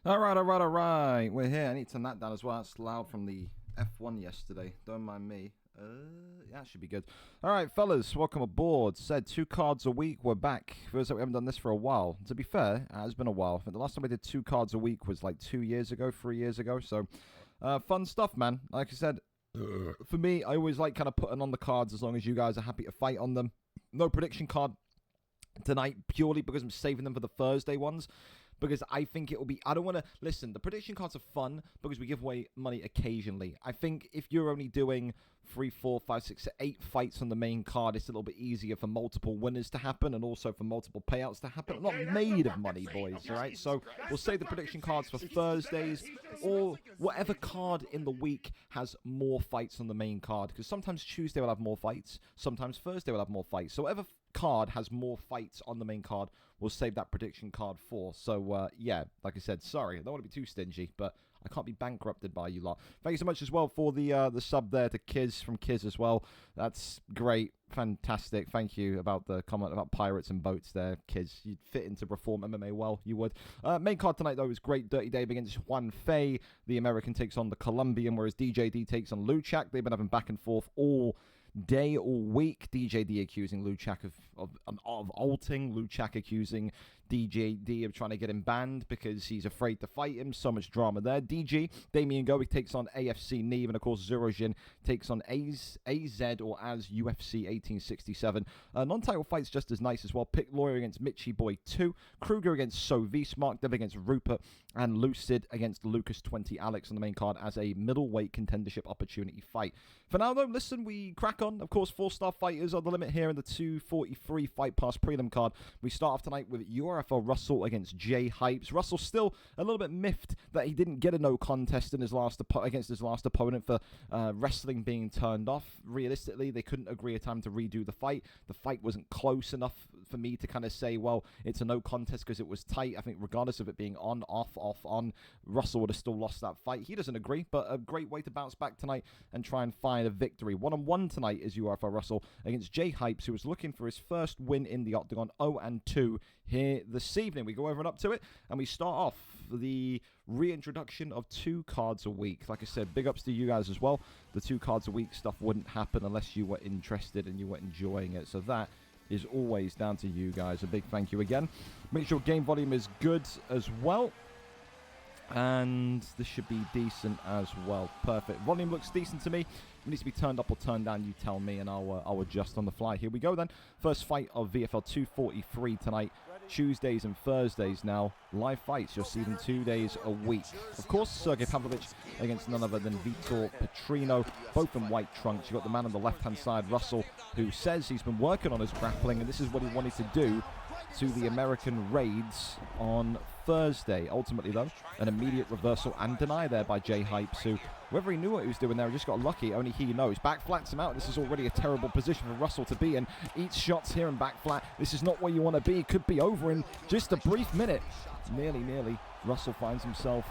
All right. We're here. I need to turn that down as well. That's loud from the F1 yesterday. Don't mind me. Yeah, that should be good. All right, fellas, welcome aboard. Said 2 cards a week. We're back. Feels like we haven't done this for a while. To be fair, it has been a while. I think the last time we did 2 cards a week was like 2 years ago, 3 years ago. So, fun stuff, man. Like I said, for me, I always like kind of putting on the cards as long as you guys are happy to fight on them. No prediction card tonight, purely because I'm saving them for the Thursday ones. Because I think it will be... I don't want to... Listen, the prediction cards are fun because we give away money occasionally. I think if you're only doing 3, 4, 5, 6, 8 fights on the main card, it's a little bit easier for multiple winners to happen and also for multiple payouts to happen. I'm not made of money, boys, all right? So we'll save the prediction cards for Thursdays or whatever card in the week has more fights on the main card. Because sometimes Tuesday will have more fights. Sometimes Thursday will have more fights. So whatever card has more fights on the main card, we'll save that prediction card for. So yeah, like I said, sorry, I don't want to be too stingy, but I can't be bankrupted by you lot. Thank you so much as well for the sub there to Kiz from Kiz as well. That's great, fantastic. Thank you about the comment about pirates and boats there, Kiz. You'd fit into Reform MMA well, you would. Main card tonight though is great. Dirty Dave against JuanFe. The American takes on the Colombian, whereas DJD takes on Luchak. They've been having back and forth all day or week. DJD accusing Luchak of ulting. Luchak accusing DJD of trying to get him banned because he's afraid to fight him. So much drama there. DG, Damien Goey takes on AFC Neve, and of course Zerojin takes on AZ or as UFC 1867. Non-title fights just as nice as well. Pick Lawyer against Mitchie Boy 2. Kruger against Sovis. Mark Dev against Rupert. And Lucid against Lucas 20 Alex on the main card as a middleweight contendership opportunity fight. For now though, listen, we crack on. Of course, 4-star fighters are the limit here in the 243 Fight Pass prelim card. We start off tonight with URFL Russell against Jay Hypes. Russell still a little bit miffed that he didn't get a no contest in his against his last opponent for wrestling being turned off. Realistically, they couldn't agree a time to redo the fight. The fight wasn't close enough for me to kind of say, well, it's a no contest because it was tight. I think regardless of it being on, off, on, Russell would have still lost that fight. He doesn't agree, but a great way to bounce back tonight and try and find a victory. 1-on-1 tonight is URFL Russell against Jay Hypes, who was looking for his first win in the Octagon, 0-2 here this evening. We go over and up to it, and we start off the reintroduction of 2 cards a week. Like I said, big ups to you guys as well. The 2 cards a week stuff wouldn't happen unless you were interested and you were enjoying it. So that is always down to you guys. A big thank you again. Make sure game volume is good as well. And this should be decent as well. Perfect. Volume looks decent to me. It needs to be turned up or turned down, you tell me, and I'll adjust on the fly. Here we go then. First fight of VFL 243 tonight. Tuesdays and Thursdays now. Live fights. You'll see them 2 days a week. Of course, Sergey Pavlovich against none other than Vitor Petrino, both in white trunks. You've got the man on the left-hand side, Russell, who says he's been working on his grappling, and this is what he wanted to do to the American raids on Thursday. Ultimately, though, an immediate reversal and deny there by Jay Hypes, who, whether he knew what he was doing there or just got lucky, only he knows. Back flats him out. This is already a terrible position for Russell to be in. Eats shots here and back flat. This is not where you want to be. Could be over in just a brief minute. Nearly. Russell finds himself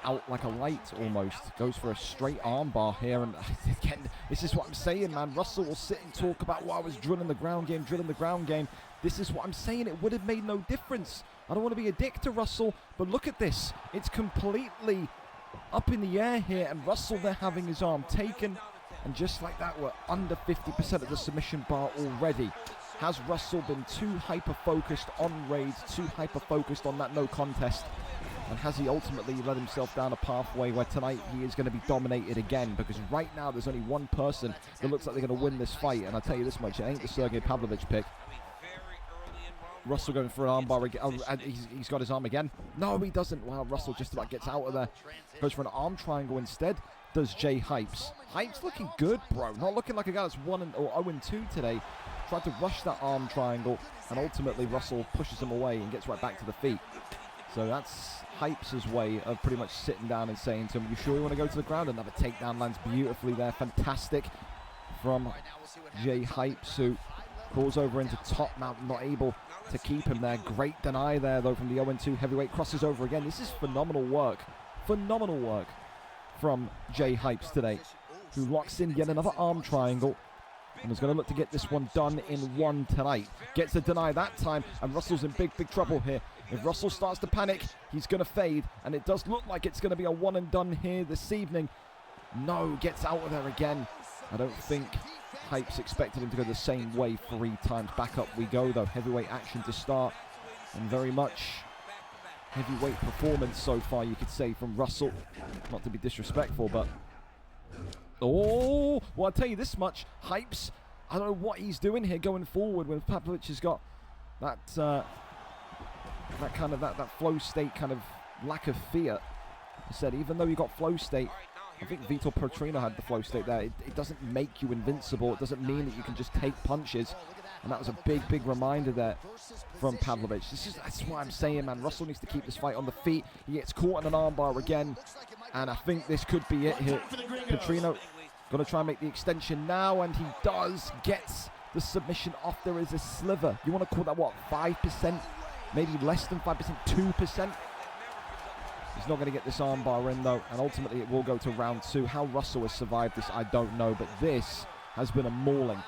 out like a light almost. Goes for a straight armbar here, and again, this is what I'm saying, man. Russell will sit and talk about, I was drilling the ground game. This is what I'm saying. It would have made no difference. I don't want to be a dick to Russell, but look at this. It's completely up in the air here, and Russell there having his arm taken, and just like that, we're under 50% of the submission bar already. Has Russell been too hyper-focused on raids, too hyper-focused on that no contest? And has he ultimately led himself down a pathway where tonight he is going to be dominated again? Because right now there's only one person that looks like they're going to win this fight. And I'll tell you this much, it ain't the Sergey Pavlovich pick. Russell going for an armbar again. Oh, and he's got his arm again. No, he doesn't. Wow, Russell just about gets out of there. Goes for an arm triangle instead. Does Jay Hypes. Hypes looking good, bro. Not looking like a guy that's 0-2 today. Tried to rush that arm triangle. And ultimately Russell pushes him away and gets right back to the feet. So that's Hypes' way of pretty much sitting down and saying to him, you sure you want to go to the ground? Another takedown lands beautifully there. Fantastic from Jay Hypes, who crawls over into top mount, not able to keep him there. Great deny there, though, from the 0-2 heavyweight. Crosses over again. This is phenomenal work. Phenomenal work from Jay Hypes today, who locks in yet another arm triangle. and is going to look to get this one done in one tonight. Gets a deny that time, and Russell's in big trouble here. If Russell starts to panic, he's going to fade, and it does look like it's going to be a one and done here this evening. No, gets out of there again. I don't think Hypes expected him to go the same way 3 times. Back up we go, though. Heavyweight action to start, and very much heavyweight performance so far, you could say, from Russell. Not to be disrespectful, but... Oh, well, I'll tell you this much. Hypes, I don't know what he's doing here going forward when Pavlovich has got that that flow state kind of lack of fear. I said, even though you got flow state, I think Vitor Petrino had the flow state there. It doesn't make you invincible. It doesn't mean that you can just take punches. And that was a big reminder there from Pavlovich. That's what I'm saying, man. Russell needs to keep this fight on the feet. He gets caught in an armbar again. And I think this could be it here. Petrino going to try and make the extension now. And he does. Gets the submission off. There is a sliver. You want to call that, what, 5%? Maybe less than 5%? 2%? He's not going to get this armbar in, though. And ultimately, it will go to round 2. How Russell has survived this, I don't know. But this has been a mauling.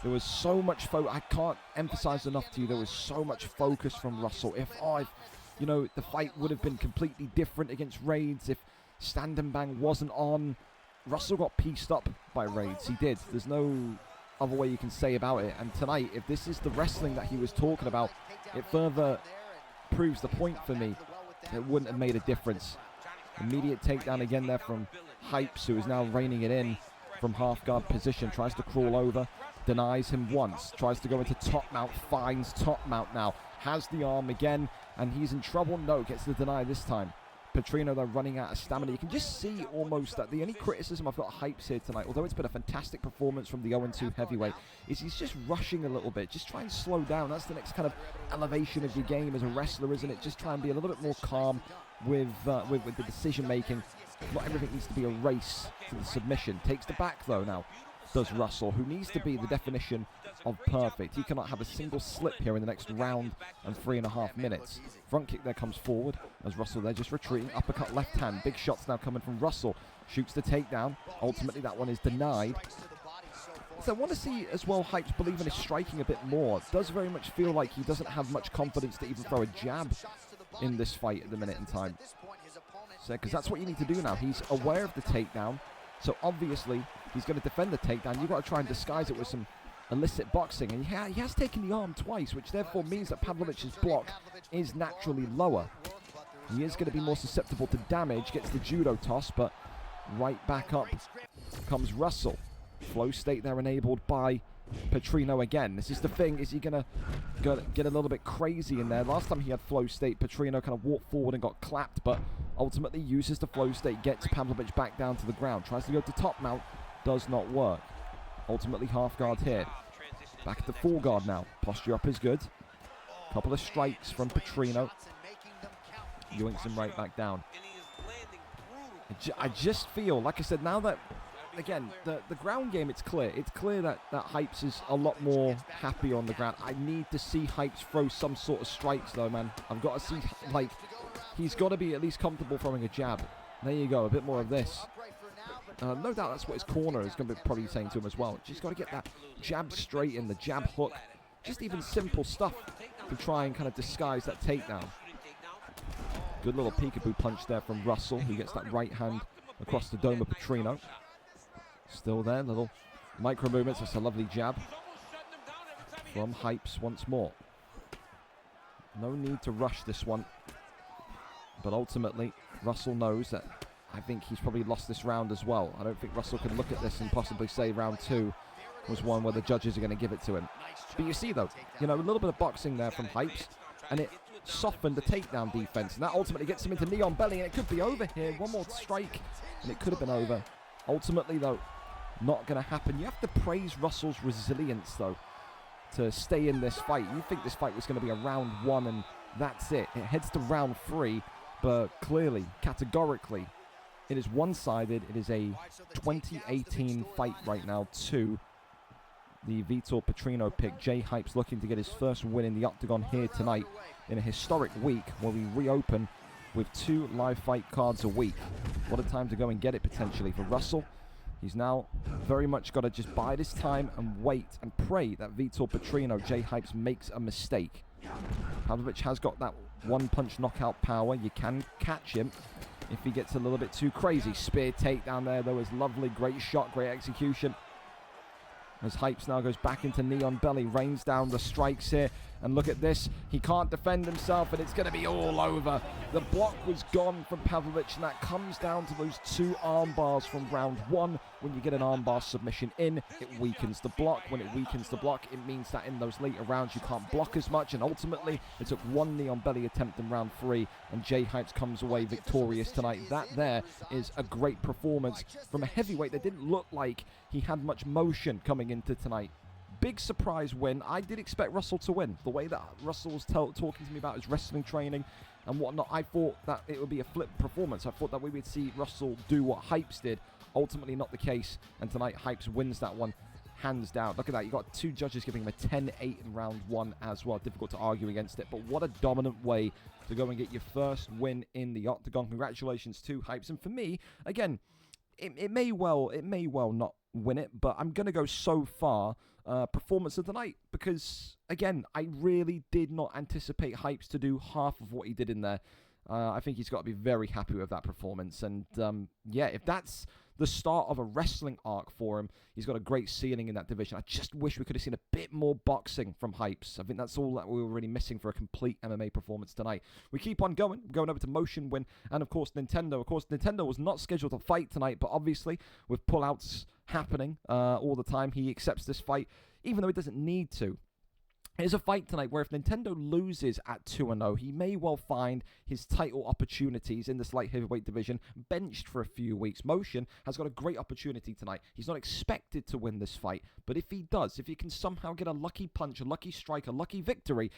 There was so much focus. I can't emphasize enough to you. There was so much focus from Russell. If you know, the fight would have been completely different against Raids if Stand and Bang wasn't on. Russell got pieced up by Raids. He did. There's no other way you can say about it. And tonight, if this is the wrestling that he was talking about, it further proves the point for me. It wouldn't have made a difference. Immediate takedown again there from Hypes, who is now reining it in from half guard position. Tries to crawl over. Denies him once. Tries to go into top mount. Finds top mount now. Has the arm again. And he's in trouble. No, gets the deny this time. Petrino, though, running out of stamina. You can just see almost that the only criticism I've got Hypes here tonight, although it's been a fantastic performance from the 0-2 heavyweight, is he's just rushing a little bit. Just try and slow down. That's the next kind of elevation of your game as a wrestler, isn't it? Just try and be a little bit more calm with the decision-making. Not everything needs to be a race to the submission. Takes the back, though, now. Does Russell, who needs to be the definition of perfect. He cannot have a single slip here in the next round and 3.5 minutes. Front kick there comes forward as Russell there just retreating. Uppercut left hand. Big shots now coming from Russell. Shoots the takedown. Ultimately that one is denied. So I want to see as well Hypes believe in his striking a bit more. Does very much feel like he doesn't have much confidence to even throw a jab in this fight at the minute in time. So because that's what you need to do now. He's aware of the takedown. So obviously he's going to defend the takedown. You've got to try and disguise it with some illicit boxing. And he has taken the arm twice, which therefore means that Pavlovich's block is naturally lower. He is going to be more susceptible to damage. Gets the judo toss, but right back up comes Russell. Flow state there enabled by Petrino again. This is the thing. Is he going to get a little bit crazy in there? Last time he had flow state, Petrino kind of walked forward and got clapped, but ultimately uses the flow state, gets Pavlovich back down to the ground. Tries to go to top mount. Does not work. Ultimately half guard here. Back to full guard now. Posture up is good. Couple of strikes from Petrino. Yoinks him right back down. I just feel, like I said, now that, again, the ground game, it's clear. It's clear that Hypes is a lot more happy on the ground. I need to see Hypes throw some sort of strikes, though, man. I've got to see, like, he's got to be at least comfortable throwing a jab. There you go, a bit more of this. No doubt that's what his corner is going to be probably saying to him as well. Just got to get that jab straight in, the jab hook. Just even simple stuff to try and kind of disguise that takedown. Good little peekaboo punch there from Russell, who gets that right hand across the dome of Petrino. Still there, little micro movements. That's a lovely jab from Hypes once more. No need to rush this one. But ultimately, Russell knows that I think he's probably lost this round as well. I don't think Russell can look at this and possibly say round 2 was one where the judges are going to give it to him. But you see, though, you know, a little bit of boxing there from Hypes, and it softened the takedown defense, and that ultimately gets him into knee on belly, and it could be over here. One more strike, and it could have been over. Ultimately, though, not going to happen. You have to praise Russell's resilience, though, to stay in this fight. You think this fight was going to be a round 1, and that's it. It heads to round 3, but clearly, categorically, it is one-sided. It is a 2018 fight right now to the Vitor Petrino pick. Jay Hypes looking to get his first win in the octagon here tonight in a historic week where we reopen with 2 live fight cards a week. What a time to go and get it potentially for Russell. He's now very much got to just bide his time and wait and pray that Vitor Petrino, J Hypes, makes a mistake. Pavlovich has got that one-punch knockout power. You can catch him if he gets a little bit too crazy. Spear takedown there, though, is lovely. Great shot, great execution. As Hypes now goes back into knee on belly, rains down the strikes here. And look at this, he can't defend himself, and it's going to be all over. The block was gone from Pavlovich, and that comes down to those 2 arm bars from round 1. When you get an armbar submission in, it weakens the block. When it weakens the block, it means that in those later rounds you can't block as much, and ultimately it took 1 knee on belly attempt in round 3, and J Hypes comes away victorious tonight. That there is a great performance from a heavyweight that didn't look like he had much motion coming into tonight. Big surprise win. I did expect Russell to win. The way that Russell was talking to me about his wrestling training and whatnot, I thought that it would be a flip performance. I thought that we would see Russell do what Hypes did. Ultimately not the case, and tonight Hypes wins that one hands down. Look at that, you got 2 judges giving him a 10-8 in round 1 as well. Difficult to argue against it, but what a dominant way to go and get your first win in the octagon. Congratulations to Hypes, and for me, again, it may well not win it, but I'm going to go so far performance of the night, because again, I really did not anticipate Hypes to do half of what he did in there. I think he's got to be very happy with that performance, and yeah, if that's the start of a wrestling arc for him, he's got a great ceiling in that division. I just wish we could have seen a bit more boxing from Hypes. I think that's all that we were really missing for a complete MMA performance tonight. We keep on going over to Motion Win, and of course Nintendo. Of course, Nintendo was not scheduled to fight tonight, but obviously with pullouts happening all the time, he accepts this fight, even though he doesn't need to. It's a fight tonight where if Nintendo loses at 2-0, he may well find his title opportunities in this light heavyweight division benched for a few weeks. Motion has got a great opportunity tonight. He's not expected to win this fight, but if he does, if he can somehow get a lucky punch, a lucky strike, a lucky victory,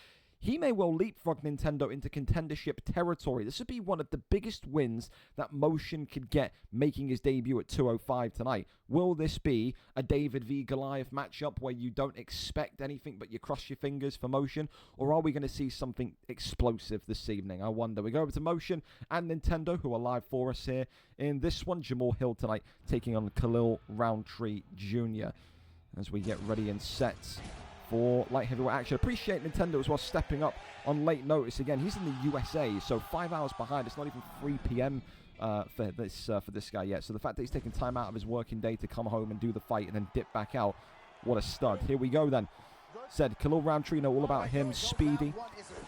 he may well leapfrog Nintendo into contendership territory. This would be one of the biggest wins that Motion could get, making his debut at 205 tonight. Will this be a David v Goliath matchup where you don't expect anything but you cross your fingers for Motion? Or are we going to see something explosive this evening? I wonder. We go over to Motion and Nintendo, who are live for us here in this one. Jamal Hill tonight taking on Khalil Roundtree Jr. as we get ready and set for light heavyweight action. Appreciate Nintendo as well stepping up on late notice. Again, he's in the USA, so 5 hours behind. It's not even 3 p.m. For this guy yet. So the fact that he's taking time out of his working day to come home and do the fight and then dip back out, what a stud. Here we go then. Said Khalil Roundtree, know all about him. Speedy,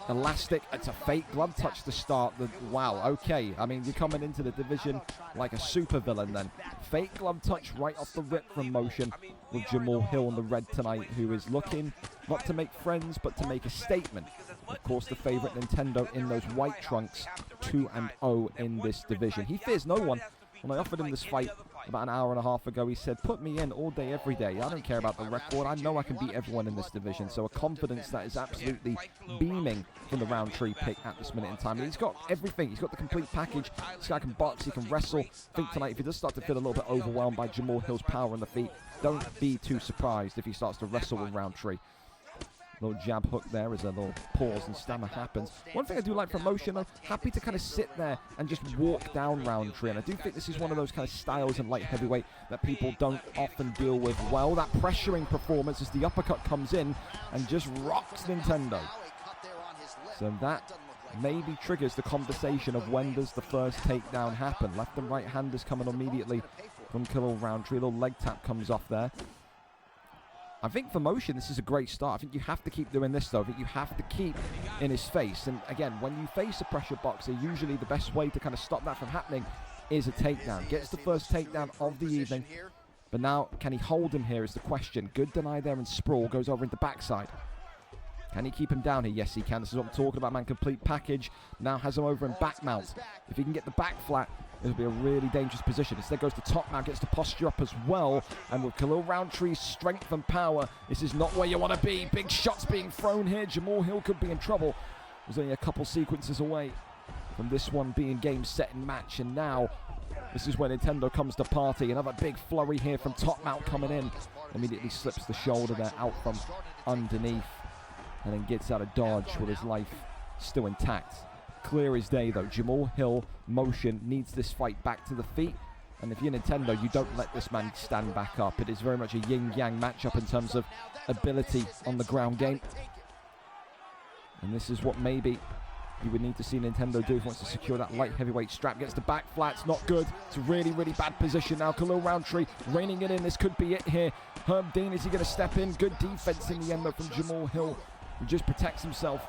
elastic. It's a fake glove touch to start. Wow, okay. I mean, you're coming into the division like a supervillain then. Fake glove touch right off the rip from Motion with Jamal Hill on the red tonight, who is looking not to make friends, but to make a statement. Of course, the favorite Nintendo in those white trunks, 2-0 in this division. He fears no one. When I offered him this fight about an hour and a half ago, he said, put me in all day, every day. I don't care about the record. I know I can beat everyone in this division. So a confidence that is absolutely beaming from the Roundtree pick at this minute in time. And he's got everything. He's got the complete package. This guy can box. He can wrestle. I think tonight, if he does start to feel a little bit overwhelmed by Jamal Hill's power on the feet, don't be too surprised if he starts to wrestle with Roundtree. Little jab hook there as a little pause and stammer happens. One thing I do like from Motion, though, happy to kind of sit there and just walk down Roundtree. And I do think this is one of those kind of styles in light heavyweight that people don't often deal with well. That pressuring performance as the uppercut comes in and just rocks Nintendo. So that maybe triggers the conversation of when does the first takedown happen. Left and right handers coming immediately from Khalil Roundtree. A little leg tap comes off there. I think for Motion, this is a great start. I think you have to keep doing this, though. I think you have to keep in his face. And again, when you face a pressure boxer, usually the best way to kind of stop that from happening is a takedown. Gets the first takedown of the evening. But now, can he hold him here is the question. Good deny there and sprawl. Goes over into backside. Can he keep him down here? Yes, he can. This is what I'm talking about, man. Complete package. Now has him over in back mount. If he can get the back flat, it'll be a really dangerous position. Instead goes to top mount, gets the posture up as well. And with Khalil Roundtree's strength and power, this is not where you want to be. Big shots being thrown here. Jamal Hill could be in trouble. There's only a couple sequences away from this one being game, set, and match. And now, this is where Nintendo comes to party. Another big flurry here from top mount coming in. Immediately slips the shoulder there out from underneath. And then gets out of dodge with his life still intact. Clear as day, though. Jamal Hill, Motion, needs this fight back to the feet. And if you're Nintendo, you don't let this man stand back up. It is very much a yin-yang matchup in terms of ability on the ground game. And this is what maybe you would need to see Nintendo do if he wants to secure that light heavyweight strap. Gets the back flats, not good. It's a really, really bad position now. Khalil Roundtree reining it in. This could be it here. Herb Dean, is he going to step in? Good defense in the end, though, from Jamal Hill, who just protects himself.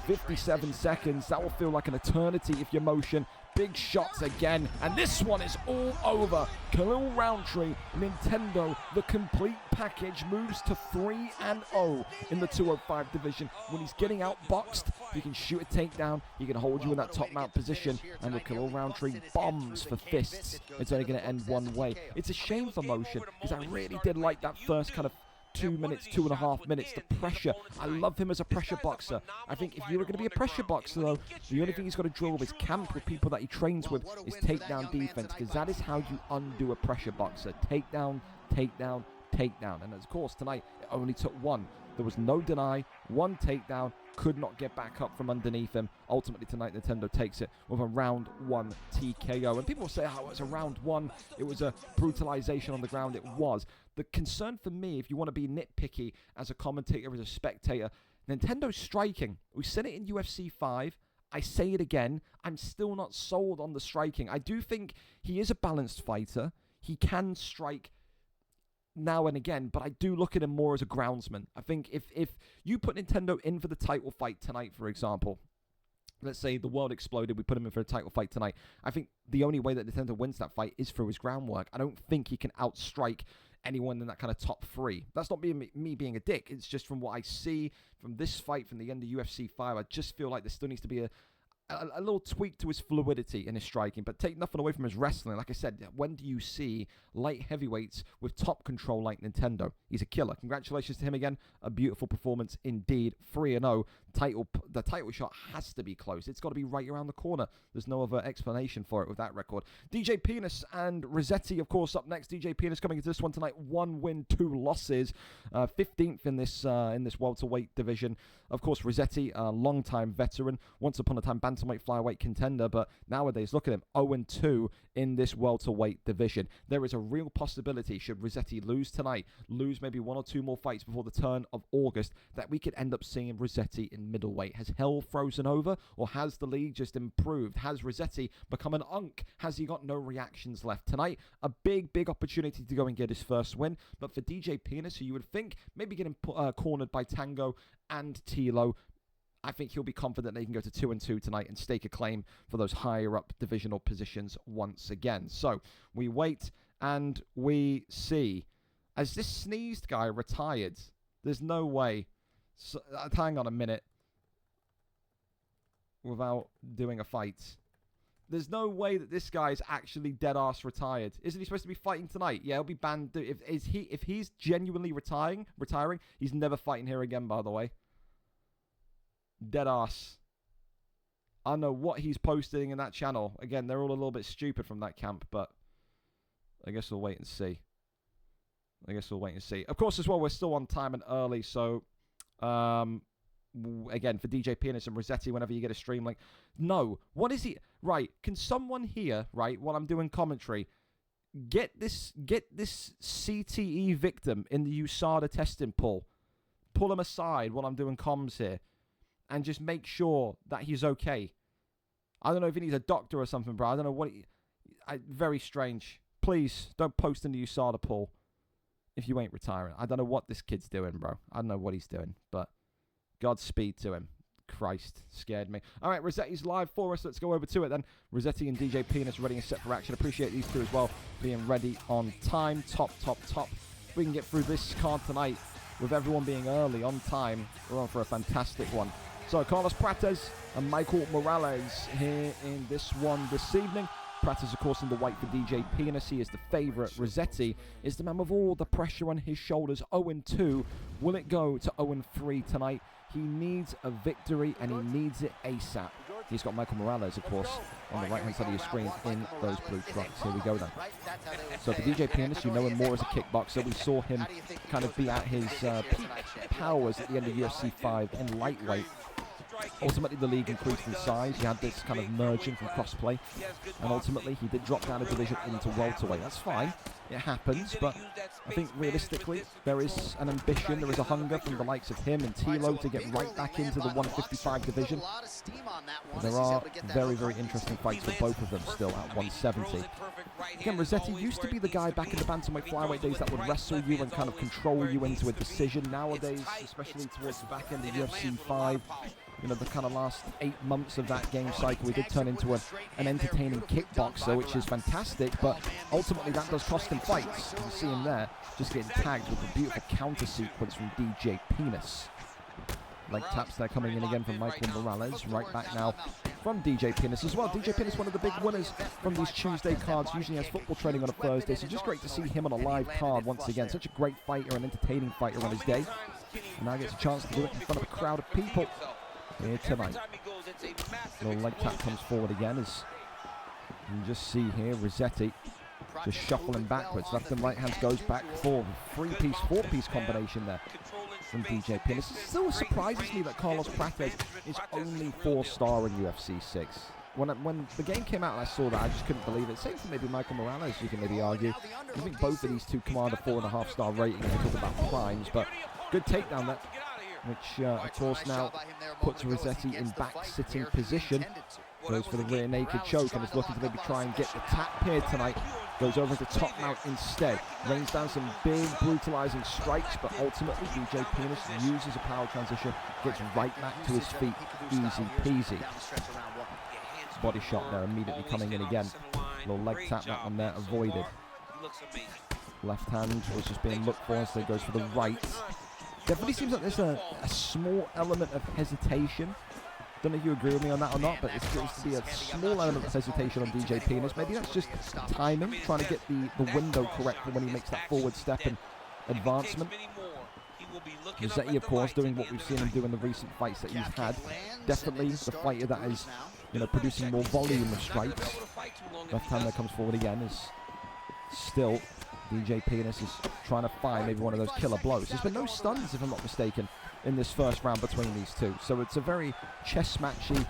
57 seconds. That will feel like an eternity if you're motion. Big shots again. And this one is all over. Khalil Roundtree, Nintendo, the complete package, moves to 3-0 in the 205 division. When he's getting outboxed, he can shoot a takedown. He can hold you in that top mount position. And with Khalil Roundtree bombs for fists, it's only going to end one way. It's a shame for motion, because I really did like that first kind of 2 minutes, 2.5 minutes, the pressure. I love him as a pressure boxer. I think if you were going to be a pressure boxer, though, the only thing he's got to drill with his camp, with people that he trains with, is takedown defense, because that is how you undo a pressure boxer. Takedown, takedown, takedown. And of course, tonight, it only took one. There was no deny, one takedown, could not get back up from underneath him. Ultimately, tonight, Nintendo takes it with a round 1 TKO. And people say, oh, it was a round 1. It was a brutalization on the ground. It was. The concern for me, if you want to be nitpicky as a commentator, as a spectator, Nintendo's striking. We said it in UFC 5. I say it again. I'm still not sold on the striking. I do think he is a balanced fighter. He can strike now and again, but I do look at him more as a groundsman. I think if you put Nintendo in for the title fight tonight, for example, let's say the world exploded, we put him in for a title fight tonight, I think the only way that Nintendo wins that fight is through his groundwork. I don't think he can outstrike anyone in that kind of top 3. That's not me being a dick. It's just from what I see from this fight, from the end of UFC 5, I just feel like there still needs to be a little tweak to his fluidity in his striking, but take nothing away from his wrestling. Like I said, when do you see light heavyweights with top control like Nintendo? He's a killer. Congratulations to him again. A beautiful performance indeed. 3-0. The title shot has to be close. It's got to be right around the corner. There's no other explanation for it with that record. DJ Penis and Rossetti, of course, up next. DJ Penis coming into this one tonight. 1 win, 2 losses. 15th in this welterweight division. Of course, Rossetti, a long-time veteran. Once upon a time, bantamweight flyweight contender, but nowadays, look at him, 0-2 in this welterweight division. There is a real possibility, should Rossetti lose tonight, lose maybe 1 or 2 more fights before the turn of August, that we could end up seeing Rossetti in middleweight. Has hell frozen over, or has the league just improved? Has Rossetti become an unk? Has he got no reactions left? Tonight, a big opportunity to go and get his first win, but for DJ Penis, who you would think maybe getting cornered by Tango and Tilo, I think he'll be confident they can go to 2-2 tonight and stake a claim for those higher up divisional positions once again. So we wait and we see. As this sneezed guy retired, there's no way. So, hang on a minute. Without doing a fight. There's no way that this guy is actually dead-ass retired. Isn't he supposed to be fighting tonight? Yeah, he'll be banned. If he's genuinely retiring, he's never fighting here again, by the way. Dead-ass. I don't know what he's posting in that channel. Again, they're all a little bit stupid from that camp, but I guess we'll wait and see. Of course, as well, we're still on time and early, so again, for DJ Penis and Rossetti, whenever you get a stream link. No. What is he? Right. Can someone here, right, while I'm doing commentary, get this CTE victim in the USADA testing pool. Pull him aside while I'm doing comms here. And just make sure that he's okay. I don't know if he needs a doctor or something, bro. I don't know what very strange. Please, don't post in the USADA pool if you ain't retiring. I don't know what this kid's doing, bro. I don't know what he's doing, but Godspeed to him. Christ, scared me. All right, Rossetti's live for us. Let's go over to it then. Rossetti and DJ Penis ready and set for action. Appreciate these two as well being ready on time. Top. We can get through this card tonight with everyone being early on time. We're on for a fantastic one. So, Carlos Prates and Michael Morales here in this one this evening. Prates, of course, in the white for DJ Penis. He is the favourite. Rossetti is the man with all the pressure on his shoulders. 0-2. Will it go to 0-3 tonight? He needs a victory, and he needs it ASAP. He's got Michael Morales, of course, on the right-hand side of your screen in those blue trucks. Here we go, then. So for DJ Penis, you know him more as a kickboxer. We saw him kind of be at his peak powers at the end of UFC 5 in lightweight. ultimately the league increased in size. You had this kind of merging from crossplay, and ultimately he did drop down a division into welterweight. That's fine, it happens, but I think realistically there is an ambition, there is a hunger from the likes of him and Tilo to get right back into the 155 division. But there are very, very interesting fights for both of them still at 170. Again, Rossetti used to be the guy back in the bantamweight flyweight days that would wrestle you and kind of control you into a decision. Nowadays, especially towards the back end of UFC 5, you know, the kind of last 8 months of that game cycle, we did turn into an entertaining kickboxer, which is fantastic, but ultimately that does cost him fights. You see him there, just getting tagged with a beautiful counter sequence from DJ Penis. Leg taps there coming in again from Michael Morales. Right back now from DJ Penis as well. DJ Penis, one of the big winners from these Tuesday cards. Usually has football training on a Thursday, so just great to see him on a live card once again. Such a great fighter, an entertaining fighter on his day. And now gets a chance to do it in front of a crowd of people here tonight. Little leg tap comes forward again as you can just see here Rossetti just shuffling backwards. Left and right hands goes back forward. 3-piece, 4-piece combination there from DJ Penis. It still surprises me that Carlos Prates is only 4-star in UFC 6. When the game came out and I saw that, I just couldn't believe it. Same for maybe Michael Morales, you can maybe argue. I think both of these two command a 4.5-star rating when we talk about primes, but good takedown there, which of course now puts Rossetti in back-sitting position. Goes for the rear naked choke and is looking to maybe try and get the tap here tonight. Goes over into top mount instead. Rains down some big brutalizing strikes, but ultimately DJ Penis uses a power transition, gets right back to his feet. Easy peasy. Body shot there immediately coming in again. Little leg tap, that one there avoided. Left hand was just being looked for, so he goes for the right. Definitely seems like there's a small element of hesitation. Don't know if you agree with me on that or not, but it seems to be a small element of hesitation on DJ Penis. Maybe that's just timing, trying to get the window correct for when he makes that forward step and advancement. Rossetti, of course, doing what we've seen him do in the recent fights that he's had. Definitely the fighter that is, you know, producing more volume of strikes. Left hand that comes forward again is still DJ Penis is trying to find maybe one of those killer blows. There's been no stuns, if I'm not mistaken, in this first round between these two. So it's a very chess matchy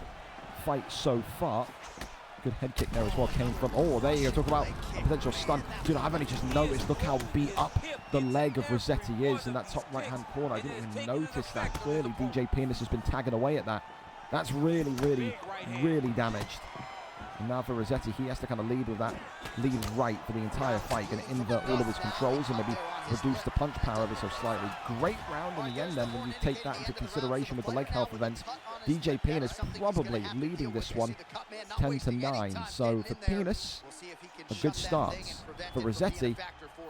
fight so far. Good head kick there as well came from. Oh, there you go. Talk about a potential stun. Dude, I've only just noticed. Look how beat up the leg of Rossetti is in that top right-hand corner. I didn't even notice that. Clearly, DJ Penis has been tagging away at that. That's really, really, really damaged. And now for Rossetti, he has to kind of lead with that lead right for the entire fight, going to invert all of his controls and maybe reduce the punch power ever so slightly. Great round in the end then when you take that into consideration with the leg health events. DJ Penis probably leading this one 10-9. So for Penis, a good start. For Rossetti,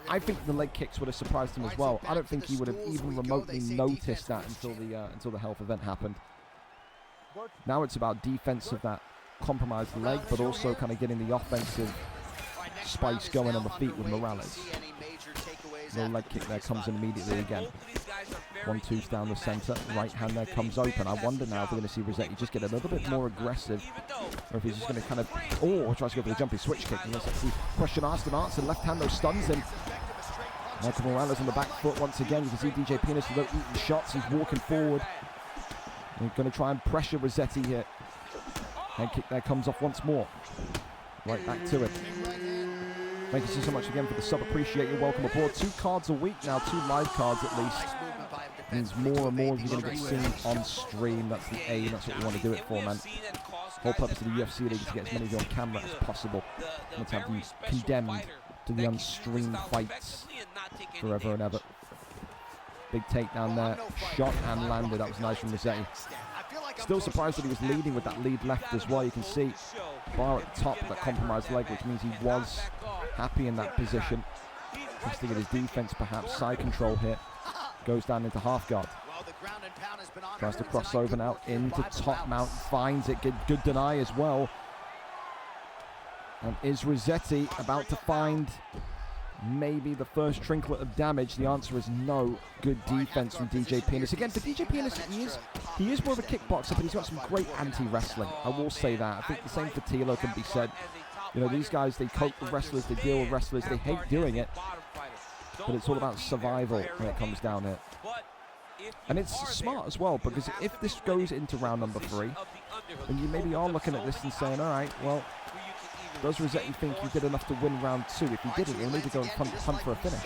I think the leg kicks would have surprised him as well. I don't think he would have even remotely noticed that until the health event happened. Now it's about defense of that compromised leg, but also kind of getting the offensive spice going on the feet with Morales. No leg kick there comes in immediately again. 1-2's down the center. Right hand there comes open. I wonder now if we're going to see Rossetti just get a little bit more aggressive, or if he's just going to kind of tries to go for the jumpy switch kick. And let's see. Question asked and answered. Left hand though stuns him. Michael Morales on the back foot once again. You can see DJ Penis without eating shots. He's walking forward. They're going to try and pressure Rossetti here. Head kick there comes off once more. Right back to it. Thank you so much again for the sub. Appreciate you. Welcome aboard. 2 cards a week now. 2 live cards at least. Means more and more of you going to get seen on stream. That's the aim. That's what we want to do it for, man. Whole purpose of the UFC League is to get as many of you on camera as possible. Not to have you condemned to the unstreamed fights forever and ever. Big takedown there. Shot and landed. That was nice from Rossetti. Still surprised that he was leading with that lead left as well. You can see bar at the top of that compromised leg, which means he was happy in that position. Testing at his defense, perhaps. Side control here. Goes down into half guard. Tries to cross over now into top mount. Finds it. Good deny as well. And is Rossetti about to find maybe the first trinklet of damage? The answer is no. Good defense from DJ Penis. Again, for DJ Penis, he is more of a kickboxer, but he's got some great anti-wrestling. I will say that. I think the same for Tilo can be said. You know, these guys, they cope with wrestlers, they deal with wrestlers, they hate doing it, but it's all about survival when it comes down here. And it's smart as well, because if this goes into round number 3, then you maybe are looking at this and saying, all right, well, does Rossetti think he did enough to win round 2? If he didn't, he'll need to go and hunt for a finish.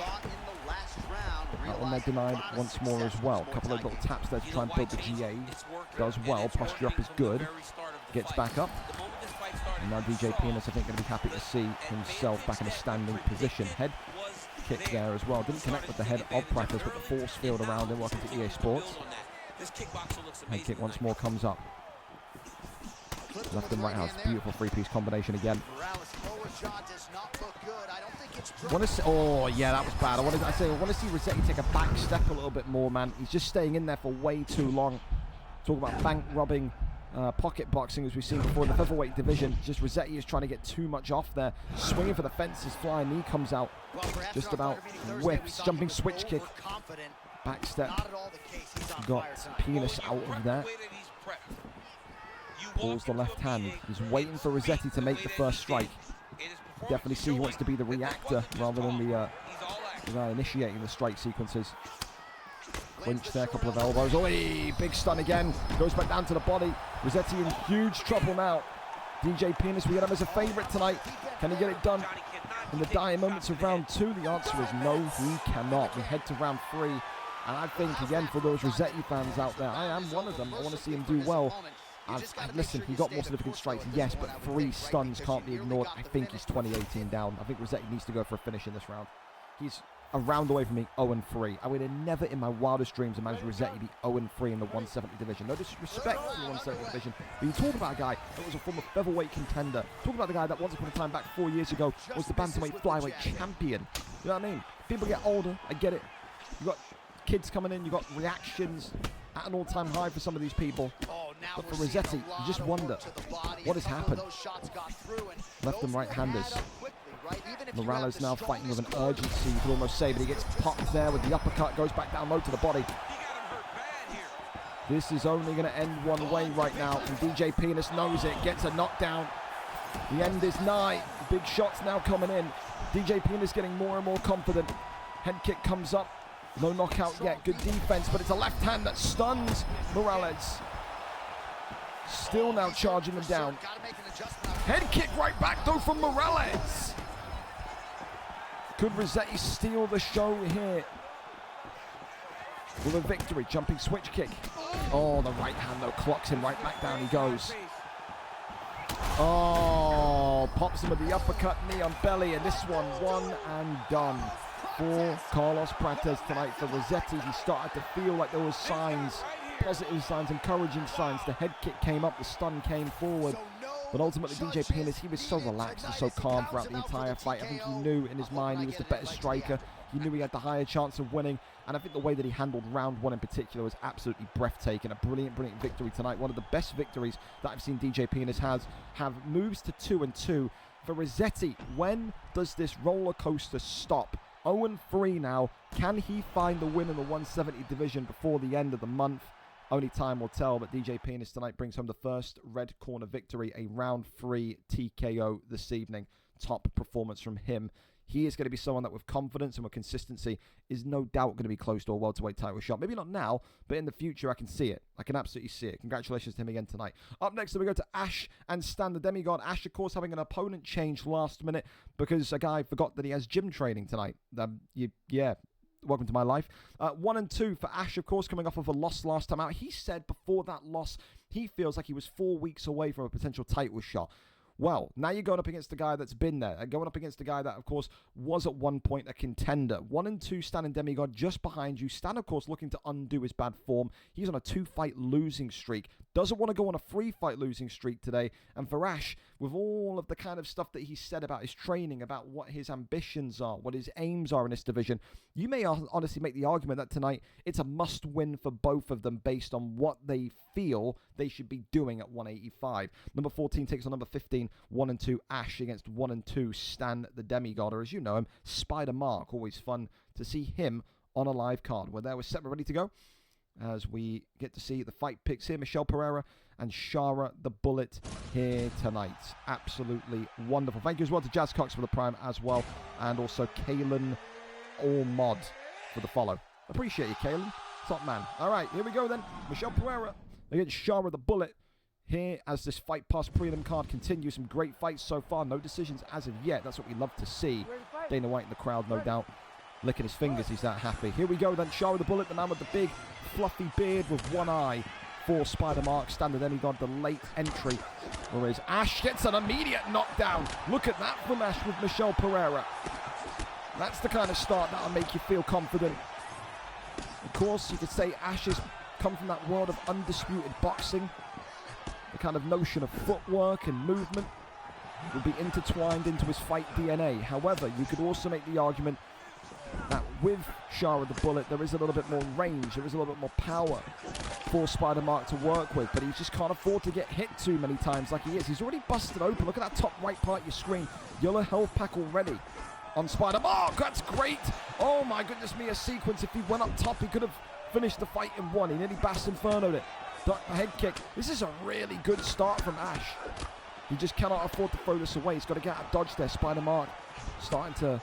That one they're denied once more as well. A couple of little taps there to try and build the GA. Does well. Posture up is good. Gets back up. And now DJ Pianist, I think, going to be happy to see himself back in a standing position. Head kick there as well. Didn't connect with the head of practice, but the force field around him. Welcome to EA Sports. Head kick once more comes up. Left and right house. Beautiful three-piece combination again. Want to see, oh yeah, that was bad. I want to see Rossetti take a back step a little bit more, man. He's just staying in there for way too long. Talk about bank robbing, pocket boxing as we've seen before in the featherweight division. Just Rossetti is trying to get too much off there. Swinging for the fences, flying knee comes out. Just about whiffs. Jumping switch kick. Back step. Got Pianist out of there. Pulls the left hand. He's waiting for Rossetti to make the first strike. Definitely see he wants to be the reactor rather than the guy initiating the strike sequences. Clinch there, a couple of elbows. Oh, big stun again. Goes back down to the body. Rossetti in huge trouble now. DJ Pianist, we got him as a favourite tonight. Can he get it done in the dying moments of round 2? The answer is no, he cannot. We head to round 3. And I think, again, for those Rossetti fans out there, I am one of them. I want to see him do well. Listen, he got more significant strikes, yes, but 3 stuns can't be ignored. I think he's 2018 down. I think Rossetti needs to go for a finish in this round. He's a round away from being 0-3. I would have never in my wildest dreams imagined Rossetti be 0-3 in the 170 division. No disrespect to the 170 division, but you talk about a guy that was a former featherweight contender. Talk about the guy that once upon a time back 4 years ago was the bantamweight flyweight champion. You know what I mean? People get older, I get it. You got kids coming in, you got reactions at an all-time high for some of these people. But for Rossetti, you just wonder what has happened. Left and right-handers. Morales now fighting with an urgency, you could almost say, but he gets popped there with the uppercut, goes back down low to the body. This is only going to end one way right now, and DJ Pianist knows it, gets a knockdown. The end is nigh. Big shots now coming in. DJ Pianist getting more and more confident. Head kick comes up. No knockout yet. Good defense, but it's a left hand that stuns Morales. Still now charging him down. Head kick right back though from Morales. Could Rossetti steal the show here with a victory? Jumping switch kick. Oh, the right hand though clocks him right back down. He goes. Oh, pops him with the uppercut, knee on belly, and this one and done for Carlos Prates tonight. For Rossetti, he started to feel like there was signs. Positive signs, encouraging signs. The head kick came up, the stun came forward. But ultimately, DJ Pianist, he was so relaxed and so calm throughout the entire fight. I think he knew in his mind he was the better striker. He knew he had the higher chance of winning. And I think the way that he handled round 1 in particular was absolutely breathtaking. A brilliant, brilliant victory tonight. One of the best victories that I've seen DJ Pianist have moves to 2-2. For Rossetti, when does this roller coaster stop? 0-3 now. Can he find the win in the 170 division before the end of the month? Only time will tell, but DJ Pianist tonight brings home the first red corner victory, a round 3 TKO this evening. Top performance from him. He is going to be someone that with confidence and with consistency is no doubt going to be close to a welterweight title shot. Maybe not now, but in the future I can see it. I can absolutely see it. Congratulations to him again tonight. Up next, we go to Ash and Stan the Demigod. Ash, of course, having an opponent change last minute because a guy forgot that he has gym training tonight. Yeah. Welcome to my life. 1-2 for Ash, of course, coming off of a loss last time out. He said before that loss, he feels like he was 4 weeks away from a potential title shot. Well, now you're going up against a guy that's been there. Going up against a guy that, of course, was at one point a contender. 1-2, Stan and Demigod just behind you. Stan, of course, looking to undo his bad form. He's on a 2-fight losing streak. Doesn't want to go on a 3-fight losing streak today. And for Ash, with all of the kind of stuff that he said about his training, about what his ambitions are, what his aims are in this division, you may honestly make the argument that tonight it's a must-win for both of them based on what they feel they should be doing at 185. Number 14 takes on number 15, 1-2 Ash against 1-2 Stan the Demigod, or as you know him, Spider Mark. Always fun to see him on a live card. We're there, we're set, we're ready to go as we get to see the fight picks here. Michelle Pereira and Shara the Bullet here tonight. Absolutely wonderful. Thank you as well to Jazz Cox for the prime as well, and also Kalen Allmod for the follow. Appreciate you, Kalen. top man. All right, here we go then. Michel Pereira against Shara the Bullet. Here, as this Fight Pass prelim card continues, some great fights so far. No decisions as of yet. That's what we love to see. Dana White in the crowd, no doubt, licking his fingers. He's that happy. Here we go then. Shara the Bullet, the man with the big, fluffy beard with one eye. For Spider Mark, standard demigod, the late entry. Whereas Ash gets an immediate knockdown. Look at that from Ash with Michel Pereira. That's the kind of start that'll make you feel confident. Of course, you could say Ash has come from that world of undisputed boxing. The kind of notion of footwork and movement will be intertwined into his fight DNA. However, you could also make the argument that with Shara the Bullet, there is a little bit more range, there is a little bit more power for Spider Mark to work with, but he just can't afford to get hit too many times like he is. He's already busted open. Look at that top right part of your screen. Yellow health pack already on Spider Mark. That's great. Oh my goodness me, a sequence. If he went up top, he could have finished the fight in one. He nearly Bast Inferno'd it. Duck the head kick. This is a really good start from Ash. He just cannot afford to throw this away. He's got to get out of dodge there. Spider Mark starting to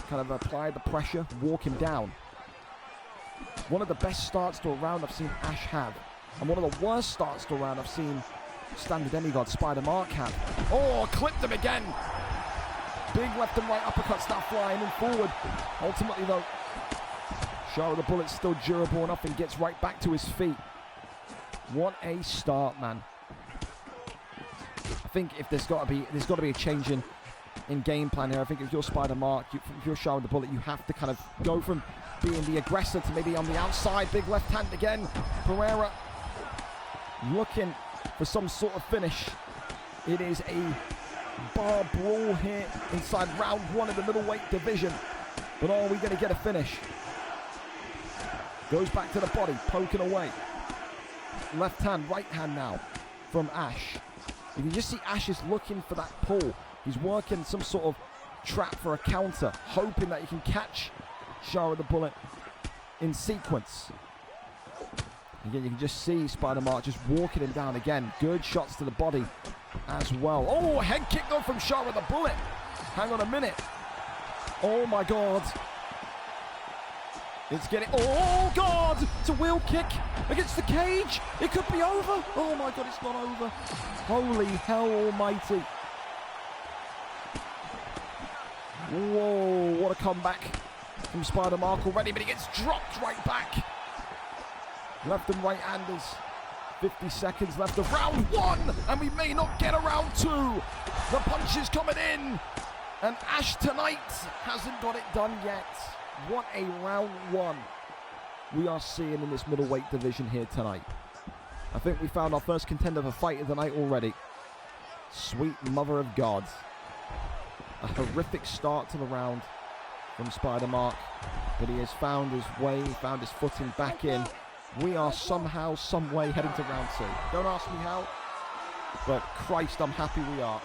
kind of apply the pressure, walk him down. One of the best starts to a round I've seen Ash have, and one of the worst starts to a round I've seen standard demigod Spider Mark have. Oh, clipped him again. Big left and right uppercuts now flying in forward. Ultimately though, Shara the Bullet's still durable enough and gets right back to his feet. What a start, man. I think if there's got to be a change in game plan here. I think if you're Spider Mark, if you're Shara the Bullet, you have to kind of go from being the aggressor to maybe on the outside. Big left hand again. Pereira looking for some sort of finish. It is a bar brawl here inside round one of the middleweight division. But are we going to get a finish? Goes back to the body, poking away. Left hand, right hand now from Ash. You can just see Ash is looking for that pull. He's working some sort of trap for a counter, hoping that he can catch Shara the Bullet in sequence. Again, you can just see Spider Mark just walking him down again. Good shots to the body as well. Oh, head kick though from Shara the Bullet. Hang on a minute. Oh my God. It's getting, oh God, it's a wheel kick against the cage. It could be over. Oh my God, it's not over. Holy hell almighty. Whoa, what a comeback from Spider Mark already, but he gets dropped right back. Left and right handers. 50 seconds left of round one, and we may not get a round two. The punch is coming in, and Ash tonight hasn't got it done yet. What a round one we are seeing in this middleweight division here tonight. I think we found our first contender for fight of the night already. Sweet mother of God. A horrific start to the round from Spider Mark, but he has found his way, found his footing back in. We are somehow, some way heading to round two. Don't ask me how, but Christ, I'm happy we are.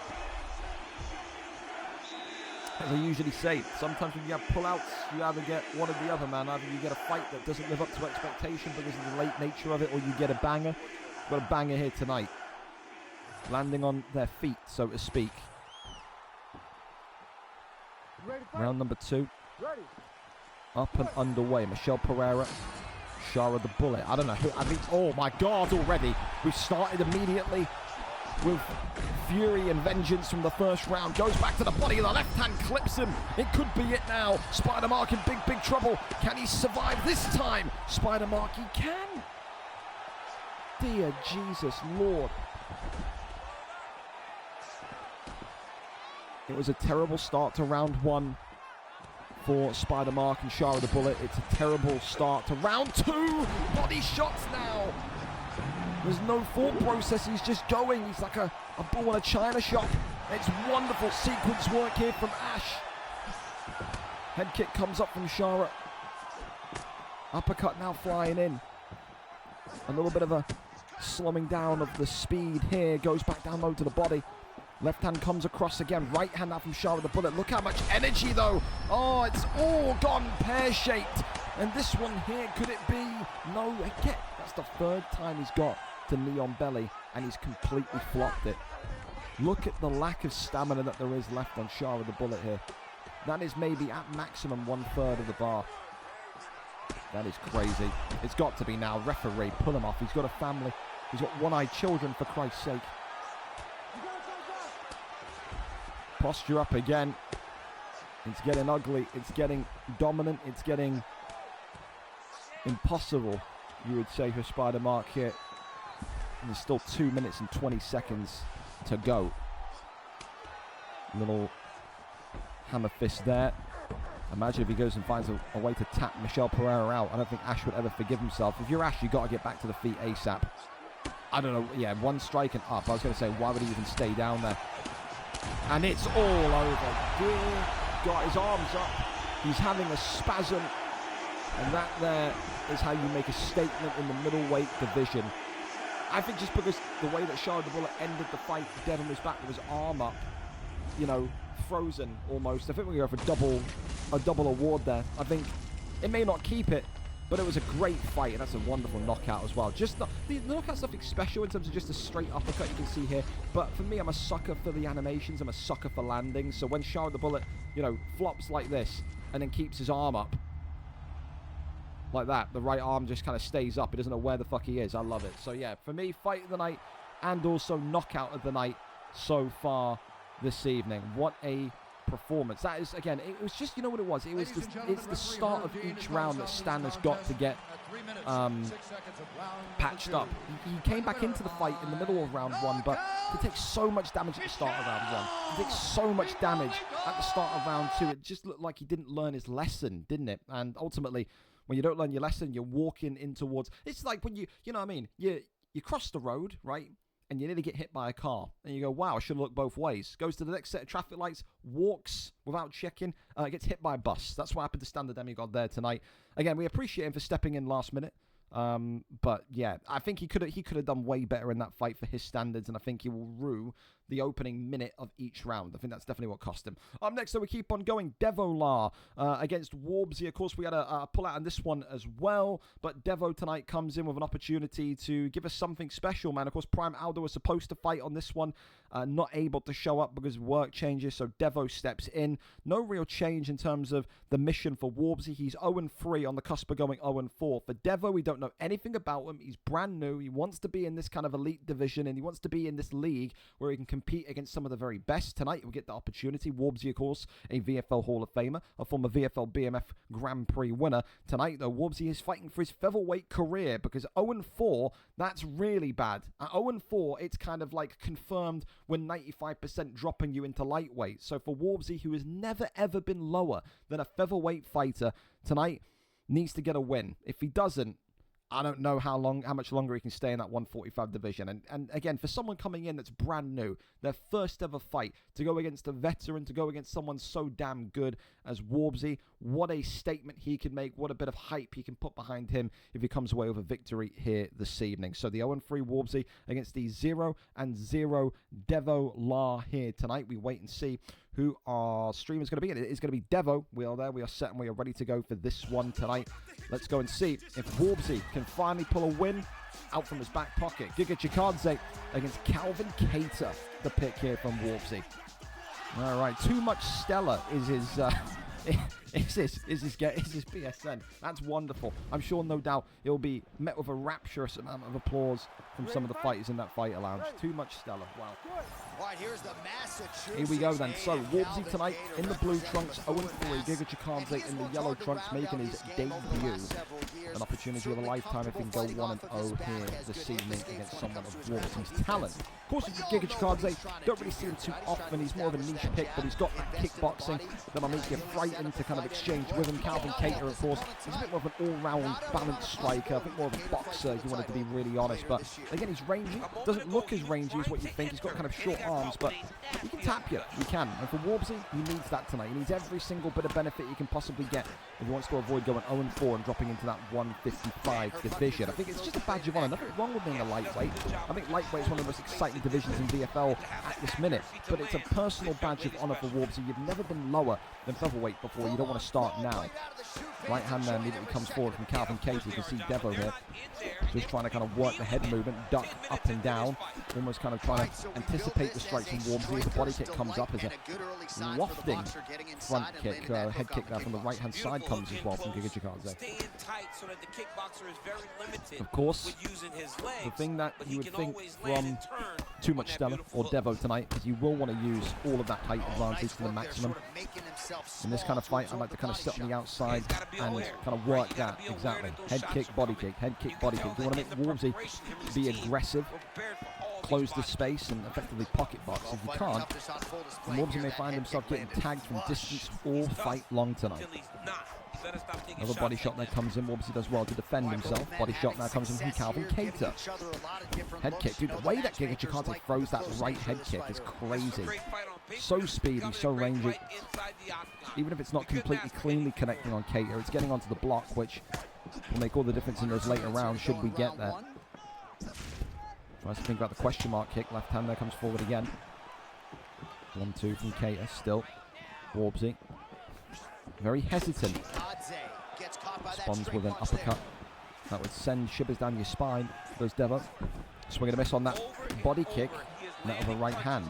As I usually say, sometimes when you have pullouts, you either get one or the other, man. Either you get a fight that doesn't live up to expectation because of the late nature of it, or you get a banger. We've got a banger here tonight. Landing on their feet, so to speak. Round number two. Up and underway. Michel Pereira, Shara the Bullet. I don't know who, I mean, oh my God, already. We've started immediately with fury and vengeance from the first round. Goes back to the body, the left hand clips him. It could be it now. Spider Mark in big, big trouble. Can he survive this time? Spider Mark, he can. Dear Jesus Lord. It was a terrible start to round one for Spider Mark and Shara the Bullet. It's a terrible start to round two. Body shots now. There's no thought process, he's just going. He's like a bull in a china shop. It's wonderful sequence work here from Ash. Head kick comes up from Shara. Uppercut now flying in. A little bit of a slowing down of the speed here. Goes back down low to the body. Left hand comes across again. Right hand now from Shara the Bullet. Look how much energy though. Oh, it's all gone pear-shaped. And this one here, could it be? No, again. That's the third time he's got to knee on belly, and he's completely flopped it. Look at the lack of stamina that there is left on Shara the Bullet here. That is maybe at maximum 1/3 of the bar. That is crazy. It's got to be now. Referee, pull him off. He's got a family. He's got one-eyed children, for Christ's sake. Posture up again. It's getting ugly. It's getting dominant. It's getting impossible, you would say, for Spider Mark here. And there's still 2 minutes and 20 seconds to go. Little hammer fist there. Imagine if he goes and finds a way to tap Michel Pereira out. I don't think Ash would ever forgive himself. If you're Ash, you've got to get back to the feet ASAP. I don't know. Yeah, one strike and up. I was going to say, why would he even stay down there? And it's all over. Dear God, his arms up. He's having a spasm. And that there is how you make a statement in the middleweight division. I think just because the way that Charles de Bullet ended the fight, Devin was back with his arm up, you know, frozen almost. I think we're going to go for a double award there. I think it may not keep it, but it was a great fight, and that's a wonderful knockout as well. Just the knockout's nothing special in terms of just a straight uppercut you can see here, but for me, I'm a sucker for the animations. I'm a sucker for landings. So when Charles de Bullet, you know, flops like this and then keeps his arm up like that, the right arm just kind of stays up. He doesn't know where the fuck he is. I love it. So yeah, for me, fight of the night and also knockout of the night so far this evening. What a performance. That is, again, it was just, you know what it was? It's the start of each round that Stan has got to get patched up. He came back into the fight in the middle of round one, but he takes so much damage at the start of round one. He takes so much damage at the start of round two. It just looked like he didn't learn his lesson, didn't it? And ultimately, when you don't learn your lesson, you're walking in towards... It's like when you know what I mean? You cross the road, right? And you nearly get hit by a car. And you go, wow, I should have looked both ways. Goes to the next set of traffic lights, walks without checking, gets hit by a bus. That's what happened to Stan the Demigod there tonight. Again, we appreciate him for stepping in last minute. But yeah, I think he could have done way better in that fight for his standards, and I think he will rue the opening minute of each round. I think that's definitely what cost him. Up next, though, we keep on going. Devolar against Warbsy. Of course, we had a pull out on this one as well, but Devo tonight comes in with an opportunity to give us something special, man. Of course, Prime Aldo was supposed to fight on this one, not able to show up because of work changes, so Devo steps in. No real change in terms of the mission for Warbsy. He's 0-3 on the cusp of going 0-4. For Devo, we don't know anything about him. He's brand new. He wants to be in this kind of elite division, and he wants to be in this league where he can compete against some of the very best. Tonight, we'll get the opportunity. Warbsy, of course, a VFL Hall of Famer, a former VFL BMF Grand Prix winner. Tonight, though, Warbsy is fighting for his featherweight career because 0-4, that's really bad. At 0-4, it's kind of like confirmed when 95% dropping you into lightweight. So for Warbsy, who has never, ever been lower than a featherweight fighter, tonight needs to get a win. If he doesn't, I don't know how much longer he can stay in that 145 division. And again, for someone coming in that's brand new, their first ever fight, to go against a veteran, to go against someone so damn good as Warbsy, what a statement he can make, what a bit of hype he can put behind him if he comes away with a victory here this evening. So the 0-3 Warbsy against the 0-0 Devo La here tonight. We wait and see who our stream is going to be. And it is going to be Devo. We are there. We are set and we are ready to go for this one tonight. Let's go and see if Warbsy can finally pull a win out from his back pocket. Giga Chikadze against Calvin Cater, the pick here from Warbsy. All right, Too Much Stella is his PSN. That's wonderful. I'm sure, no doubt, it will be met with a rapturous amount of applause from some of the fighters in that fighter lounge. Too Much Stella. Wow. Here we go then. So, Warbsy tonight in the blue trunks, 0-3. Giga Chikadze in the yellow trunks, making his debut. An opportunity of a lifetime if he can go 1-0 here this evening against someone of Warbsy's talent. Of course, it's Giga Chikadze. Don't really see him too often. He's more of a niche pick, but he's got that kickboxing that'll make you frightened to kind of exchange with him. Calvin Cater, of course, is a bit more of an all-round balanced striker, a bit more of a boxer, if you wanted to be really honest. But again, he's rangy. Doesn't look as rangy as what you think. He's got kind of short arms, but he can tap you. He can. And for Warbsy, he needs that tonight. He needs every single bit of benefit he can possibly get if he wants to avoid going 0-4 and dropping into that 155 division. I think it's just a badge of honor. Nothing wrong with being a lightweight. I think lightweight is one of the most exciting divisions in VFL at this minute. But it's a personal badge of honor for Warbsy. You've never been lower than featherweight before. You don't want going to start now. Right hand there immediately comes forward from Calvin Cater. You can see Devo here just trying to kind of work the head movement, duck up and down, almost kind of trying to anticipate the strikes from Warmsley. The body kick comes up as a wafting front kick, head kick there from the right hand side comes as well from Giga Chikadze. Of course, the thing that you would think from Too Much Stella or Devo tonight is you will want to use all of that height advantage to the maximum. In this kind of fight, I like to kind of sit on the outside and kind of work that, exactly. Head kick, body kick, head kick, body kick. You want to make Warmsy be aggressive, close the space, and effectively pocket box. If you can't, Warmsy may find himself getting tagged from distance all fight long tonight. Another body shot there comes in. Warmsy does well to defend himself. Body shot now comes in from Calvin Cater. Head kick. Dude, the way that Giga Chikadze throws that right head kick is crazy. So speedy, so rangy. Even if it's not completely cleanly connecting on Cater, it's getting onto the block, which will make all the difference in those later rounds should we get there. Tries to think about the question mark kick. Left hand there comes forward again. 1-2 from Cater still. Warmsy very hesitant. Responds with an uppercut. That would send shivers down your spine. There's Devo. Swing and a miss on that body kick. Net of a right hand.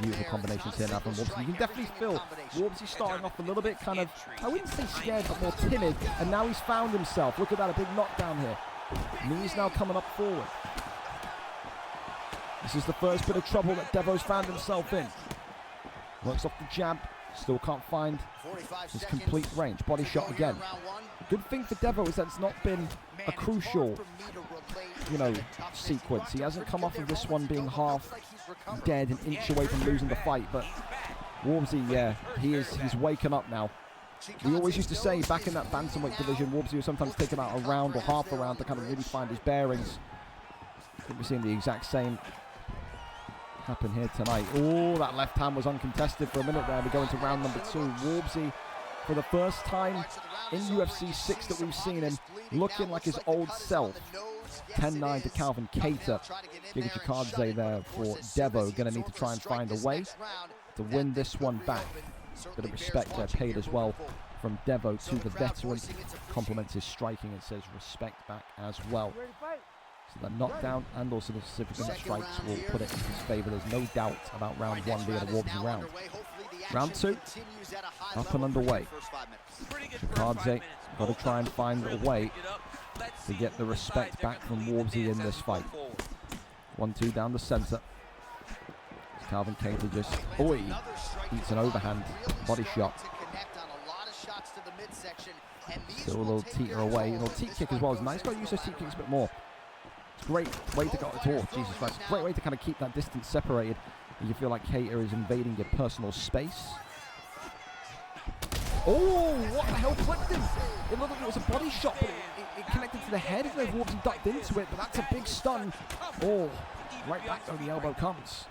Beautiful combinations here now from Warmsy. You can definitely feel Warmsy starting off a little bit kind of, I wouldn't say scared, but more timid. And now he's found himself. Look at that, a big knockdown here. Knees now coming up forward. This is the first bit of trouble that Devo's found himself in. Works off the jab. Still can't find his complete range. Body shot again. Good thing for Devo is that it's not been a crucial, sequence. He hasn't come off of this one being half dead, an inch away from losing the fight. But Warmsy, yeah, he's waking up now. We always used to say back in that bantamweight division, Warmsy would sometimes take about a round or half a round to kind of really find his bearings. I think we're seeing the exact same happen here tonight. Oh, that left hand was uncontested for a minute there. We go into round number 2. Warmsy, for the first time in UFC 6 that we've seen him, looking like his old self. 10-9 to Calvin Cater. Giga Chikadze there for Devo. Going to need to try and find a way to win this one back. Bit of respect there paid as well from Devo to the veteran. Compliments his striking and says respect back as well. So the knockdown and also the significant strikes will put it in his favor. There's no doubt about round 1 being a Warmsy round. Round 2, up and underway. Chikadze got to try and find a way to get the respect back from Warmsy in this fight. 1-2 down the center. Calvin Cater just, he eats an overhand body shot. Still a little teeter away. A little teet kick as well. It's nice. Got to use those teet kicks a bit more. It's a great way to go. Oh, Jesus Christ. It's a great way to kind of keep that distance separated. You feel like Cater is invading your personal space. Oh, what the hell clipped him? It looked like it was a body shot, but it connected to the head. I don't know if Warmsy ducked into it, but that's a big stun. Oh, right back though the elbow comes.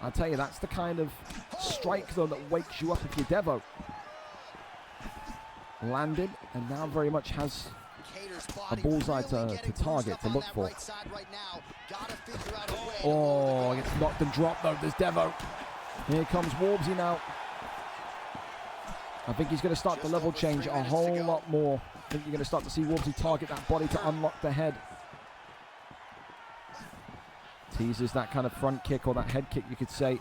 I'll tell you, that's the kind of strike though that wakes you up if you're Devo. Landed, and now very much has a bullseye to target, to look for. Oh, gets knocked and dropped though. There's Devo. Here comes Warmsy now. I think he's going to start the level change a whole lot more. I think you're going to start to see Warmsy target that body to unlock the head. Teases that kind of front kick or that head kick, you could say.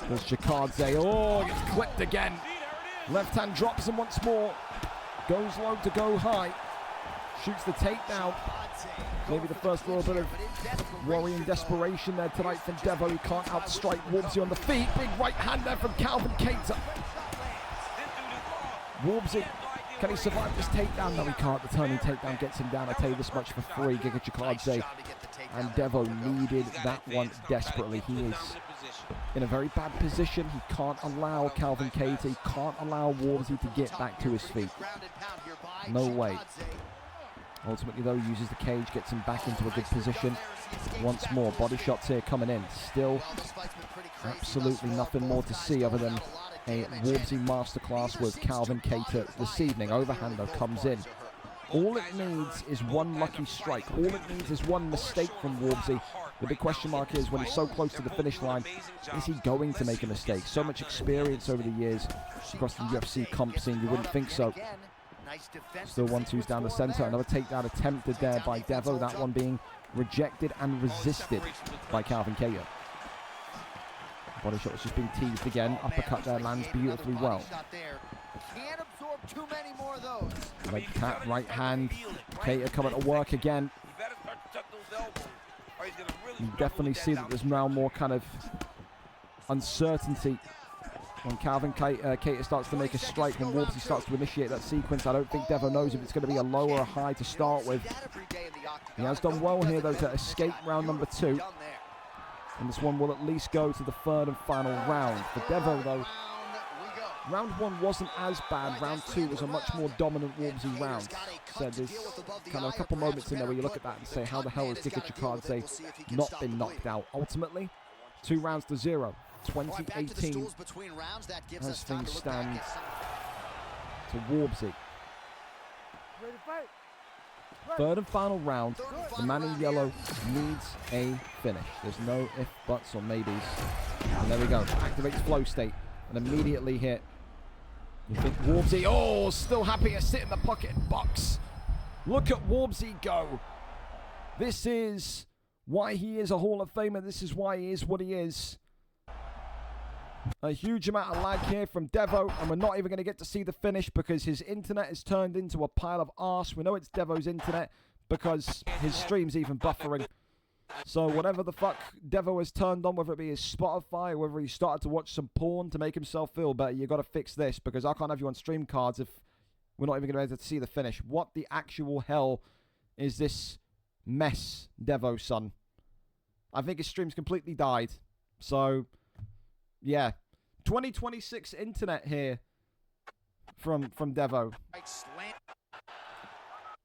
There's Chikadze. Oh, gets clipped again. Left hand drops him once more. Goes low to go high. Shoots the takedown. Maybe the first little bit of worry and desperation there tonight from Devo. He can't outstrike Warmsy on the feet. Big right hand there from Calvin Cater. Warmsy, can he survive this takedown? No, he can't. The turning takedown gets him down. I tell you this much for free. Giga Chikadze and Devo needed that one desperately. He is in a very bad position. He can't allow Calvin Cater, he can't allow Warmsy to get back to his feet. No way. Ultimately though, he uses the cage, gets him back into a good position. Once more, body shots here coming in. Still absolutely nothing more to see other than a Warmsy masterclass with Calvin Cater this evening. Overhand though comes in. All it needs is one lucky strike. All it needs is one mistake from Warbsy. The big question mark is, when he's so close to the finish line, is he going to make a mistake? So much experience over the years across the UFC comp scene, you wouldn't think so. Still 1-2s down the center. Another takedown attempted there by Devo. That one being rejected and resisted by Calvin Cater. Body shot was just being teased again. Uppercut there lands beautifully well. Leg tap, right hand. Cater coming to work again. You definitely see that there's now more kind of uncertainty when Calvin Cater starts to make a strike, when Warbsy starts to initiate that sequence. I don't think Devo knows if it's going to be a low or a high to start with. He has done well here, though, to escape round number 2. And this one will at least go to the third and final round. For Devo, though, round 1 wasn't as bad. Round 2 was a much more dominant Warbsy round. So there's kind of a couple moments in there where you look at that and say, how the hell has Dicker Chikadze not been knocked out? Ultimately, 2 rounds to 0. 2018 as things stand to Warbsy. Third and final round. The man in yellow needs a finish. There's no if, buts, or maybes. And there we go. Activates flow state and immediately hit. You think Warbsy, oh, still happy to sit in the pocket and box. Look at Warbsy go. This is why he is a Hall of Famer. This is why he is what he is. A huge amount of lag here from Devo, and we're not even going to get to see the finish because his internet is turned into a pile of arse. We know it's Devo's internet because his stream's even buffering. So whatever the fuck Devo has turned on, whether it be his Spotify, or whether he started to watch some porn to make himself feel better, you got to fix this, because I can't have you on stream cards if we're not even going to be able to see the finish. What the actual hell is this mess, Devo, son? I think his stream's completely died. So, yeah. 2026 internet here from Devo.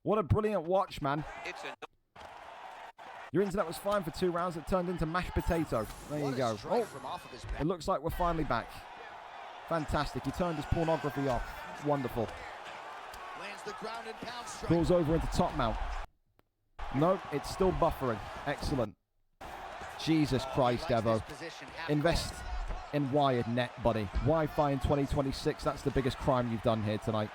What a brilliant watch, man. Your internet was fine for 2 rounds. It turned into mashed potato. There you go. Oh, it looks like we're finally back. Fantastic. He turned his pornography off. Wonderful. Pulls over into top mount. No, it's still buffering. Excellent. Jesus Christ, Devo. Invest in wired net, buddy. Wi-Fi in 2026. That's the biggest crime you've done here tonight.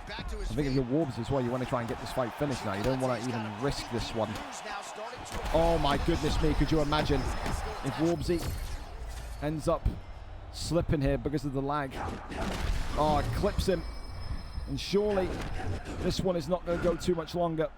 I think if you're Warbs as well, you want to try and get this fight finished now. You don't want to even risk this one. Oh my goodness me, could you imagine if Warbsy ends up slipping here because of the lag? Oh, it clips him. And surely this one is not going to go too much longer.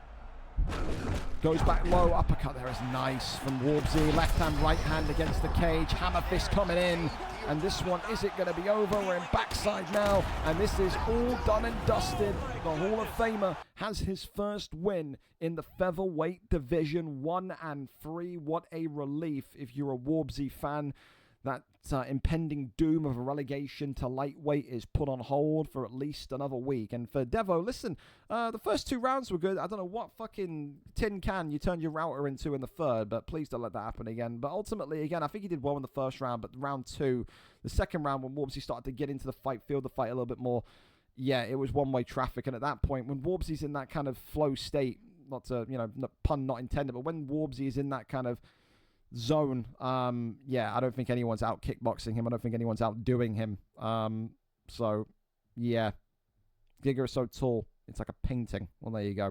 Goes back low, uppercut there is nice from Warbsy. Left hand, right hand against the cage. Hammer fist coming in. And this one, is it going to be over? We're in backside now. And this is all done and dusted. The Hall of Famer has his first win in the featherweight division. 1-3. What a relief if you're a Warbsy fan. That impending doom of a relegation to lightweight is put on hold for at least another week. And for Devo, listen, the first 2 rounds were good. I don't know what fucking tin can you turned your router into in the third, but please don't let that happen again. But ultimately, again, I think he did well in the first round, but round 2, the second round, when Warbsy started to get into the fight, feel the fight a little bit more, yeah, it was one-way traffic. And at that point, when Warbsy's in that kind of flow state, not to, pun not intended, but when Warbsy is in that kind of zone, yeah, I don't think anyone's out kickboxing him. I don't think anyone's outdoing him. So, yeah. Giga is so tall. It's like a painting. Well, there you go.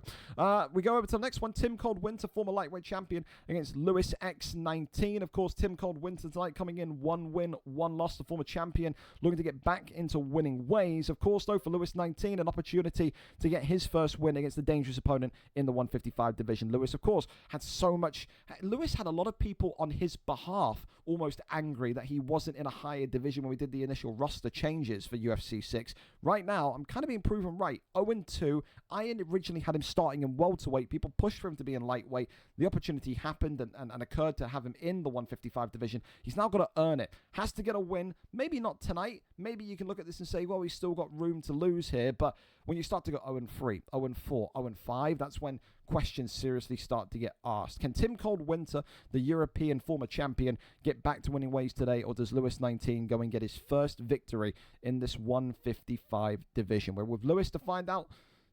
We go over to the next one. Tim Cold-Winter, former lightweight champion, against Lewis X19. Of course, Tim Cold-Winter tonight coming in 1 win, 1 loss. The former champion looking to get back into winning ways. Of course, though, for Lewis 19, an opportunity to get his first win against the dangerous opponent in the 155 division. Lewis, of course, had so much... Lewis had a lot of people on his behalf almost angry that he wasn't in a higher division when we did the initial roster changes for UFC 6. Right now, I'm kind of being proven right. 0-2. I originally had him starting in welterweight. People pushed for him to be in lightweight. The opportunity happened and occurred to have him in the 155 division. He's now got to earn it. Has to get a win. Maybe not tonight. Maybe you can look at this and say, well, he's still got room to lose here. But When you start to go 0-3, 0-4, 0-5, that's when questions seriously start to get asked. Can Tim Coldwinter, the European former champion, get back to winning ways today, or does Lewis 19 go and get his first victory in this 155 division? We're with Lewis to find out.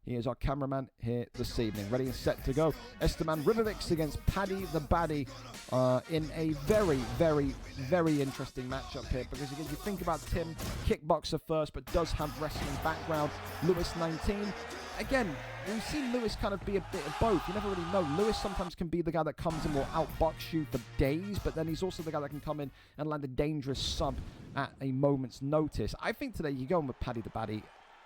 He is our cameraman here this evening, ready and set to go. Esteban Ribovics against Paddy the Baddy in a very, very, very interesting matchup here, because again, you think about Tim, kickboxer first, but does have wrestling background. Lewis 19, again, we've seen Lewis kind of be a bit of both. You never really know. Lewis sometimes can be the guy that comes in, will outbox you for days, but then he's also the guy that can come in and land a dangerous sub at a moment's notice. I think today you're going with Paddy the Baddy.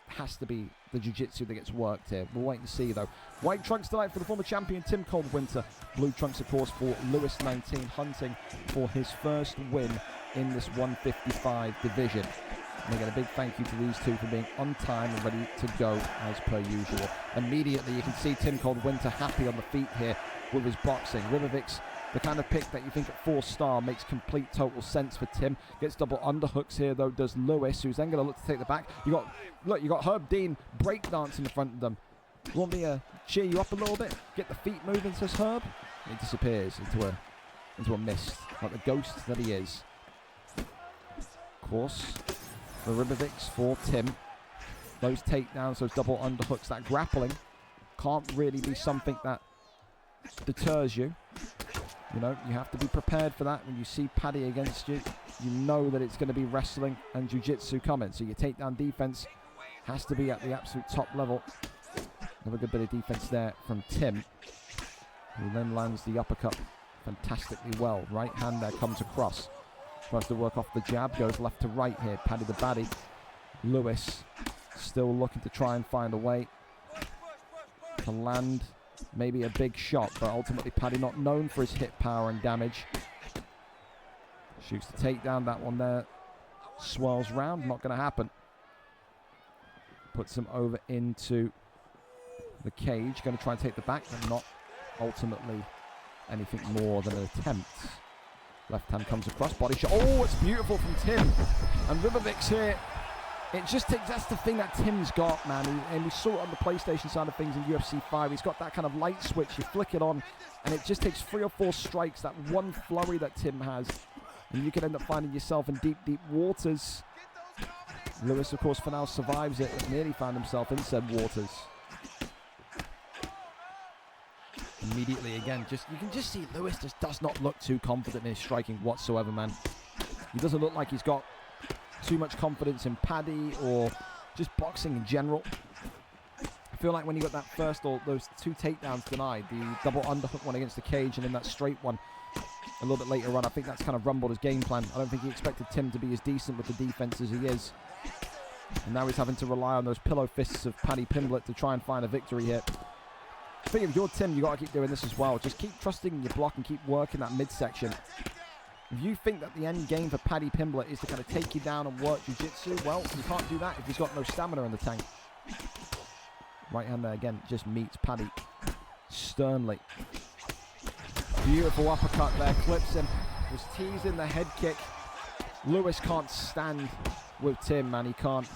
Has to be the jiu-jitsu that gets worked here. We'll wait and see, though. White trunks tonight for the former champion Tim Coldwinter. Blue trunks, of course, for Lewis 19, hunting for his first win in this 155 division. And again, a big thank you to these two for being on time and ready to go as per usual. Immediately, you can see Tim Coldwinter happy on the feet here with his boxing. Ribovics, the kind of pick that you think at 4-star makes complete total sense for Tim. Gets double underhooks here, though, does Lewis, who's then going to look to take the back. You got Herb Dean breakdancing in front of them. You want me to cheer you up a little bit? Get the feet moving, says Herb. And he disappears into a mist, like the ghost that he is. Of course, the Ribovics for Tim. Those takedowns, those double underhooks, that grappling can't really be something that deters you. You know, you have to be prepared for that. When you see Paddy against you, you know that it's going to be wrestling and jiu-jitsu coming. So your takedown defense has to be at the absolute top level. Another good bit of defense there from Tim, who then lands the uppercut fantastically well. Right hand there comes across. Tries to work off the jab, goes left to right here. Paddy the Baddy. Lewis still looking to try and find a way to land maybe a big shot, but ultimately Paddy not known for his hit power and damage. Shoots the takedown, that one there swirls round, not going to happen. Puts him over into the cage, going to try and take the back, but not ultimately anything more than an attempt. Left hand comes across, body shot. Oh, it's beautiful from Tim. And Ribovics here. It just takes, that's the thing that Tim's got, man. And we saw it on the PlayStation side of things in UFC 5. He's got that kind of light switch. You flick it on, and it just takes 3 or 4 strikes, that one flurry that Tim has. And you can end up finding yourself in deep, deep waters. Lewis, of course, for now survives it, but nearly found himself in said waters. Immediately, again, you can just see Lewis just does not look too confident in his striking whatsoever, man. He doesn't look like he's got too much confidence in Paddy or just boxing in general. I feel like when he got that first, or those 2 takedowns denied, the double underhook one against the cage and then that straight one a little bit later on, I think that's kind of rumbled his game plan. I don't think he expected Tim to be as decent with the defense as he is. And now he's having to rely on those pillow fists of Paddy Pimblett to try and find a victory here. I think if you're Tim, you got to keep doing this as well. Just keep trusting in your block and keep working that midsection. If you think that the end game for Paddy Pimblett is to kind of take you down and work jiu-jitsu, well, you can't do that if he's got no stamina in the tank. Right hand there again, just meets Paddy sternly. Beautiful uppercut there, clips him. Was teasing the head kick. Lewis can't stand with Tim, man. He can't.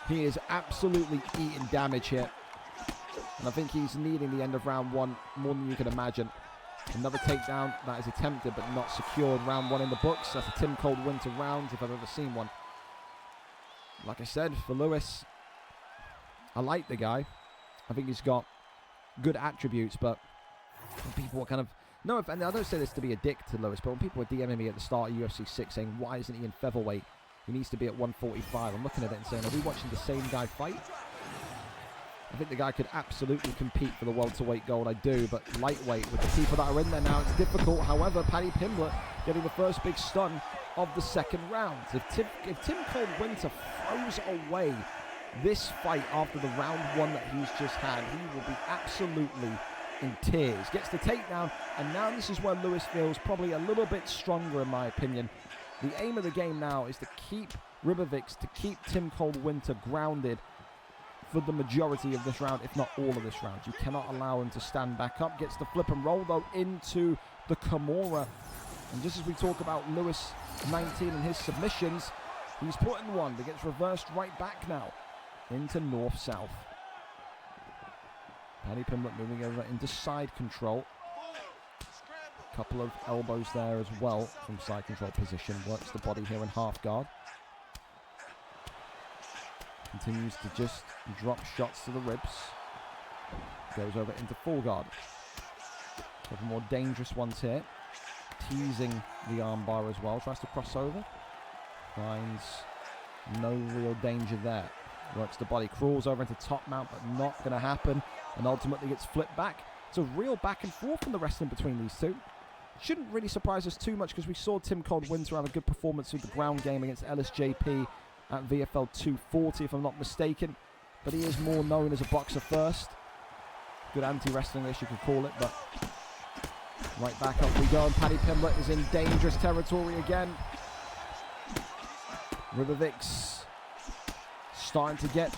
He is absolutely eating damage here. And I think he's needing the end of round 1 more than you can imagine. Another takedown that is attempted but not secured. Round 1 in the books. That's a Tim Coldwinter round if I've ever seen one. Like I said, for Lewis, I like the guy. I think he's got good attributes, but when people are kind of... No, and I don't say this to be a dick to Lewis, but when people were DMing me at the start of UFC 6 saying, why isn't he in featherweight? He needs to be at 145. I'm looking at it and saying, are we watching the same guy fight? I think the guy could absolutely compete for the welterweight gold. I do, but lightweight with the people that are in there now, it's difficult. However, Paddy Pimblett getting the first big stun of the second round. If Tim Coldwinter throws away this fight after the round 1 that he's just had, he will be absolutely in tears. Gets the takedown, and now this is where Lewis feels probably a little bit stronger, in my opinion. The aim of the game now is to keep Ribovics, to keep Tim Coldwinter grounded for the majority of this round, if not all of this round. You cannot allow him to stand back up. Gets the flip and roll, though, into the Kimura. And just as we talk about Lewis 19 and his submissions, he's put in one that gets reversed right back now into north-south. Paddy Pimblett moving over into side control. Couple of elbows there as well from side control position. Works the body here in half guard. Continues to just drop shots to the ribs. Goes over into full guard. Couple more dangerous ones here. Teasing the arm bar as well. Tries to cross over. Finds no real danger there. Works the body. Crawls over into top mount, but not going to happen. And ultimately gets flipped back. It's a real back and forth in the wrestling between these two. Shouldn't really surprise us too much because we saw Tim Cold Winter have a good performance with the ground game against LSJP at VFL 240, if I'm not mistaken. But he is more known as a boxer first. Good anti-wrestling, I guess you could call it, but right back up we go, and Paddy Pimblett is in dangerous territory again. Ribovics starting to get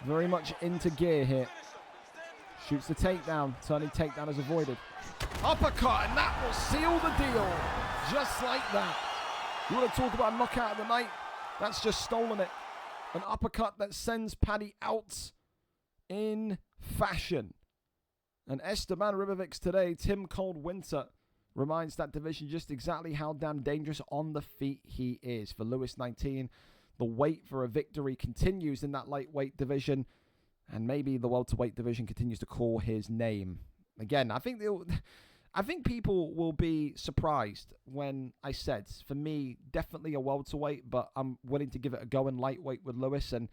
very much into gear here. Shoots the takedown. Turning takedown is avoided. Uppercut, and that will seal the deal. Just like that. You want to talk about a knockout of the night? That's just stolen it. An uppercut that sends Paddy out in fashion. And Esteban Ribovics today, Tim Cold Winter, reminds that division just exactly how damn dangerous on the feet he is. For Lewis 19, the wait for a victory continues in that lightweight division. And maybe the welterweight division continues to call his name. Again, I think people will be surprised when I said, for me, definitely a welterweight, but I'm willing to give it a go in lightweight with Lewis. And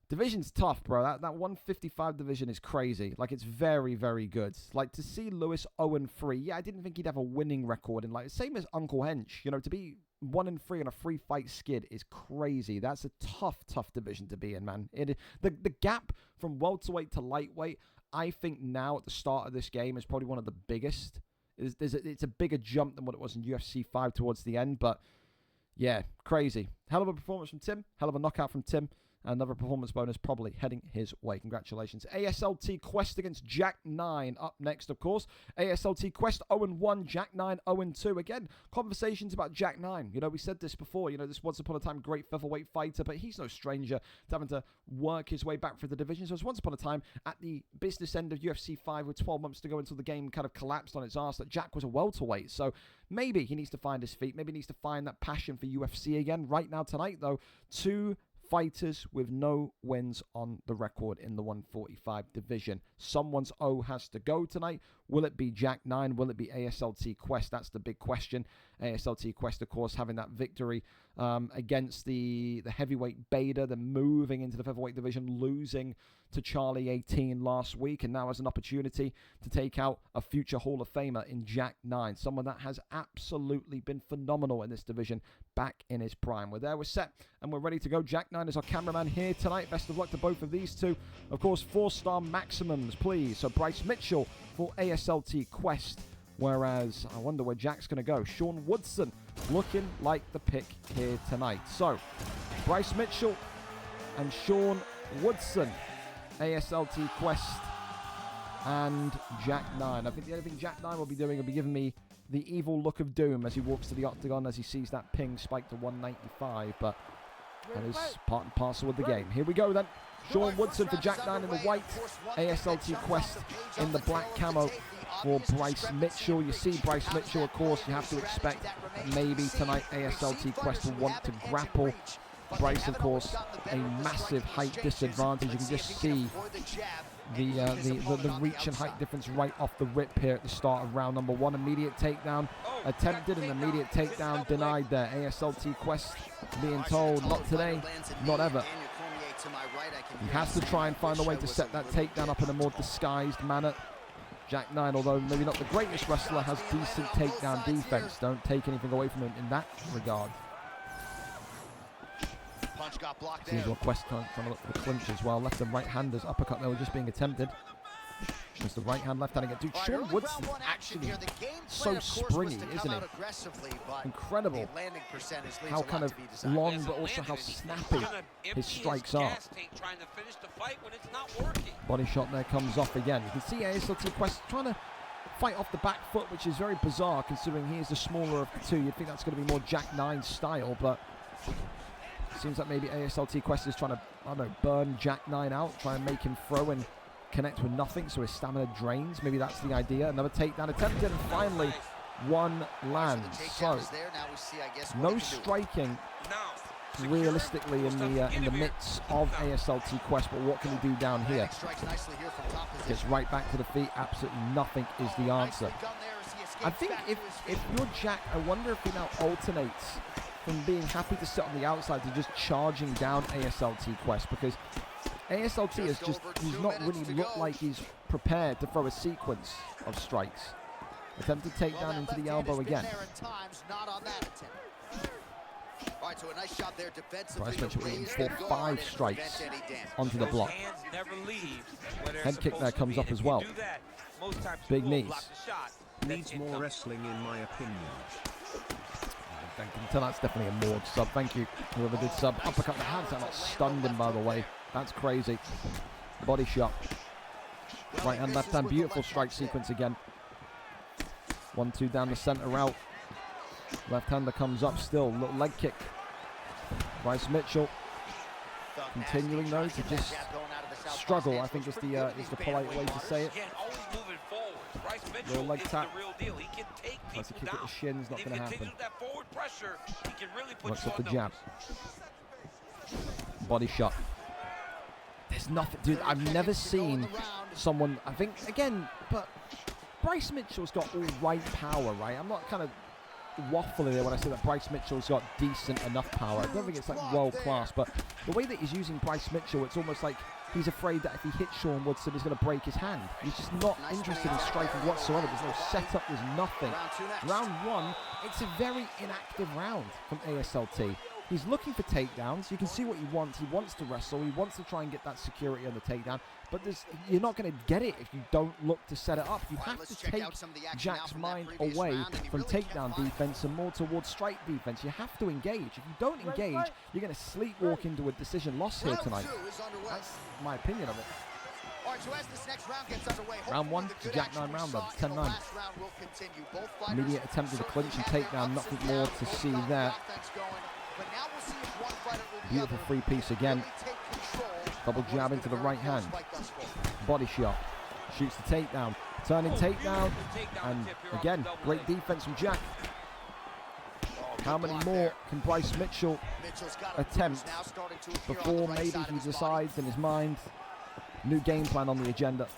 division's tough, bro. That 155 division is crazy. Like, it's very, very good. Like, to see Lewis 0-3, yeah, I didn't think he'd have a winning record. And, like, same as Uncle Hench, you know, to be 1-3 on a 3-fight skid is crazy. That's a tough division to be in, man. The gap from welterweight to lightweight, I think now at the start of this game is probably one of the biggest. It's a bigger jump than what it was in UFC 5 towards the end, but yeah, crazy. Hell of a performance from Tim. Hell of a knockout from Tim. Another performance bonus probably heading his way. Congratulations. ASLT Quest against Jack 9 up next, of course. ASLT Quest 0-1, Jack 9 0-2. Again, conversations about Jack 9. You know, we said this before. You know, this once upon a time great featherweight fighter, but he's no stranger to having to work his way back through the division. So it was once upon a time at the business end of UFC 5 with 12 months to go until the game kind of collapsed on its arse that Jack was a welterweight. So maybe he needs to find his feet. Maybe he needs to find that passion for UFC again. Right now, tonight, though, two fighters with no wins on the record in the 145 division. Someone's O has to go tonight. Will it be Jack 9? Will it be ASLT Quest? That's the big question. ASLT Quest, of course, having that victory against the heavyweight Beta, then moving into the featherweight division, losing to Charlie 18 last week, and now has an opportunity to take out a future Hall of Famer in Jack 9, someone that has absolutely been phenomenal in this division back in his prime. We're there, we're set, and we're ready to go. Jack 9 is our cameraman here tonight. Best of luck to both of these two. Of course, 4-star maximums, please. So Bryce Mitchell for ASLT Quest, whereas I wonder where Jack's going to go. Sean Woodson looking like the pick here tonight. So Bryce Mitchell and Sean Woodson, ASLT Quest and Jack 9. I think the only thing Jack 9 will be doing will be giving me the evil look of doom as he walks to the octagon, as he sees that ping spike to 195, but that is part and parcel of the game. Here we go then. Sean Woodson for Jack 9 in the white, ASLT Quest in the black camo for Bryce Mitchell. You see Bryce Mitchell, of course, you have to expect that maybe tonight ASLT Quest will want to grapple. Bryce, of course, a massive height disadvantage. You can just see the reach and height difference right off the rip here at the start of round number 1. Immediate takedown attempted and immediate takedown denied there. ASLT Quest being told, not today, not ever. He has to try and find a way to set that takedown up in a more disguised manner. Jack 9, although maybe not the greatest wrestler, has decent takedown defense. Don't take anything away from him in that regard. Seems like Quest trying to look for the clinch as well. Left and right-handers uppercut there were just being attempted. Just the right hand, left hand again. Dude, Sean Woodson's actually so springy, isn't he? Incredible how kind of long, but also how snappy his strikes are. Body shot there comes off again. You can see ASLT Quest trying to fight off the back foot, which is very bizarre considering he is the smaller of the two. You'd think that's going to be more Jack 9 style, but seems like maybe ASLT Quest is trying to, I don't know, burn Jack 9 out, try and make him throw and connect with nothing, so his stamina drains. Maybe that's the idea. Another takedown attempted, and finally one lands. So no striking realistically in the midst of ASLT Quest, but what can he do down here? Gets right back to the feet. Absolutely nothing is the answer. I think if you're Jack, I wonder if he now alternates from being happy to sit on the outside to just charging down ASLT Quest, because ASLT is just, he's not really looked like he's prepared to throw a sequence of strikes. Attempted takedown into the elbow again. Bryce Mitchell aiming for 5 strikes onto the block. Head kick there comes up as well. Big knees. Needs more wrestling in my opinion. Thank you. So that's definitely a Morg sub. Thank you, whoever did sub. Uppercut the hands. That not stunned him, by the way. That's crazy. Body shot. Right hand, left hand. Beautiful strike sequence again. 1-2 down the center route. Left hander comes up still. Little leg kick. Bryce Mitchell continuing though to just struggle, I think is the polite way to say it. Little leg tap. Tries to kick at the shins, not going to happen. Works up the jab. Body shot. There's nothing, dude. I've never seen someone, I think, again, but Bryce Mitchell's got all right power, right? I'm not kind of waffling there when I say that Bryce Mitchell's got decent enough power. I don't think it's like world class, but the way that he's using Bryce Mitchell, it's almost like he's afraid that if he hits Sean Woodson, he's going to break his hand. He's just not interested in striking whatsoever. There's no setup, there's nothing. Round 1, it's a very inactive round from ASLT. He's looking for takedowns. You can see what he wants. He wants to wrestle. He wants to try and get that security on the takedown. But you're not going to get it if you don't look to set it up. You have to take Jack's mind away from takedown defense and more towards strike defense. You have to engage. If you don't engage, you're going to sleepwalk into a decision loss here tonight. That's my opinion of it. Round 1, Jack 9 round, 10-9. Immediate attempt at a clinch and takedown. Nothing more to see there. Beautiful free piece again. Double jab into the right hand. Body shot. Shoots the takedown. Turning takedown. And again, great defense from Jack. How many more can Bryce Mitchell attempt before maybe he decides in his mind? New game plan on the agenda.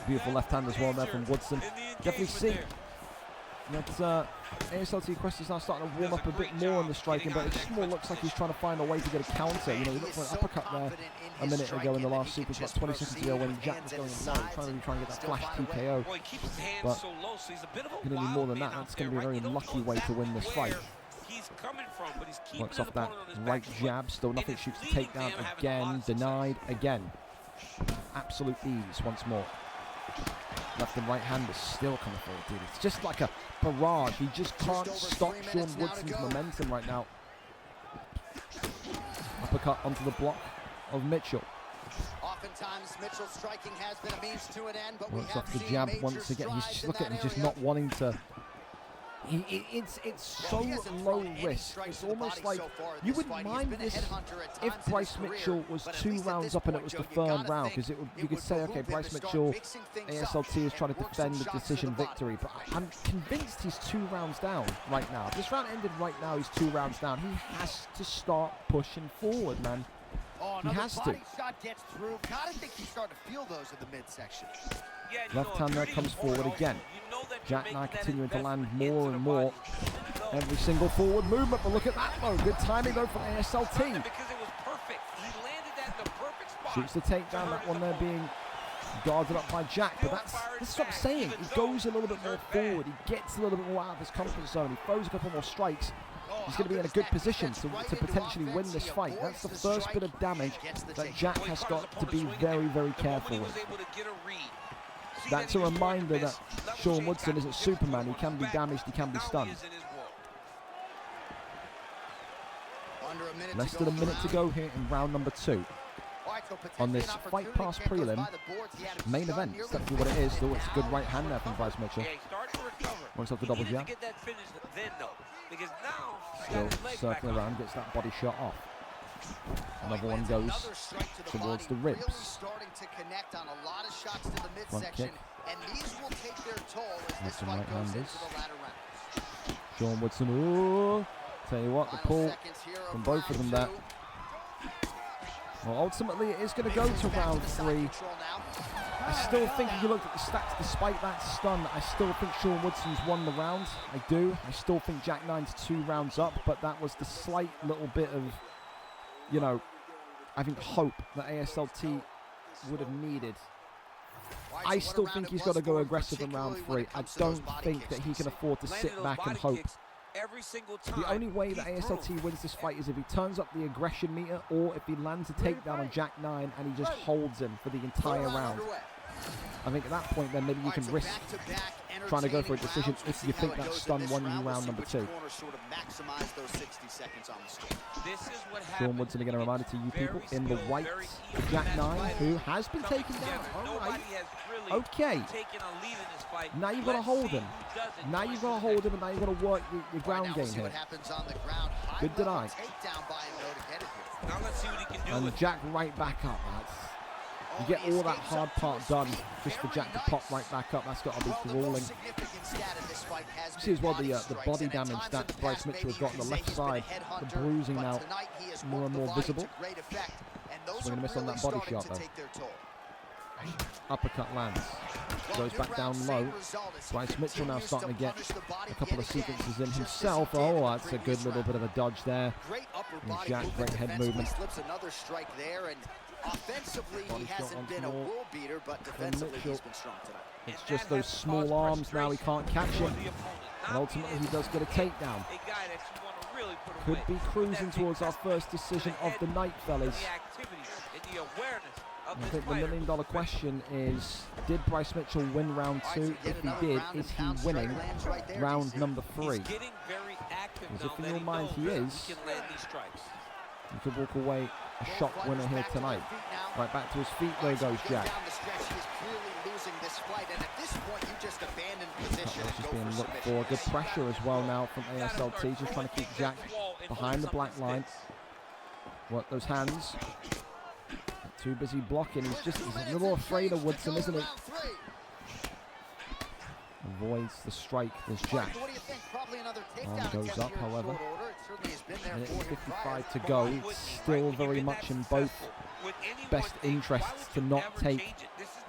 Beautiful left hand as well there from Woodson. Definitely see that ASLT Quest is now starting to warm up a bit more on the striking, but it just more looks like he's trying to find a way to get a counter. You know, he looked for an uppercut there a minute ago in the last sequence, about 20 seconds ago when Jack was going low, trying to get that flash TKO. But going to be more than that. That's going to be a very lucky way to win this fight. Works off that right jab, still nothing, shoots the takedown again, denied again. Absolute ease once more. Left and right hand is still coming forward, dude. It's just like a barrage. He just can't stop Sean Woodson's momentum right now. Uppercut onto the block of Mitchell. Oftentimes, Mitchell's striking has been a means to an end, but works off the jab once again. He's just looking at, he's just not wanting to. It's so low risk. It's almost like you wouldn't mind this if Bryce Mitchell was 2 rounds up and it was the 3rd round, because you could say, okay, Bryce Mitchell, ASLT is trying to defend the decision victory, but I'm convinced he's 2 rounds down right now. If this round ended right now, he's 2 rounds down. He has to start pushing forward, man. He has to. Left hand there comes forward again. Jack now continuing to land more and more. Every single forward movement, but look at that though. Good timing though from ASLT. Shoots the takedown, that one there being guarded up by Jack, but that's what I'm saying. He goes a little bit more forward. He gets a little bit more out of his comfort zone. He throws a couple more strikes. He's going to be in a good position to potentially win this fight. That's the first bit of damage that Jack has got to be very, very careful with. That's a reminder that Sean Woodson isn't Superman. He can be damaged, he can be stunned. Less than a minute to go here in round number 2. On this Fight Pass prelim main event, that's definitely what it is. Still, it's a good right hand there from Bryce Mitchell. Works off the double jab. Still circling around, gets that body shot off. Another one goes towards the ribs. Front kick. And these will take their toll as this Some fight goes right-handers. into the latter rounds. Sean Woodson. Ooh. Tell you what, the pull from both of them there. Well, ultimately, it is going to go to round 3. I still think if you look at the stats, despite that stun, I still think Sean Woodson's won the round. I do. I still think Jack Nine's 2 rounds up, but that was the slight little bit of, you know, I think hope that ASLT would have needed. I still think he's got to go aggressive in round 3. I don't think that he can afford to sit back and hope. The only way that ASLT wins this fight is if he turns up the aggression meter, or if he lands a takedown on Jack Nine and he just holds him for the entire round. I think at that point then maybe you can risk trying to go for a decision if you think that stun won you round number 2. Sean Woodson again, a reminder to you people, in the white, Jack Nine, who has been taken down. Alright, okay. Now you've got to hold him. Now you've got to hold him, and now you've got to work your ground game here. Good deny. And Jack right back up. You get all that hard part done just for Jack to pop right back up. That's got to be grueling. You see as well the body damage that Bryce Mitchell has got on the left side. The bruising now more and more visible. So we're going to miss on that body shot though. Uppercut lands. Goes back down low. Bryce Mitchell now starting to get a couple of sequences in himself. Oh, that's a good little bit of a dodge there. And Jack, great head movement. Offensively, he hasn't been a world beater, but defensively, he's been strong tonight. It's just those small arms now. He can't catch him. And ultimately, he does get a takedown. Could be cruising towards our first decision of the night, fellas. I think the $1 million question is, did Bryce Mitchell win round 2? If he did, is he winning round number 3? Because if in your mind he is, you could walk away a shock winner here tonight. Right back to his feet, there goes Jack. Just being looked for. Good pressure as well now from ASLT, just trying to keep Jack behind the black line. Work those hands. Too busy blocking. He's a little afraid of Woodson, isn't he? Avoids the strike. There's Jack. Arm goes up, however. And it's 55 to go. It's still very much in both best interests to not take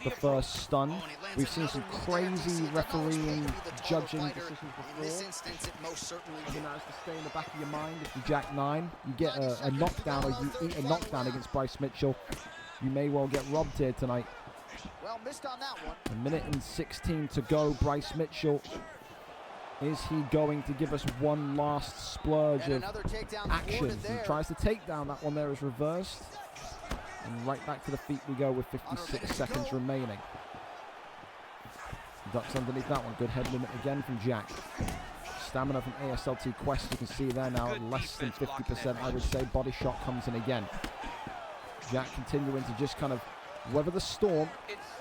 the first stun. We've seen some crazy refereeing, judging decisions before. You know, to stay in the back of your mind, if you Jack 9, you get a knockdown, or you eat a knockdown against Bryce Mitchell, you may well get robbed here tonight. Well, missed on that one. A minute and 16 to go. Bryce Mitchell, is he going to give us one last splurge of action? He tries to take down. That one there is reversed. And right back to the feet we go with 56 seconds remaining. Ducks underneath that one. Good head limit again from Jack. Stamina from ASLT Quest, you can see there now at less than 50%, I would say. Body shot comes in again. Jack continuing to just kind of weather the storm.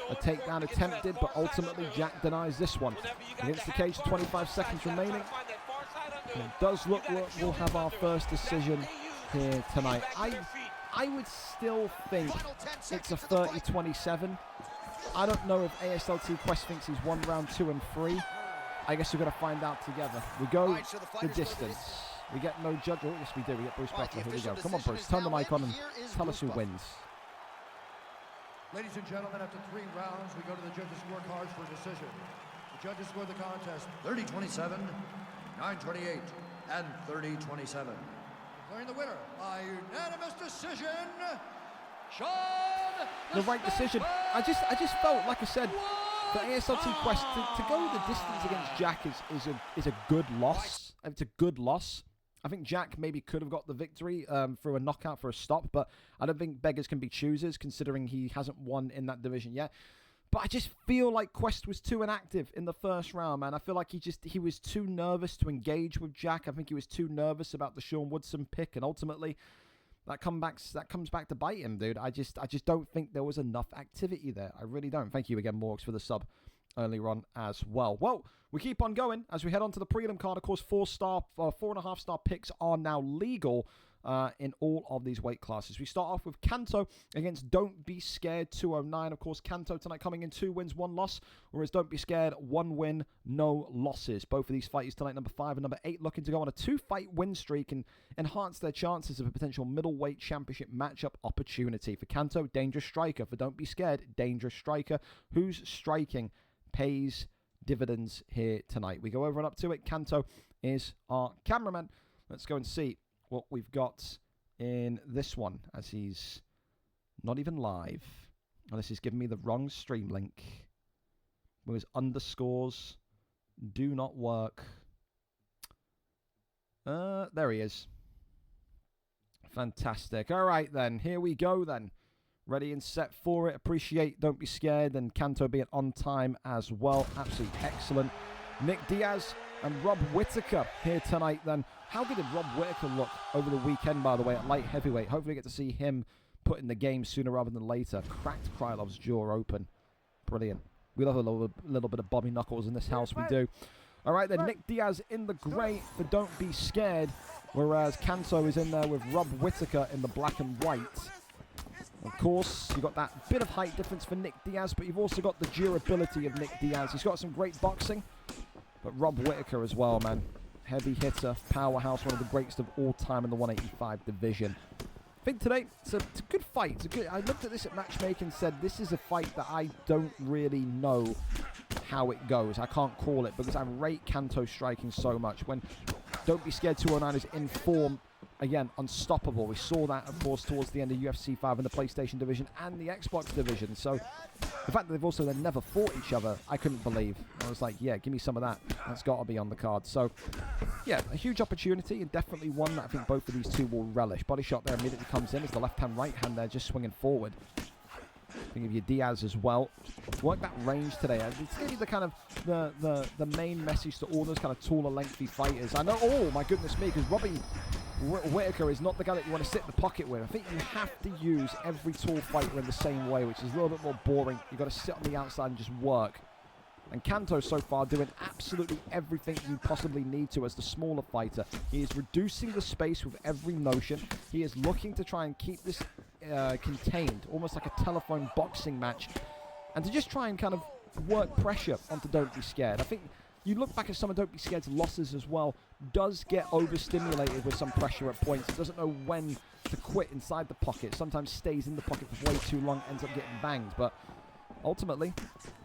A takedown attempted, but ultimately Jack denies this one. Against the cage, 25 seconds remaining. And it does look like we'll have our first decision here tonight. I would still think it's a 30-27. I don't know if ASLT Quest thinks he's won round 2 and 3. I guess we're going to find out together. We go the distance. We get no judge. Oh, yes, we do. We get Bruce Butler. Here we go. Come on, Bruce. Turn the mic on and tell us who wins. Ladies and gentlemen, after 3 rounds, we go to the judges' scorecards for decision. The judges scored the contest 30-27, 9-28, and 30-27. Declaring the winner by unanimous decision, Sean. The right decision. I just felt, like I said, for ASLT Quest to go the distance against Jack is a good loss. It's a good loss. I think Jack maybe could have got the victory through a knockout for a stop, but I don't think beggars can be choosers considering he hasn't won in that division yet. But I just feel like Quest was too inactive in the first round, man. I feel like he was too nervous to engage with Jack. I think he was too nervous about the Sean Woodson pick, and ultimately that comes back to bite him, dude. I just don't think there was enough activity there. I really don't. Thank you again, Morgs, for the sub earlier on as well. Well, we keep on going as we head on to the prelim card. Of course, 4.5-star picks are now legal in all of these weight classes. We start off with Kanto against Don't Be Scared 209. Of course, Kanto tonight coming in 2 wins, 1 loss, whereas Don't Be Scared, 1 win, no losses. Both of these fighters tonight, number 5 and number 8, looking to go on a 2-fight win streak and enhance their chances of a potential middleweight championship matchup opportunity. For Kanto, dangerous striker. For Don't Be Scared, dangerous striker. Who's striking pays dividends here tonight. We go over and up to it. Kanto is our cameraman. Let's go and see what we've got in this one, as he's not even live. Oh, this is giving me the wrong stream link. His underscores do not work. There he is. Fantastic. All right, then. Here we go, then. Ready and set for it. Appreciate Don't Be Scared and Kanto being on time as well. Absolutely excellent. Nick Diaz and Rob Whittaker here tonight, then. How good did Rob Whittaker look over the weekend, by the way, at light heavyweight? Hopefully get to see him put in the game sooner rather than later. Cracked Krylov's jaw open. Brilliant. We love a little bit of Bobby Knuckles in this house. We do. All right, then. Nick Diaz in the grey for Don't Be Scared, whereas Kanto is in there with Rob Whittaker in the black and white. Of course, you've got that bit of height difference for Nick Diaz, but you've also got the durability of Nick Diaz. He's got some great boxing, but Rob Whittaker as well, man. Heavy hitter, powerhouse, one of the greatest of all time in the 185 division. I think today, it's a good fight. I looked at this at matchmaking and said, this is a fight that I don't really know how it goes. I can't call it because I rate Kanto striking so much. When Don't Be Scared 209 is in form, again, unstoppable. We saw that, of course, towards the end of UFC 5 in the PlayStation division and the Xbox division. So the fact that they've also then never fought each other, I couldn't believe. I was like, yeah, give me some of that. That's got to be on the card. So, yeah, a huge opportunity and definitely one that I think both of these two will relish. Body shot there immediately comes in as the left-hand, right-hand there just swinging forward. Think of your Diaz as well. Work that range today. It's going to be the kind of the main message to all those kind of taller, lengthy fighters. I know, oh my goodness me, because Robbie Whittaker is not the guy that you want to sit in the pocket with. I think you have to use every tall fighter in the same way, which is a little bit more boring. You've got to sit on the outside and just work. And Kanto so far doing absolutely everything you possibly need to as the smaller fighter. He is reducing the space with every motion. He is looking to try and keep this contained, almost like a telephone boxing match, and to just try and kind of work pressure onto Don't Be Scared. I think you look back at some of Don't Be Scared's losses as well, does get overstimulated with some pressure at points. It doesn't know when to quit inside the pocket. Sometimes stays in the pocket for way too long, ends up getting banged. But ultimately,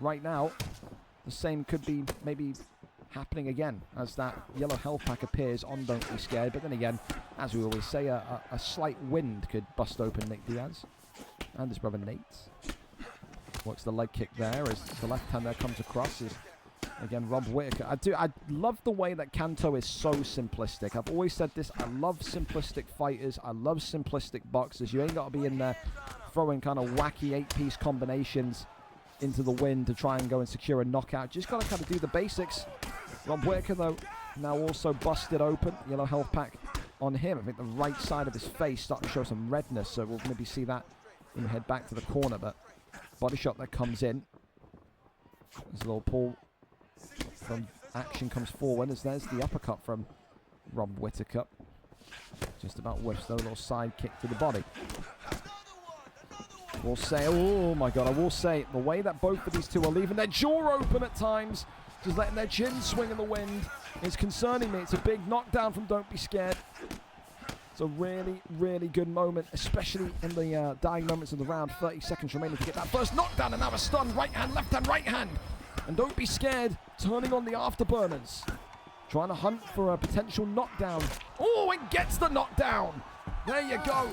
right now, the same could be maybe happening again as that yellow health pack appears on Don't Be Scared. But then again, as we always say, a slight wind could bust open Nick Diaz and his brother Nate. Works the leg kick there as the left hand there comes across. Again, Rob Whittaker. I love the way that Kanto is so simplistic. I've always said this. I love simplistic fighters. I love simplistic boxers. You ain't got to be in there throwing kind of wacky 8-piece combinations into the wind to try and go and secure a knockout. Just got to kind of do the basics. Rob Whittaker, though, now also busted open. Yellow health pack on him. I think the right side of his face starting to show some redness, so we'll maybe see that when we head back to the corner. But body shot that comes in. There's a little pull from action comes forward as there's the uppercut from Rob Whittaker. Just about whiffs, though. A little side kick to the body. We'll say, oh my God, I will say, the way that both of these two are leaving their jaw open at times, just letting their chin swing in the wind, is concerning me. It's a big knockdown from Don't Be Scared. It's a really, really good moment, especially in the dying moments of the round. 30 seconds remaining to get that first knockdown, and now a stun, right hand, left hand, right hand. And Don't Be Scared, turning on the afterburners. Trying to hunt for a potential knockdown. Oh, and gets the knockdown. There you go.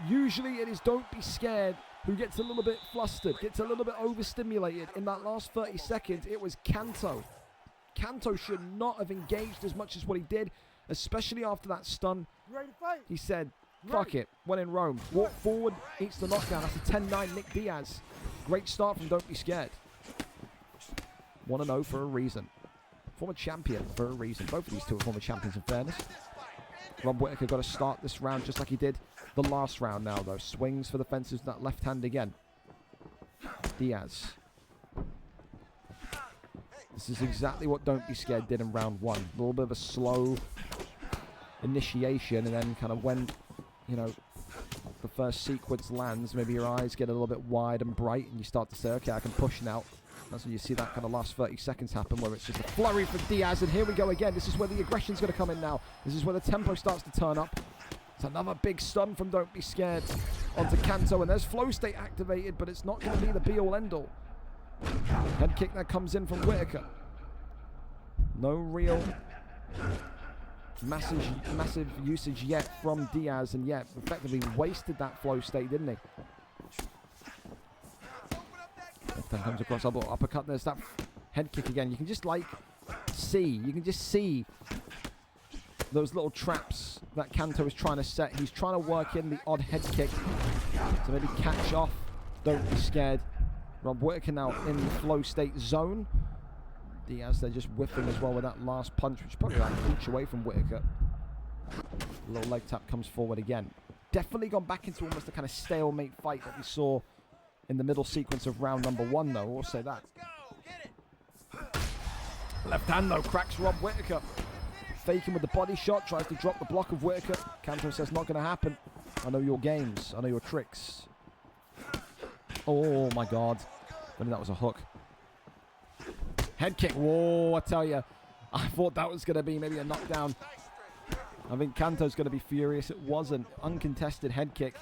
Usually it is Don't Be Scared who gets a little bit flustered, gets a little bit overstimulated. In that last 30 seconds, it was Kanto. Kanto should not have engaged as much as what he did, especially after that stun. Ready to fight? He said, fuck it, when in Rome. Walk forward, eats the knockdown. That's a 10-9 Nick Diaz. Great start from Don't Be Scared. 1-0 for a reason. Former champion for a reason. Both of these two are former champions, in fairness. Rob Whittaker got to start this round just like he did the last round now, though. Swings for the fences with that left hand again. Diaz. This is exactly what Don't Be Scared did in round one. A little bit of a slow initiation, and then kind of when, you know, the first sequence lands, maybe your eyes get a little bit wide and bright, and you start to say, okay, I can push now. That's when you see that kind of last 30 seconds happen, where it's just a flurry from Diaz, and here we go again. This is where the aggression's going to come in now. This is where the tempo starts to turn up. It's another big stun from Don't Be Scared onto Kanto, and there's flow state activated, but it's not going to be the be-all, end-all. Head kick that comes in from Whitaker. No real massive usage yet from Diaz, and yet effectively wasted that flow state, didn't he? Then comes across uppercut. There's that head kick again. You can just see those little traps that Kanto is trying to set. He's trying to work in the odd head kick to maybe catch off Don't Be Scared. Rob Whitaker now in the flow state zone. Diaz, they're just whiffing as well with that last punch, which is probably like an inch away from Whitaker. Little leg tap comes forward again. Definitely gone back into almost a kind of stalemate fight that we saw in the middle sequence of round number 1, though. We'll say that. Left hand, though, cracks Rob Whitaker. Faking with the body shot, tries to drop the block of Whitaker. Kanto says, not going to happen. I know your games. I know your tricks. Oh, my God. I think that was a hook. Head kick. Whoa, I tell you. I thought that was going to be maybe a knockdown. I think Kanto's going to be furious. It wasn't. Uncontested head kick.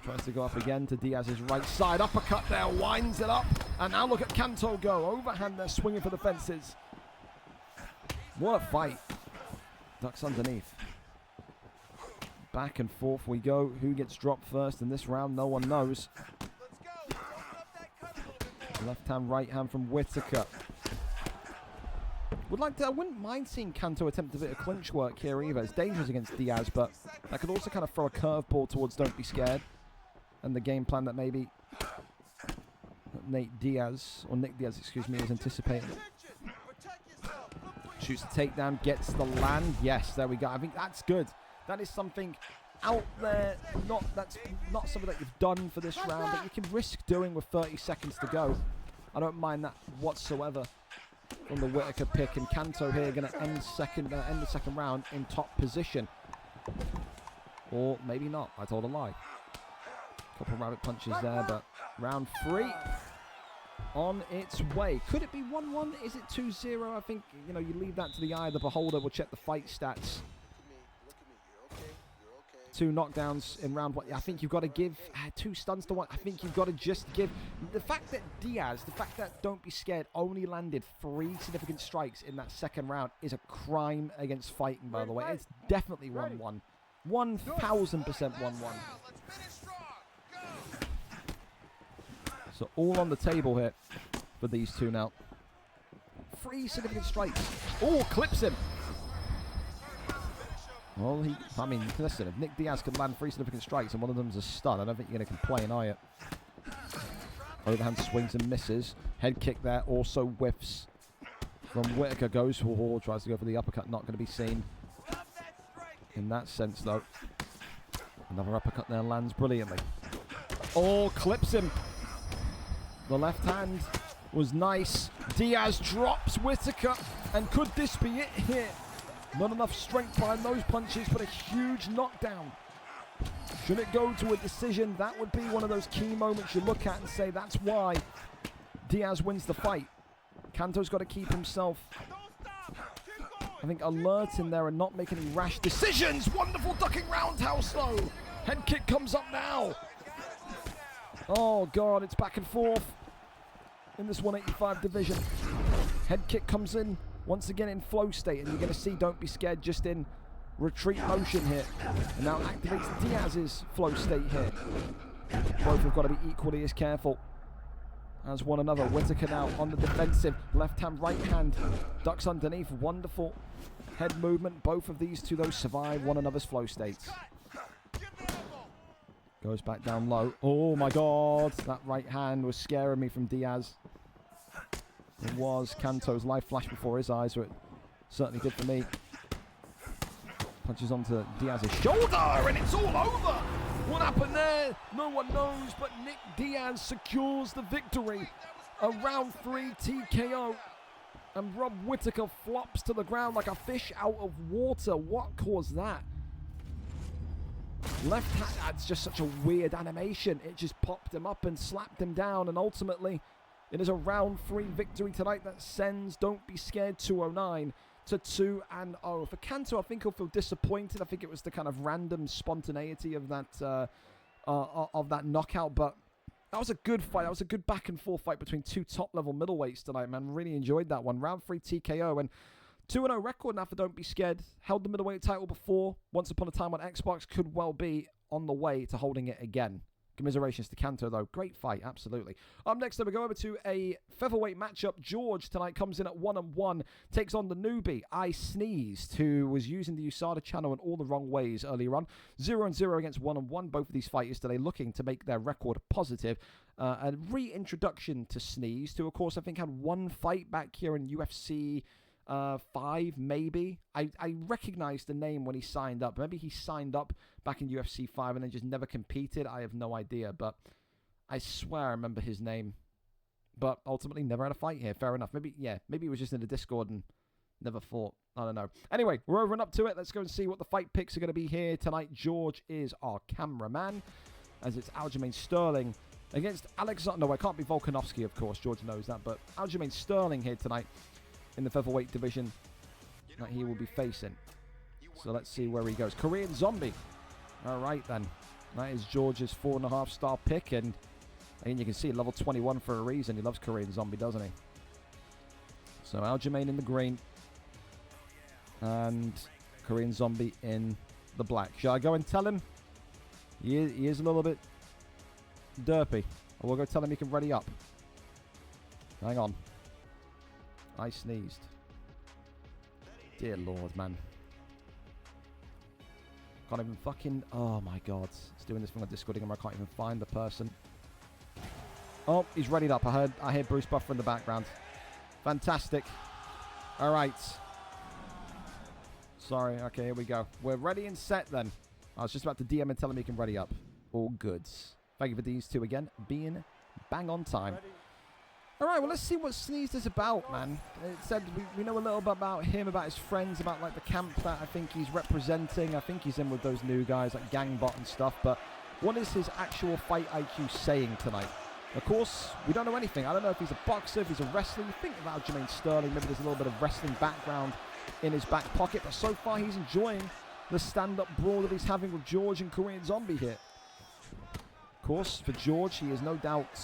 Tries to go up again to Diaz's right side. Uppercut there. Winds it up. And now look at Kanto go. Overhand there, swinging for the fences. What a fight. Ducks underneath. Back and forth we go. Who gets dropped first in this round? No one knows. Left hand, right hand from Whitaker. I wouldn't mind seeing Kanto attempt a bit of clinch work here either. It's dangerous against Diaz, but that could also kind of throw a curveball towards Don't Be Scared. And the game plan that maybe Nick Diaz, excuse me, is anticipating. Shoots the takedown, gets the land. Yes, there we go. I think that's good. That is something out there. That's not something that you've done for this round, but you can risk doing with 30 seconds to go. I don't mind that whatsoever from the Whitaker pick. And Kanto here going to end the second round in top position. Or maybe not. I told a lie. Couple of rabbit punches there, but round 3 on its way. Could it be 1-1? Is it 2-0? I think, you know, you leave that to the eye of the beholder. We'll check the fight stats. 2 knockdowns in round 1. I think you've got to give 2 stuns to 1. I think you've got to just give. The fact that Don't Be Scared only landed 3 significant strikes in that second round is a crime against fighting, by the way. It's definitely 1-1. 1000% 1-1. So all on the table here for these two now. 3 significant strikes. Oh, clips him. Well, listen, if Nick Diaz can land 3 significant strikes and one of them's a stun, I don't think you're going to complain, are you? Overhand swings and misses. Head kick there, also whiffs from Whitaker. Goes for tries to go for the uppercut, not going to be seen. In that sense, though. Another uppercut there lands brilliantly. Oh, clips him. The left hand was nice. Diaz drops Whitaker. And could this be it here? Not enough strength behind those punches, but a huge knockdown. Should it go to a decision, that would be one of those key moments you look at and say that's why Diaz wins the fight. Kanto's got to keep himself, I think, alert in there and not make any rash decisions. Wonderful ducking roundhouse though. Head kick comes up now. Oh God, it's back and forth in this 185 division. Head kick comes in once again in flow state, and you're going to see Don't Be Scared just in retreat motion here. And now activates Diaz's flow state here. Both have got to be equally as careful as one another. Whitaker now on the defensive. Left hand, right hand. Ducks underneath. Wonderful head movement. Both of these two, though, survive one another's flow states. Goes back down low. Oh my God. That right hand was scaring me from Diaz. It was. Kanto's life flashed before his eyes, so it certainly did for me. Punches onto Diaz's shoulder, and it's all over. What happened there? No one knows, but Nick Diaz secures the victory. A round 3 TKO And Rob Whittaker flops to the ground like a fish out of water. What caused that? Left hand, that's just such a weird animation. It just popped him up and slapped him down. And ultimately, it is a round 3 victory tonight that sends Don't Be Scared 209 to 2-0. For Kanto, I think he'll feel disappointed. I think it was the kind of random spontaneity of that knockout. But that was a good fight. That was a good back and forth fight between two top-level middleweights tonight, man. Really enjoyed that one. Round 3 TKO. And 2-0 record now for Don't Be Scared. Held the middleweight title before. Once upon a time on Xbox. Could well be on the way to holding it again. Commiserations to Kanto, though. Great fight, absolutely. Up next, we go over to a featherweight matchup. George tonight comes in at 1-1. Takes on the newbie, I Sneezed, who was using the USADA channel in all the wrong ways earlier on. 0-0 against 1-1. Both of these fighters today looking to make their record positive. A reintroduction to Sneezed, who, of course, I think had one fight back here in UFC 5, maybe. I recognized the name when he signed up. Maybe he signed up back in UFC 5 and then just never competed. I have no idea, but I swear I remember his name. But ultimately never had a fight here. Fair enough. Maybe he was just in the Discord and never fought. I don't know. Anyway, we're over and up to it. Let's go and see what the fight picks are going to be here tonight. George is our cameraman, as it's Aljamain Sterling against Alexander. No, I can't be Volkanovski, of course. George knows that. But Aljamain Sterling here tonight in the featherweight division that he will be facing. So let's see where he goes. Korean Zombie. All right, then. That is George's 4.5-star pick. And you can see level 21 for a reason. He loves Korean Zombie, doesn't he? So Aljamain in the green. And Korean Zombie in the black. Shall I go and tell him? He is a little bit derpy. Or we'll go tell him he can ready up. Hang on. I sneezed. Dear Lord, man. Can't even fucking... Oh, my God. It's doing this from a Discord again where I can't even find the person. Oh, he's readied up. I hear Bruce Buffer in the background. Fantastic. All right. Sorry. Okay, here we go. We're ready and set, then. I was just about to DM and tell him he can ready up. All goods. Thank you for these two again. Being bang on time. Ready. All right, well, let's see what Sneezed is about, man. It said we know a little bit about him, about his friends, about, like, the camp that I think he's representing. I think he's in with those new guys, like Gangbot and stuff. But what is his actual fight IQ saying tonight? Of course, we don't know anything. I don't know if he's a boxer, if he's a wrestler. You think about Aljamain Sterling, maybe there's a little bit of wrestling background in his back pocket. But so far, he's enjoying the stand-up brawl that he's having with George and Korean Zombie here. Of course, for George, he is no doubt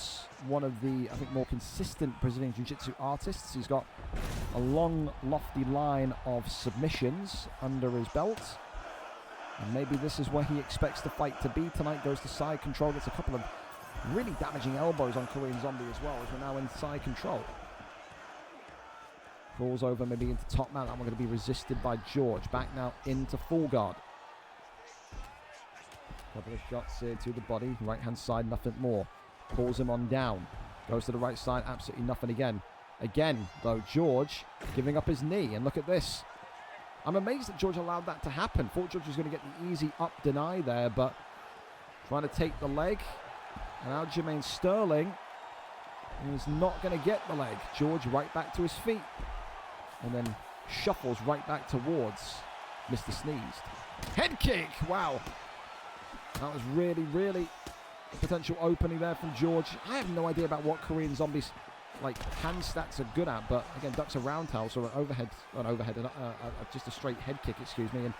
one of the, I think, more consistent Brazilian Jiu-Jitsu artists. He's got a long, lofty line of submissions under his belt. And maybe this is where he expects the fight to be tonight. Goes to side control. Gets a couple of really damaging elbows on Korean Zombie as well, as we're now in side control. Crawls over maybe into top mount. That one going to be resisted by George. Back now into full guard. Couple of shots here to the body. Right hand side, nothing more. Pulls him on down. Goes to the right side, absolutely nothing again. Again, though, George giving up his knee. And look at this. I'm amazed that George allowed that to happen. Thought George was going to get the easy up deny there, but trying to take the leg. And Aljamain Sterling is not going to get the leg. George right back to his feet. And then shuffles right back towards Mr. Sneezed. Head kick! Wow. That was really, really potential opening there from George. I have no idea about what Korean Zombie's hand stats are good at, but again, ducks a roundhouse or just a straight head kick, excuse me, and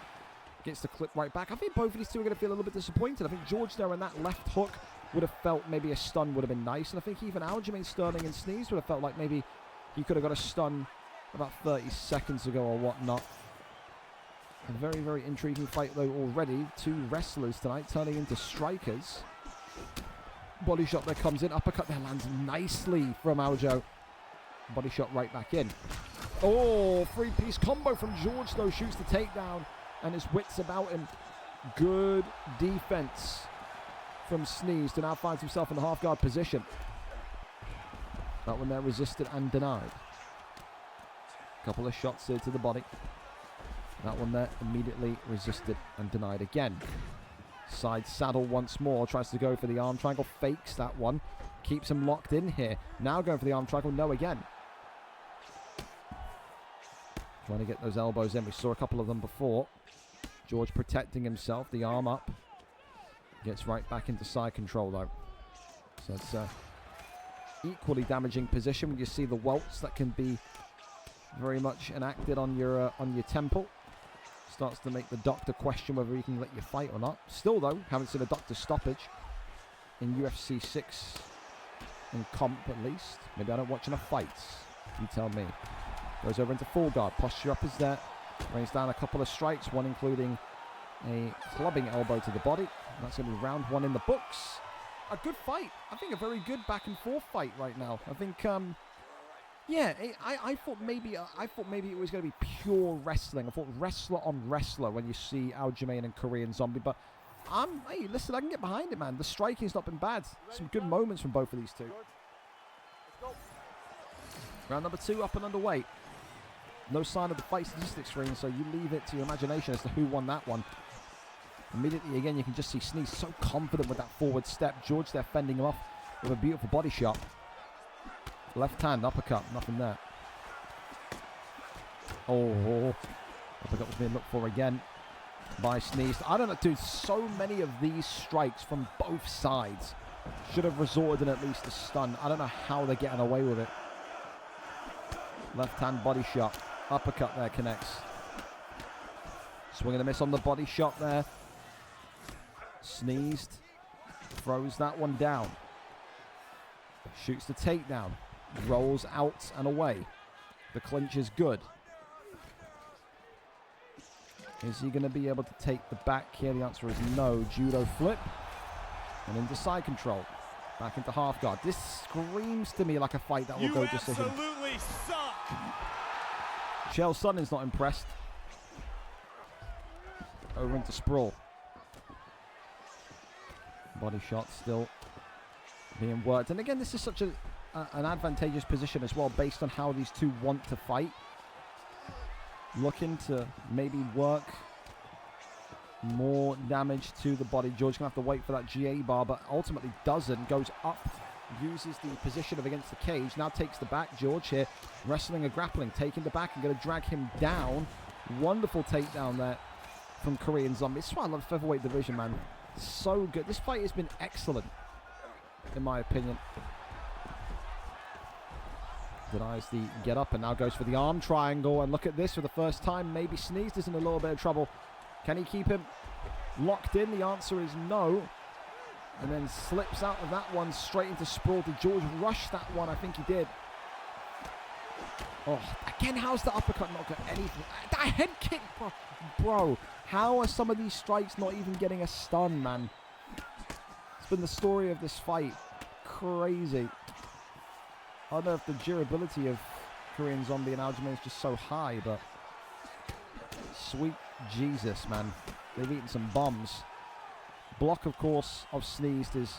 gets the clip right back. I think both of these two are going to feel a little bit disappointed. I think George there and that left hook would have felt maybe a stun would have been nice, and I think even Aljamain Sterling and Sneeze would have felt like maybe he could have got a stun about 30 seconds ago or whatnot. A very, very intriguing fight, though, already. Two wrestlers tonight turning into strikers. Body shot there comes in. Uppercut there lands nicely from Aljo. Body shot right back in. Oh, three-piece combo from George, though. Shoots the takedown and his wits about him. Good defense from Sneeze, who now finds himself in the half-guard position. That one there resisted and denied. Couple of shots here to the body. That one there immediately resisted and denied again. Side saddle once more. Tries to go for the arm triangle. Fakes that one. Keeps him locked in here. Now going for the arm triangle. No again. Trying to get those elbows in. We saw a couple of them before. George protecting himself, the arm up. Gets right back into side control though. So it's equally damaging position when you see the welts that can be very much enacted on your temple. Starts to make the doctor question whether he can let you fight or not. Still though, haven't seen a doctor stoppage in UFC 6 in comp at least. Maybe I don't watch enough fights. You tell me. Goes over into full guard. Posture up is there. Rains down a couple of strikes, one including a clubbing elbow to the body. That's going to be round 1 in the books. A good fight. I think a very good back and forth fight right now. I think, yeah, I thought maybe it was going to be pure wrestling. I thought wrestler on wrestler when you see Aljamain and Korean Zombie. But hey, listen, I can get behind it, man. The striking's not been bad. Some good moments from both of these two. Round number 2 up and underway. No sign of the fight statistics screen, so you leave it to your imagination as to who won that one. Immediately, again, you can just see Sneeze so confident with that forward step. George there fending him off with a beautiful body shot. Left hand, uppercut, nothing there. Oh, uppercut was being looked for again by Sneeze. I don't know, dude, so many of these strikes from both sides should have resorted in at least a stun. I don't know how they're getting away with it. Left hand body shot. Uppercut there connects. Swing and a miss on the body shot there. Sneezed. Throws that one down. Shoots the takedown. Rolls out and away. The clinch is good. Is he going to be able to take the back here? The answer is no. Judo flip. And into side control. Back into half guard. This screams to me like a fight that will go decision. You absolutely suck! Chael Sonnen's not impressed. Over into sprawl. Body shot still being worked. And again, this is such an advantageous position as well based on how these two want to fight. Looking to maybe work more damage to the body. George going to have to wait for that GA bar, but ultimately doesn't. Goes up, uses the position of against the cage. Now takes the back. George here wrestling a grappling, taking the back and going to drag him down. Wonderful takedown there from Korean Zombie. This is why I love the featherweight division, man. So good. This fight has been excellent, in my opinion. Denies the get up and now goes for the arm triangle. And look at this for the first time. Maybe Sneezed is in a little bit of trouble. Can he keep him locked in? The answer is no. And then slips out of that one straight into sprawl. Did George rush that one? I think he did. Oh, again, how's the uppercut not got anything? That head kick, bro. How are some of these strikes not even getting a stun, man? It's been the story of this fight. Crazy. I don't know if the durability of Korean Zombie and Aljamain is just so high, but sweet Jesus, man. They've eaten some bombs. Block, of course, of Sneezed is,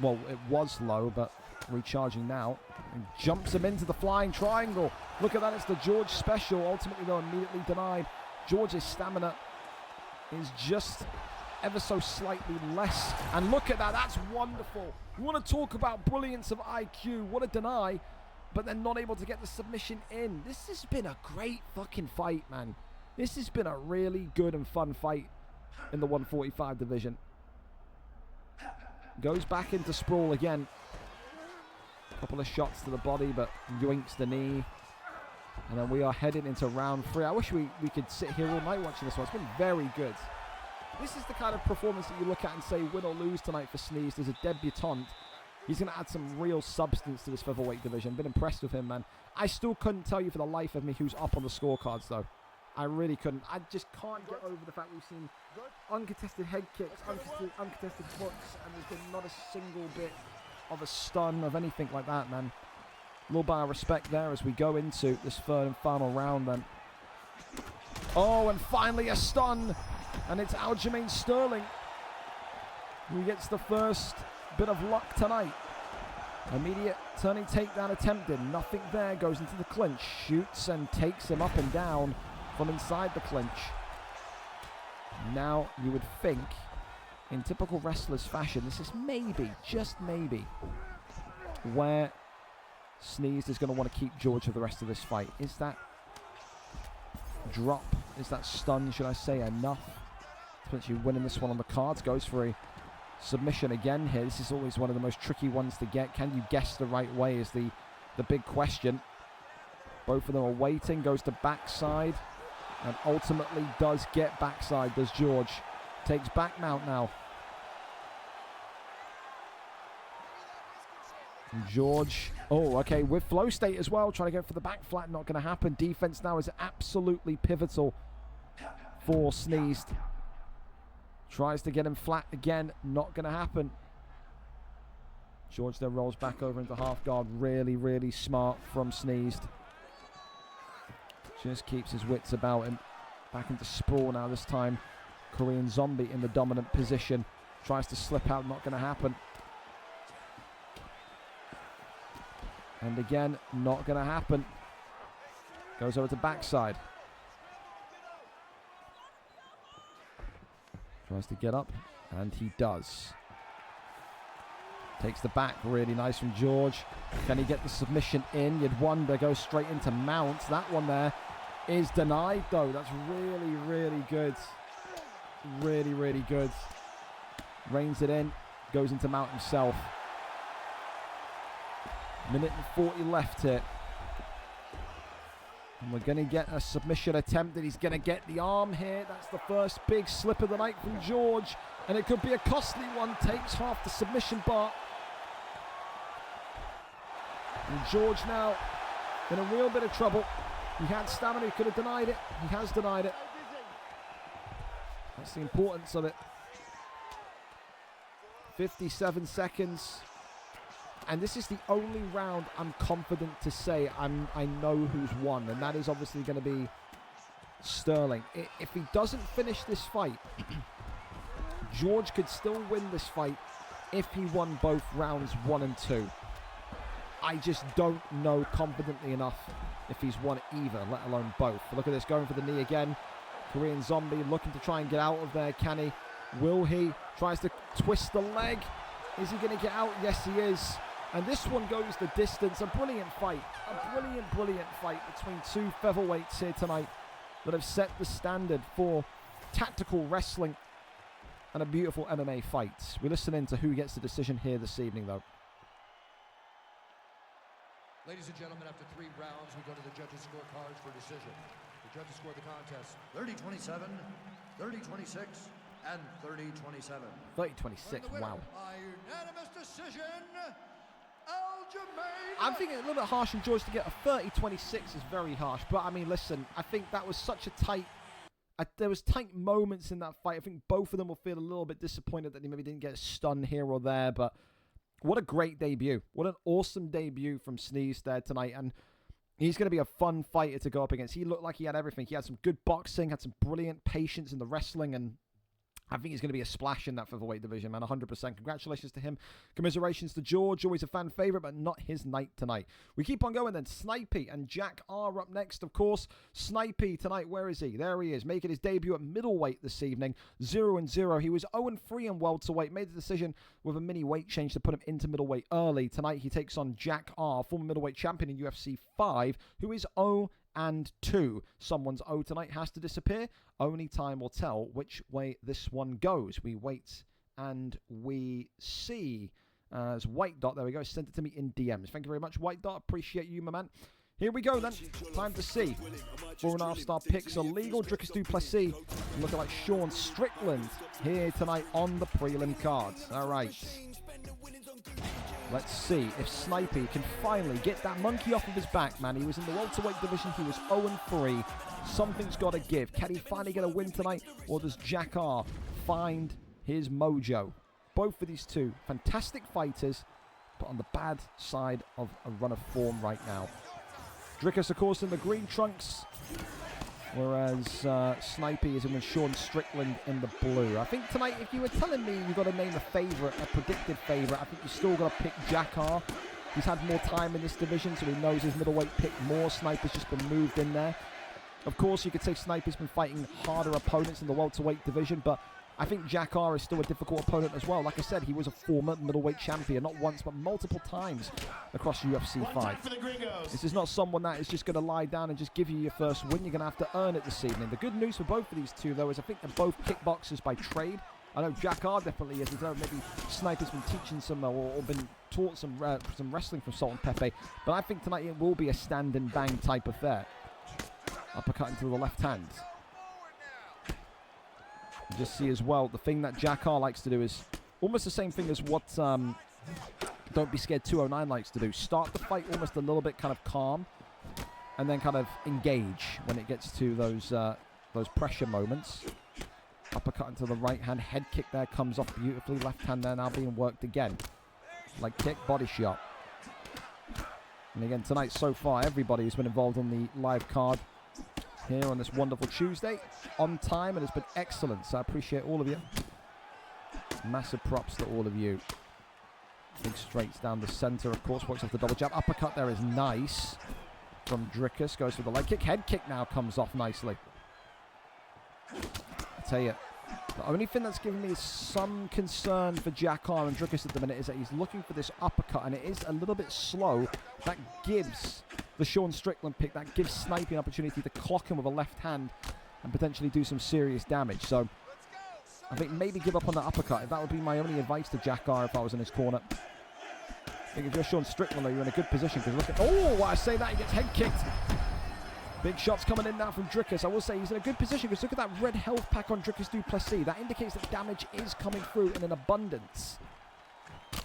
well, it was low, but recharging now. And jumps him into the flying triangle. Look at that, it's the George special. Ultimately, though, immediately denied. George's stamina is just ever so slightly less. And look at that, that's wonderful. You want to talk about brilliance of IQ. What a deny, but then not able to get the submission in. This has been a great fucking fight, man. This has been a really good and fun fight in the 145 division. Goes back into sprawl again. Couple of shots to the body, but yoinks the knee. And then we are heading into round 3. I wish we could sit here all night watching this one. It's been very good. This is the kind of performance that you look at and say win or lose tonight for Sneezed. As a debutant, he's going to add some real substance to this featherweight division. Been impressed with him, man. I still couldn't tell you for the life of me who's up on the scorecards, though. I really couldn't. I just can't get over the fact we've seen uncontested head kicks, uncontested hooks, and there's been not a single bit of a stun of anything like that, man. A little bit of respect there as we go into this third and final round, then. Oh, and finally a stun. And it's Aljamain Sterling who gets the first bit of luck tonight. Immediate turning takedown attempted. Nothing there. Goes into the clinch. Shoots and takes him up and down from inside the clinch. Now you would think, in typical wrestlers fashion, this is maybe, just maybe, where Sneezed is going to want to keep George for the rest of this fight. Is that drop, is that stun, should I say, enough? Potentially winning this one on the cards. Goes for a submission again here. This is always one of the most tricky ones to get. Can you guess the right way is the big question. Both of them are waiting. Goes to backside. And ultimately does get backside, does George. Takes back mount now. And George, oh, okay, with flow state as well. Trying to go for the back flat, not going to happen. Defense now is absolutely pivotal for Sneezed. Tries to get him flat again, not going to happen. George then rolls back over into half guard. Really, really smart from Sneezed. Just keeps his wits about him. Back into sprawl now this time. Korean Zombie in the dominant position. Tries to slip out, not going to happen. And again, not going to happen. Goes over to backside. Tries to get up, and he does. Takes the back, really nice from George. Can he get the submission in? You'd wonder, goes straight into mount. That one there is denied, though. That's really, really good. Really, really good. Reins it in, goes into mount himself. Minute and 40 left here. And we're going to get a submission attempt, and he's going to get the arm here. That's the first big slip of the night from George. And it could be a costly one. Takes half the submission bar. And George now in a real bit of trouble. He had stamina, he could have denied it. He has denied it. That's the importance of it. 57 seconds. And this is the only round I'm confident to say I know who's won. And that is obviously going to be Sterling. If he doesn't finish this fight, George could still win this fight if he won both rounds 1 and 2. I just don't know confidently enough if he's won either, let alone both. Look at this, going for the knee again. Korean Zombie looking to try and get out of there. Can he? Will he? Tries to twist the leg. Is he going to get out? Yes, he is. And this one goes the distance. A brilliant fight. A brilliant, brilliant fight between two featherweights here tonight that have set the standard for tactical wrestling and a beautiful MMA fight. We listen in to who gets the decision here this evening, though. Ladies and gentlemen, after 3 rounds, we go to the judges' scorecards for decision. The judges score the contest 30-27, 30-26, and 30-27. 30-26, wow. By unanimous decision, I'm thinking a little bit harsh on George to get a 30-26 is very harsh. But, I mean, listen, I think that was such a tight... there was tight moments in that fight. I think both of them will feel a little bit disappointed that he maybe didn't get a stun here or there. But what a great debut. What an awesome debut from Sneeze there tonight. And he's going to be a fun fighter to go up against. He looked like he had everything. He had some good boxing, had some brilliant patience in the wrestling, and I think he's going to be a splash in that featherweight division, man, 100%. Congratulations to him. Commiserations to George, always a fan favorite, but not his night tonight. We keep on going then. Snipey and Jack are up next, of course. Snipey tonight, where is he? There he is, making his debut at middleweight this evening. 0-0. He was 0-3 in welterweight. Made the decision with a mini weight change to put him into middleweight early. Tonight he takes on Jack R, former middleweight champion in UFC 5, who is 0-2. Someone's O tonight has to disappear. Only time will tell which way this one goes. We wait and we see. As White Dot, there we go, sent it to me in DMs. Thank you very much, White Dot. Appreciate you, my man. Here we go then. Time to see. 4.5-star picks are legal. Drickus du Plessis looking like Sean Strickland here tonight on the prelim cards. All right. Let's see if Snipey can finally get that monkey off of his back, man. He was in the welterweight division. He was 0-3. Something's got to give. Can he finally get a win tonight? Or does Jack R find his mojo? Both of these two fantastic fighters, but on the bad side of a run of form right now. Drickus, of course, in the green trunks, whereas Snipey is in with Sean Strickland in the blue. I think tonight, if you were telling me you've got to name a favourite, a predicted favourite, I think you still got to pick Jack R. He's had more time in this division, so he knows his middleweight pick more. Sniper's just been moved in there. Of course, you could say Sniper's been fighting harder opponents in the welterweight division, but I think Jack R is still a difficult opponent as well. Like I said, he was a former middleweight champion, not once but multiple times across UFC 5. This is not someone that is just going to lie down and just give you your first win. You're going to have to earn it this evening. The good news for both of these two, though, is I think they're both kickboxers by trade. I know Jack R definitely is. I know maybe Sniper's been teaching some or been taught some wrestling from Salt and Pepe. But I think tonight it will be a stand and bang type affair. Uppercut into the left hand. You just see as well, the thing that Jack R likes to do is almost the same thing as what Don't Be Scared 209 likes to do. Start the fight almost a little bit kind of calm, and then kind of engage when it gets to those pressure moments. Uppercut into the right hand, head kick there comes off beautifully. Left hand there now being worked again. Leg kick, body shot. And again, tonight so far, everybody who's been involved on the live card here on this wonderful Tuesday, on time, and it's been excellent. So I appreciate all of you. Massive props to all of you. Big straights down the center, of course, works off the double jab. Uppercut there is nice from Drickus. Goes for the leg kick. Head kick now comes off nicely. I tell you, the only thing that's giving me some concern for Jack R and Drickus at the minute is that he's looking for this uppercut, and it is a little bit slow. That gives the Sean Strickland pick, that gives Snipey an opportunity to clock him with a left hand and potentially do some serious damage. So I think maybe give up on that uppercut. That would be my only advice to Jack R if I was in his corner. I think if you're Sean Strickland, though, you're in a good position, because look at, oh, I say that, he gets head kicked. Big shots coming in now from Drickus. I will say he's in a good position, because look at that red health pack on Drickus du Plessis. That indicates that damage is coming through in an abundance.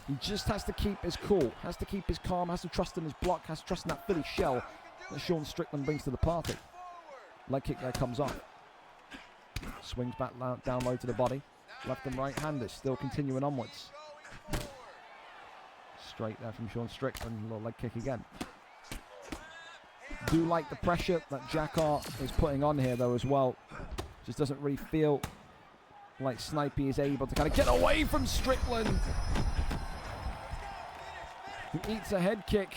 He just has to keep his cool, has to keep his calm, has to trust in his block, has to trust in that Philly shell that Sean Strickland brings to the party. Leg kick there comes off. Swings back down low to the body. Left and right handers still continuing onwards. Straight there from Sean Strickland. Little leg kick again. Do like the pressure that Jack R is putting on here, though, as well. Just doesn't really feel like Snipey is able to kind of get away from Strickland. He eats a head kick.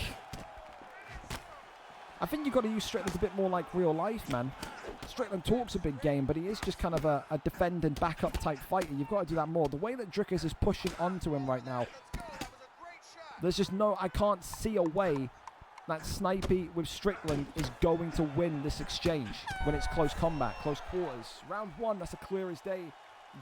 I think you've got to use Strickland a bit more like real life, man. Strickland talks a big game, but he is just kind of a defend and back up type fighter. You've got to do that more. The way that Drickus is pushing onto him right now, there's just no, I can't see a way that Snipey with Strickland is going to win this exchange when it's close combat, close quarters. Round one, that's a clear as day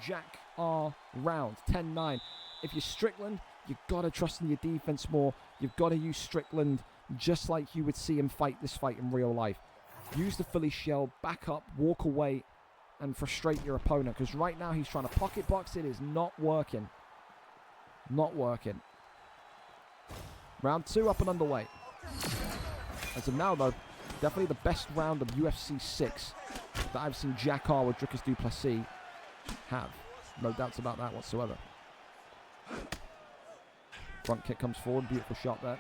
Jack R round, 10-9. If you're Strickland, you've got to trust in your defense more. You've got to use Strickland just like you would see him fight this fight in real life. Use the Philly shell, back up, walk away, and frustrate your opponent, because right now he's trying to pocket box. It is not working. Not working. Round two up and underway. As of now, though, definitely the best round of UFC 6 that I've seen Jack R with Drickus du Plessis have. No doubts about that whatsoever. Front kick comes forward. Beautiful shot there.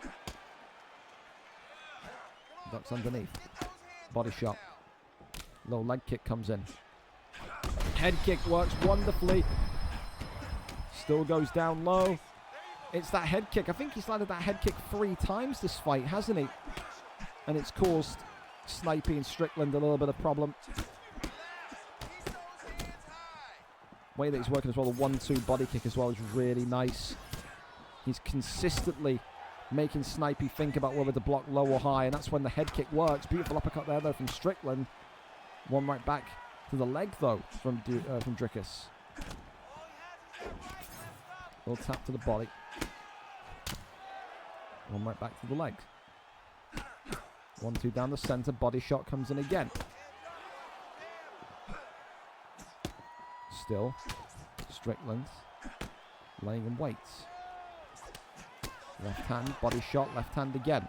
Ducks underneath. Body shot. Little leg kick comes in. Head kick works wonderfully. Still goes down low. It's that head kick. I think he's landed that head kick 3 times this fight, hasn't he? And it's caused Snipey and Strickland a little bit of problem. Way that he's working as well, the 1-2 body kick as well is really nice. He's consistently making Snipey think about whether to block low or high, and that's when the head kick works. Beautiful uppercut there, though, from Strickland. One right back to the leg, though, from Drickus. Little tap to the body. One right back to the legs. 1-2 down the center. Body shot comes in again. Still, Strickland laying in wait. Left hand, body shot, left hand again.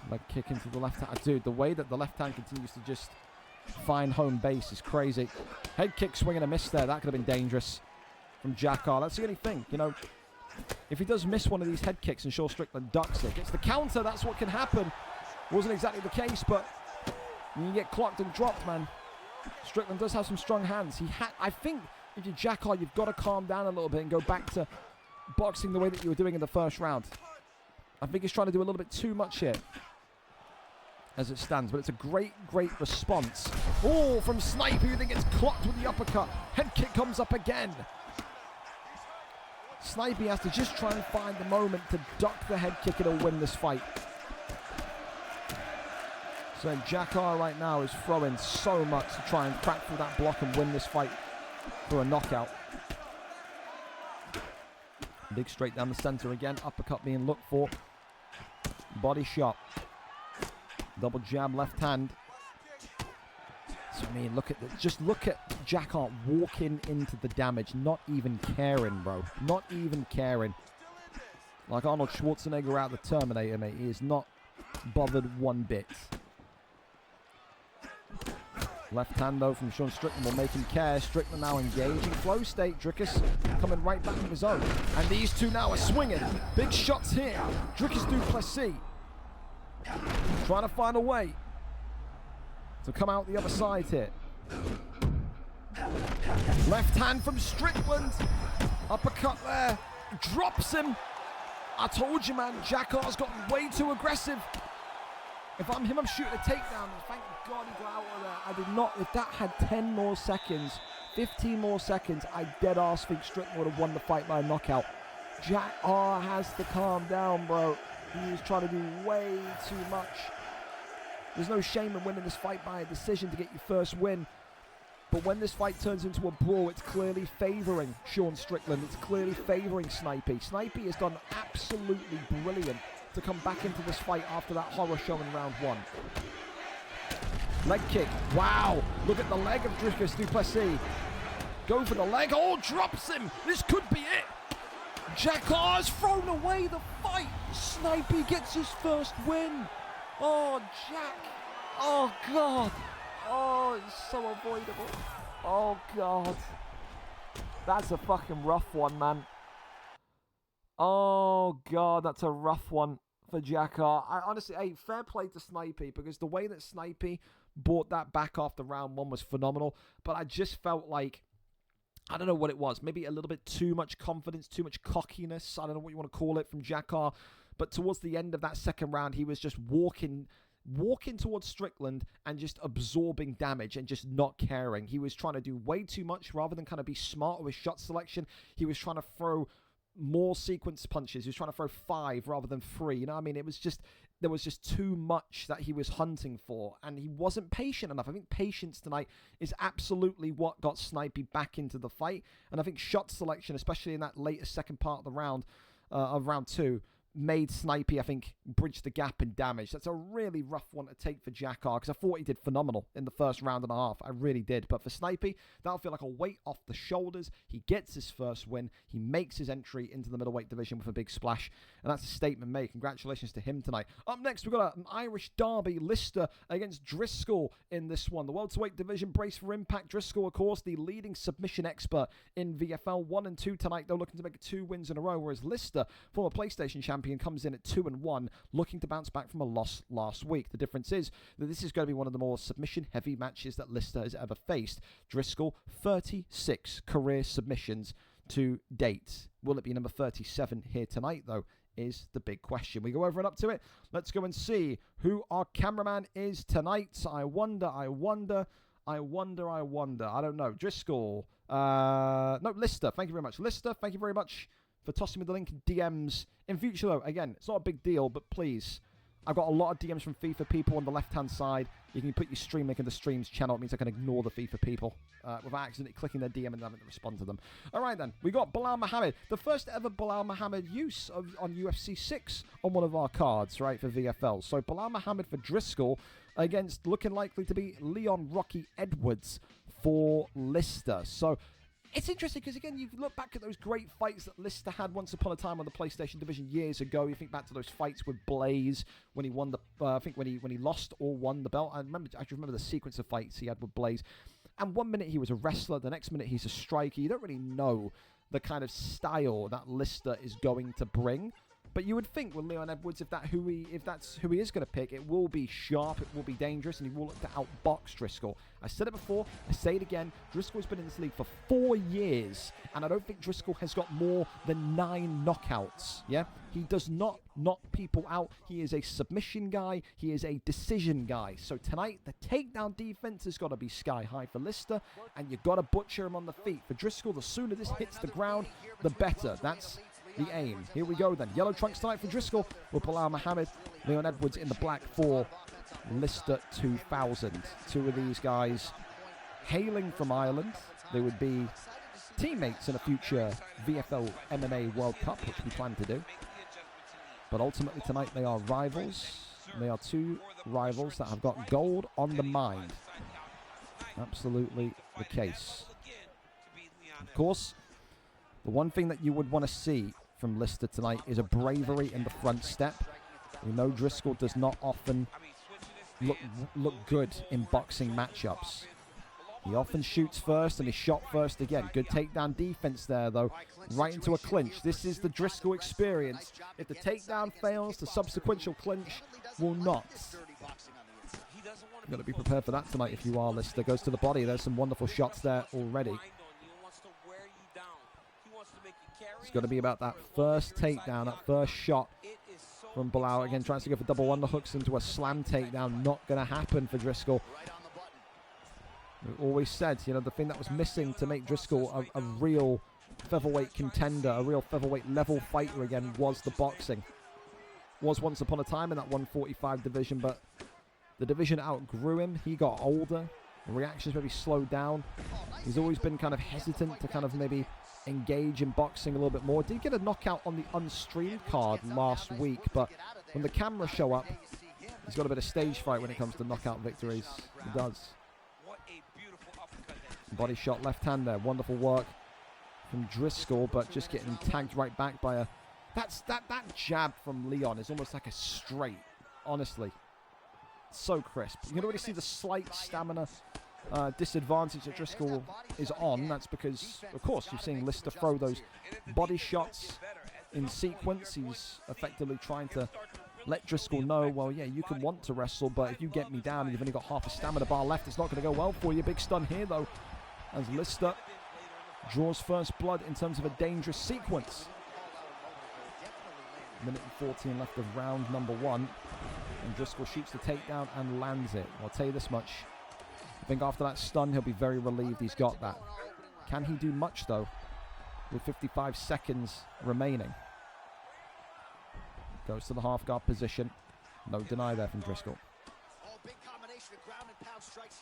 Leg kick into the left hand. Dude, the way that the left hand continues to just find home base is crazy. Head kick, swing and a miss there. That could have been dangerous from Jack R. That's the only thing, you know. If he does miss one of these head kicks and Sean Strickland ducks it, gets the counter, that's what can happen. Wasn't exactly the case, but you get clocked and dropped, man. Strickland does have some strong hands. I think if you're Jack R, you've got to calm down a little bit and go back to boxing the way that you were doing in the first round. I think he's trying to do a little bit too much here. as it stands, but it's a great response. Oh, from Snipey, who then gets clocked with the uppercut. Head kick comes up again. Snipey has to just try and find the moment to duck the head kick and win this fight. So Jakar right now is throwing so much to try and crack through that block and win this fight for a knockout. Big straight down the center again. Uppercut being looked for. Body shot. Double jab left hand. So I mean, look at just look at Jakar walking into the damage, not even caring, bro. Not even caring. Like Arnold Schwarzenegger out of the Terminator, mate. He is not bothered one bit. Left hand, though, from Sean Strickland will make him care. Strickland now engaging flow state. Dricus coming right back in his own. And these two now are swinging. Big shots here. Dricus du Plessis trying to find a way to come out the other side here. Left hand from Strickland. Uppercut there. Drops him. I told you, man. Jakar's got way too aggressive. If I'm him, I'm shooting a takedown. Thank God he got out of there. I did not. If that had 10 more seconds, 15 more seconds, I dead ass think Strickland would have won the fight by a knockout. Jakar has to calm down, bro. He is trying to do way too much. There's no shame in winning this fight by a decision to get your first win. But when this fight turns into a brawl, it's clearly favouring Sean Strickland. It's clearly favouring Snipey. Snipey has done absolutely brilliant to come back into this fight after that horror show in round one. Leg kick. Wow. Look at the leg of Dricus du Plessis. Go for the leg. Oh, drops him. This could be it. Jakar's thrown away the fight. Snipey gets his first win. Oh, Jack. Oh, God. Oh, it's so avoidable. Oh, God. That's a fucking rough one, man. Oh, God, that's a rough one for Jakar. I honestly, hey, fair play to Snipey, because the way that Snipey brought that back after round one was phenomenal. But I just felt like, I don't know what it was. Maybe a little bit too much confidence, too much cockiness. I don't know what you want to call it from Jakar. But towards the end of that second round, he was just walking towards Strickland and just absorbing damage and just not caring. He was trying to do way too much rather than kind of be smart with his shot selection. He was trying to throw more sequence punches. He was trying to throw 5 rather than 3. You know what I mean? It was just, there was just too much that he was hunting for, and he wasn't patient enough. I think patience tonight is absolutely what got Snipey back into the fight, and I think shot selection, especially in that later second part of the round, of round 2, made Snipey, I think, bridge the gap in damage. That's a really rough one to take for Jakar, because I thought he did phenomenal in the first round and a half. I really did. But for Snipey, that'll feel like a weight off the shoulders. He gets his first win. He makes his entry into the middleweight division with a big splash. And that's a statement made. Congratulations to him tonight. Up next, we've got an Irish derby. Lister against Driscoll in this one. The welterweight division brace for impact. Driscoll, of course, the leading submission expert in VFL. 1 and 2 tonight, though, looking to make 2 wins in a row. Whereas Lister, former PlayStation champion, comes in at 2 and 1, looking to bounce back from a loss last week. The difference is that this is going to be one of the more submission-heavy matches that Lister has ever faced. Driscoll, 36 career submissions to date. Will it be number 37 here tonight, though, is the big question. We go over and up to it. Let's go and see who our cameraman is tonight. I wonder. I don't know. Driscoll. No, Lister. Thank you very much. Lister, thank you very much for tossing me the link in DMs. In future, though, again, it's not a big deal, but please, I've got a lot of DMs from FIFA people on the left-hand side. You can put your stream link in the streams channel. It means I can ignore the FIFA people without accidentally clicking their DM and having to respond to them. All right, then. We got Bilal Muhammad. The first ever Bilal Muhammad use on UFC 6 on one of our cards, right, for VFL. So Bilal Muhammad for Driscoll against looking likely to be Leon Rocky Edwards for Lister. So it's interesting because, again, you look back at those great fights that Lister had once upon a time on the PlayStation division years ago. You think back to those fights with Blaze when he won the, I think when he lost or won the belt. I remember the sequence of fights he had with Blaze. And 1 minute he was a wrestler, the next minute he's a striker. You don't really know the kind of style that Lister is going to bring. But you would think with Leon Edwards, if that's who he is going to pick, it will be sharp, it will be dangerous, and he will look to outbox Driscoll. I said it before, I say it again, Driscoll's been in this league for 4 years, and I don't think Driscoll has got more than 9 knockouts, yeah? He does not knock people out. He is a submission guy, he is a decision guy. So tonight, the takedown defense has got to be sky high for Lister, and you've got to butcher him on the feet. For Driscoll, the sooner this hits the ground, the better. That's the aim. Here we go then. Yellow trunks tonight for Driscoll with Bilal Muhammad. Leon Edwards in the black for Lister 2000. Two of these guys hailing from Ireland. They would be teammates in a future VFL MMA World Cup, which we plan to do. But ultimately tonight they are rivals. They are two rivals that have got gold on the mind. Absolutely the case. Of course, the one thing that you would want to see from Lister tonight is a bravery in the front step. We know Driscoll does not often look good in boxing matchups. He often shoots first and is shot first again. Good takedown defense there, though. Right into a clinch. This is the Driscoll experience. If the takedown fails, the subsequent clinch will not. You've got to be prepared for that tonight if you are Lister. Goes to the body. There's some wonderful shots there already. It's got to be about that first takedown, that first shot from Bilal. Again, tries to go for double underhooks into a slam takedown. Not going to happen for Driscoll. We always said, you know, the thing that was missing to make Driscoll a real featherweight contender, a real featherweight level fighter again, was the boxing. Was once upon a time in that 145 division, but the division outgrew him. He got older. The reactions maybe slowed down. He's always been kind of hesitant to kind of maybe engage in boxing a little bit more. Did get a knockout on the unstreamed card last week, but when the cameras show up, he's got a bit of stage fright when it comes to knockout victories. He does. Body shot left hand there. Wonderful work from Driscoll, but just getting tagged right back by a... That jab from Leon is almost like a straight, honestly. So crisp. You can already see the slight stamina disadvantage that Driscoll is on. That's because, of course, you're seeing Lister throw those body shots in sequence. He's effectively trying to let Driscoll know, well, yeah, you can want to wrestle, but if you get me down and you've only got half a stamina bar left, it's not going to go well for you. Big stun here, though, as Lister draws first blood in terms of a dangerous sequence. Minute and 14 left of round number 1. And Driscoll shoots the takedown and lands it. I'll tell you this much. I think after that stun, he'll be very relieved he's got that. Can he do much, though, with 55 seconds remaining? Goes to the half guard position. No deny there from Driscoll.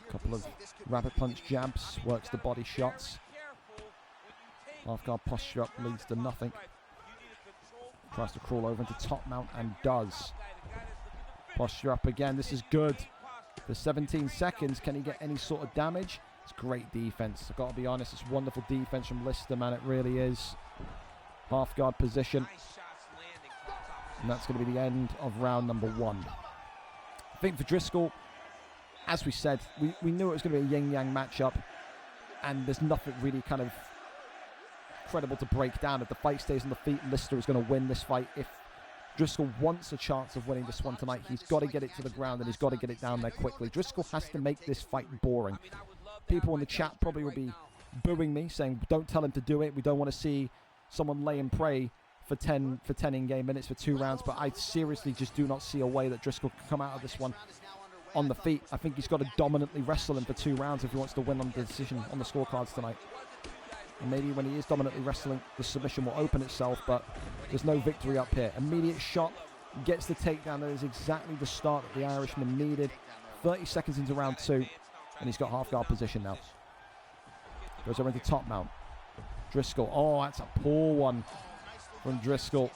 Couple of rapid punch jabs. Works the body shots. Half guard posture up leads to nothing. Tries to crawl over into top mount and does. Posture up again. This is good. For 17 seconds, can he get any sort of damage? It's great defense. I've got to be honest, it's wonderful defense from Lister, man. It really is. Half guard position. And that's going to be the end of round number 1. I think for Driscoll, as we said, we knew it was going to be a yin-yang matchup. And there's nothing really kind of credible to break down. If the fight stays on the feet, Lister is going to win this fight. If Driscoll wants a chance of winning this one tonight, he's got to get it to the ground and he's got to get it down there quickly. Driscoll has to make this fight boring. People in the chat probably will be booing me, saying, don't tell him to do it. We don't want to see someone lay and pray for 10 in-game minutes for 2 rounds, but I seriously just do not see a way that Driscoll can come out of this one on the feet. I think he's got to dominantly wrestle him for 2 rounds if he wants to win on the decision on the scorecards tonight. And maybe when he is dominantly wrestling, the submission will open itself, but there's no victory up here. Immediate shot, gets the takedown. That is exactly the start that the Irishman needed. 30 seconds into round 2, and he's got half guard position now. Goes over into top mount. Driscoll, oh, that's a poor one from Driscoll.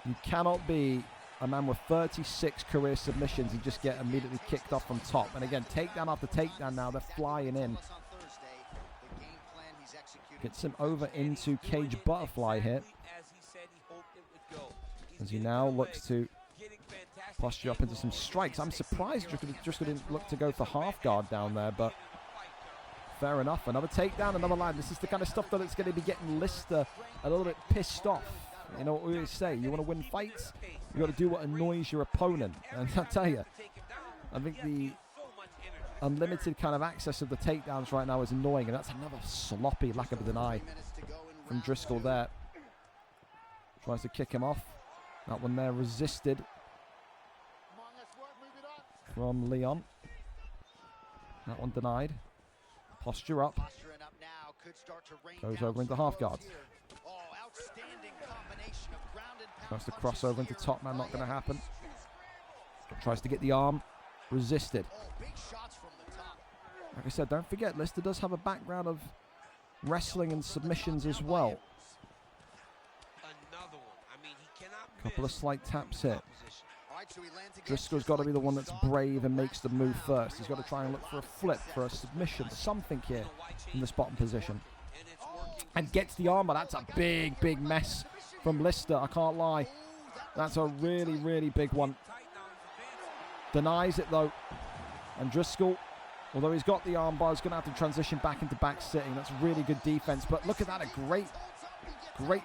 You cannot be a man with 36 career submissions and just get immediately kicked off from top. And again, takedown after takedown now, they're flying in. Gets him over into cage butterfly here. As he now looks to posture up into some strikes. I'm surprised Driscoll didn't look to go for half guard down there, but fair enough. Another takedown, another land. This is the kind of stuff that it's going to be getting Lister a little bit pissed off You know what we always say, you want to win fights, you got to do what annoys your opponent. And I tell you, I think the unlimited kind of access of the takedowns right now is annoying, and that's another sloppy lack of a deny from Driscoll there. Tries to kick him off. That one there resisted from Leon. That one denied. Posture up. Goes over into half guard. Tries to cross over into top man, not going to happen. Tries to get the arm. Resisted. Like I said, don't forget, Lister does have a background of wrestling and submissions as well. Couple of slight taps here. Driscoll's got to be the one that's brave and makes the move first. He's got to try and look for a flip, for a submission, something here in this bottom position. And gets the armbar. That's a big, big mess from Lister, I can't lie. That's a really, really big one. Denies it though. And Driscoll, although he's got the armbar, is going to have to transition back into back sitting. That's really good defense. But look at that, a great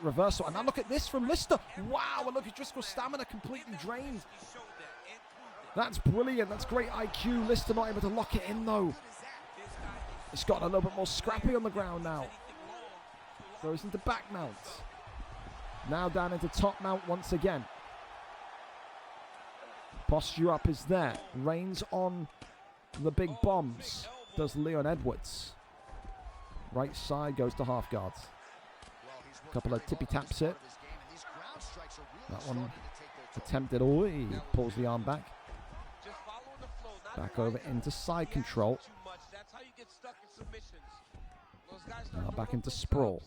reversal. And now look at this from Lister. Wow, and look at Driscoll's stamina completely drained. That's brilliant. That's great IQ. Lister not able to lock it in though. It's gotten a little bit more scrappy on the ground now. Goes into back mount. Now down into top mount once again. Posture up is there. Rains on the big bombs. Does Leon Edwards. Right side goes to half guards. Couple of tippy taps here. That one attempted. Oh, he pulls the arm back. Back over into side control. Now back into sprawl.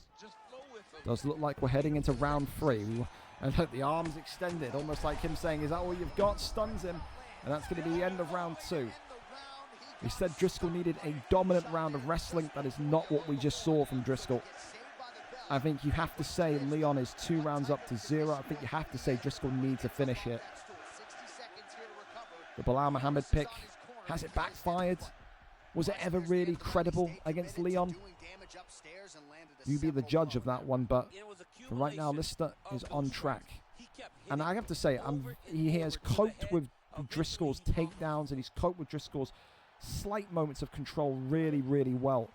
Does look like we're heading into round 3. And look, the arms extended, almost like him saying, is that all you've got? Stuns him. And that's going to be the end of round 2. He said Driscoll needed a dominant round of wrestling. That is not what we just saw from Driscoll. I think you have to say Leon is 2 rounds up to 0. I think you have to say Driscoll needs a finish here. The Bilal Muhammad pick, has it backfired? Was it ever really credible against Leon? You be the judge of that one, but for right now, Lister is on track. And I have to say, he has coped with Driscoll's takedowns, and he's coped with Driscoll's slight moments of control really, really well.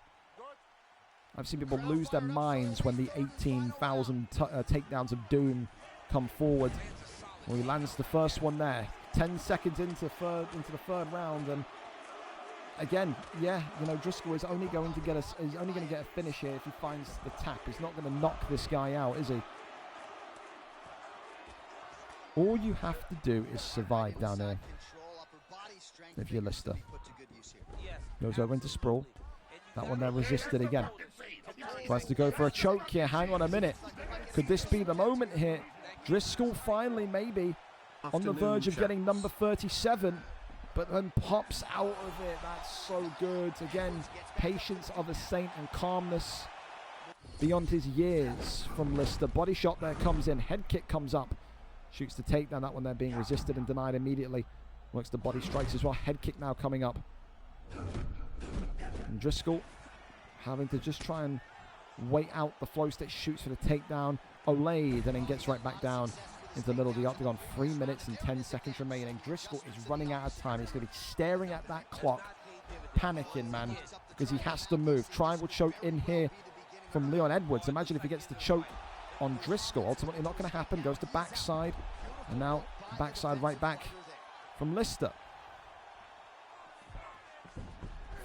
I've seen people lose their minds when the 18,000 takedowns of doom come forward. Well, he lands the first one there. 10 seconds into the third round, and again, yeah, you know, Driscoll is only going to get a finish here if he finds the tap. He's not going to knock this guy out, is he? All you have to do is survive down here. If you're Lister. Goes over into sprawl. That one there resisted again. Tries to go for a choke here. Hang on a minute. Could this be the moment here? Driscoll finally maybe on the verge of getting number 37, but then pops out of it. That's so good. Again, patience of a saint and calmness beyond his years from Lister. Body shot there comes in. Head kick comes up. Shoots the takedown. That one there being resisted and denied immediately. Works the body strikes as well. Head kick now coming up. And Driscoll having to just try and wait out the flow stick. Shoots for the takedown. Olayed and then gets right back down into the middle of the octagon. 3 minutes and 10 seconds remaining. Driscoll is running out of time. He's going to be staring at that clock, panicking, man, because he has to move. Triangle choke in here from Leon Edwards. Imagine if he gets the choke on Driscoll. Ultimately not going to happen. Goes to backside, and now backside right back from Lister.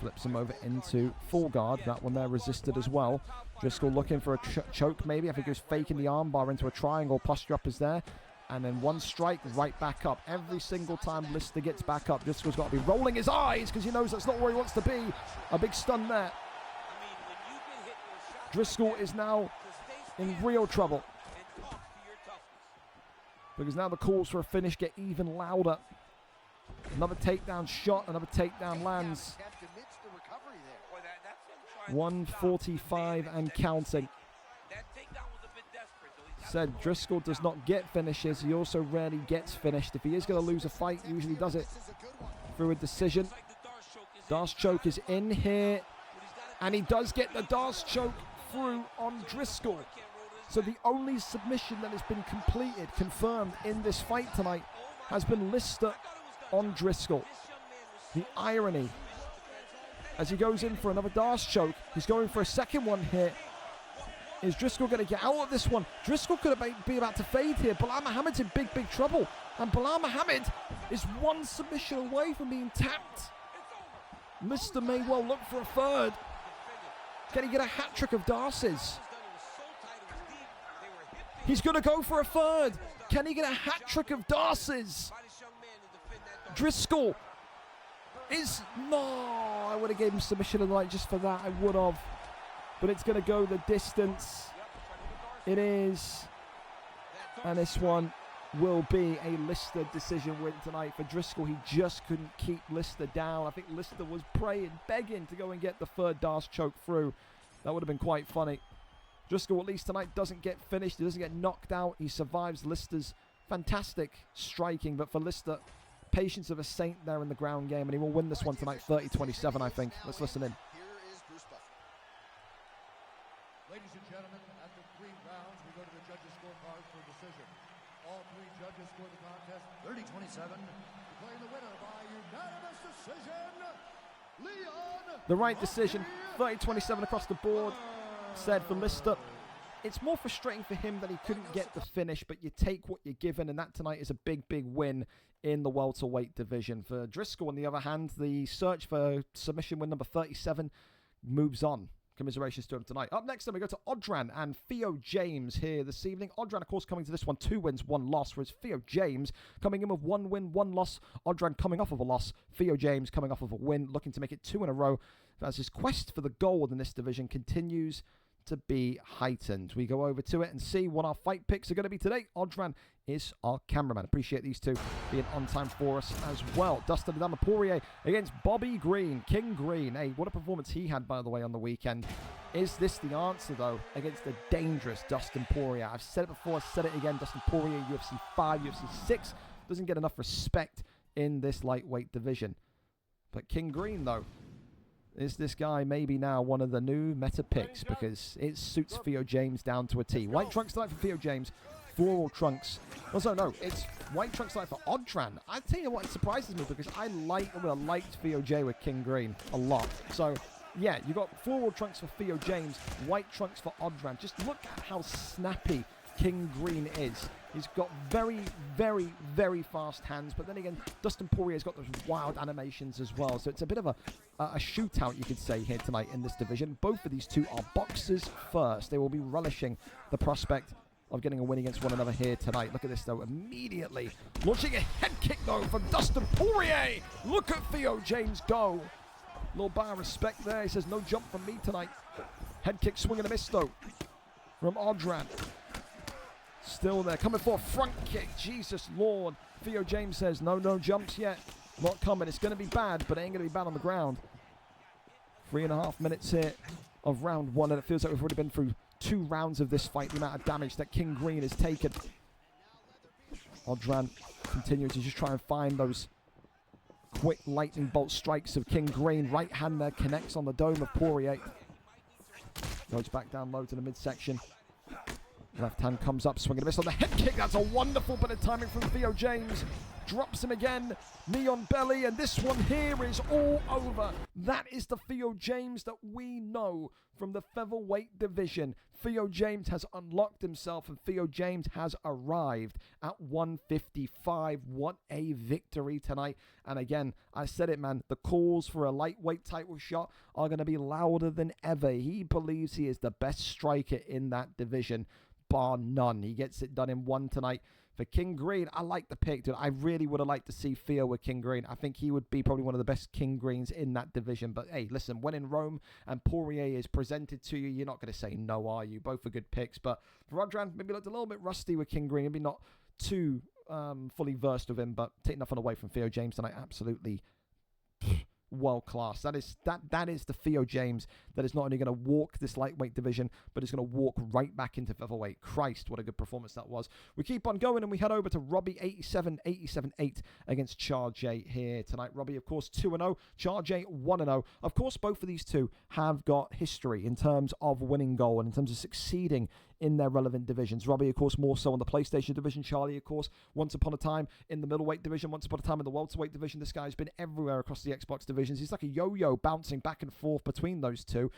Flips him over into full guard. That one there resisted as well. Driscoll looking for a choke maybe. I think he was faking the armbar into a triangle. Posture up is there. And then one strike, right back up. Every single time Lister gets back up, Driscoll's got to be rolling his eyes because he knows that's not where he wants to be. A big stun there. Driscoll is now in real trouble, because now the calls for a finish get even louder. Another takedown shot, another takedown lands. 145 and counting. Said Driscoll does not get finishes. He also rarely gets finished. If he is going to lose a fight, he usually does it through a decision. Darce choke is in here, and he does get the Darce choke through on Driscoll. So the only submission that has been completed, confirmed in this fight tonight, has been Lister on Driscoll. The irony, as he goes in for another Darce choke, he's going for a second one here. Is Driscoll going to get out of this one? Driscoll could be about to fade here. Bilal Muhammad's in big, big trouble. And Bilal Muhammad is one submission away from being tapped. Lister may well look for a third. Can he get a hat trick of Darce's? He's going to go for a third. Can he get a hat trick of Darce's? Driscoll is... No, I would have gave him submission of the night just for that. I would have. But it's going to go the distance. It is. And this one will be a Lister decision win tonight for Driscoll. He just couldn't keep Lister down. I think Lister was praying, begging to go and get the third Darce choke through. That would have been quite funny. Driscoll, at least tonight, doesn't get finished. He doesn't get knocked out. He survives Lister's fantastic striking. But for Lister, patience of a saint there in the ground game. And he will win this one tonight, 30-27, I think. Let's listen in. Ladies and gentlemen, after 3 rounds, we go to the judges' scorecards for decision. All 3 judges scored the contest 30-27, declaring the winner by unanimous decision, Leon. The right decision, 30-27 across the board. Said for Lister. It's more frustrating for him that he couldn't get the finish, but you take what you're given, and that tonight is a big, big win in the welterweight division. For Driscoll, on the other hand, the search for submission win number 37 moves on. Commiserations to him tonight. Up next, then we go to Odran and Theo James here this evening. Odran, of course, coming to this one 2 wins, 1 loss, whereas Theo James coming in with 1 win, 1 loss. Odran coming off of a loss. Theo James coming off of a win, looking to make it 2 in a row as his quest for the gold in this division continues to be heightened. We go over to it and see what our fight picks are going to be today. Odran is our cameraman. Appreciate these two being on time for us as well. Dustin Adama Poirier against Bobby Green, King Green. Hey, what a performance he had, by the way, on the weekend. Is this the answer, though, against the dangerous Dustin Poirier? I've said it before, I've said it again. Dustin Poirier, UFC 5, UFC 6, doesn't get enough respect in this lightweight division. But King Green, though, is this guy maybe now one of the new meta picks because it suits Theo James down to a T. White trunks tonight for Theo James, floral trunks. Also, no, it's white trunks tonight for Odran. I tell you what, it surprises me because I liked Theo J with King Green a lot. So, yeah, you got floral trunks for Theo James, white trunks for Odran. Just look at how snappy King Green is. He's got very, very, very fast hands, but then again, Dustin Poirier's got those wild animations as well. So it's a bit of a shootout, you could say, here tonight in this division. Both of these two are boxers first. They will be relishing the prospect of getting a win against one another here tonight. Look at this, though, immediately launching a head kick, though, from Dustin Poirier. Look at Theo James go. Little bar of respect there. He says, no jump from me tonight. Head kick, swing and a miss, though, from Odran. Still there, coming for a front kick. Jesus Lord. Theo James says, no jumps yet. Not coming. It's going to be bad, but it ain't going to be bad on the ground. 3.5 minutes here of round 1, and it feels like we've already been through 2 rounds of this fight, the amount of damage that King Green has taken. Odran continues to just try and find those quick lightning bolt strikes of King Green. Right hand there connects on the dome of Poirier. Goes back down low to the midsection. Left hand comes up, swinging a miss on the head kick. That's a wonderful bit of timing from Theo James. Drops him again, knee on belly, and this one here is all over. That is the Theo James that we know from the featherweight division. Theo James has unlocked himself, and Theo James has arrived at 155. What a victory tonight. And again, I said it, man, the calls for a lightweight title shot are going to be louder than ever. He believes he is the best striker in that division, bar none. He gets it done in 1 tonight. For King Green, I like the pick, dude. I really would have liked to see Theo with King Green. I think he would be probably one of the best King Greens in that division. But hey, listen, when in Rome and Poirier is presented to you, you're not going to say no, are you? Both are good picks. But for Odran, maybe looked a little bit rusty with King Green. Maybe not too fully versed with him, but take nothing away from Theo James tonight. Absolutely world class. That is the Theo James that is not only going to walk this lightweight division, but is going to walk right back into featherweight. Christ, what a good performance that was. We keep on going and we head over to Robbie 87-8 against Char J here tonight. Robbie, of course, 2-0. Char J 1-0. Of course, both of these two have got history in terms of winning gold and in terms of succeeding in their relevant divisions. Robbie, of course, more so on the PlayStation division. Charlie, of course, once upon a time in the middleweight division, once upon a time in the welterweight division. This guy's been everywhere across the Xbox divisions. He's like a yo-yo bouncing back and forth between those two.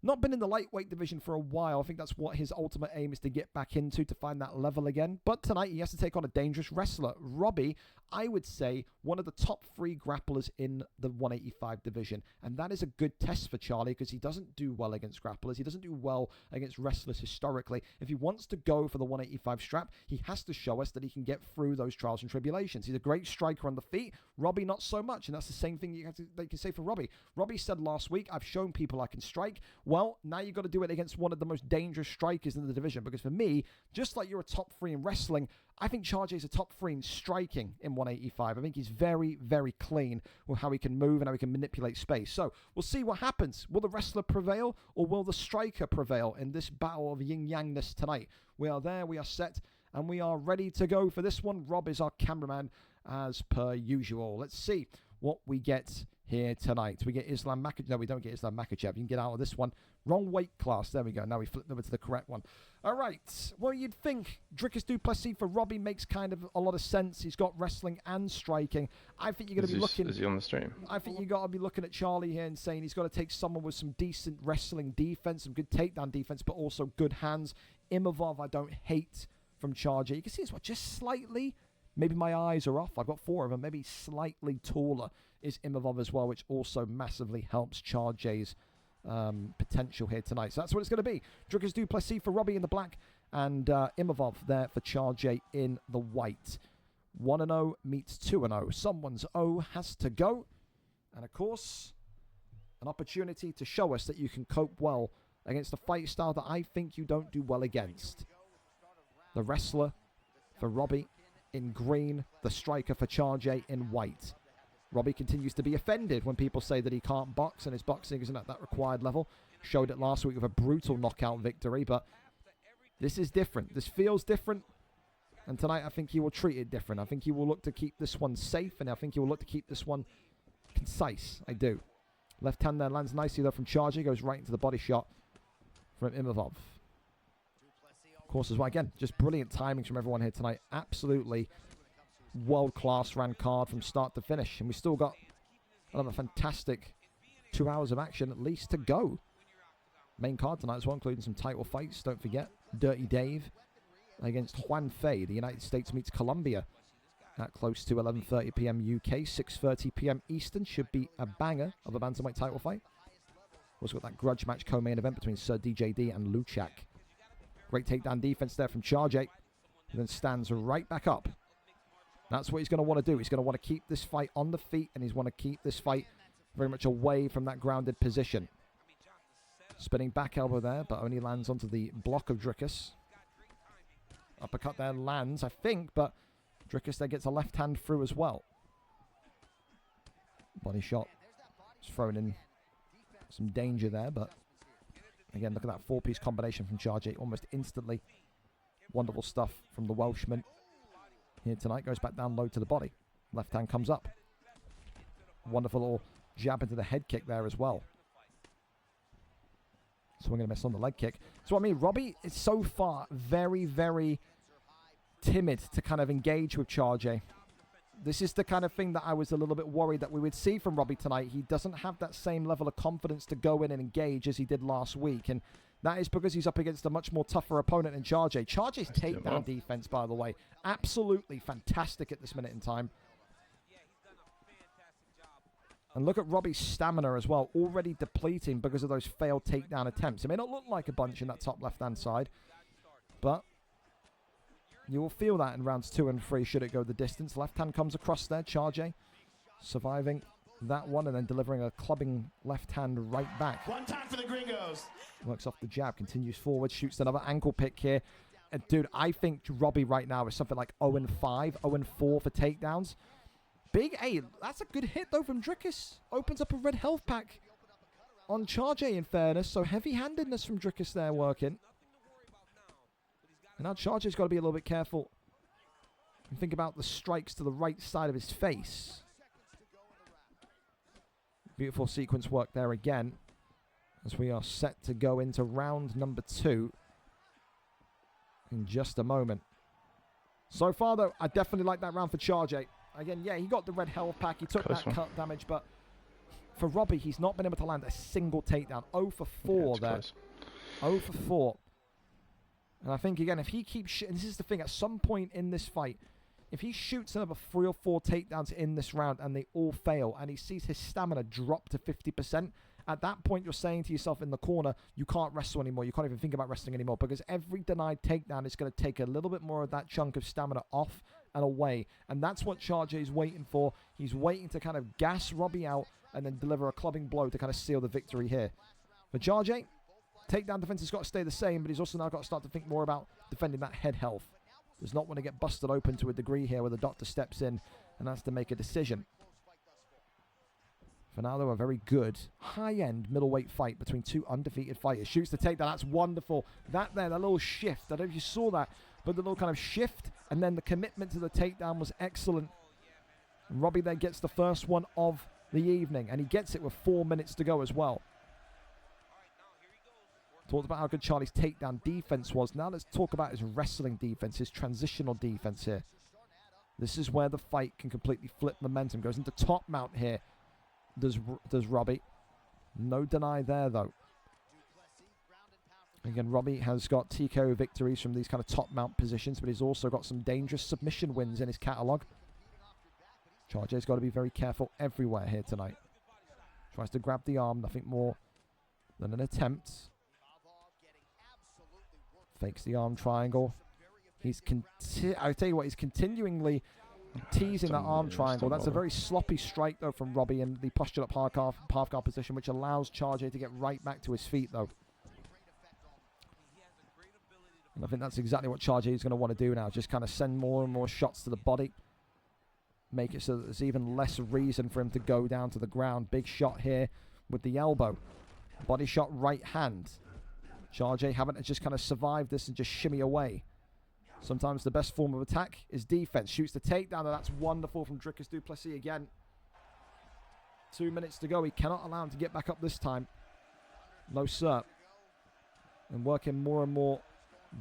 Not been in the lightweight division for a while. I think that's what his ultimate aim is, to get back into, to find that level again. But tonight he has to take on a dangerous wrestler. Robbie, I would say, one of the top 3 grapplers in the 185 division. And that is a good test for Charlie, because he doesn't do well against grapplers. He doesn't do well against wrestlers historically. If he wants to go for the 185 strap, he has to show us that he can get through those trials and tribulations. He's a great striker on the feet. Robbie, not so much. And that's the same thing they can say for Robbie. Robbie said last week, I've shown people I can strike. Well, now you've got to do it against one of the most dangerous strikers in the division. Because for me, just like you're a top 3 in wrestling, I think Chargier's a top 3 in striking in 185. I think he's very, very clean with how he can move and how he can manipulate space. So we'll see what happens. Will the wrestler prevail, or will the striker prevail in this battle of yin-yangness tonight? We are there, we are set, and we are ready to go for this one. Rob is our cameraman as per usual. Let's see what we get here tonight. We get Islam Makhachev. No, we don't get Islam Makhachev. You can get out of this one. Wrong weight class. There we go. Now we flip over to the correct one. All right. Well, you'd think Dricus du Plessis for Robbie makes kind of a lot of sense. He's got wrestling and striking. I think you're going to be looking... Is he on the stream? I think you got to be looking at Charlie here and saying he's got to take someone with some decent wrestling defense, some good takedown defense, but also good hands. Imavov, I don't hate from Charger. You can see it's just slightly... Maybe my eyes are off. I've got 4 of them. Maybe slightly taller is Imavov as well, which also massively helps Charger's potential here tonight. So that's what it's going to be. Dricus du Plessis for Robbie in the black, and Imavov there for Charger in the white. 1-0 meets 2-0. Someone's O has to go. And of course, an opportunity to show us that you can cope well against a fight style that I think you don't do well against. The wrestler for Robbie in green, the striker for Charger in white. Robbie continues to be offended when people say that he can't box and his boxing isn't at that required level. Showed it last week with a brutal knockout victory, but this is different. This feels different, and tonight I think he will treat it different. I think he will look to keep this one safe, and I think he will look to keep this one concise. I do. Left hand there lands nicely though from Charger, goes right into the body shot from Imavov. Of course, as well, again, just brilliant timings from everyone here tonight. Absolutely world-class ran card from start to finish. And we still got another fantastic 2 hours of action at least to go. Main card tonight as well, including some title fights. Don't forget, Dirty Dave against JuanFe. The United States meets Colombia at close to 11:30 p.m. UK, 6:30 p.m. Eastern. Should be a banger of a bantamweight title fight. Also got that grudge match co-main event between Sir DJD and Luchak. Great takedown defense there from Charger. And then stands right back up. That's what he's going to want to do. He's going to want to keep this fight on the feet, and he's want to keep this fight very much away from that grounded position. Spinning back elbow there, but only lands onto the block of Dricus. Uppercut there lands, I think, but Dricus there gets a left hand through as well. Body shot. Just throwing in some danger there, but again, look at that 4-piece combination from Charger almost instantly. Wonderful stuff from the Welshman here tonight. Goes back down low to the body. Left hand comes up. Wonderful little jab into the head kick there as well. Swing and a miss on the leg kick. So I mean, Robbie is so far very, very timid to kind of engage with Charger. This is the kind of thing that I was a little bit worried that we would see from Robbie tonight. He doesn't have that same level of confidence to go in and engage as he did last week. And that is because he's up against a much more tougher opponent in Charger. Charger's takedown defense, by the way, absolutely fantastic at this minute in time. And look at Robbie's stamina as well, already depleting because of those failed takedown attempts. It may not look like a bunch in that top left-hand side, but you will feel that in rounds 2 and 3 should it go the distance. Left hand comes across there, Charger surviving that one and then delivering a clubbing left hand right back. One time for the gringos. Works off the jab, continues forward, shoots another ankle pick here. And dude, I think Robbie right now is something like 0-5, 0-4 for takedowns. Big A, that's a good hit though from Dricus. Opens up a red health pack on Charger in fairness. So heavy-handedness from Dricus there working. And now Charger's got to be a little bit careful and think about the strikes to the right side of his face. Beautiful sequence work there again as we are set to go into round number 2. in just a moment. So far, though, I definitely like that round for Charge8. Again, yeah, he got the red health pack. He took that cut damage, but for Robbie, he's not been able to land a single takedown. 0 for 4 there. Close. 0 for 4. And I think, again, if he keeps... and this is the thing, at some point in this fight, if he shoots another 3 or 4 takedowns in this round and they all fail, and he sees his stamina drop to 50%, at that point you're saying to yourself in the corner, you can't wrestle anymore. You can't even think about wrestling anymore, because every denied takedown is going to take a little bit more of that chunk of stamina off and away. And that's what Charge8 is waiting for. He's waiting to kind of gas Robbie out and then deliver a clubbing blow to kind of seal the victory here. For Charge8, takedown defense has got to stay the same, but he's also now got to start to think more about defending that head health. Does not want to get busted open to a degree here where the doctor steps in and has to make a decision. For now, though, a very good high-end middleweight fight between two undefeated fighters. Shoots the takedown. That's wonderful. That little shift. I don't know if you saw that, but the little kind of shift and then the commitment to the takedown was excellent. And Robbie then gets the first one of the evening, and he gets it with 4 minutes to go as well. Talked about how good Charlie's takedown defense was. Now let's talk about his wrestling defense, his transitional defense here. This is where the fight can completely flip momentum. Goes into top mount here. Does Robbie. No deny there, though. Again, Robbie has got TKO victories from these kind of top mount positions, but he's also got some dangerous submission wins in his catalogue. Charge8's got to be very careful everywhere here tonight. Tries to grab the arm, nothing more than an attempt. Fakes the arm triangle. I'll tell you what, he's continually teasing that arm triangle. That's a very sloppy strike, though, from Robbie in the postured up half guard position, which allows Charge8 to get right back to his feet, though. And I think that's exactly what Charge8 is going to want to do now. Just kind of send more and more shots to the body. Make it so that there's even less reason for him to go down to the ground. Big shot here with the elbow. Body shot right hand. Charge8 having to just kind of survive this and just shimmy away. Sometimes the best form of attack is defense. Shoots the takedown, and that's wonderful from Dricus du Plessis again. 2 minutes to go. He cannot allow him to get back up this time. No, sir. And working more and more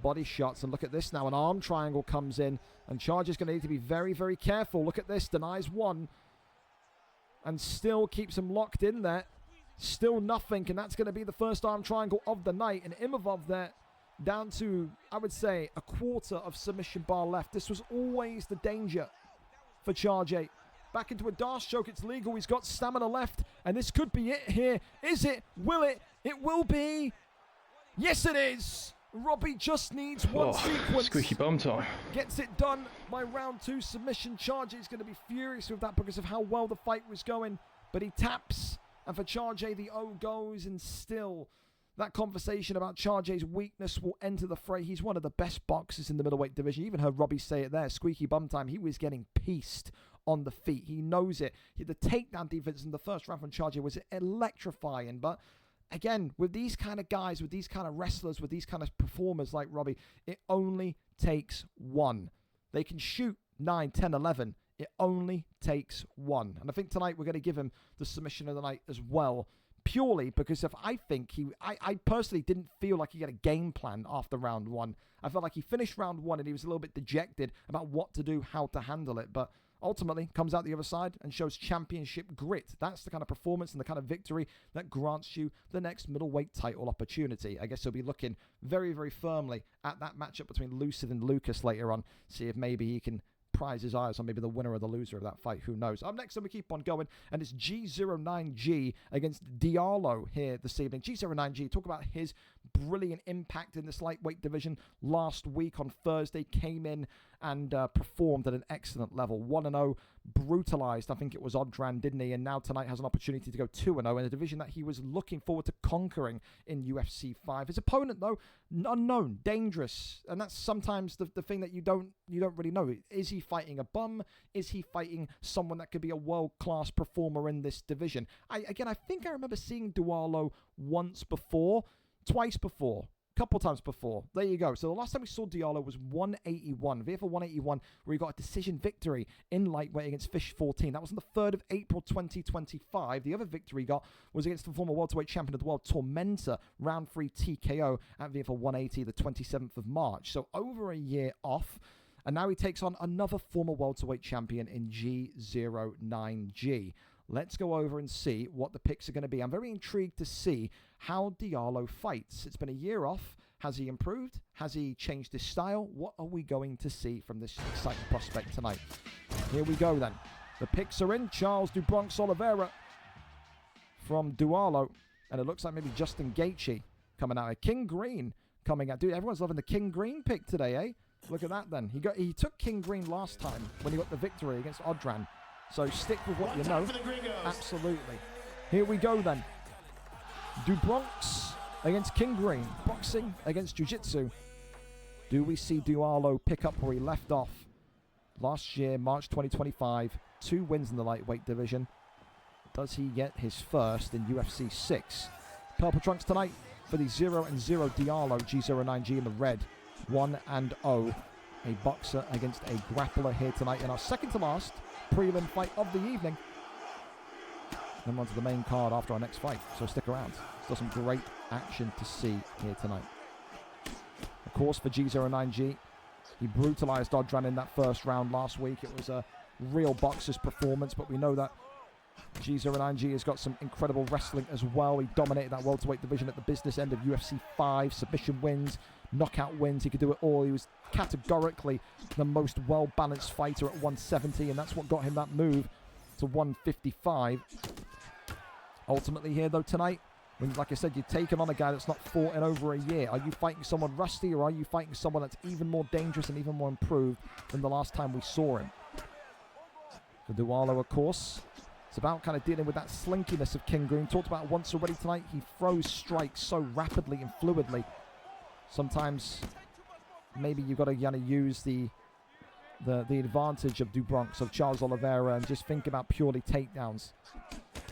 body shots. And look at this now. An arm triangle comes in, and Charge8's going to need to be very, very careful. Look at this. Denies one. And still keeps him locked in there. Still nothing, and that's going to be the first arm triangle of the night. And Imavov there down to, I would say, a quarter of submission bar left. This was always the danger for Charge8. Back into a Darce choke. It's legal. He's got stamina left, and this could be it here. Is it? Will it? It will be. Yes, it is. Robbie just needs one sequence. Squeaky bum time. Gets it done by round 2 submission. Charge8's going to be furious with that because of how well the fight was going, but he taps. And for Charge8, the O goes, and still that conversation about Charge8's weakness will enter the fray. He's one of the best boxers in the middleweight division. You even heard Robbie say it there, squeaky bum time. He was getting pieced on the feet. He knows it. The takedown defense in the first round from Charge8 was electrifying. But again, with these kind of guys, with these kind of wrestlers, with these kind of performers like Robbie, it only takes one. They can shoot 9, 10, 11. It only takes one. And I think tonight we're going to give him the submission of the night as well, purely because I personally didn't feel like he had a game plan after round 1. I felt like he finished round 1 and he was a little bit dejected about what to do, how to handle it. But ultimately comes out the other side and shows championship grit. That's the kind of performance and the kind of victory that grants you the next middleweight title opportunity. I guess he'll be looking very, very firmly at that matchup between Lucid and Lucas later on. See if maybe he can prize his eyes on maybe the winner or the loser of that fight. Who knows? Up next, we keep on going, and it's G09G against Diallo here this evening. G09G, talk about his brilliant impact in this lightweight division last week on Thursday. Came in and performed at an excellent level. 1-0, brutalized, I think it was Odran, didn't he? And now tonight has an opportunity to go 2-0 in a division that he was looking forward to conquering in UFC 5. His opponent, though, unknown, dangerous, and that's sometimes the thing that you don't really know. Is he fighting a bum? Is he fighting someone that could be a world-class performer in this division? I think I remember seeing Diallo twice before, couple times before. There you go. So the last time we saw Diallo was 181. VFL 181, where he got a decision victory in lightweight against Fish 14. That was on the 3rd of April 2025. The other victory he got was against the former welterweight champion of the world, Tormentor, round 3 TKO at VFL 180, the 27th of March. So over a year off. And now he takes on another former welterweight champion in G09G. Let's go over and see what the picks are going to be. I'm very intrigued to see how Diallo fights. It's been a year off. Has he improved? Has he changed his style? What are we going to see from this exciting prospect tonight? Here we go then. The picks are in. Charles do Bronx Oliveira from Diallo. And it looks like maybe Justin Gaethje coming out. King Green coming out. Dude, everyone's loving the King Green pick today, eh? Look at that then. He took King Green last time when he got the victory against Odran. So stick with what you know. Absolutely. Here we go then. Do Bronx against King Green. Boxing against Jiu-Jitsu. Do we see Diallo pick up where he left off last year, March 2025? 2 wins in the lightweight division. Does he get his first in UFC 6? Purple trunks tonight for the 0-0 Diallo G09G in the red. 1-0. A boxer against a grappler here tonight in our second to last prelim fight of the evening. Then on to the main card after our next fight, so stick around. Still some great action to see here tonight. Of course, for G09G, he brutalized Odran in that first round last week. It was a real boxer's performance, but we know that G09G has got some incredible wrestling as well. He dominated that welterweight division at the business end of UFC 5, submission wins, knockout wins. He could do it all. He was categorically the most well-balanced fighter at 170, and that's what got him that move to 155. Ultimately here, though, tonight, when, like I said, you're taking on a guy that's not fought in over a year. Are you fighting someone rusty, or are you fighting someone that's even more dangerous and even more improved than the last time we saw him? For Diallo, of course, it's about kind of dealing with that slinkiness of King Green. Talked about once already tonight. He throws strikes so rapidly and fluidly. Sometimes maybe you've got to use the advantage of DuBronx, of Charles Oliveira, and just think about purely takedowns.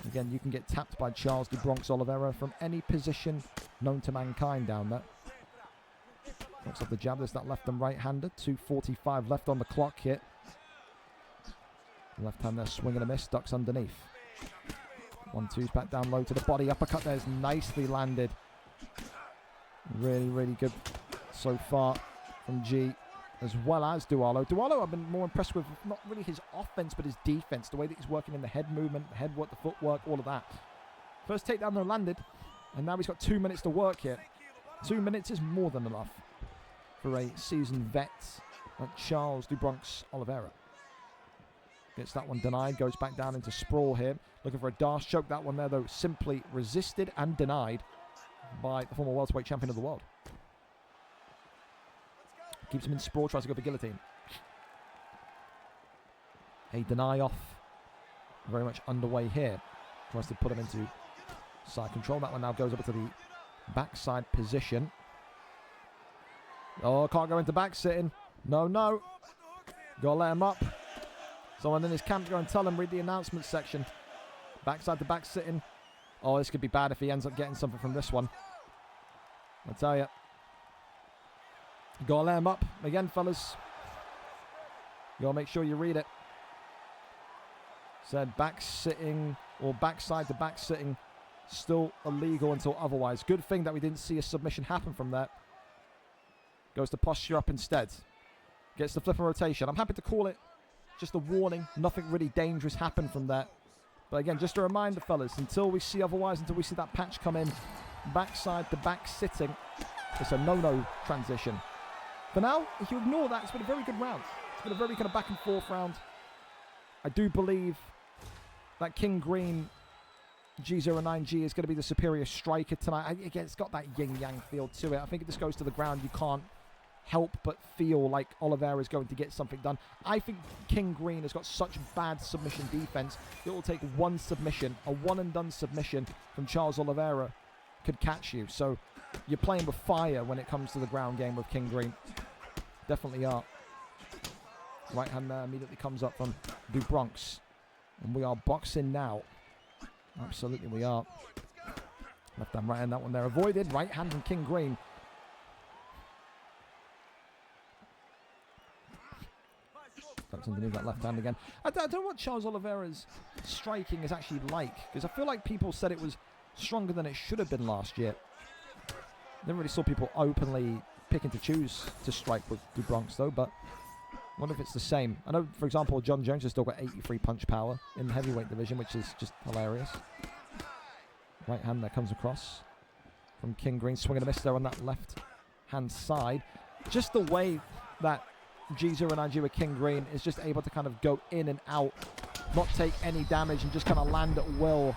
Again, you can get tapped by Charles DuBronx Oliveira from any position known to mankind down there. Looks like the jab. There's that left and right-hander. 2:45 left on the clock here. Left hand there, swing and a miss, ducks underneath. 1-2's back down low to the body. Uppercut there is nicely landed. Really, really good so far from G, as well as Diallo. Diallo, I've been more impressed with not really his offense, but his defense. The way that he's working in the head movement, the head work, the footwork, all of that. First takedown there landed, and now he's got 2 minutes to work here. 2 minutes is more than enough for a seasoned vet like Charles DuBronx Oliveira. Gets that one denied, goes back down into sprawl here. Looking for a dash choke. That one there, though, simply resisted and denied by the former welterweight champion of the world. Keeps him in sprawl, tries to go for guillotine. A deny off. Very much underway here. Tries to put him into side control. That one now goes over to the backside position. Oh, can't go into back sitting. No, no. Gotta let him up. Someone in his camp go and tell him, read the announcement section. Backside to back sitting. Oh, this could be bad if he ends up getting something from this one. I tell you. Gotta let him up. Again, fellas. You gotta make sure you read it. Said back sitting or backside to back sitting. Still illegal until otherwise. Good thing that we didn't see a submission happen from that. Goes to posture up instead. Gets the flip and rotation. I'm happy to call it just a warning. Nothing really dangerous happened from that. But again, just a reminder, fellas, until we see otherwise, until we see that patch come in, backside to back sitting, it's a no-no transition. For now, if you ignore that, it's been a very good round. It's been a very kind of back and forth round. I do believe that King Green G09G is going to be the superior striker tonight. Again, it's got that yin-yang feel to it. I think if this goes to the ground, you can't help but feel like Oliveira is going to get something done. I think King Green has got such bad submission defense, it will take one submission, a one-and-done submission from Charles Oliveira could catch you. So you're playing with fire when it comes to the ground game with King Green. Definitely are. Right hand there immediately comes up from DuBronx. And we are boxing now. Absolutely we are. Left hand, right hand, that one there avoided. Right hand from King Green. Bronx underneath that left hand again. I don't know what Charles Oliveira's striking is actually like, because I feel like people said it was stronger than it should have been last year. Never really saw people openly picking to choose to strike with Du Bronx though, but I wonder if it's the same. I know, for example, John Jones has still got 83 punch power in the heavyweight division, which is just hilarious. Right hand that comes across from King Green, swing and a miss there on that left hand side. Just the way that G09G with King Green is just able to kind of go in and out, not take any damage, and just kind of land at will.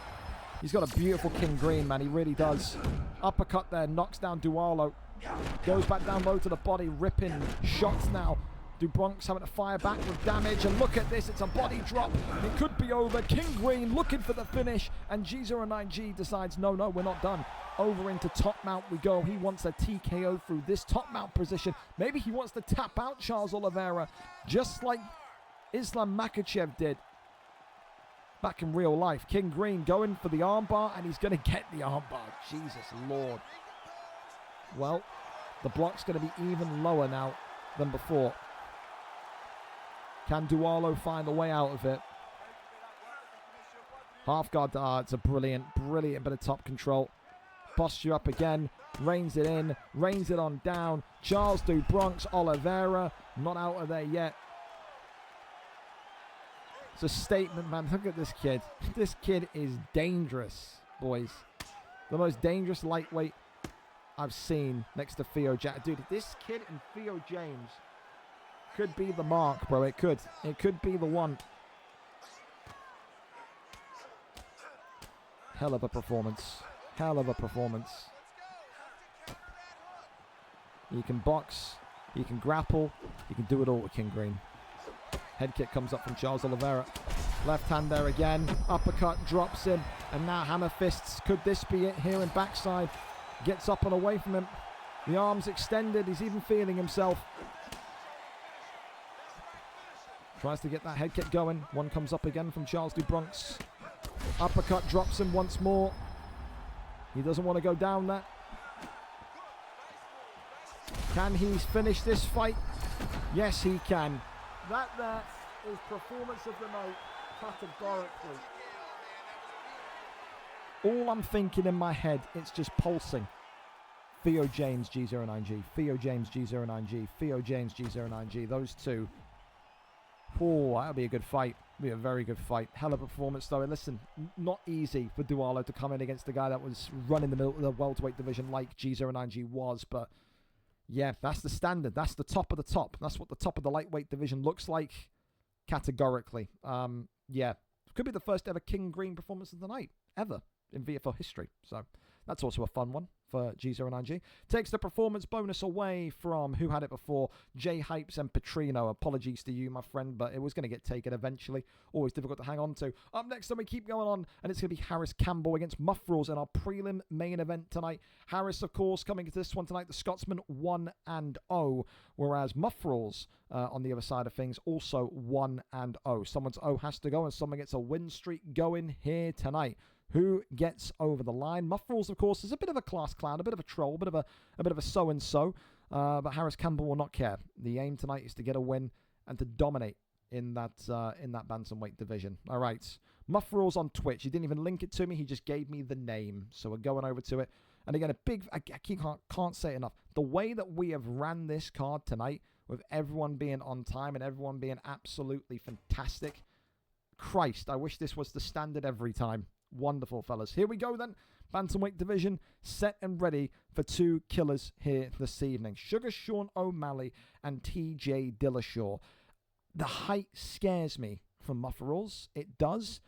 He's got a beautiful King Green, man. He really does. Uppercut there, knocks down Dualo. Goes back down low to the body, ripping shots now. Du Bronx having to fire back with damage, and look at this, it's a body drop. It could be over. King Green looking for the finish, and G09G decides, no, we're not done. Over into top mount we go. He wants a TKO through this top mount position. Maybe he wants to tap out Charles Oliveira, just like Islam Makhachev did back in real life. King Green going for the armbar, and he's going to get the armbar. Jesus Lord. Well, the block's going to be even lower now than before. Can Dualo find a way out of it? Half guard, it's a brilliant bit of top control. Posture up again, reins it in, reins it on down. Charles Du Bronx Oliveira, not out of there yet. It's a statement, man. Look at this kid. This kid is dangerous, boys. The most dangerous lightweight I've seen next to Theo James. Dude, this kid and Theo James could be the mark, bro. It could. It could be the one. Hell of a performance. Hell of a performance. He can box. He can grapple. He can do it all with King Green. Head kick comes up from Charles Oliveira. Left hand there again. Uppercut drops him. And now hammer fists. Could this be it here in backside? Gets up and away from him. The arms extended. He's even feeling himself. Tries to get that head kick going. One comes up again from Charles Du Bronx. Uppercut drops him once more. He doesn't want to go down that. Can he finish this fight? Yes, he can. That there is performance of the night, categorically. All I'm thinking in my head, it's just pulsing. Theo James, G09G. Theo James, G09G. Theo James, G09G. Those two. Oh, that'll be a good fight. Be a very good fight. Hell of a performance, though. And listen, not easy for Dualo to come in against the guy that was running the middle of the welterweight division like G09G was. But yeah, that's the standard. That's the top of the top. That's what the top of the lightweight division looks like, categorically. Yeah, could be the first ever King Green performance of the night ever in VFL history. So that's also a fun one for G09G. Takes the performance bonus away from who had it before, J Hypes and Petrino. Apologies to you, my friend, but it was going to get taken eventually. Always difficult to hang on to. Up next, then we keep going on, and it's going to be Harris Campbell against Muff Rules in our prelim main event tonight. Harris, of course, coming into this one tonight, the Scotsman 1-0, whereas Muff Rules on the other side of things also 1-0. Someone's O has to go, and someone gets a win streak going here tonight. Who gets over the line? Muff Rules, of course, is a bit of a class clown, a bit of a troll, a bit of a so-and-so. But Harris Campbell will not care. The aim tonight is to get a win and to dominate in that bantamweight division. All right. Muff Rules on Twitch. He didn't even link it to me. He just gave me the name. So we're going over to it. And again, I can't say it enough. The way that we have ran this card tonight, with everyone being on time and everyone being absolutely fantastic. Christ, I wish this was the standard every time. Wonderful, fellas. Here we go then. Bantamweight division set and ready for two killers here this evening. Sugar Sean O'Malley and TJ Dillashaw. The height scares me from Muff Rules. It does.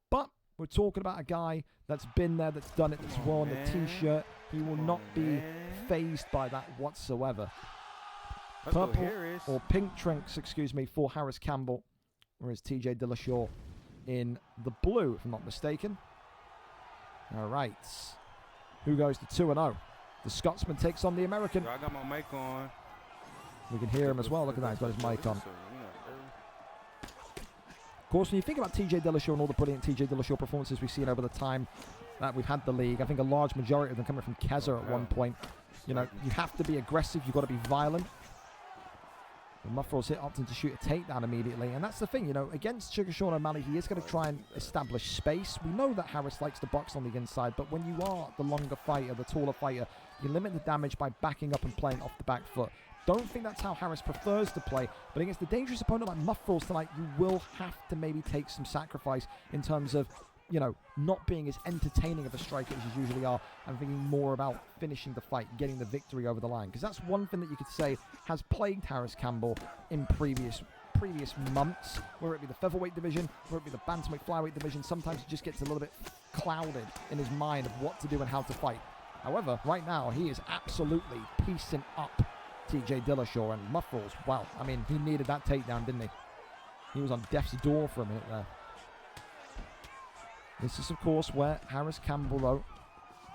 But we're talking about a guy that's been there, that's done it, that's worn the t-shirt. He will not be phased by that whatsoever. Purple or pink trunks, for Harris Campbell. Whereas TJ Dillashaw in the blue, if I'm not mistaken. All right. Who goes to 2-0? The Scotsman takes on the American. I got my mic on. We can hear him as well. Look at that. He's got his mic on. Of course, when you think about TJ Dillashaw and all the brilliant TJ Dillashaw performances we've seen over the time that we've had the league, I think a large majority of them coming from Keza at one point. You know, you have to be aggressive. You've got to be violent. But Muffrell's hit opting to shoot a takedown immediately. And that's the thing, you know, against Sugar Sean O'Malley, he is going to try and establish space. We know that Harris likes to box on the inside, but when you are the longer fighter, the taller fighter, you limit the damage by backing up and playing off the back foot. Don't think that's how Harris prefers to play, but against a dangerous opponent like Muffrell's tonight, you will have to maybe take some sacrifice in terms of, you know, not being as entertaining of a striker as you usually are, and thinking more about finishing the fight, getting the victory over the line. Because that's one thing that you could say has plagued Harris Campbell in previous months, whether it be the featherweight division, whether it be the bantamweight flyweight division. Sometimes he just gets a little bit clouded in his mind of what to do and how to fight. However, right now, he is absolutely piecing up TJ Dillashaw, and Muffrell's, wow, I mean, he needed that takedown, didn't he? He was on death's door for a minute there. This is, of course, where Harris Campbell, though,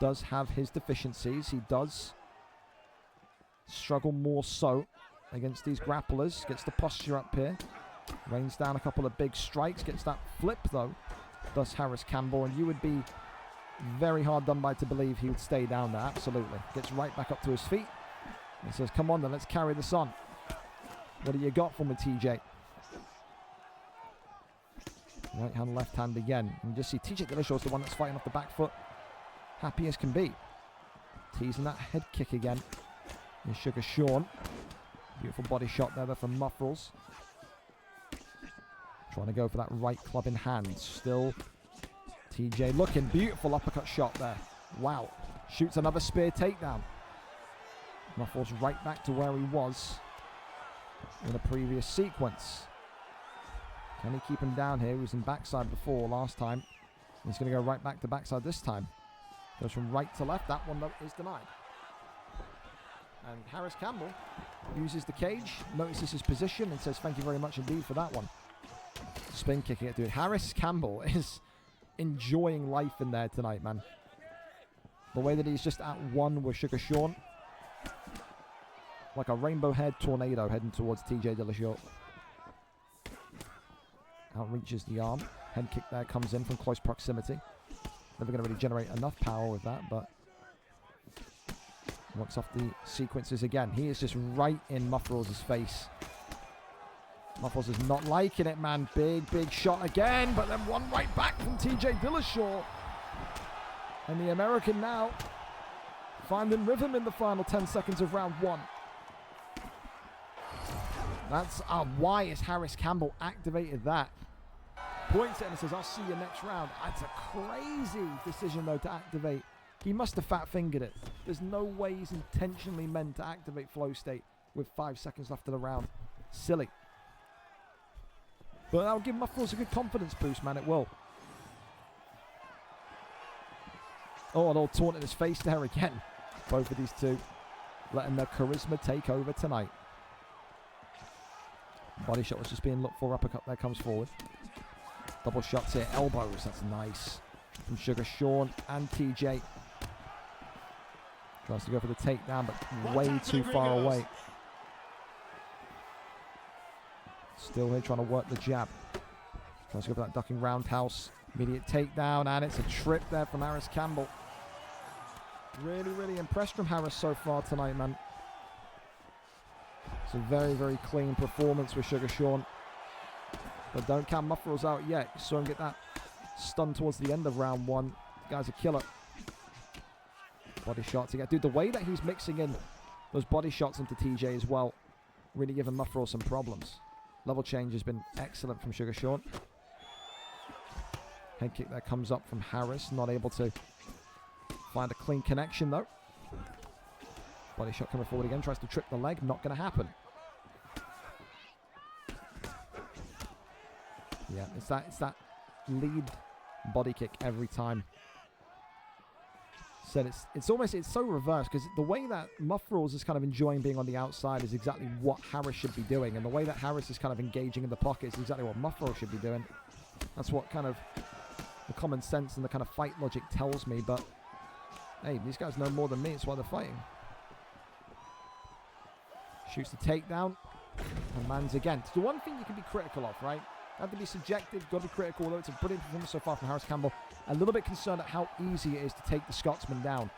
does have his deficiencies. He does struggle more so against these grapplers. Gets the posture up here. Rains down a couple of big strikes. Gets that flip, though, does Harris Campbell. And you would be very hard done by to believe he would stay down there. Absolutely. Gets right back up to his feet. He says, come on then, let's carry this on. What do you got for me, TJ? Right hand, left hand again. And you just see TJ Dillashaw is the one that's fighting off the back foot. Happy as can be. Teasing that head kick again. Here's Sugar Sean. Beautiful body shot there from Muffrells. Trying to go for that right club in hand. Still TJ looking. Beautiful uppercut shot there. Wow. Shoots another spear takedown. Muffrells right back to where he was in a previous sequence. Can he keep him down here? He was in backside before last time. He's going to go right back to backside this time. Goes from right to left. That one, though, is denied. And Harris Campbell uses the cage, notices his position, and says, thank you very much indeed for that one. Spin kicking it, dude. Harris Campbell is enjoying life in there tonight, man. The way that he's just at one with Sugar Sean. Like a rainbow-haired tornado heading towards TJ Dillashaw. Outreaches the arm. Head kick there comes in from close proximity. Never going to really generate enough power with that, but works off the sequences again. He is just right in Muffrells' face. Muffrells is not liking it, man. Big shot again, but then one right back from TJ Dillashaw. And the American now finding rhythm in the final 10 seconds of round one. That's why has Harris Campbell activated that. Points it and says, I'll see you next round. That's a crazy decision, though, to activate. He must have fat-fingered it. There's no way he's intentionally meant to activate flow state with 5 seconds left of the round. Silly. But that'll give Muffrells a good confidence boost, man. It will. Oh, an old taunt in his face there again. Both of these two letting their charisma take over tonight. Body shot was just being looked for. Uppercut there comes forward. Double shots here. Elbows. That's nice. From Sugar Sean and TJ. Tries to go for the takedown, but way too far away. Still here trying to work the jab. Tries to go for that ducking roundhouse. Immediate takedown, and it's a trip there from Harris Campbell. Really impressed from Harris so far tonight, man. It's a very clean performance with Sugar Sean. But don't count Muffrells out yet. You saw him get that stun towards the end of round one. The guy's a killer. Body shots again. Dude, the way that he's mixing in those body shots into TJ as well, really giving Muffrells some problems. Level change has been excellent from Sugar Sean. Head kick there comes up from Harris. Not able to find a clean connection, though. Body shot coming forward again. Tries to trip the leg. Not going to happen. Yeah, it's that lead body kick every time. Said it's so reversed, because the way that Muffrells is kind of enjoying being on the outside is exactly what Harris should be doing, and the way that Harris is kind of engaging in the pocket is exactly what Muffrells should be doing. That's what kind of the common sense and the kind of fight logic tells me, but hey, these guys know more than me. It's why they're fighting. Shoots the takedown and lands again. It's the one thing you can be critical of, right? Have to be subjective, got to be critical, although it's a brilliant performance so far from Harris Campbell. A little bit concerned at how easy it is to take the Scotsman down.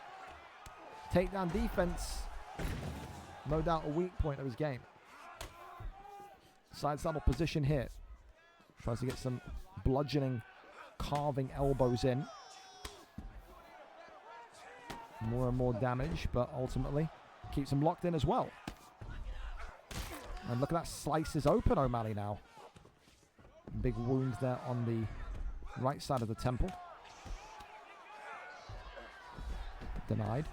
Takedown defense, no doubt a weak point of his game. Side saddle position here. Tries to get some bludgeoning, carving elbows in. More and more damage, but ultimately keeps him locked in as well. And look at that, slices open O'Malley now. Big wound there on the right side of the temple. Denied.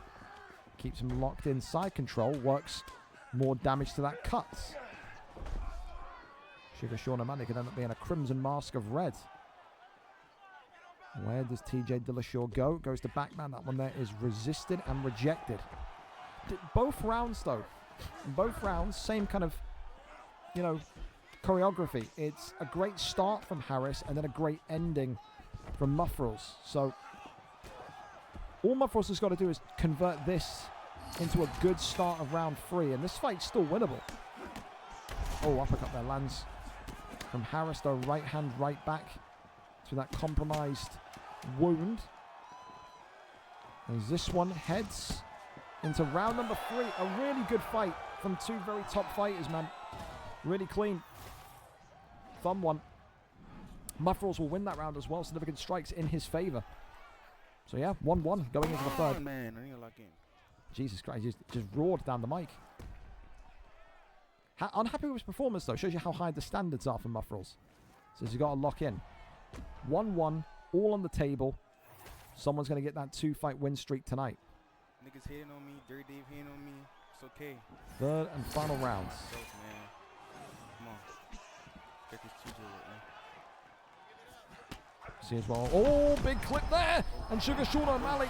Keeps him locked in, side control, works more damage to that cut. Sugar Sean O'Malley could end up being a crimson mask of red. Where does TJ Dillashaw go? Goes to backman. That one there is resisted and rejected. Both rounds, though. Both rounds, same kind of, you know, choreography. It's a great start from Harris and then a great ending from Muffrules. So all Muffrules has got to do is convert this into a good start of round 3, and this fight's still winnable. Oh, uppercut there lands from Harris, though. Right hand, right back to that compromised wound. As this one heads into round number 3. A really good fight from two very top fighters, man. Really clean. Fun one. Muffrules will win that round as well. Significant strikes in his favor. So yeah, 1-1 going into the third. Man, I need to lock in. Jesus Christ, just roared down the mic. Unhappy with his performance, though. Shows you how high the standards are for Muffrules. Says you got to lock in. 1-1, all on the table. Someone's going to get that 2-fight win streak tonight. Niggas hating on me, Dirty Dave hating on me. It's okay. Third and final rounds. Myself, man. Come on. Get this TJ with me. See as well. Oh, big clip there! And Sugar Sean O'Malley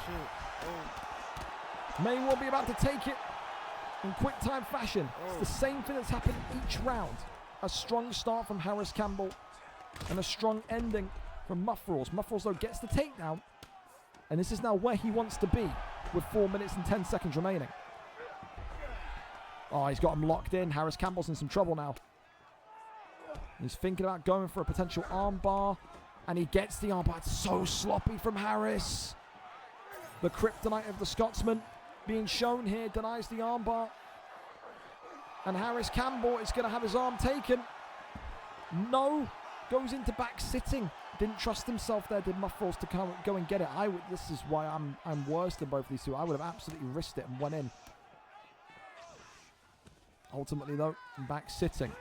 may well be about to take it in quick time fashion. It's the same thing that's happened each round. A strong start from Harris Campbell and a strong ending from Muffrules. Muffrules, though, gets the takedown. And this is now where he wants to be with 4 minutes and 10 seconds remaining. Oh, he's got him locked in. Harris Campbell's in some trouble now. He's thinking about going for a potential armbar. And he gets the armbar. It's so sloppy from Harris. The kryptonite of the Scotsman being shown here, denies the armbar. And Harris Campbell is going to have his arm taken. No. Goes into back sitting. Didn't trust himself there, did Muffrules, to go and get it. This is why I'm worse than both of these two. I would have absolutely risked it and went in. Ultimately, though, back sitting.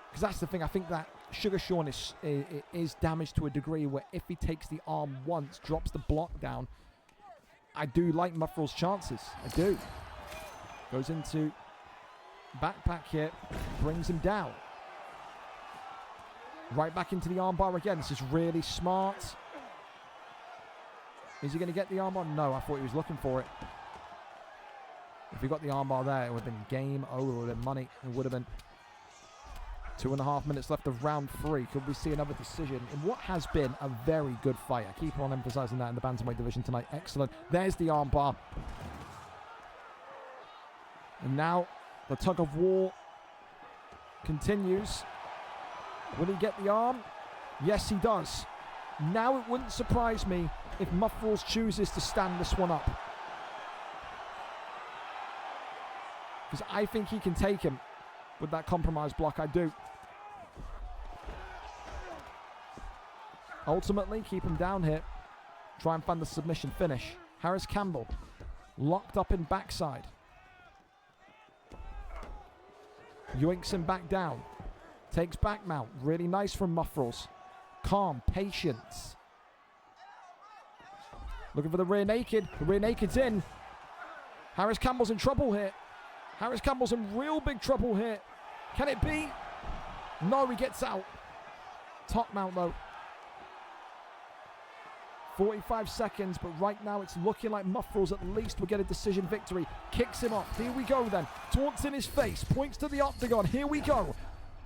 Because that's the thing. I think that Sugar Sean is damaged to a degree where if he takes the arm once, drops the block down, I do like Muffrules' chances. I do. Goes into backpack here, brings him down. Right back into the armbar again. This is really smart. Is he going to get the armbar? No, I thought he was looking for it. If he got the armbar there, it would have been game over. It would have been money. It would have been 2.5 minutes left of round 3. Could we see another decision in what has been a very good fight? I keep on emphasizing that in the bantamweight division tonight. Excellent. There's the armbar. And now the tug of war continues. Will he get the arm? Yes, he does. Now it wouldn't surprise me if Muffrules chooses to stand this one up. Because I think he can take him with that compromise block. I do. Ultimately, keep him down here. Try and find the submission finish. Harris Campbell locked up in backside. Yoinks him back down. Takes back mount. Really nice from Muffrules. Calm. Patience. Looking for the rear naked. The rear naked's in. Harris Campbell's in trouble here. Harris Campbell's in real big trouble here. Can it be? No, he gets out. Top mount, though. 45 seconds, but right now it's looking like Muffrules at least will get a decision victory. Kicks him off. Here we go then. Taunts in his face. Points to the octagon. Here we go.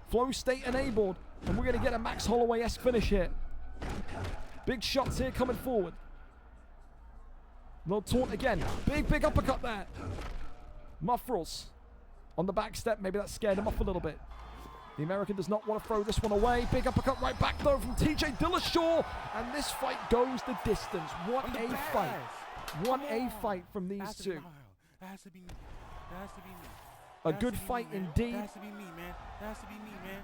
Flow state enabled. And we're going to get a Max Holloway-esque finish here. Big shots here coming forward. Little taunt again. Big uppercut there. Muffrules on the back step. Maybe that scared him off a little bit. The American does not want to throw this one away. Big uppercut right back, though, from TJ Dillashaw. And this fight goes the distance. What a fight. What a fight from these two. That has to be me. That has to be me. A good fight indeed. That has to be me, man. That has to be me, man.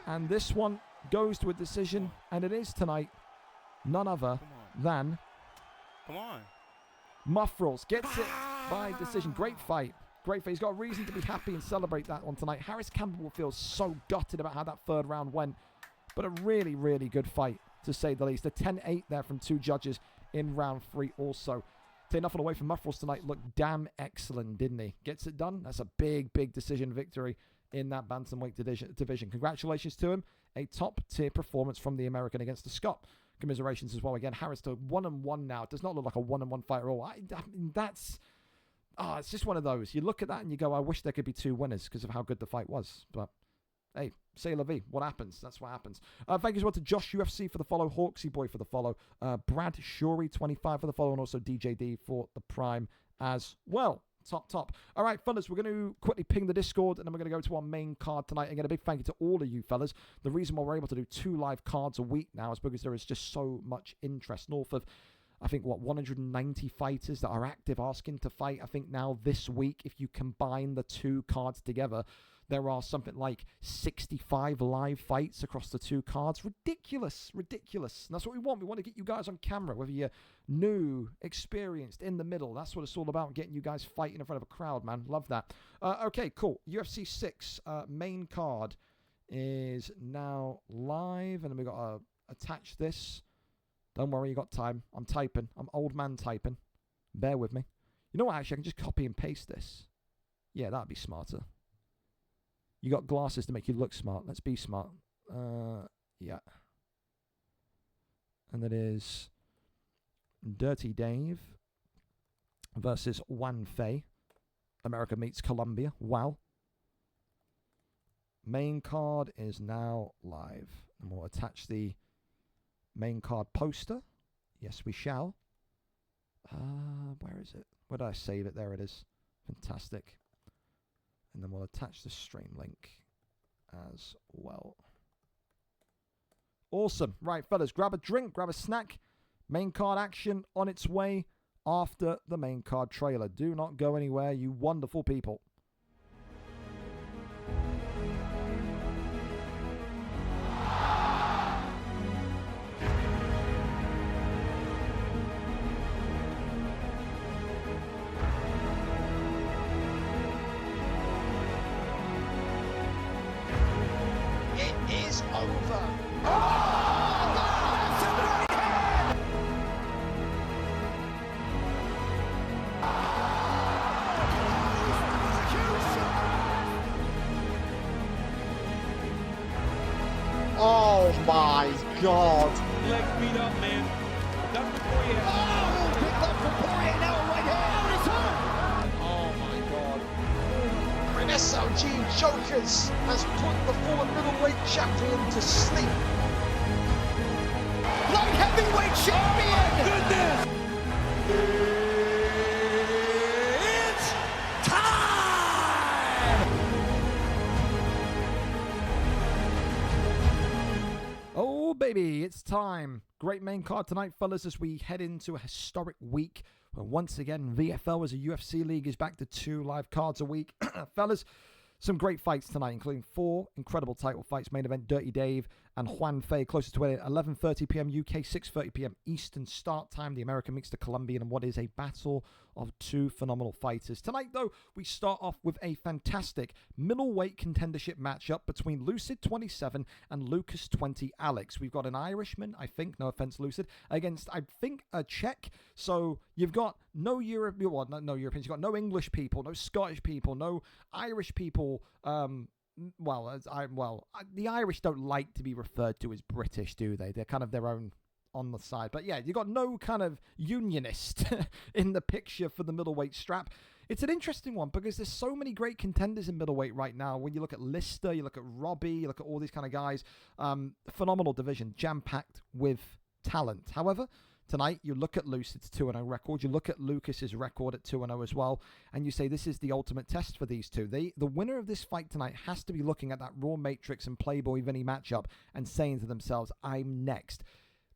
And this one goes to a decision, and it is tonight none other than Come on. Muffrels gets it by decision. Great fight. Great fight. He's got a reason to be happy and celebrate that one tonight. Harris Campbell will feel so gutted about how that third round went, but a really, really good fight, to say the least. A 10-8 there from 2 judges in round 3 also. Take nothing away from Muffrels tonight. Looked damn excellent, didn't he? Gets it done. That's a big, big decision victory in that bantamweight division. Congratulations to him. A top-tier performance from the American against the Scot. Commiserations as well. Again, Harris to 1-1 now. It does not look like a 1-1 fight at all. I mean, that's... it's just one of those. You look at that and you go, I wish there could be 2 winners because of how good the fight was. But, hey, say la vie. What happens? That's what happens. Thank you as well to Josh UFC for the follow. Hawksy Boy for the follow. Brad Shorey 25 for the follow. And also DJD for the prime as well. Top. All right, fellas, we're going to quickly ping the Discord, and then we're going to go to our main card tonight. And get a big thank you to all of you fellas. The reason why we're able to do 2 live cards a week now is because there is just so much interest. North of, I think, 190 fighters that are active asking to fight. I think now this week, if you combine the 2 cards together, there are something like 65 live fights across the 2 cards. Ridiculous. And that's what we want. We want to get you guys on camera, whether you're new, experienced, in the middle. That's what it's all about, getting you guys fighting in front of a crowd, man. Love that. Okay, cool. UFC 6 main card is now live, and then we got to attach this. Don't worry, you got time. I'm typing. I'm old man typing. Bear with me. You know what, actually, I can just copy and paste this. Yeah, that'd be smarter. You got glasses to make you look smart. Let's be smart. Yeah. And that is Dirty Dave versus JuanFe. America meets Colombia. Wow. Main card is now live. And we'll attach the main card poster. Yes, we shall. Where is it? Where did I save it? There it is. Fantastic. And then we'll attach the stream link as well. Awesome. Right, fellas, grab a drink, grab a snack. Main card action on its way after the main card trailer. Do not go anywhere, you wonderful people. Oh my God! Leg beat up, man. That's before you have. Picked up from Poirier now, right here. Oh my God! Renaissance SLG Jokers has put the former middleweight champion to sleep. Light heavyweight champion! Oh goodness! It's time! Oh baby, it's time. Great main card tonight, fellas, as we head into a historic week where once again VFL as a UFC league is back to 2 live cards a week. Fellas, some great fights tonight, including 4 incredible title fights. Main event, Dirty Dave and JuanFe, closest to it at 11:30 p.m. UK, 6:30 p.m. Eastern start time. The American meets the Colombian in what is a battle of 2 phenomenal fighters. Tonight, though, we start off with a fantastic middleweight contendership matchup between Lucid 27 and Lucas 20 Alex. We've got an Irishman, I think, no offense, Lucid, against, I think, a Czech. So you've got no Europeans, you've got no English people, no Scottish people, no Irish people. The Irish don't like to be referred to as British, do they? They're kind of their own on the side. But yeah, you got no kind of unionist in the picture for the middleweight strap. It's an interesting one because there's so many great contenders in middleweight right now. When you look at Lister, you look at Robbie, you look at all these kind of guys. Phenomenal division, jam-packed with talent. However, tonight, you look at Lucid's 2-0 record. You look at Lucas's record at 2-0 as well. And you say this is the ultimate test for these two. The winner of this fight tonight has to be looking at that Raw Matrix and Playboy Vinny matchup and saying to themselves, I'm next.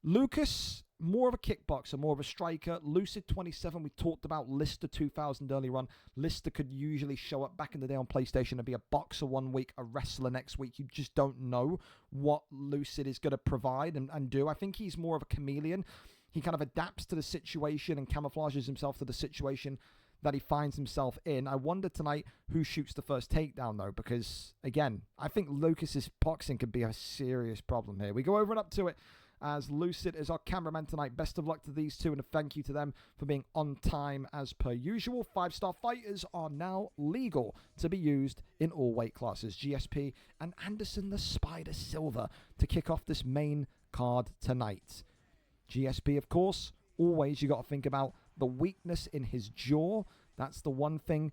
Lucas, more of a kickboxer, more of a striker. Lucid 27, we talked about Lister 2000 earlier on. Lister could usually show up back in the day on PlayStation and be a boxer one week, a wrestler next week. You just don't know what Lucid is going to provide and do. I think he's more of a chameleon. He kind of adapts to the situation and camouflages himself to the situation that he finds himself in. I wonder tonight who shoots the first takedown, though, because, again, I think Lucas's boxing could be a serious problem here. We go over and up to it as Lucid is our cameraman tonight. Best of luck to these two, and a thank you to them for being on time as per usual. 5-star fighters are now legal to be used in all weight classes. GSP and Anderson the Spider Silva to kick off this main card tonight. GSP, of course, always you got to think about the weakness in his jaw. That's the one thing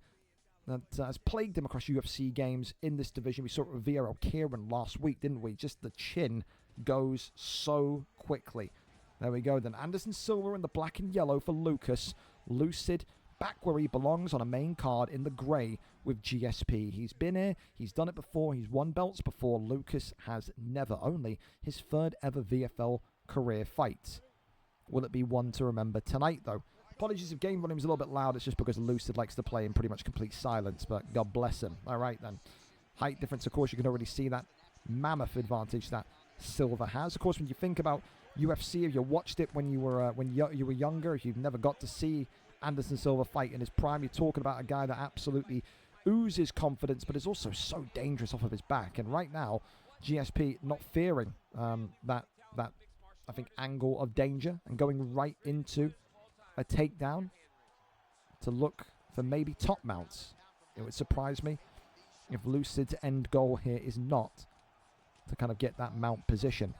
that has plagued him across UFC games in this division. We saw it with VRL Kieran last week, didn't we? Just the chin goes so quickly. There we go then. Anderson Silva in the black and yellow for Lucas. Lucid back where he belongs on a main card in the grey with GSP. He's been here. He's done it before. He's won belts before. Lucas has never. Only his third ever VFL career fight. Will it be one to remember tonight, though? Apologies if game volume's a little bit loud. It's just because Lucid likes to play in pretty much complete silence, but God bless him. All right, then. Height difference, of course, you can already see that mammoth advantage that Silva has. Of course, when you think about UFC, if you watched it when you were younger, if you've never got to see Anderson Silva fight in his prime, you're talking about a guy that absolutely oozes confidence, but is also so dangerous off of his back. And right now, GSP not fearing that I think angle of danger and going right into a takedown to look for maybe top mounts. It would surprise me if Lucid's end goal here is not to kind of get that mount position.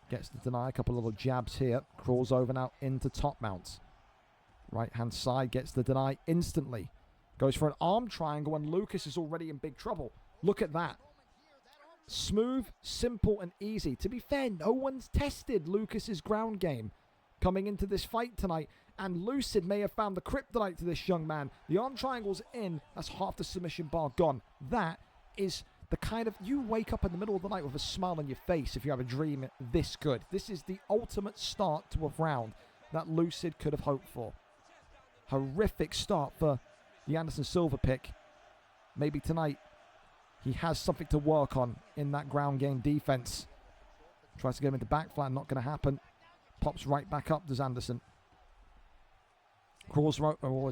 Gets to deny a couple of little jabs here. Crawls over now into top mounts. Right hand side gets the deny instantly. Goes for an arm triangle and Lucas is already in big trouble. Look at that. Smooth, simple and easy. To be fair, no one's tested Lucas's ground game coming into this fight tonight. And Lucid may have found the kryptonite to this young man. The arm triangle's in. That's half the submission bar gone. That is the kind of, you wake up in the middle of the night with a smile on your face if you have a dream this good. This is the ultimate start to a round that Lucid could have hoped for. Horrific start for the Anderson Silva pick. Maybe tonight he has something to work on in that ground game defense. Tries to get him into back flat, not going to happen. Pops right back up, does Anderson. Crawls,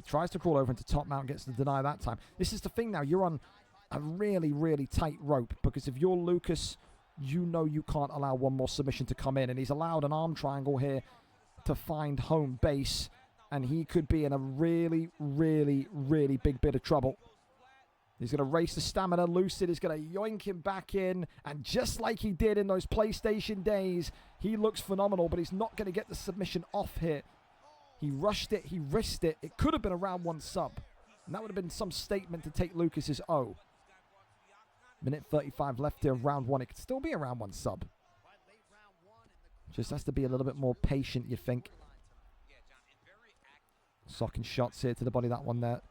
tries to crawl over into top mount, gets to deny that time. This is the thing now, you're on a really, really tight rope, because if you're Lucas, you know you can't allow one more submission to come in, and he's allowed an arm triangle here to find home base, and he could be in a really, really, really big bit of trouble. He's going to race the stamina. Lucid is going to yoink him back in, and just like he did in those PlayStation days, he looks phenomenal, but he's not going to get the submission off here. He rushed it, he risked it. It could have been a round one sub, and that would have been some statement to take Lucas's O. Minute 35 left here of round one. It could still be a round one sub. Just has to be a little bit more patient, you think. Socking shots here to the body, that one there.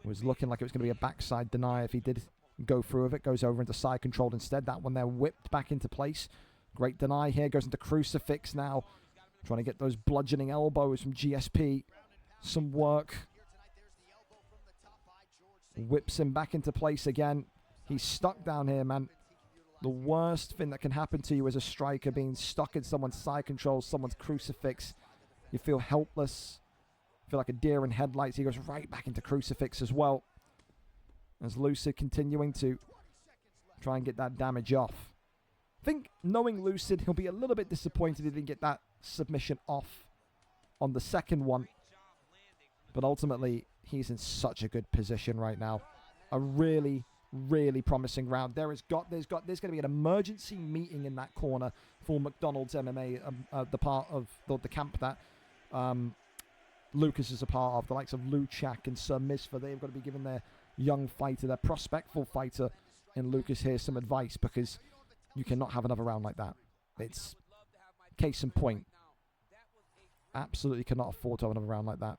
It was looking like it was going to be a backside deny if he did go through with it. Goes over into side control instead. That one there whipped back into place. Great deny here. Goes into crucifix now. Trying to get those bludgeoning elbows from GSP. Some work. Whips him back into place again. He's stuck down here, man. The worst thing that can happen to you as a striker, being stuck in someone's side control, someone's crucifix. You feel helpless. Feel like a deer in headlights. He goes right back into crucifix as well. As Lucid continuing to try and get that damage off. I think knowing Lucid, he'll be a little bit disappointed he didn't get that submission off on the second one. But ultimately, he's in such a good position right now. A really, really promising round. There's going to be an emergency meeting in that corner for McDonald's MMA, the part of the camp that Lucas is a part of. The likes of Luchak and Sir Misfa, they've got to be giving their young fighter, their prospectful fighter in Lucas here some advice, because you cannot have another round like that. It's case in point. Absolutely cannot afford to have another round like that.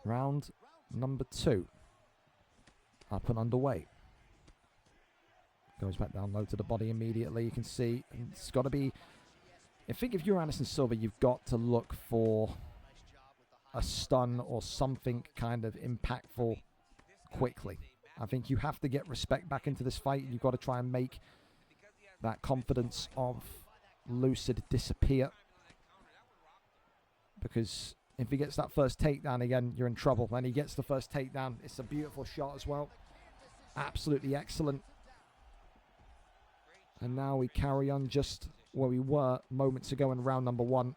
Round number 2. Up and underway. Goes back down low to the body immediately. You can see it's got to be... I think if you're Anderson Silva, you've got to look for a stun or something kind of impactful quickly. I think you have to get respect back into this fight. You've got to try and make that confidence of Lucid disappear. Because if he gets that first takedown again, you're in trouble. And he gets the first takedown. It's a beautiful shot as well. Absolutely excellent. And now we carry on just where we were moments ago in round number 1.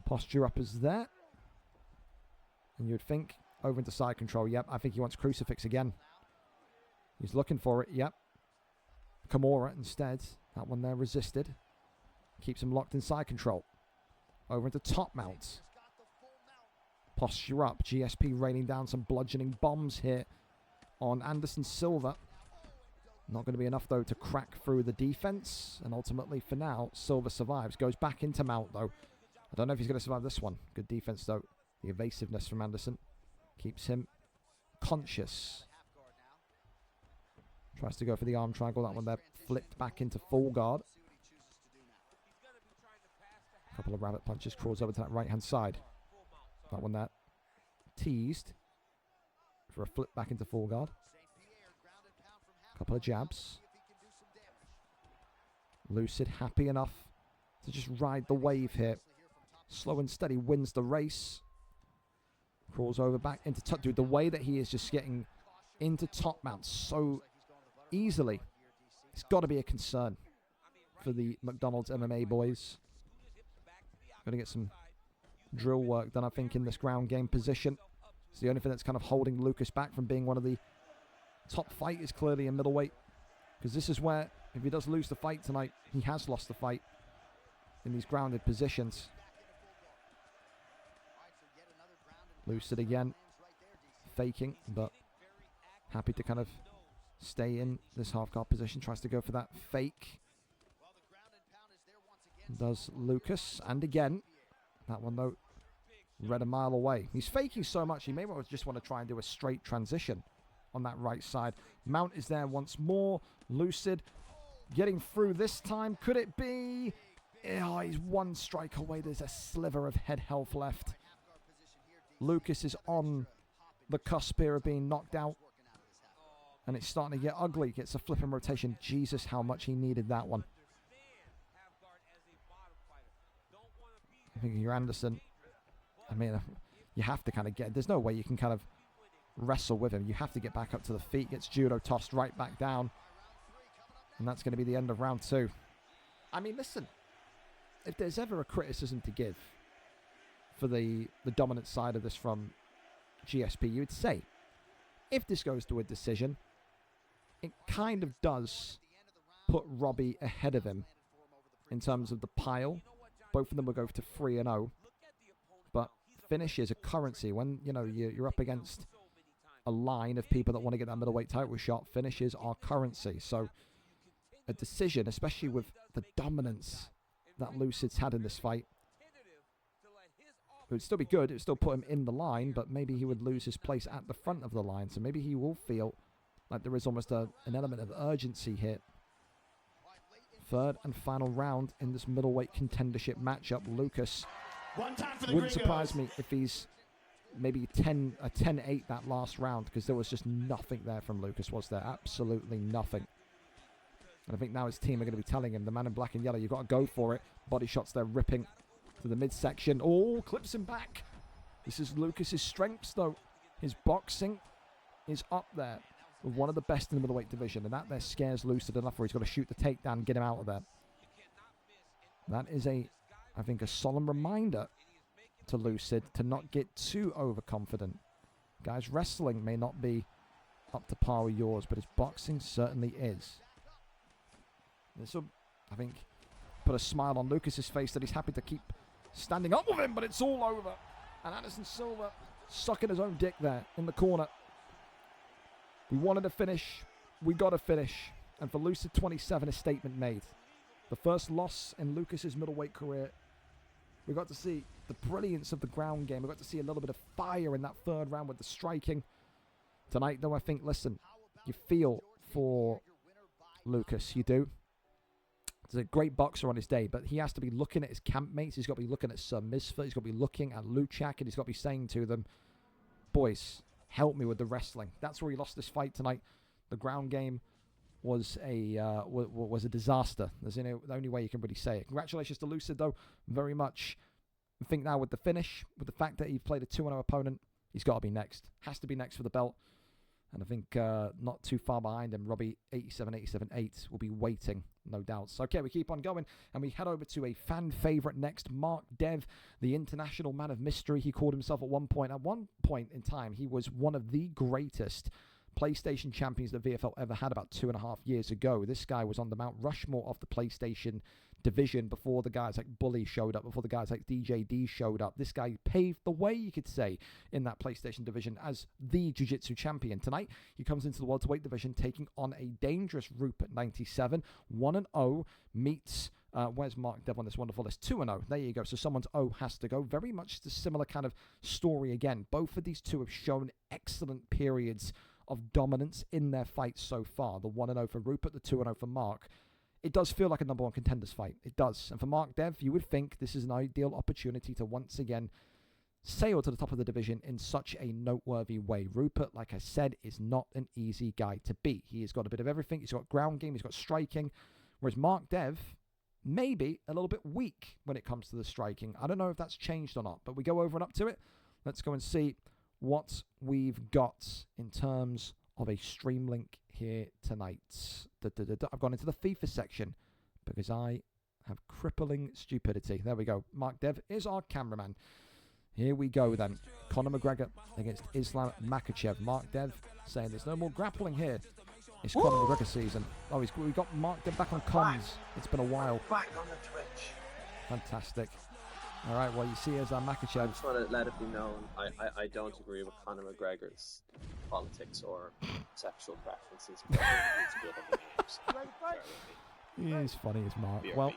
Posture up is there. And you'd think over into side control. Yep, I think he wants crucifix again. He's looking for it. Yep. Kimura instead. That one there resisted. Keeps him locked in side control. Over into top mount. Posture up. GSP raining down some bludgeoning bombs here on Anderson Silva. Not going to be enough, though, to crack through the defense. And ultimately, for now, Silva survives. Goes back into mount, though. I don't know if he's going to survive this one. Good defense, though. The evasiveness from Anderson keeps him conscious. Tries to go for the arm triangle. That one there flipped back into full guard. A couple of rabbit punches. Crawls over to that right-hand side. That one there teased for a flip back into full guard. Couple of jabs. Lucid happy enough to just ride the wave here. Slow and steady wins the race. Crawls over back into top. Dude, the way that he is just getting into top mount so easily, it's got to be a concern for the McDonald's MMA boys. Got to get some drill work done, I think, in this ground game position. It's the only thing that's kind of holding Lucas back from being one of the top fighters clearly in middleweight. Because this is where, if he does lose the fight tonight, he has lost the fight in these grounded positions. Lucid again, faking, but happy to kind of stay in this half guard position. Tries to go for that fake. Does Lucas, and again, that one though, read a mile away. He's faking so much, he may well just want to try and do a straight transition on that right side. Mount is there once more. Lucid getting through this time. Could it be? Oh, he's one strike away. There's a sliver of head health left. Lucas is on the cusp here of being knocked out. And it's starting to get ugly. Gets a flipping rotation. Jesus, how much he needed that one. I think you're Anderson. I mean, you have to kind of get... There's no way you can kind of wrestle with him. You have to get back up to the feet. Gets judo tossed right back down. And that's going to be the end of round 2. I mean, listen. If there's ever a criticism to give for the dominant side of this from GSP, you would say, if this goes to a decision, it kind of does put Robbie ahead of him in terms of the pile. Both of them will go to 3-0. But finish is a currency. When, you know, you're up against a line of people that want to get that middleweight title shot, finishes are currency. So a decision, especially with the dominance that Lucid's had in this fight, it would still be good. It would still put him in the line, but maybe he would lose his place at the front of the line. So maybe he will feel like there is almost an element of urgency here. Third and final round in this middleweight contendership matchup. Lucas, wouldn't surprise me if he's maybe a 10-8 that last round, because there was just nothing there from Lucas, was there? Absolutely nothing. And I think now his team are going to be telling him, the man in black and yellow, you've got to go for it. Body shots there ripping to the midsection. Oh, clips him back. This is Lucas's strengths, though. His boxing is up there with one of the best in the middleweight division, and that there scares Lucid enough where he's got to shoot the takedown and get him out of there. That is I think, a solemn reminder to Lucid to not get too overconfident. Guys, wrestling may not be up to par with yours, but his boxing certainly is. This will, I think, put a smile on Lucas's face that he's happy to keep standing up with him, but it's all over. And Anderson Silva sucking his own dick there in the corner. We wanted to finish. We got to finish. And for Lucid 27, a statement made. The first loss in Lucas's middleweight career. We got to see the brilliance of the ground game. We got to see a little bit of fire in that third round with the striking. Tonight, though, I think, listen, you feel for Lucas, you do. He's a great boxer on his day, but he has to be looking at his campmates. He's got to be looking at Sir Misfit. He's got to be looking at Luchak, and he's got to be saying to them, boys, help me with the wrestling. That's where he lost this fight tonight. The ground game was a disaster. There's the only way you can really say it. Congratulations to Lucid, though, very much. I think now with the finish, with the fact that he played a 2-0 opponent, he's got to be next. Has to be next for the belt. And I think not too far behind him, Robbie 87878 will be waiting, no doubts. Okay, we keep on going, and we head over to a fan favorite next, Mark Dev, the international man of mystery. He called himself at one point. At one point in time, he was one of the greatest PlayStation champions that VFL ever had about 2.5 years ago. This guy was on the Mount Rushmore of the PlayStation division before the guys like Bully showed up, before the guys like DJD showed up. This guy paved the way, you could say, in that PlayStation division as the Jiu-Jitsu champion. Tonight, he comes into the welterweight division taking on a dangerous Rupert 97, 1-0, meets... where's Mark Dev on this wonderful list? 2-0. There you go. So someone's O has to go. Very much the similar kind of story again. Both of these two have shown excellent periods of dominance in their fights so far. The 1-0 for Rupert, the 2-0 for Mark. It does feel like a number one contenders fight. It does. And for Mark Dev, you would think this is an ideal opportunity to once again sail to the top of the division in such a noteworthy way. Rupert, like I said, is not an easy guy to beat. He has got a bit of everything. He's got ground game. He's got striking. Whereas Mark Dev, maybe a little bit weak when it comes to the striking. I don't know if that's changed or not, but we go over and up to it. Let's go and see what we've got in terms of a stream link here tonight. I've gone into the FIFA section because I have crippling stupidity. There we go. Mark Dev is our cameraman. Here we go then. Conor McGregor against Islam Makhachev. Mark Dev saying there's no more grappling here. It's Conor McGregor season. Oh, we got Mark Dev back on comms. It's been a while. Back on the Twitch. Fantastic. All right, well, you see Islam Makhachev. I just want to let it be known, I don't agree with Conor McGregor's politics or sexual preferences. He's funny as Mark. Well,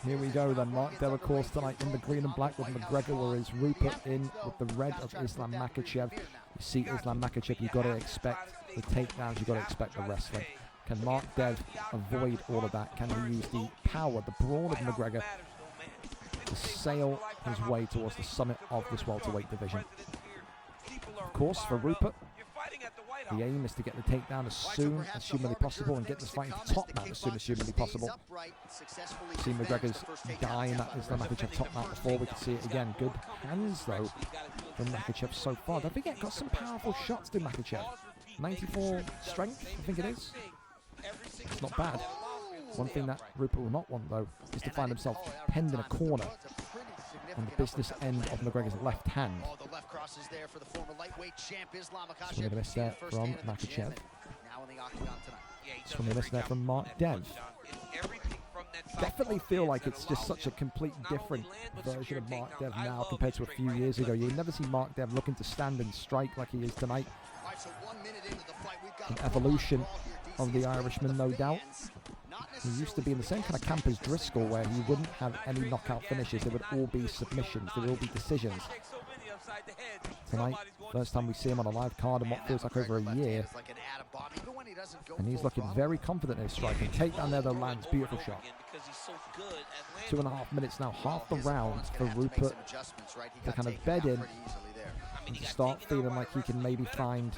here we go then. Mark Dev, of course, tonight in the green and black with McGregor, whereas Rupert in with the red of Islam Makhachev. You see Islam Makhachev, you've got to expect the takedowns, you've got to expect the wrestling. Can Mark Dev avoid all of that? Can he use the power, the brawn of McGregor to sail his way towards the summit of this welterweight division? Of course, for Rupert, the aim is to get the takedown as soon as humanly possible and get this fight into top mount as soon as humanly possible. See McGregor's die in that Islam Makhachev top mount before. We can see it again. Good hands, though, from Makhachev so far. Don't forget, got some powerful shots to Makhachev. 94 strength, I think it is. It's not bad. One thing that Rupert will not want, though, is to find himself penned in a corner on the business end of McGregor's left hand. Swing and a miss there from Makhachev. Swing and a miss there from Mark Dev. Definitely feel like it's just such a complete different version of Mark Dev now compared to a few years ago. You never see Mark Dev looking to stand and strike like he is tonight. An evolution of the Irishman, no doubt. He used to be in the same kind of camp as Driscoll, where he wouldn't have any knockout finishes. They would all be submissions. They would all be decisions. Tonight, first time we see him on a live card in what feels like over a year. And he's looking very confident in his striking. Takedown there, though, lands. Beautiful shot. 2.5 minutes now, half the round for Rupert to kind of bed in and to start feeling like he can maybe find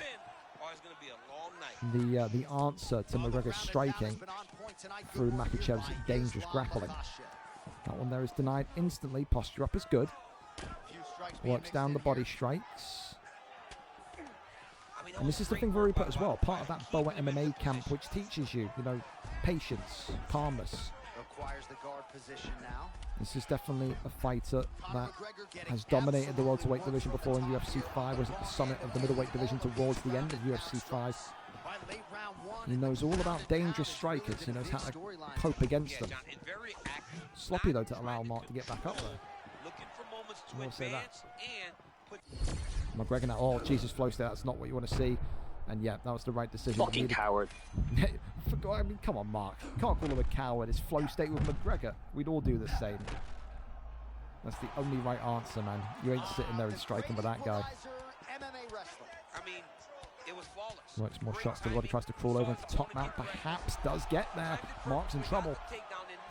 the answer to McGregor's striking through Makhachev's dangerous grappling. That one there is denied instantly. Posture up is good. Works down the body strikes. And this is the thing for Rupert as well. Part of that Boa MMA camp, which teaches you, patience, calmness. This is definitely a fighter that has dominated the welterweight division before in UFC 5. Was at the summit of the middleweight division towards the end of UFC 5. He knows all about dangerous strikers. He knows how to cope against them. Sloppy, though, to allow Mark to get back up there. I will say that. McGregor now, oh, Jesus, flow state, that's not what you want to see. And yeah, that was the right decision. Fucking coward. I mean, come on, Mark. Can't call him a coward. It's flow state with McGregor. We'd all do the same. That's the only right answer, man. You ain't sitting there and striking with that guy. I mean, Works more shots to the body, tries to crawl over into top mount, perhaps does get there. Mark's in trouble.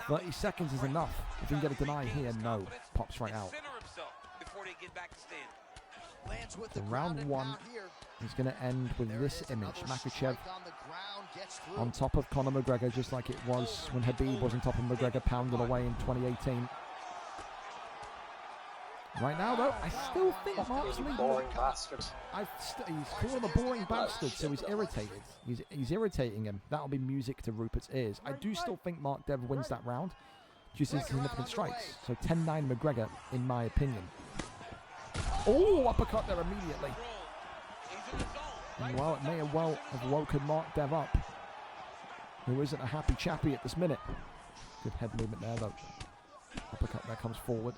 30 seconds is enough. If he can get a deny here, no. Pops right out. So round one is going to end with this image. Makachev on top of Conor McGregor, just like it was when Khabib was on top of McGregor, pounding away in 2018. Right now, though, I still think Mark's leading. Boring bastard. He's calling a boring bastard, so he's irritated. He's irritating him. That'll be music to Rupert's ears. I do still think Mark Dev wins that round due to significant strikes. So 10-9 McGregor, in my opinion. Oh, uppercut there immediately. And well, it may have well have woken Mark Dev up, who isn't a happy chappy at this minute. Good head movement there, though. Uppercut there comes forward.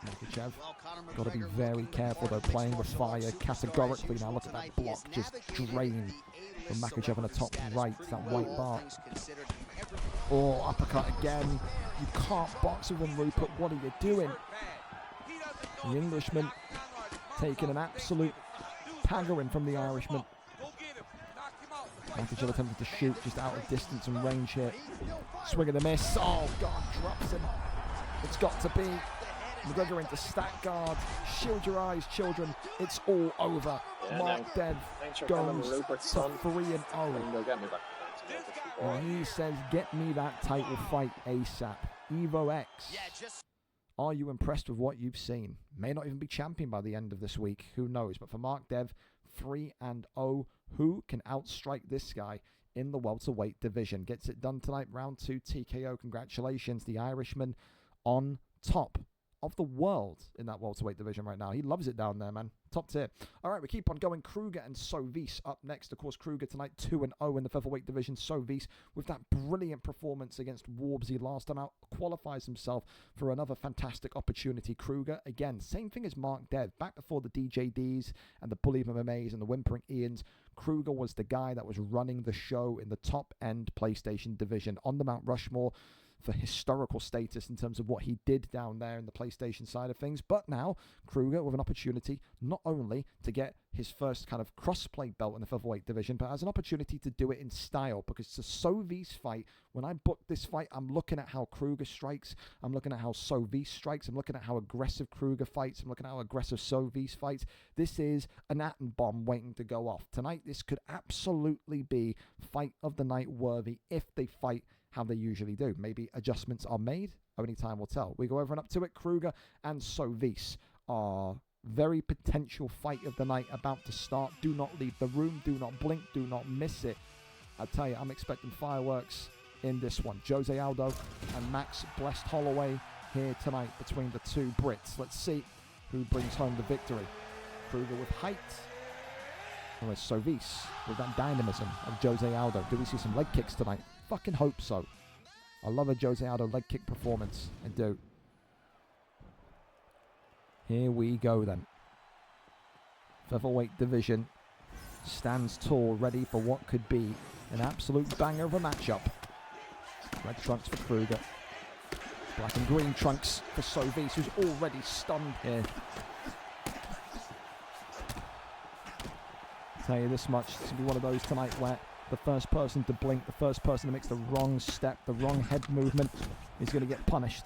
Makachev, got to be very careful though, playing with fire categorically. Now look at that block, just drained from Makachev on the top right, that white bar. Oh, uppercut again. You can't box with him, Rupert. What are you doing? The Englishman taking an absolute paggering from the Irishman. Makachev attempted to shoot just out of distance and range here. Swing and a miss. Oh, God, drops him. It's got to be. McGregor into stack guard. Shield your eyes, children. It's all over. Yeah, Mark Dev goes to 3-0. And he says, get me that title fight ASAP. Evo X. Are you impressed with what you've seen? May not even be champion by the end of this week. Who knows? But for Mark Dev, 3-0. Who can outstrike this guy in the welterweight division? Gets it done tonight. Round 2 TKO. Congratulations. The Irishman on top of the world in that welterweight division right now. He loves it down there, man. Top tier. All right, we keep on going. Kruger and Sovis up next. Of course, Kruger tonight 2-0 in the featherweight division. Sovis, with that brilliant performance against Warbsy last time out, qualifies himself for another fantastic opportunity. Kruger, again, same thing as Mark Dev. Back before the DJDs and the Bully MMAs and the Whimpering Ians, Kruger was the guy that was running the show in the top-end PlayStation division on the Mount Rushmore for historical status in terms of what he did down there in the PlayStation side of things. But now, Kruger with an opportunity not only to get his first kind of cross-play belt in the featherweight division, but has an opportunity to do it in style, because it's a Sovis fight. When I booked this fight, I'm looking at how Kruger strikes, I'm looking at how Sovis strikes, I'm looking at how aggressive Kruger fights, I'm looking at how aggressive Sovis fights. This is an atom bomb waiting to go off. Tonight, this could absolutely be fight of the night worthy if they fight how they usually do. Maybe adjustments are made. Only time will tell. We go over and up to it. Kruger and Sovis are very potential fight of the night about to start. Do not leave the room. Do not blink. Do not miss it. I tell you, I'm expecting fireworks in this one. Jose Aldo and Max Blessed Holloway here tonight between the two Brits. Let's see who brings home the victory. Kruger with height, or is Sovis with that dynamism of Jose Aldo? Do we see some leg kicks tonight? Fucking hope so. I love a Jose Aldo leg kick performance. I do. Here we go then. Featherweight division stands tall, ready for what could be an absolute banger of a matchup. Red trunks for Kruger. Black and green trunks for Sovis, who's already stunned here. I'll tell you this much, it's going to be one of those tonight where the first person to blink, the first person that makes the wrong step, the wrong head movement is going to get punished.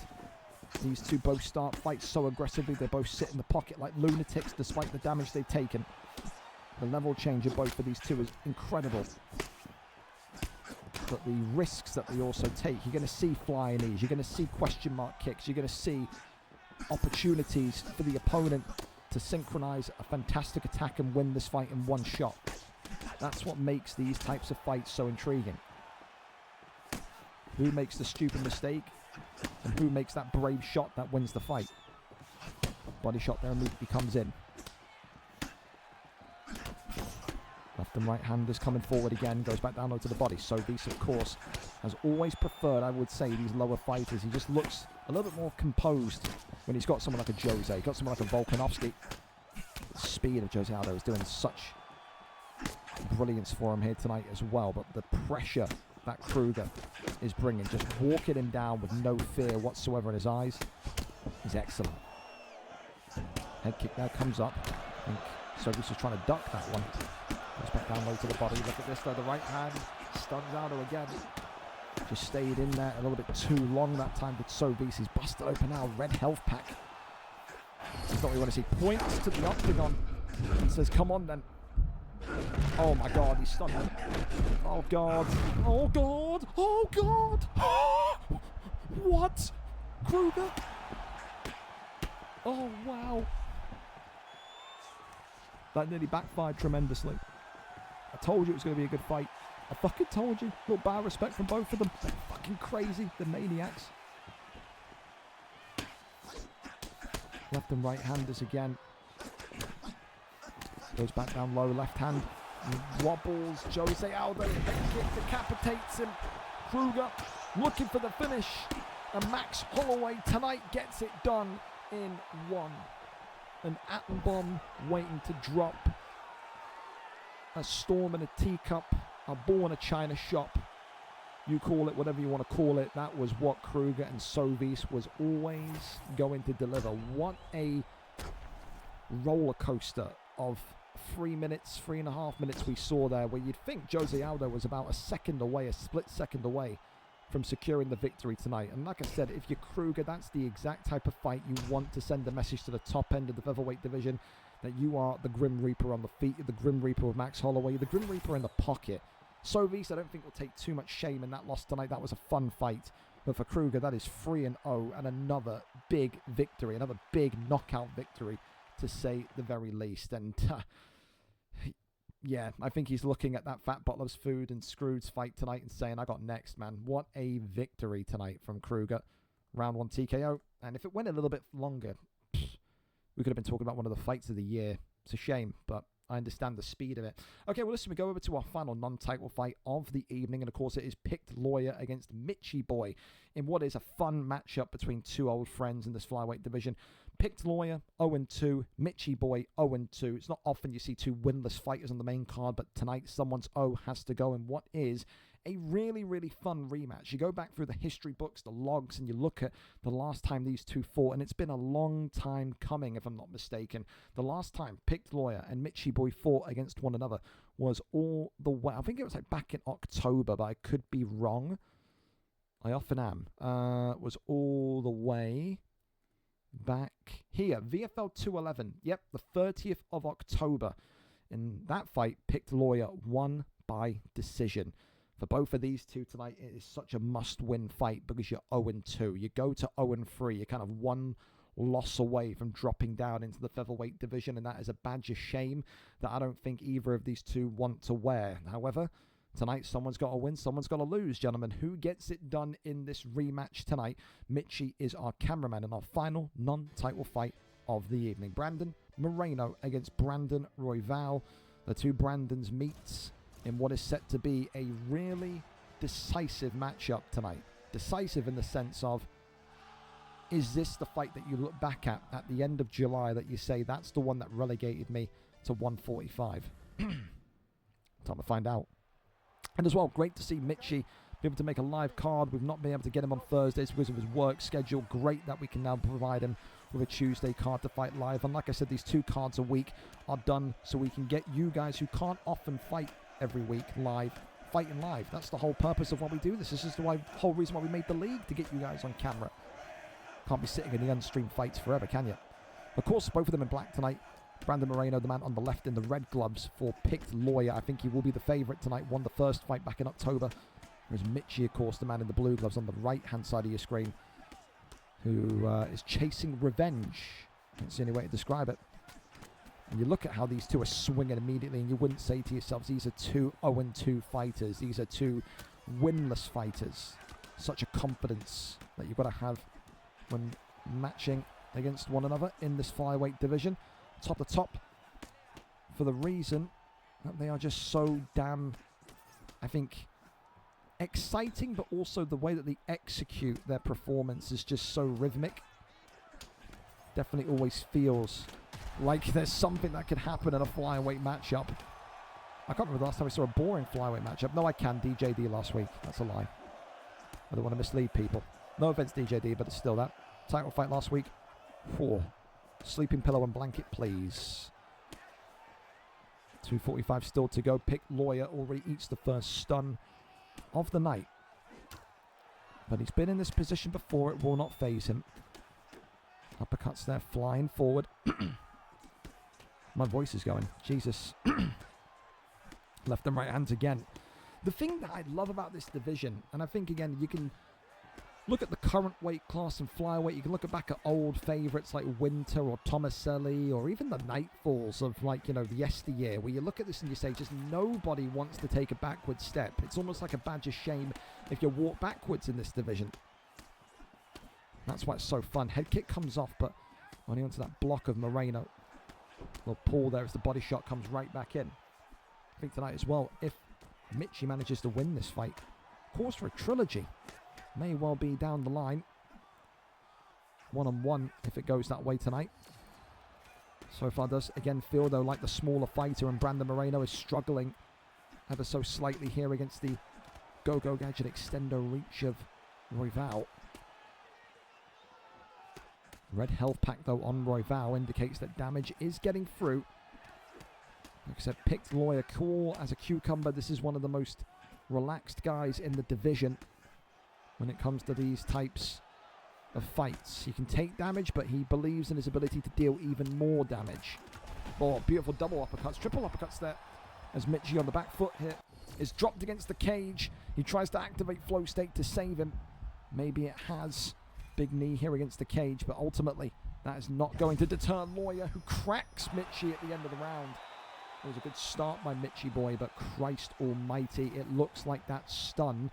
These two both start fights so aggressively, they both sit in the pocket like lunatics despite the damage they've taken. The level change of both of these two is incredible. But the risks that they also take, you're going to see flying knees, you're going to see question mark kicks, you're going to see opportunities for the opponent to synchronize a fantastic attack and win this fight in one shot. That's what makes these types of fights so intriguing. Who makes the stupid mistake and who makes that brave shot that wins the fight? Body shot there immediately comes in. Left and right handers coming forward again, goes back down low to the body. Sovis, of course, has always preferred, I would say, these lower fighters. He just looks a little bit more composed when he's got someone like a Jose, got someone like a Volkanovski. The speed of Jose Aldo is doing such brilliance for him here tonight as well, but the pressure that Kruger is bringing, just walking him down with no fear whatsoever in his eyes, is excellent. Head kick there comes up. I think Sovis was trying to duck that one. down low to the body. Look at this though, the right hand stuns Aldo again. Just stayed in there a little bit too long that time with Sovis. He's busted open now, red health pack. That's not what we want to see. Points to the octagon and says, come on then. Oh my god, he's stunned. Oh god. Oh god. Oh god. What? Kruger? Oh wow. That nearly backfired tremendously. I told you it was going to be a good fight. I fucking told you. Little bar of respect from both of them. They're fucking crazy. The maniacs. Left and right handers again. Goes back down low. Left hand. Wobbles. Jose Aldo. It decapitates him. Kruger looking for the finish. And Max Holloway tonight gets it done in one. An atom bomb waiting to drop. A storm in a teacup. A ball in a china shop. You call it whatever you want to call it. That was what Kruger and Sovis was always going to deliver. What a roller coaster of 3 minutes, 3.5 minutes we saw there, where you'd think Jose Aldo was about a second away, a split second away from securing the victory tonight. And like I said, if you're Kruger, that's the exact type of fight you want to send a message to the top end of the featherweight division, that you are the Grim Reaper on the feet, the Grim Reaper with Max Holloway, the Grim Reaper in the pocket. Sovis, I don't think will take too much shame in that loss tonight. That was a fun fight. But for Kruger, that is 3-0 and another big victory, another big knockout victory, to say the very least. And yeah, I think he's looking at that Fat Butler's Food and Scrooge's fight tonight and saying, I got next, man. What a victory tonight from Kruger. Round 1 TKO. And if it went a little bit longer, we could have been talking about one of the fights of the year. It's a shame, but I understand the speed of it. Okay, well, listen, we go over to our final non-title fight of the evening. And, of course, it is Picked Lawyer against Mitchy Boy in what is a fun matchup between two old friends in this flyweight division. Picked Lawyer, 0-2. Mitchy Boy, 0-2. It's not often you see two winless fighters on the main card, but tonight someone's O has to go in what is a really, really fun rematch. You go back through the history books, the logs, and you look at the last time these two fought, and it's been a long time coming, if I'm not mistaken. The last time Picked Lawyer and Mitchy Boy fought against one another was all the way, I think it was like back in October, but I could be wrong. I often am. Was all the way back here. VFL 211. Yep, the 30th of October. In that fight, Picked Lawyer won by decision. For both of these two tonight, it is such a must-win fight because you're 0-2. You go to 0-3. You're kind of one loss away from dropping down into the featherweight division, and that is a badge of shame that I don't think either of these two want to wear. However, tonight, someone's got to win, someone's got to lose, gentlemen. Who gets it done in this rematch tonight? Mitchy is our cameraman in our final non-title fight of the evening. Brandon Moreno against Brandon Royval. The two Brandons meet in what is set to be a really decisive matchup tonight. Decisive in the sense of, is this the fight that you look back at the end of July that you say, that's the one that relegated me to 145? Time to find out. And as well, great to see Mitchy be able to make a live card. We've not been able to get him on Thursdays because of his work schedule. Great that we can now provide him with a Tuesday card to fight live. And like I said, these 2 cards a week are done so we can get you guys who can't often fight every week live, fighting live. That's the whole purpose of why we do this. This is the whole reason why we made the league, to get you guys on camera. Can't be sitting in the unstreamed fights forever, can you? Of course, both of them in black tonight. Brandon Moreno, the man on the left in the red gloves for Picked Lawyer. I think he will be the favourite tonight. Won the first fight back in October. Whereas Mitchy, of course, the man in the blue gloves on the right-hand side of your screen, who is chasing revenge. That's the only way to describe it. And you look at how these two are swinging immediately, and you wouldn't say to yourselves, these are two 0-2 fighters. These are two winless fighters. Such a confidence that you've got to have when matching against one another in this flyweight division. Top to top, for the reason that they are just so damn, I think, exciting, but also the way that they execute their performance is just so rhythmic. Definitely always feels like there's something that could happen in a flyweight matchup. I can't remember the last time I saw a boring flyweight matchup. No, I can. DJD last week. That's a lie. I don't want to mislead people. No offense, DJD, but it's still that. Title fight last week. 4. Sleeping pillow and blanket, please. 2:45 still to go. Pick Lawyer already eats the first stun of the night. But he's been in this position before. It will not phase him. Uppercuts there, flying forward. My voice is going. Jesus. Left and right hands again. The thing that I love about this division, and I think, again, you can look at the current weight class and flyweight. You can look back at old favourites like Winter or Tomaselli, or even the Nightfalls of, like, you know, the yesteryear, where you look at this and you say just nobody wants to take a backward step. It's almost like a badge of shame if you walk backwards in this division. That's why it's so fun. Head kick comes off, but only onto that block of Moreno. Well, pull there as the body shot comes right back in. I think tonight as well, if Mitchie manages to win this fight, course for a trilogy. May well be down the line. 1-on-1 if it goes that way tonight. So far does again feel though like the smaller fighter, and Brandon Moreno is struggling ever so slightly here against the Go-Go Gadget extender reach of Royval. Red health pack though on Royval indicates that damage is getting through. Like I said, picked Lawyer cool as a cucumber. This is one of the most relaxed guys in the division when it comes to these types of fights. He can take damage, but he believes in his ability to deal even more damage. Oh, beautiful double uppercuts, triple uppercuts there, as Mitchie on the back foot here is dropped against the cage. He tries to activate flow state to save him. Maybe it has. Big knee here against the cage, but ultimately that is not going to deter Lawyer, who cracks Mitchie at the end of the round. It was a good start by Mitchie boy, but Christ almighty, it looks like that stun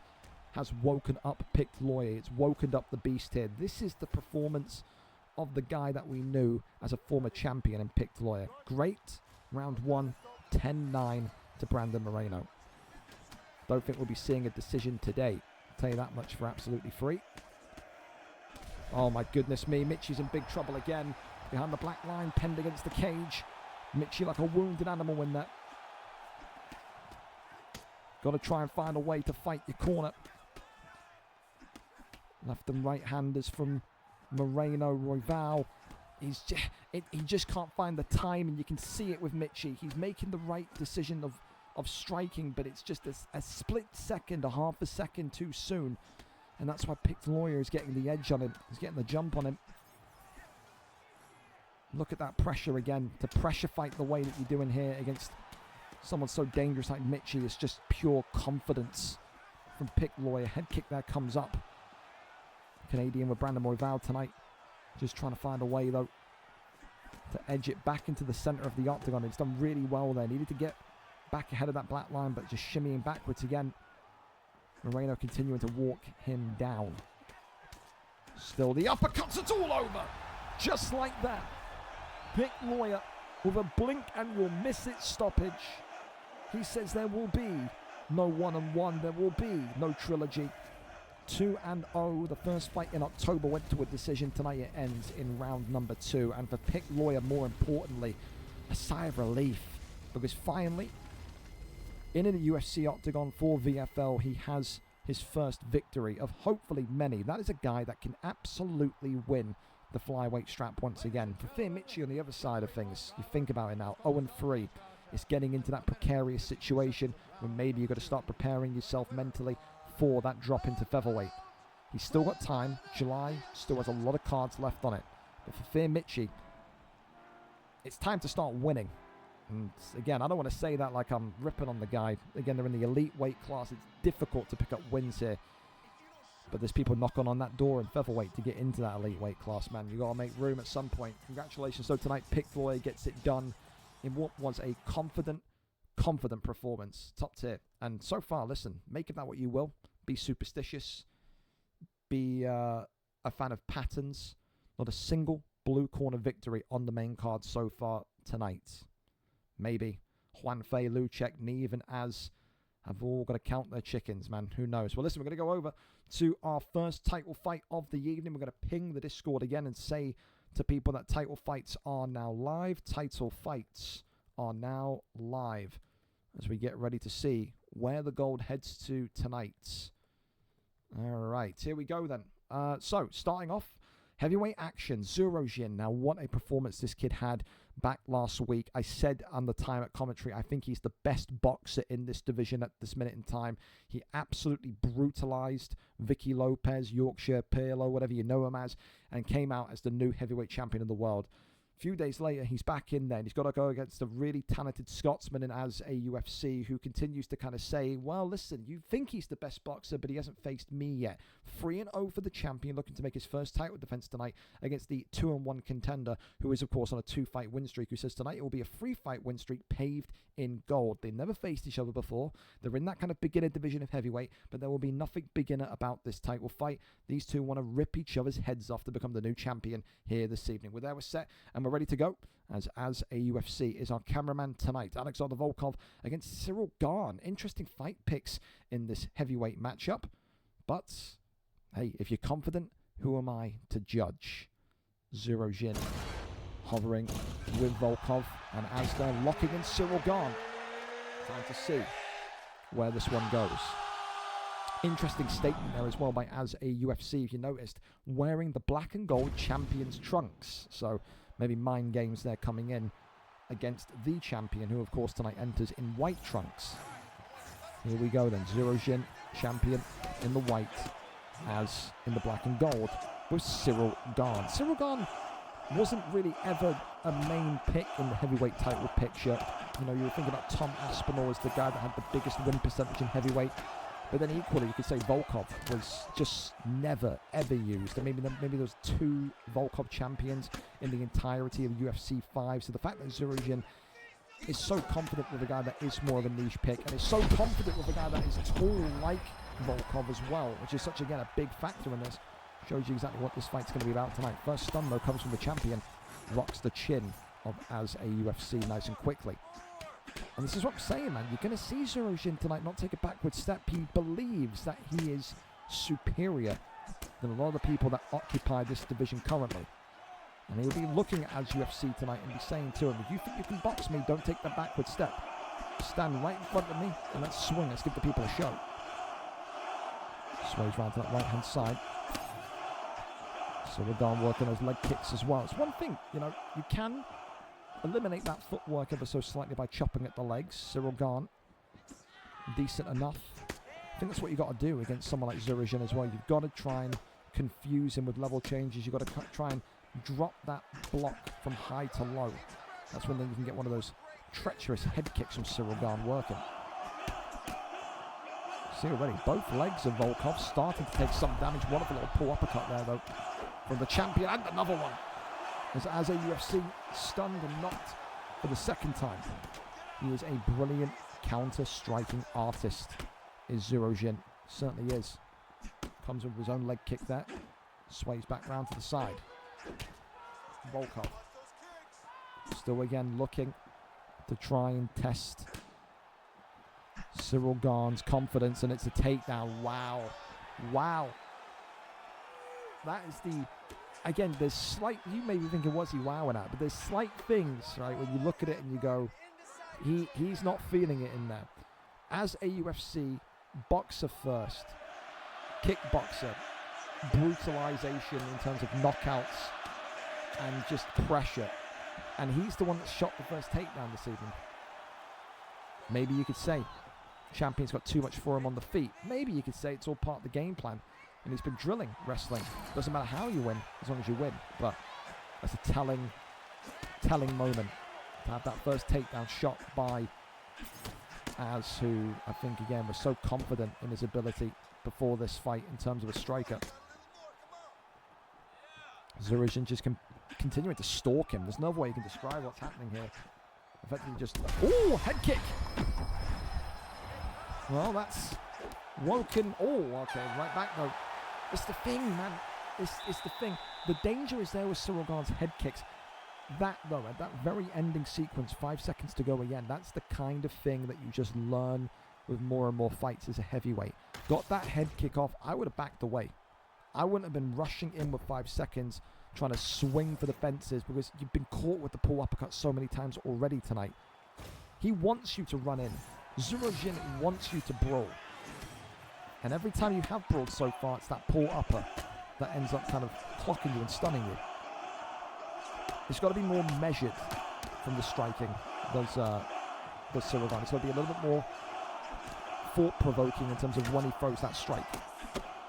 has woken up Picked Lawyer. It's woken up the beast here. This is the performance of the guy that we knew as a former champion in Picked Lawyer. Great. Round 1, 10-9 to Brandon Moreno. Don't think we'll be seeing a decision today. I'll tell you that much for absolutely free. Oh my goodness me, Mitchie's in big trouble again. Behind the black line, penned against the cage. Mitchie like a wounded animal in there. Got to try and find a way to fight your corner. Left and right handers from Moreno. Royval, he just can't find the time, and you can see it with Mitchie. He's making the right decision of striking, but it's just a split second, a half a second too soon. And that's why Picked Lawyer is getting the edge on him. He's getting the jump on him. Look at that pressure again. To pressure fight the way that you're doing here against someone so dangerous like Mitchie is just pure confidence from Picked Lawyer. Head kick there comes up. Canadian with Brandon Royval tonight. Just trying to find a way, though, to edge it back into the center of the octagon. It's done really well there. Needed to get back ahead of that black line, but just shimmying backwards again. Moreno continuing to walk him down. Still the uppercuts, it's all over. Just like that. Picked Lawyer with a blink and you'll miss it stoppage. He says there will be no 1-on-1. There will be no trilogy. 2-0. The first fight in October went to a decision. Tonight it ends in round number 2. And for Picked Lawyer, more importantly, a sigh of relief. Because finally, in a UFC octagon for VFL, he has his first victory of hopefully many. That is a guy that can absolutely win the flyweight strap once again. For Fear Mitchie on the other side of things, you think about it now, 0-3. It's getting into that precarious situation when maybe you've got to start preparing yourself mentally for that drop into featherweight. He's still got time. July still has a lot of cards left on it. But for Fear Mitchie, it's time to start winning. And again, I don't want to say that like I'm ripping on the guy. Again, they're in the elite weight class. It's difficult to pick up wins here. But there's people knocking on that door in featherweight to get into that elite weight class, man. You got to make room at some point. Congratulations. So tonight, Picked Lawyer gets it done in what was a confident performance. Top tier. And so far, listen, make of that what you will. Be superstitious. Be a fan of patterns. Not a single blue corner victory on the main card so far tonight. Maybe JuanFe, Luchek, Neve, and Az have all got to count their chickens, man. Who knows? Well, listen, we're going to go over to our first title fight of the evening. We're going to ping the Discord again and say to people that title fights are now live. Title fights are now live as we get ready to see where the gold heads to tonight. All right, here we go then. So, starting off, heavyweight action, Zurojin. Now, what a performance this kid had back last week. I said on the time at commentary, I think he's the best boxer in this division at this minute in time. He absolutely brutalized Vicky Lopez, Yorkshire Pirlo, whatever you know him as, and came out as the new heavyweight champion of the world. A few days later, he's back in there, and he's got to go against a really talented Scotsman in as a UFC who continues to kind of say, well, listen, you think he's the best boxer, but he hasn't faced me yet. 3-0 for the champion, looking to make his first title defense tonight against the 2-1 contender, who is, of course, on a 2-fight win streak, who says tonight it will be a 3-fight win streak paved in gold. They never faced each other before. They're in that kind of beginner division of heavyweight, but there will be nothing beginner about this title fight. These two want to rip each other's heads off to become the new champion here this evening. We're there, we're set, and we're ready to go. As a UFC is our cameraman tonight, Alexander Volkov against Cyril Gane. Interesting fight picks in this heavyweight matchup. But, hey, if you're confident, who am I to judge? Zero Jin hovering with Volkov, and as they're locking in Cyril Gane, time to see where this one goes. Interesting statement there as well by as a UFC, if you noticed, wearing the black and gold champions trunks. So maybe mind games there coming in against the champion, who of course tonight enters in white trunks. Here we go then, Zero Jin, champion in the white, as in the black and gold with Cyril Gane. Cyril Gane wasn't really ever a main pick in the heavyweight title picture. You know, you were thinking about Tom Aspinall as the guy that had the biggest win percentage in heavyweight. But then equally, you could say Volkov was just never, ever used. And maybe there was 2 Volkov champions in the entirety of UFC 5. So the fact that Zero Jin is so confident with a guy that is more of a niche pick, and is so confident with a guy that is tall like Volkov as well, which is such, again, a big factor in this, shows you exactly what this fight's going to be about tonight. First stun, though, comes from the champion. Rocks the chin of as a UFC nice and quickly. And this is what I'm saying, man. You're going to see Zero Jin tonight not take a backward step. He believes that he is superior than a lot of the people that occupy this division currently. And he'll be looking at as UFC tonight and be saying to him, if you think you can box me, don't take that backward step. Stand right in front of me and let's swing. Let's give the people a show. Sways round to that right-hand side. So we're going working those leg kicks as well. It's one thing, you know, you can eliminate that footwork ever so slightly by chopping at the legs. Cyril Gane, decent enough. I think that's what you got to do against someone like Zero Jin as well. You've got to try and confuse him with level changes. You've got to try and drop that block from high to low. That's when then you can get one of those treacherous head kicks from Cyril Gane working. See already, both legs of Volkov starting to take some damage. Wonderful little pull uppercut there though from the champion, and another one. As a UFC, stunned and knocked for the second time. He is a brilliant counter-striking artist, is Zero Jin. Certainly is. Comes with his own leg kick there. Sways back round to the side. Volkov. Still again looking to try and test Cyril Gane's confidence, and it's a takedown. Wow. Wow. That is the... Again, there's slight... You may be thinking, what's he wowing at? But there's slight things, right, when you look at it and you go, he's not feeling it in there. As a UFC, boxer first, kickboxer, brutalization in terms of knockouts and just pressure. And he's the one that shot the first takedown this evening. Maybe you could say champion's got too much for him on the feet. Maybe you could say it's all part of the game plan. And he's been drilling wrestling. Doesn't matter how you win, as long as you win. But that's a telling moment to have that first takedown shot by Az, who I think again was so confident in his ability before this fight in terms of a striker. Zero Jin just continuing to stalk him. There's no way you can describe what's happening here. Effectively just... Ooh, head kick! Well, that's woken... Oh, okay, right back though. It's the thing, man. It's the thing. The danger is there with Cyril Gane's head kicks. That, though, at that very ending sequence, 5 seconds to go again, that's the kind of thing that you just learn with more and more fights as a heavyweight. Got that head kick off, I would have backed away. I wouldn't have been rushing in with 5 seconds, trying to swing for the fences, because you've been caught with the pull uppercut so many times already tonight. He wants you to run in. Zero Jin wants you to brawl. And every time you have brawled so far, it's that pull upper that ends up kind of clocking you and stunning you. It's got to be more measured from the striking, does Silverman. It's going to be a little bit more thought-provoking in terms of when he throws that strike.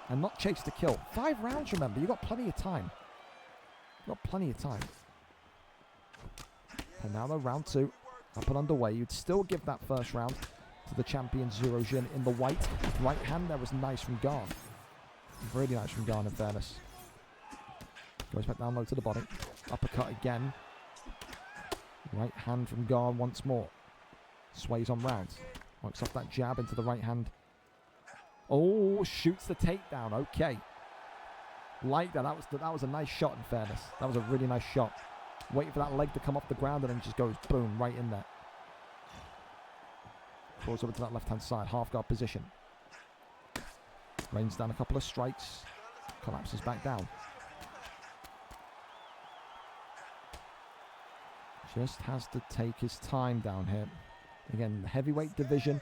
And not chase to kill. 5 rounds, remember. You've got plenty of time. And now though, round 2, up and underway. You'd still give that first round to the champion Zerojin in the white. Right hand there was nice from Garn. Really nice from Garn, in fairness. Goes back down low to the body. Uppercut again. Right hand from Garn once more. Sways on rounds. Works off that jab into the right hand. Oh, shoots the takedown. Okay. Like that. That was a nice shot, in fairness. That was a really nice shot. Waiting for that leg to come off the ground and then just goes boom right in there. Crawls over to that left hand side. Half guard position. Rains down a couple of strikes. Collapses back down. Just has to take his time down here. Again, the heavyweight division.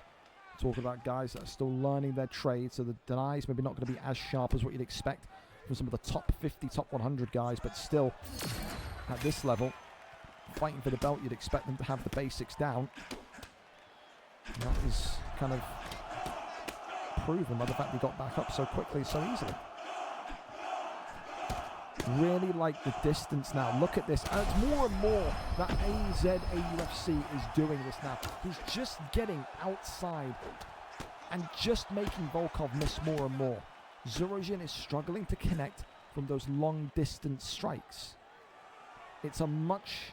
Talk about guys that are still learning their trade, so the denies maybe not going to be as sharp as what you'd expect from some of the top 50, top 100 guys, but still, at this level, fighting for the belt, you'd expect them to have the basics down. And that is kind of proven by the fact he got back up so quickly, so easily. Really like the distance now. Look at this. And it's more and more that AUFC is doing this now. He's just getting outside and just making Volkov miss more and more. Zerojin is struggling to connect from those long distance strikes. It's a much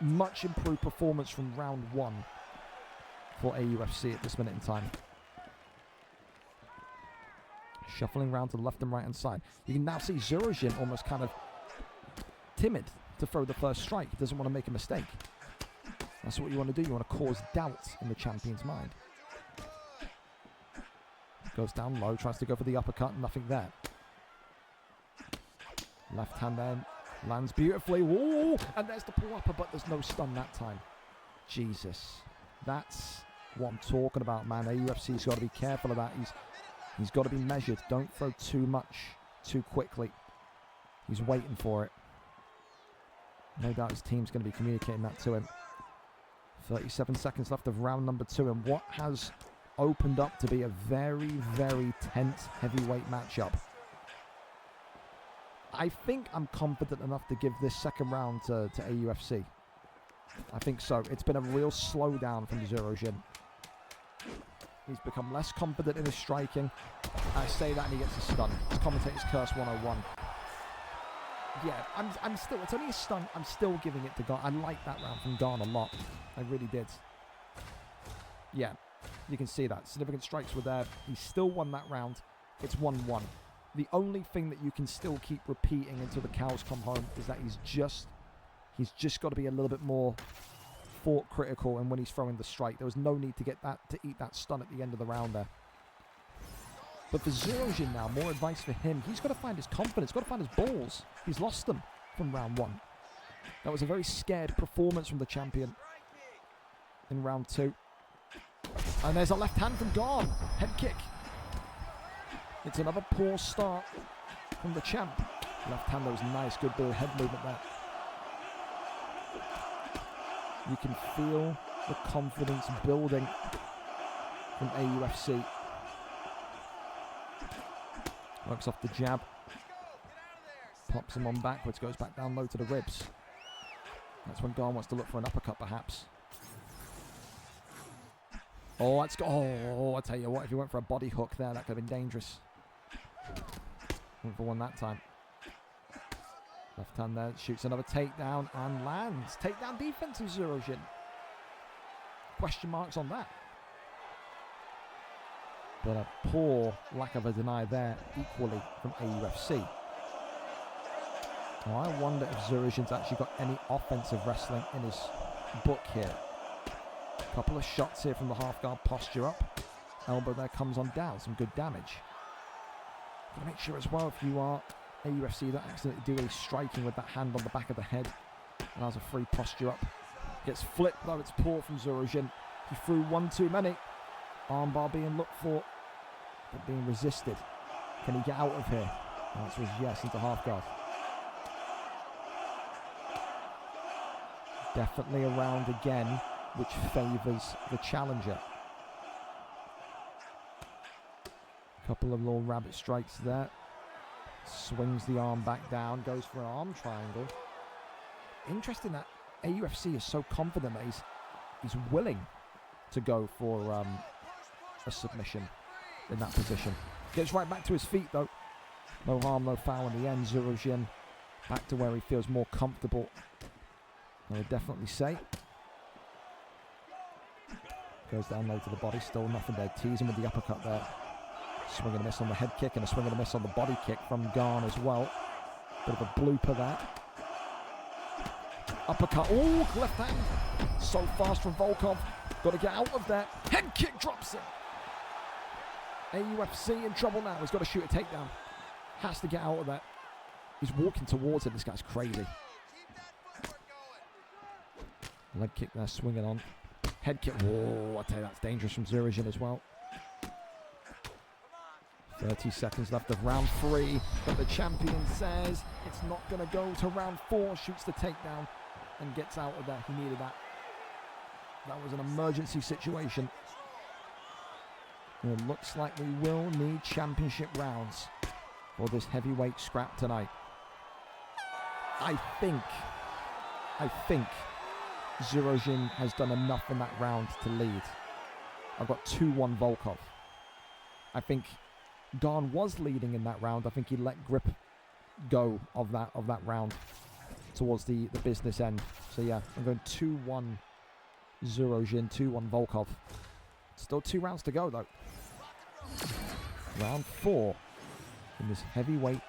improved performance from round 1 for AUFC at this minute in time. Shuffling around to the left and right hand side. You can now see Zerojin almost kind of timid to throw the first strike. He doesn't want to make a mistake. That's what you want to do. You want to cause doubt in the champion's mind. Goes down low, tries to go for the uppercut, nothing there. Left hand then lands beautifully. Whoa! And there's the pull upper, but there's no stun that time. Jesus. That's what I'm talking about, man. AUFC's got to be careful of that. He's got to be measured. Don't throw too much too quickly. He's waiting for it. No doubt his team's going to be communicating that to him. 37 seconds left of round number 2, and what has opened up to be a very, very tense heavyweight matchup. I think I'm confident enough to give this second round to AUFC. I think so. It's been a real slowdown from Zerojin. He's become less confident in his striking. I say that and he gets a stun. It's commentator's curse 101. Yeah, I'm still, it's only a stun. I'm still giving it to Garn. I like that round from Garn a lot. I really did. Yeah, you can see that. Significant strikes were there. He still won that round. It's 1-1. The only thing that you can still keep repeating until the cows come home is that he's just got to be a little bit more thought critical, and when he's throwing the strike, there was no need to get that, to eat that stun at the end of the round there. But for Zerojin now, more advice for him. He's got to find his confidence, got to find his balls. He's lost them from round 1. That was a very scared performance from the champion in round 2. And there's a left hand from Garn. Head kick. It's another poor start from the champ. Left hand, that was nice, good bit of head movement there. You can feel the confidence building from AUFC. Works off the jab. Pops him on backwards, goes back down low to the ribs. That's when Garn wants to look for an uppercut, perhaps. Oh, that's oh! I tell you what, if he went for a body hook there, that could have been dangerous. Went for one that time. Left hand there, shoots another takedown and lands. Takedown defense of Zerojin. Question marks on that. But a poor lack of a deny there, equally from AUFC. Now, I wonder if Zerojin's actually got any offensive wrestling in his book here. Couple of shots here from the half guard posture up. Elbow there comes on down, some good damage. Got to make sure as well, if you are AUFC, you don't accidentally do any striking with that hand on the back of the head. Allows a free posture up. Gets flipped though, it's poor from Zerojin. He threw one too many. Armbar being looked for, but being resisted. Can he get out of here? The answer is yes, into half guard. Definitely a round again, which favours the challenger. Couple of little rabbit strikes there. Swings the arm back down, goes for an arm triangle. Interesting that AUFC is so confident that he's willing to go for a submission in that position. Gets right back to his feet though. No harm, no foul in the end. Zurojin back to where he feels more comfortable, I would definitely say. Goes down low to the body, still nothing there. Teasing with the uppercut there. Swing and a miss on the head kick and a swing and a miss on the body kick from Garn as well. Bit of a blooper there. Uppercut, oh, left hand. So fast from Volkov. Got to get out of there. Head kick drops him. AUFC in trouble now. He's got to shoot a takedown. Has to get out of that. He's walking towards it. This guy's crazy. Leg kick there, swinging on. Head kick. Whoa, I tell you, that's dangerous from Zurojin as well. 30 seconds left of round 3, but the champion says it's not going to go to round 4. Shoots the takedown and gets out of there. He needed that. That was an emergency situation. And it looks like we will need championship rounds for this heavyweight scrap tonight. I think Zurojin has done enough in that round to lead. I've got 2-1 Volkov. I think Garn was leading in that round. I think he let grip go of that round towards the business end. So yeah, I'm going 2-1 Zurojin, 2-1 Volkov. Still 2 rounds to go though. Round 4 in this heavyweight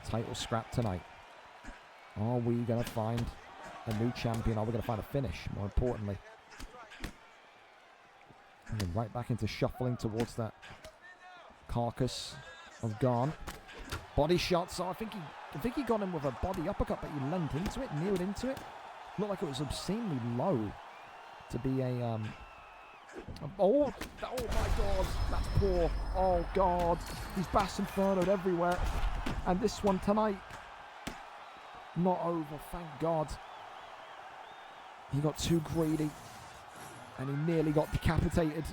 title scrap tonight. Are we going to find a new champion? Are we going to find a finish, more importantly? And then right back into shuffling towards that carcass of Garn. Body shots. So I think he got him with a body uppercut, but he leant into it, kneeled into it. Looked like it was obscenely low to be a oh my god, that's poor. Oh god, he's Bass Inferno'd everywhere. And this one tonight, not over, thank god. He got too greedy and he nearly got decapitated.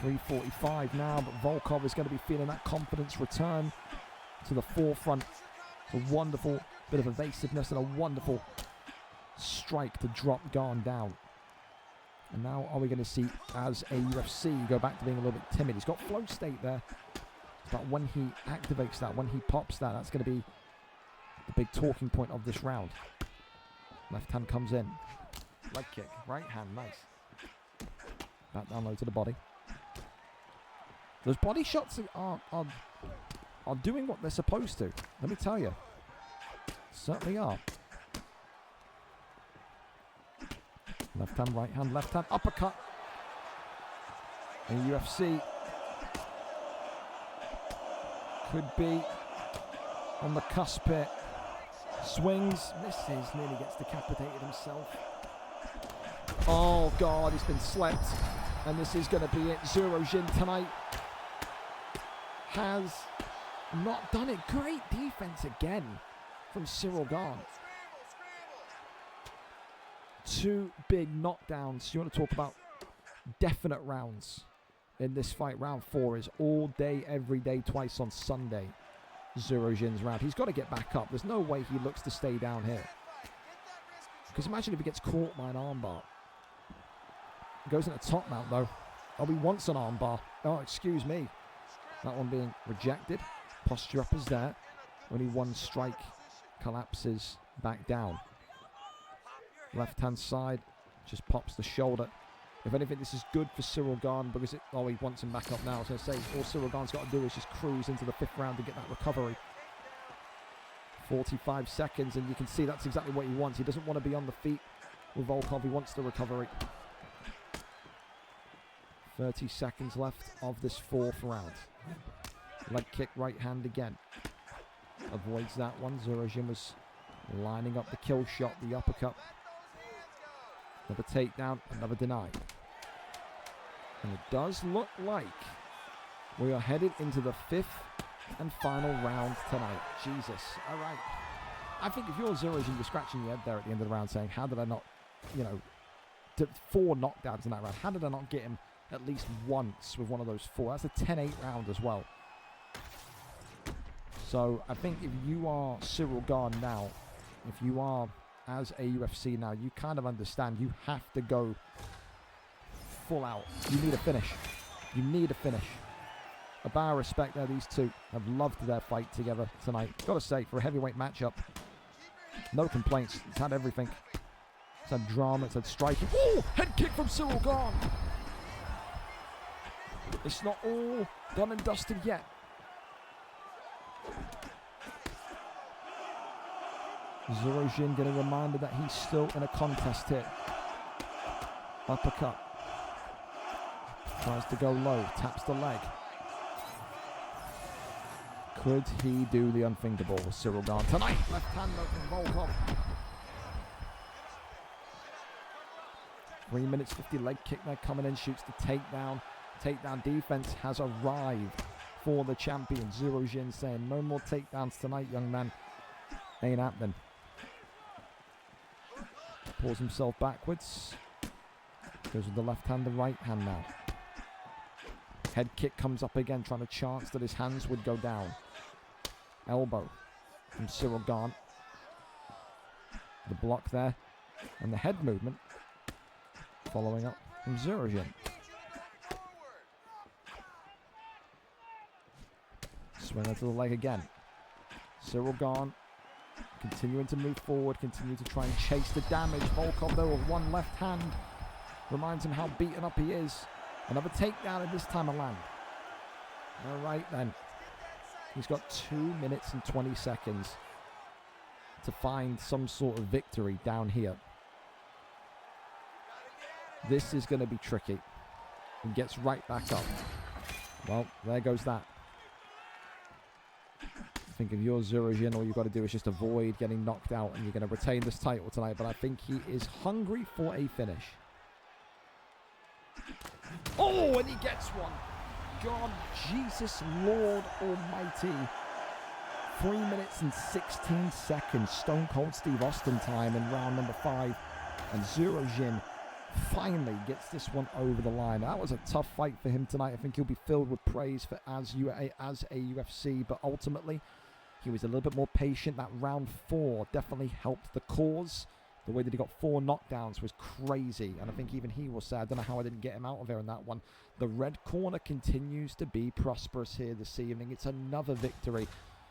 3:45 now, but Volkov is going to be feeling that confidence return to the forefront. It's a wonderful bit of evasiveness and a wonderful strike to drop Garn down. And now are we going to see, as AUFC, go back to being a little bit timid? He's got flow state there, but when he activates that, when he pops that, that's going to be the big talking point of this round. Left hand comes in. Leg kick, right hand, nice. Back down low to the body. Those body shots are doing what they're supposed to. Let me tell you. Certainly are. Left hand, left hand, uppercut. And UFC could be on the cusp here. Swings, misses, nearly gets decapitated himself. Oh god, he's been slept. And this is going to be it. Zurojin tonight has not done it. Great defense again from Cyril Garn. 2 big knockdowns. You want to talk about definite rounds in this fight. Round 4 is all day, every day, twice on Sunday. Zurojin's round. He's got to get back up. There's no way he looks to stay down here. Because imagine if he gets caught by an armbar. Goes in a top mount though. Oh, he wants an armbar. Oh, excuse me. That one being rejected. Posture up is there. Only one strike collapses back down. Left hand side just pops the shoulder. If anything, this is good for Cyril Garn because he wants him back up now. So I say all Cyril Garn's got to do is just cruise into the 5th round to get that recovery. 45 seconds, and you can see that's exactly what he wants. He doesn't want to be on the feet with Volkov. He wants the recovery. 30 seconds left of this 4th round. Leg kick, right hand again. Avoids that one. Zurojin was lining up the kill shot, the uppercut. Another takedown, another deny. And it does look like we are headed into the 5th and final round tonight. Jesus. All right. I think if you're Zero Jin, you're scratching your head there at the end of the round saying, how did I not, you know, 4 knockdowns in that round. How did I not get him at least once with one of those 4? That's a 10-8 round as well. So I think if you are Cyril Gane now, if you are as a UFC now, you kind of understand you have to go full out. You need a finish. You need a finish. A bar of respect there, these two have loved their fight together tonight. Gotta say, for a heavyweight matchup, no complaints. It's had everything. It's had drama, it's had striking. Oh! Head kick from Cyril Gane! It's not all done and dusted yet. Zero Jin getting reminded that he's still in a contest here. Uppercut. Tries to go low, taps the leg. Could he do the unthinkable with Cyril Gane tonight? Left hand from Volkov. 3 minutes 50 leg kick there coming in, shoots the takedown. Takedown defense has arrived for the champion. Zero Jin saying, no more takedowns tonight, young man. Ain't happening. Pulls himself backwards. Goes with the left hand, the right hand now. Head kick comes up again, trying to chance that his hands would go down. Elbow from Cyril Gane. The block there. And the head movement following up from Zero Jin. Swing into the leg again. Cyril Gane continuing to move forward, continue to try and chase the damage. Volkov though with one left hand reminds him how beaten up he is. Another takedown at this time of land. All right then. He's got 2 minutes and 20 seconds to find some sort of victory down here. This is going to be tricky. He gets right back up. Well, there goes that. I think if you're Zero Jin, all you've got to do is just avoid getting knocked out and you're going to retain this title tonight. But I think he is hungry for a finish. Oh, and he gets one. God, Jesus, Lord Almighty. 3 minutes and 16 seconds. Stone Cold Steve Austin time in round number 5. And Zero Jin finally gets this one over the line. That was a tough fight for him tonight. I think he'll be filled with praise for as a UFC. But ultimately, he was a little bit more patient. That round 4 definitely helped the cause. The way that he got 4 knockdowns was crazy. And I think even he will say, I don't know how I didn't get him out of there in that one. The red corner continues to be prosperous here this evening. It's another victory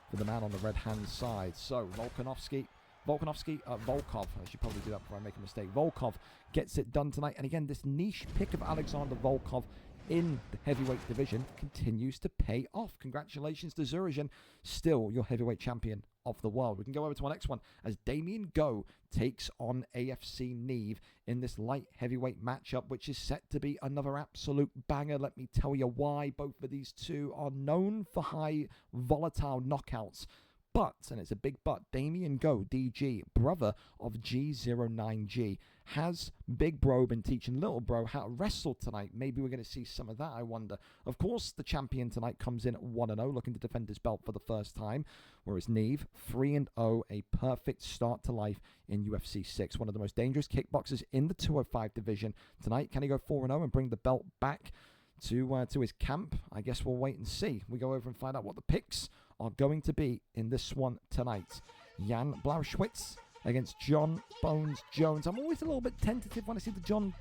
for the man on the red hand side. So Volkov, I should probably do that before I make a mistake. Volkov gets it done tonight. And again, this niche pick of Alexander Volkov in the heavyweight division continues to pay off. Congratulations to Zero Jin, still your heavyweight champion of the world. We can go over to our next one as Damien Go takes on AFC Neve in this light heavyweight matchup, which is set to be another absolute banger. Let me tell you why. Both of these two are known for high volatile knockouts. But, and it's a big but, Damien Go, DG, brother of G09G, has Big Bro been teaching Little Bro how to wrestle tonight? Maybe we're going to see some of that, I wonder. Of course, the champion tonight comes in at 1-0, looking to defend his belt for the first time, whereas Neve, 3-0, a perfect start to life in UFC 6. One of the most dangerous kickboxers in the 205 division. Tonight, can he go 4-0 and bring the belt back to his camp? I guess we'll wait and see. We go over and find out what the picks are going to be in this one tonight. Jan Blauschwitz against John Bones Jones. I'm always a little bit tentative when I see the John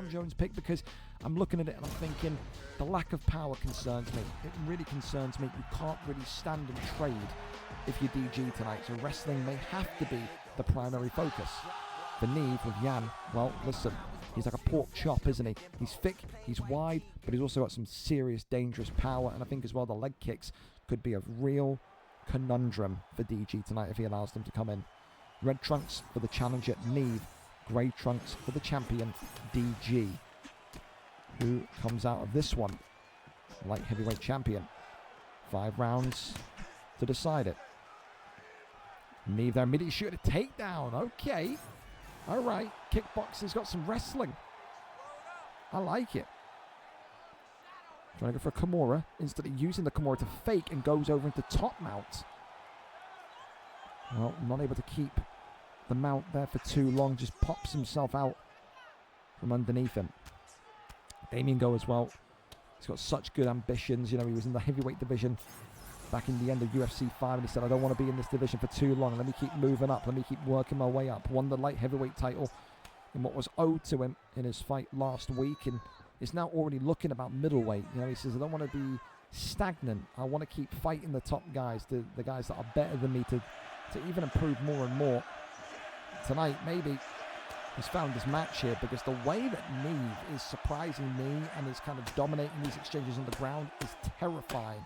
Jones pick because I'm looking at it and I'm thinking the lack of power concerns me. It really concerns me. You can't really stand and trade if you're DG tonight. So wrestling may have to be the primary focus. For Neve with Jan, well, listen, he's like a pork chop, isn't he? He's thick, he's wide, but he's also got some serious, dangerous power. And I think as well the leg kicks could be a real conundrum for DG tonight if he allows them to come in. Red trunks for the challenger, Neve. Grey trunks for the champion, DG. Who comes out of this one? Light heavyweight champion. 5 rounds to decide it. Neve there immediately shoot a takedown. Okay. All right. Kickboxer's got some wrestling. I like it. Trying to go for a Kimura, instantly using the Kimura to fake and goes over into top mount. Well, not able to keep the mount there for too long. Just pops himself out from underneath him. Damien Go as well. He's got such good ambitions. You know, he was in the heavyweight division back in the end of UFC 5, and he said, I don't want to be in this division for too long. Let me keep moving up. Let me keep working my way up. Won the light heavyweight title in what was owed to him in his fight last week, and is now already looking about middleweight. You know, he says, I don't want to be stagnant. I want to keep fighting the top guys, the guys that are better than me, to even improve more and more. Tonight, maybe he's found his match here, because the way that Neve is surprising me and is kind of dominating these exchanges on the ground is terrifying.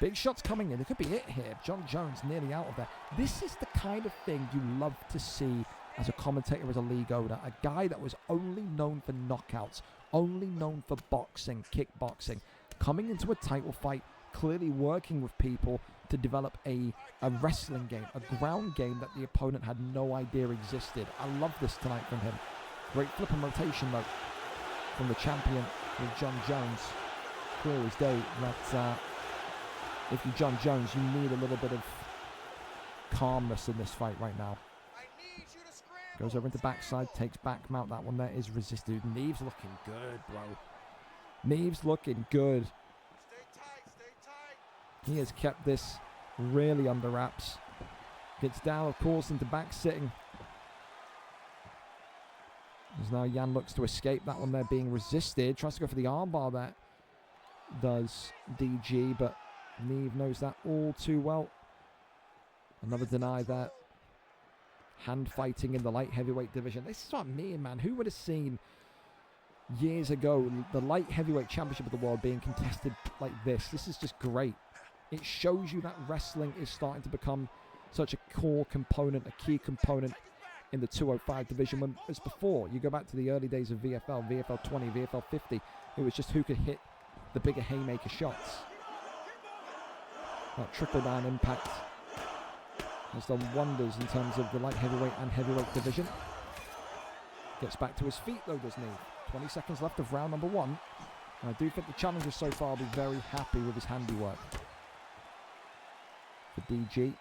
Big shots coming in. It could be it here. John Jones nearly out of there. This is the kind of thing you love to see as a commentator, as a league owner. A guy that was only known for knockouts, only known for boxing, kickboxing, coming into a title fight, clearly working with people to develop a wrestling game, a ground game that the opponent had no idea existed. I love this tonight from him. Great flip and rotation, though, from the champion with John Jones. Clear as day that if you're John Jones, you need a little bit of calmness in this fight right now. Goes over into backside, takes back mount. That one there is resisted. Neve's looking good, bro. Neve's looking good. He has kept this really under wraps. Gets down, of course, into back sitting. As now Jan looks to escape. That one there being resisted. Tries to go for the armbar there. Does DG, but Neve knows that all too well. Another deny there. Hand fighting in the light heavyweight division. This is what I mean, man. Who would have seen years ago the light heavyweight championship of the world being contested like this? This is just great. It shows you that wrestling is starting to become such a core component, a key component in the 205 division. When as before, you go back to the early days of VFL, VFL 20, VFL 50, it was just who could hit the bigger haymaker shots. That trickle-down impact has done wonders in terms of the light heavyweight and heavyweight division. Gets back to his feet, though, doesn't he? 20 seconds left of round number 1. And I do think the challenger so far will be very happy with his handiwork. For DG,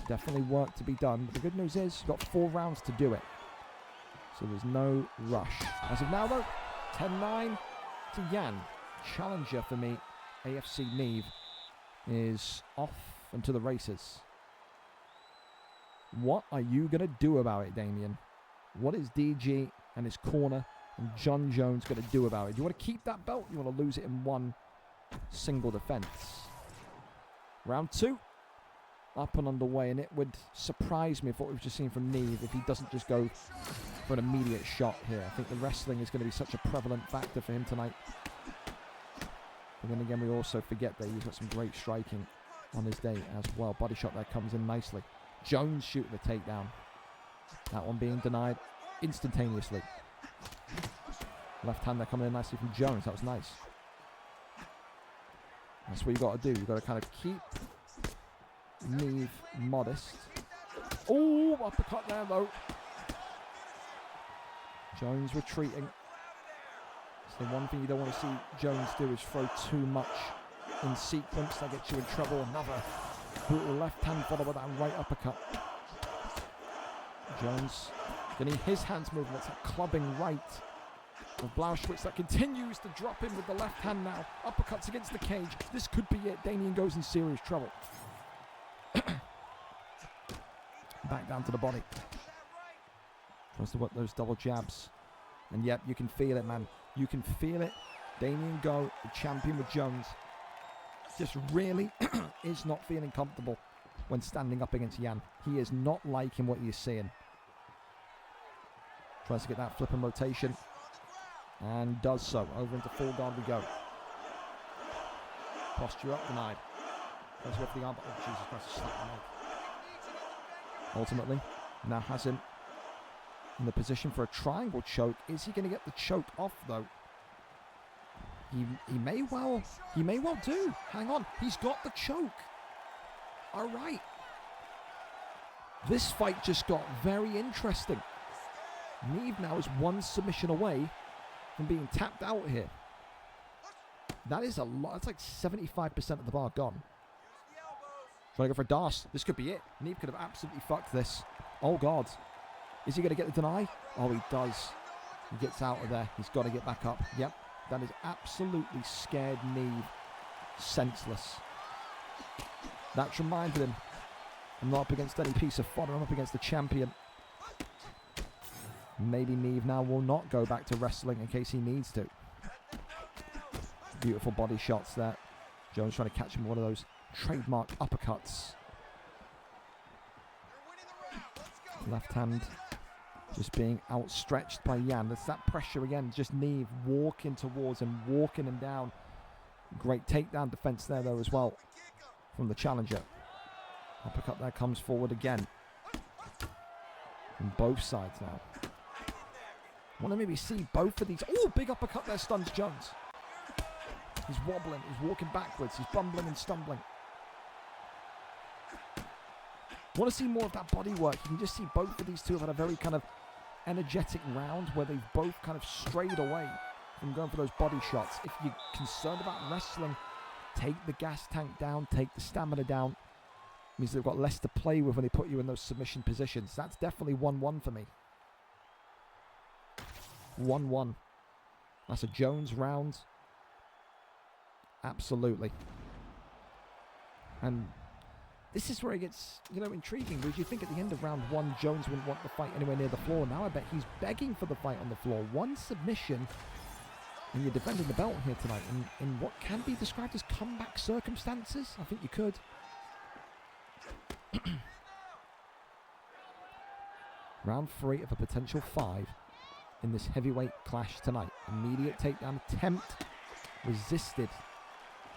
definitely work to be done. But the good news is, you've got 4 rounds to do it. So there's no rush. As of now, though, 10-9 to Jan. Challenger for me, AFC Neve, is off and to the races. What are you going to do about it, Damien? What is DG and his corner and John Jones going to do about it? Do you want to keep that belt? You want to lose it in one single defense? Round 2, up and underway, and it would surprise me if what we've just seen from Neve, if he doesn't just go for an immediate shot here. I think the wrestling is going to be such a prevalent factor for him tonight. But then again, we also forget that he's got some great striking on his day as well. Body shot there comes in nicely. Jones shooting the takedown. That one being denied instantaneously. Left hand there coming in nicely from Jones. That was nice. That's what you got to do. You've got to kind of keep Neve modest. Oh, uppercut there though. Jones retreating. So the one thing you don't want to see Jones do is throw too much in sequence. That gets you in trouble. Another brutal left hand followed by that right uppercut. Jones getting his hands moving. That's a clubbing right of Blauschwitz that continues to drop in with the left hand now. Uppercuts against the cage. This could be it. Damien goes in serious trouble. Back down to the body. Tries to work those double jabs. And yep, you can feel it, man. You can feel it. Damien Go, the champion with Jones, just really is not feeling comfortable when standing up against Jan. He is not liking what he is seeing. Tries to get that flip and rotation. And does so. Over into full guard we go. Posture up, denied. Goes with the arm, but oh Jesus Christ, slap the leg. Ultimately, now has him in the position for a triangle choke. Is he going to get the choke off though? He may well do. Hang on, he's got the choke. All right. This fight just got very interesting. Neve now is one submission away from being tapped out here. That is a lot. That's like 75% of the bar gone. Trying to go for a DAS. This could be it. Neve could have absolutely fucked this. Oh, God. Is he going to get the deny? Oh, he does. He gets out of there. He's got to get back up. Yep. That is absolutely scared Neve. Senseless. That's reminded him, I'm not up against any piece of fodder. I'm up against the champion. Maybe Neve now will not go back to wrestling in case he needs to. Beautiful body shots there. Jones trying to catch him with one of those trademark uppercuts. Left hand just being outstretched by Jan. There's that pressure again. Just Neve walking towards him, walking him down. Great takedown defense there though as well from the challenger. Uppercut there comes forward again. From both sides now. Want to maybe see both of these. Oh, big uppercut there stuns Jones. He's wobbling, he's walking backwards, he's bumbling and stumbling. Want to see more of that body work. You can just see both of these two have had a very kind of energetic round where they've both kind of strayed away from going for those body shots. If you're concerned about wrestling, take the gas tank down, take the stamina down. It means they've got less to play with when they put you in those submission positions. That's definitely 1-1 for me. 1-1. That's a Jones round. Absolutely. And this is where it gets, intriguing, because you think at the end of round 1, Jones wouldn't want the fight anywhere near the floor. Now I bet he's begging for the fight on the floor. One submission, and you're defending the belt here tonight in what can be described as comeback circumstances. I think you could. Round 3 of a potential 5 in this heavyweight clash tonight. Immediate takedown attempt resisted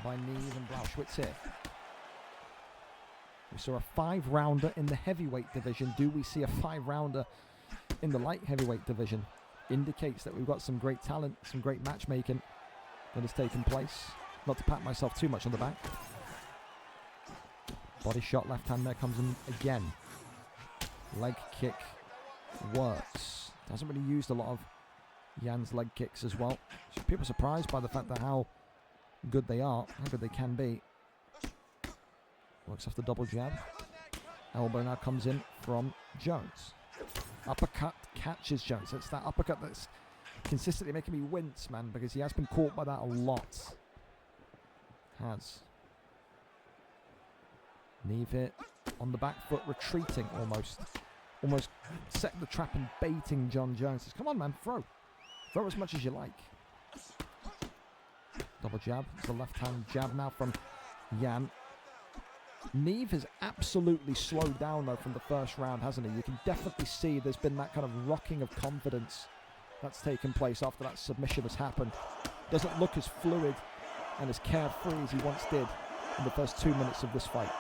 by Neve and Blauschwitz here. We saw a 5-rounder in the heavyweight division. Do we see a 5-rounder in the light heavyweight division? Indicates that we've got some great talent, some great matchmaking that has taken place. Not to pat myself too much on the back. Body shot, left hand there comes in again. Leg kick works. Doesn't really use a lot of Jan's leg kicks as well. So people are surprised by the fact that how good they are, how good they can be. Works off the double jab. Elbow now comes in from Jones. Uppercut catches Jones. It's that uppercut that's consistently making me wince, man, because he has been caught by that a lot. Has. Neve here on the back foot, retreating almost. Almost setting the trap and baiting John Jones. Says, come on, man, throw. Throw as much as you like. Double jab. It's the left hand jab now from Jan. Neve has absolutely slowed down, though, from the first round, hasn't he? You can definitely see there's been that kind of rocking of confidence that's taken place after that submission has happened. Doesn't look as fluid and as carefree as he once did in the first 2 minutes of this fight.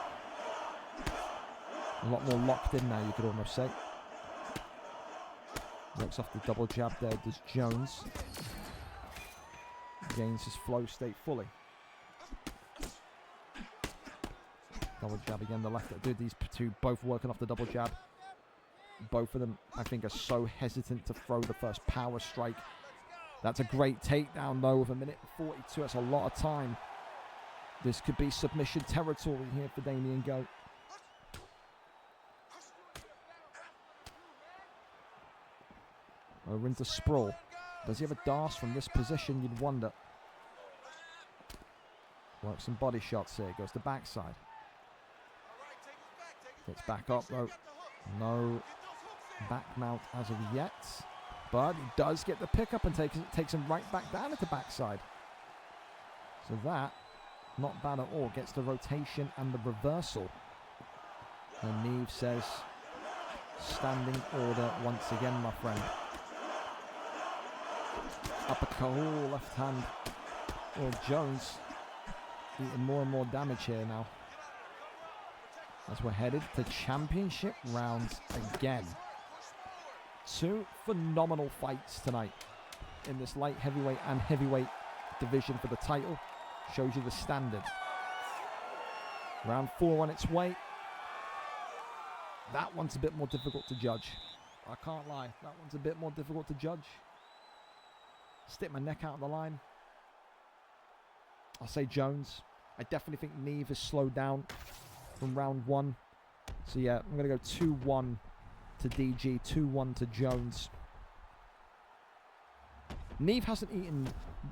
A lot more locked in now, you could almost say. Works off the double jab there, does Jones. Gains his flow state fully. Double jab again, the left. Dude, these two both working off the double jab. Both of them, I think, are so hesitant to throw the first power strike. That's a great takedown, though, with 1:42. That's a lot of time. This could be submission territory here for Damien Goat. Over into sprawl. Does he have a DAS from this position? You'd wonder. Works some body shots here. Goes to backside. Gets back up though. No back mount as of yet. But he does get the pickup and takes him right back down at the backside. So that, not bad at all. Gets the rotation and the reversal. And Neve says, standing order once again, my friend. Uppercut, oh, left hand. Well, Jones eating more and more damage here now. As we're headed to championship rounds again. 2 phenomenal fights tonight in this light heavyweight and heavyweight division for the title. Shows you the standard. Round 4 on its way. That one's a bit more difficult to judge. I can't lie. That one's a bit more difficult to judge. Stick my neck out of the line. I'll say Jones. I definitely think Neve has slowed down. from round 1. So yeah, I'm going to go 2-1 to DG, 2-1 to Jones. Neve hasn't eaten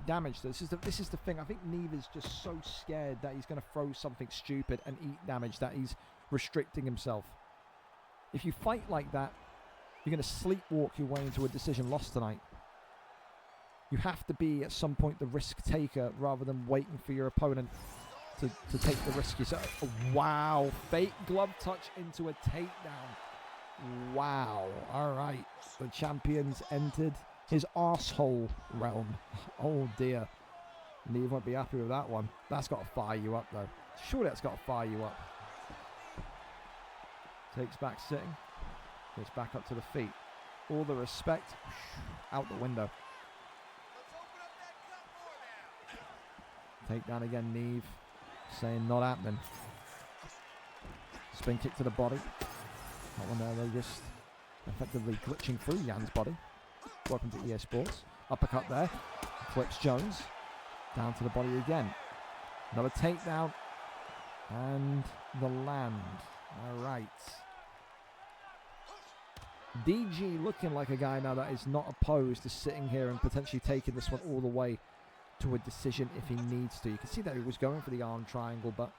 damage. This is the thing. I think Neve is just so scared that he's going to throw something stupid and eat damage that he's restricting himself. If you fight like that, you're going to sleepwalk your way into a decision loss tonight. You have to be at some point the risk taker rather than waiting for your opponent to take the risk yourself. Oh, wow. Fake glove touch into a takedown. Wow. All right. The champion's entered his arsehole realm. Oh, dear. Neve won't be happy with that one. That's got to fire you up, though. Surely that's got to fire you up. Takes back sitting. Gets back up to the feet. All the respect. Out the window. Take down again, Neve. Saying not happening. Spin kick to the body. That one there, they're just effectively glitching through Jan's body. Welcome to EA Sports. Uppercut there. Flips Jones. Down to the body again. Another takedown. And the land. All right. DG looking like a guy now that is not opposed to sitting here and potentially taking this one all the way to a decision if he needs to. You can see that he was going for the arm triangle, but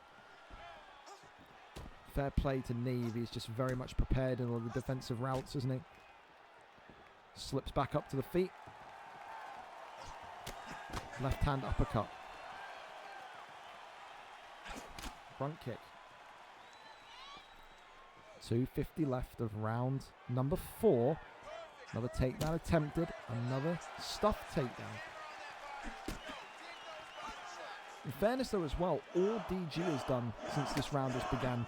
fair play to Neve. He's just very much prepared in all the defensive routes, isn't he? Slips back up to the feet. Left hand uppercut. Front kick. 2:50 left of round number 4. Another takedown attempted. Another stuffed takedown. In fairness, though, as well, all DG has done since this round has begun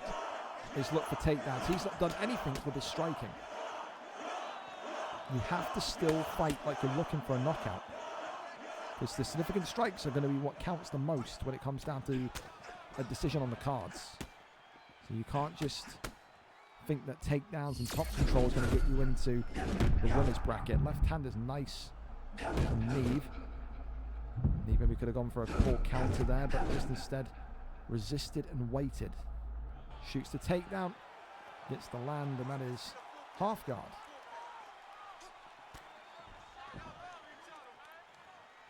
is look for takedowns. He's not done anything with his striking. You have to still fight like you're looking for a knockout, because the significant strikes are going to be what counts the most when it comes down to a decision on the cards. So you can't just think that takedowns and top control is going to get you into the winner's bracket. Left hand is nice from Neve. Neve maybe could have gone for a poor counter there, but just instead resisted and waited. Shoots the takedown, gets the land, and that is half guard.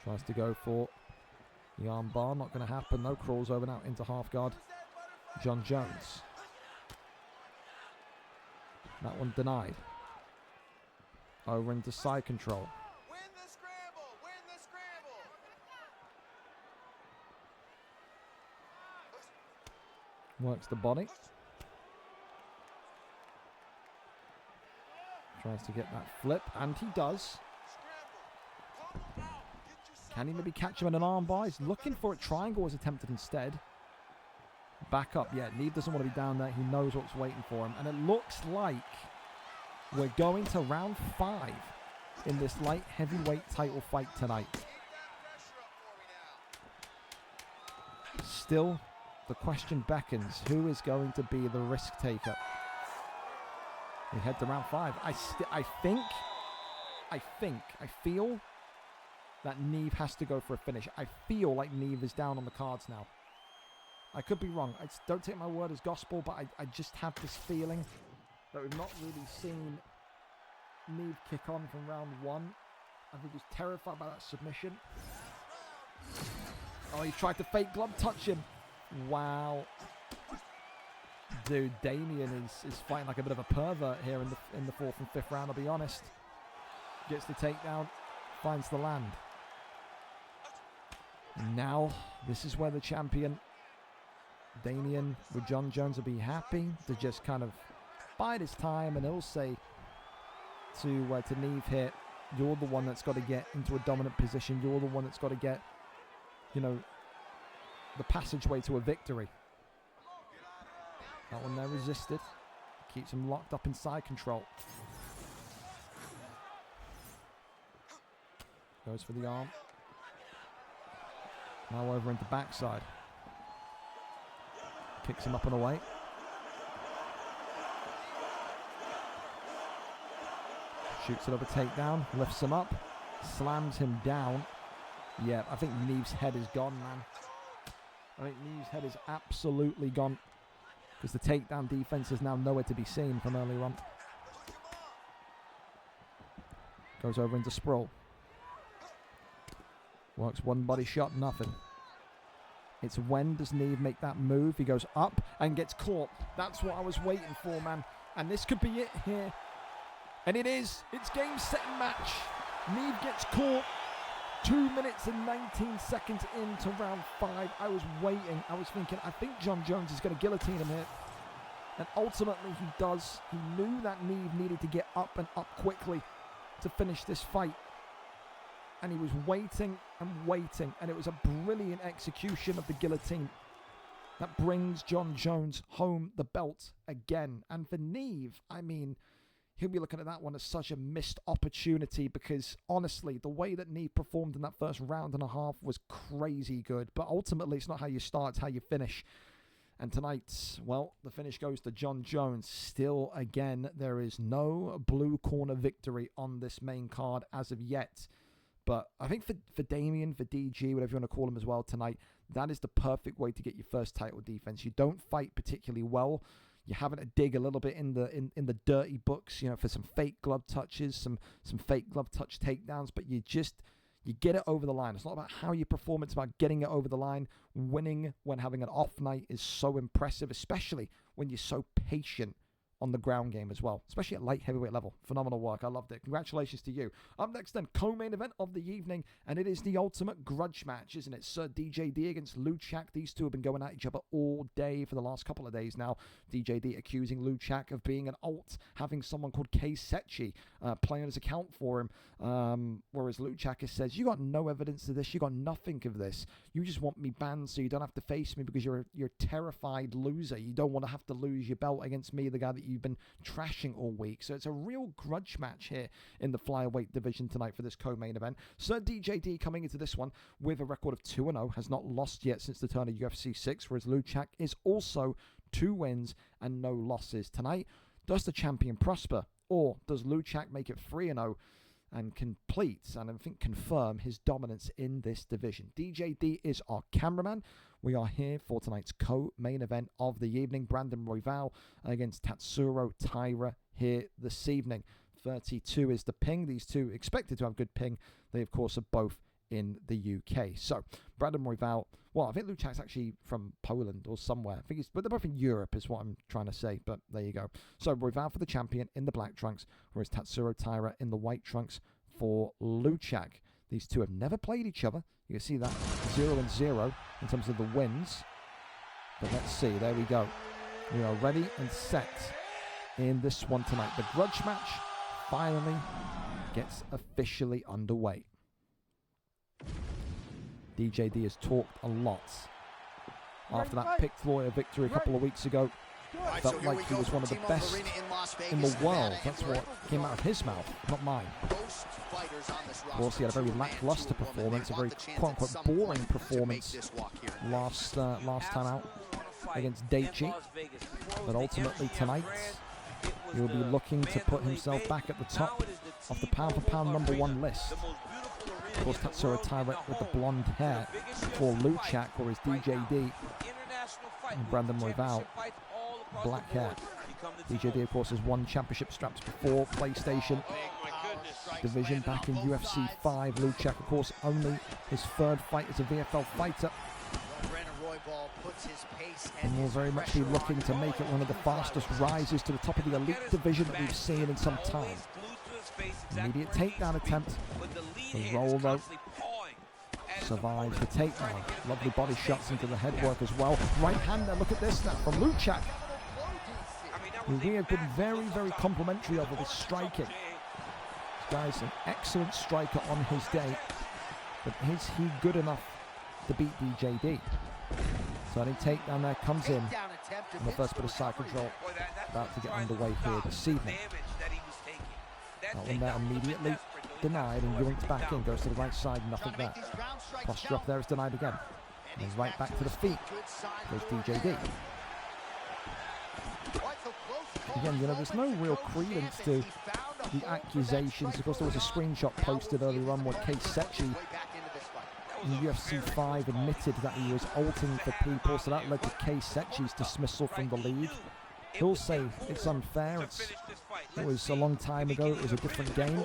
Tries to go for the arm bar, not going to happen. No, crawls over now into half guard. John Jones. That one denied. Over into side control. Win the scramble! Win the scramble! Works the body. Tries to get that flip, and he does. Can he maybe catch him in an arm bar? He's looking for it. Triangle was attempted instead. Back up. Yeah, Neve doesn't want to be down there. He knows what's waiting for him. And it looks like we're going to round 5 in this light heavyweight title fight tonight. Still, the question beckons. Who is going to be the risk taker? We head to round 5. I feel that Neve has to go for a finish. I feel like Neve is down on the cards now. I could be wrong. Don't take my word as gospel, but I just have this feeling that we've not really seen Neve kick on from round 1. I think he's terrified by that submission. Oh, he tried to fake glove touch him. Wow. Dude, Damien is fighting like a bit of a pervert here in the 4th and 5th round, I'll be honest. Gets the takedown, finds the land. Now, this is where the champion, Damien, with John Jones, will be happy to just kind of bide his time, and he'll say to Neve here, you're the one that's got to get into a dominant position. You're the one that's got to get, the passageway to a victory. That one there resisted. Keeps him locked up in side control. Goes for the arm. Now over into backside. Kicks him up and away. Shoots it over takedown. Lifts him up. Slams him down. Yeah, I think Neve's head is gone, man. I think Neve's head is absolutely gone. because the takedown defense is now nowhere to be seen from earlier on. Goes over into sprawl. Works one body shot, nothing. It's when does Neve make that move? He goes up and gets caught. That's what I was waiting for, man. And this could be it here. And it is. It's game, set, and match. Neve gets caught. 2 minutes and 19 seconds into round 5. I was waiting. I was thinking, I think Jon Jones is going to guillotine him here. And ultimately he does. He knew that Neve needed to get up and up quickly to finish this fight. And he was waiting and waiting. And it was a brilliant execution of the guillotine that brings Jon Jones home the belt again. And for Neve, I mean, he'll be looking at that one as such a missed opportunity, because honestly, the way that Neve performed in that first round and a half was crazy good. But ultimately, it's not how you start, it's how you finish. And tonight, well, the finish goes to Jon Jones. Still, again, there is no blue corner victory on this main card as of yet. But I think for Damien, for DG, whatever you want to call him as well tonight, that is the perfect way to get your first title defense. You don't fight particularly well. You're having to dig a little bit in the dirty books, you know, for some fake glove touches, some fake glove touch takedowns, but you get it over the line. It's not about how you perform, it's about getting it over the line. Winning when having an off night is so impressive, especially when you're so patient on the ground game as well, especially at light heavyweight level. Phenomenal work. I loved it. Congratulations to you. Up next then, co-main event of the evening, and it is the ultimate grudge match, isn't it? Sir DJD against Luchak. These two have been going at each other all day for the last couple of days now. DJD accusing Luchak of being an alt, having someone called Kei Sechi playing his account for him, whereas Luchak says, you got no evidence of this, you got nothing of this, you just want me banned so you don't have to face me because you're a terrified loser. You don't want to have to lose your belt against me, the guy that you've been trashing all week. So it's a real grudge match here in the flyweight division tonight for this co-main event. Sir DJD coming into this one with a record of 2-0, has not lost yet since the turn of UFC 6, whereas Luchak is also 2 wins and no losses. Tonight, does the champion prosper, or does Luchak make it 3-0 and complete, and I think confirm, his dominance in this division? DJD is our cameraman. We are here for tonight's co-main event of the evening. Brandon Royval against Tatsuro Taira here this evening. 32 is the ping. These two expected to have good ping. They, of course, are both in the UK. So, Brandon Royval, well, I think Luchak's actually from Poland or somewhere. I think but they're both in Europe is what I'm trying to say, but there you go. So, Royval for the champion in the black trunks, whereas Tatsuro Taira in the white trunks for Luchak. These two have never played each other. You can see that 0-0 in terms of the wins. But let's see. There we go. We are ready and set in this one tonight. The grudge match finally gets officially underway. DJD has talked a lot after that picked lawyer victory a couple of weeks ago. Felt like he was one of the best in the world. That's what came out of his mouth, not mine. Of course, he had a very lackluster performance, a very quote-unquote boring performance last time out against Daichi. But ultimately tonight, he'll be looking to put himself back at the top of the pound-for-pound #1 list. Of course, Tatsuro Taira with the blonde hair for Luchak, or his DJD, and Brandon Royval, black hair. DJD, of course, has won championship straps before PlayStation division back in UFC 5. Luchak, of course, only his 3rd fight as a VFL fighter. And will very much be looking to make it one of the fastest rises to the top of the elite division that we've seen in some time. Immediate takedown attempt. The roll though survives the takedown. Lovely body shots into the headwork as well. Right hand there, look at this now from Luchak. We have been very, very complimentary of his striking. This guy's an excellent striker on his day, but is he good enough to beat DJD? So any takedown there comes in, and the first bit of side control about to get underway here this evening. That one there immediately denied and yoinked back in, goes to the right side, nothing there. Posture up there is denied again. And right back to the feet goes DJD. Again, you know, there's no real credence to the accusations. Of course, there was a screenshot posted earlier on where Kei Sechi in UFC 5 admitted that he was ulting for people, so that led to Kei Sechi's dismissal from the league. He'll say it's unfair. It was a long time ago. It was a different game.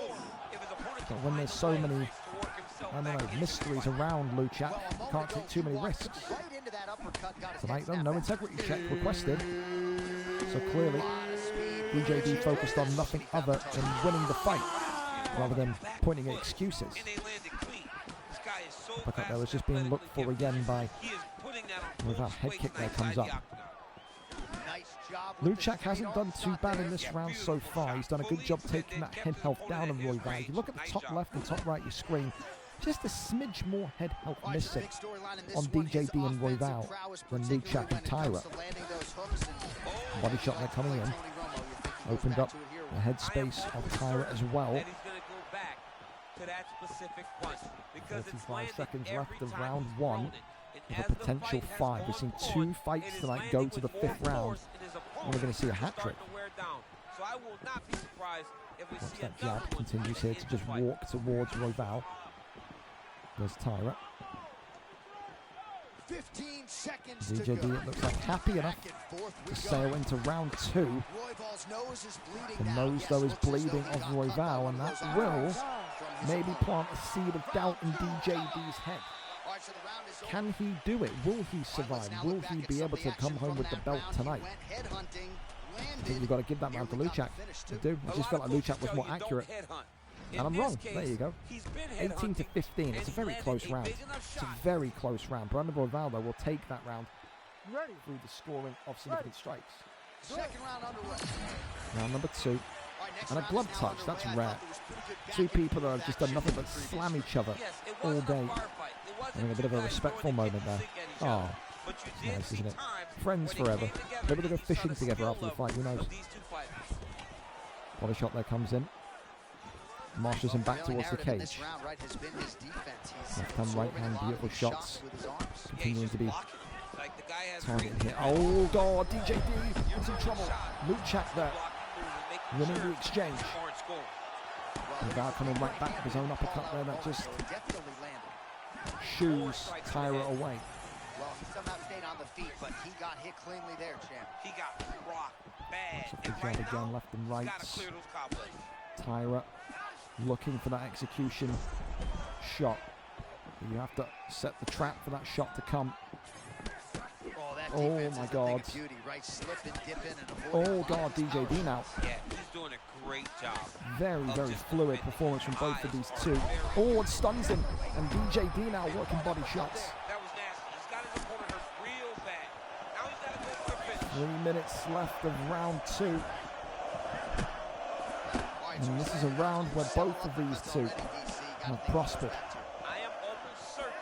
But when there's so many, I don't know, mysteries around Luchak, you can't take too many risks. Tonight, though, no integrity check requested. So clearly, DJD focused on nothing other than winning the fight, rather than pointing at excuses. Look up there was just being looked for again by, with that head kick there comes up. Luchak hasn't done too bad in this round so far. He's done a good job taking that head health down on Royval. If you look at the top left and top right of your screen, just a smidge more head health missing on DJD and Royval than Luchak and Tyra. Body shot there coming in. Opened up the head space of Tyra as well. 45 seconds left of round 1 with a potential 5. We've seen 2 fights tonight go to the 5th round. And we're going to see a hat-trick. Watch that jab continues here to just walk towards Royval. There's Tyra. 15 seconds DJD, it looks like happy enough to sail into round 2. The nose, though, is bleeding of Royval, and that will maybe plant a seed of doubt in DJD's head. Can he do it? Will he survive? Will he be able to come home with the belt tonight? I think you've got to give that round to Luchak. I do. I just felt like Luchak was more accurate. And I'm wrong. There you go. 18 to 15. It's a very close round. It's a very close round. Brandon Royval, though, will take that round through the scoring of significant strikes. Second round underway. Round number 2. And a glove touch. That's rare. 2 people that have just done nothing but slam each other all day. Having a bit of a respectful moment there. Oh, nice, isn't it? Friends forever. Maybe they'll go fishing together after the fight. Who knows? Body shot there comes in. Marshals him back towards the cage. Left hand, right hand, beautiful shots. Continuing to be targeted here. Oh god, DJD is in trouble. Luchak there, winning the exchange. Without coming right back with his own uppercut there, that just shoos Tyra away. Well, he somehow stayed on the feet, but he got hit cleanly there, champ. He got rocked bad. Good job again, left and right. Tyra looking for that execution shot. But you have to set the trap for that shot to come. Oh my god. Oh god, DJD now. Yeah, he's doing a great job. Very, very fluid performance from both of these two. Oh, it stuns him. And DJD now working body shots. That was nasty. He's got his opponent hurt real bad. Now he's got to go for a finish. 3 minutes left of round 2. And this is a round where both of these two have prospered. I am almost certain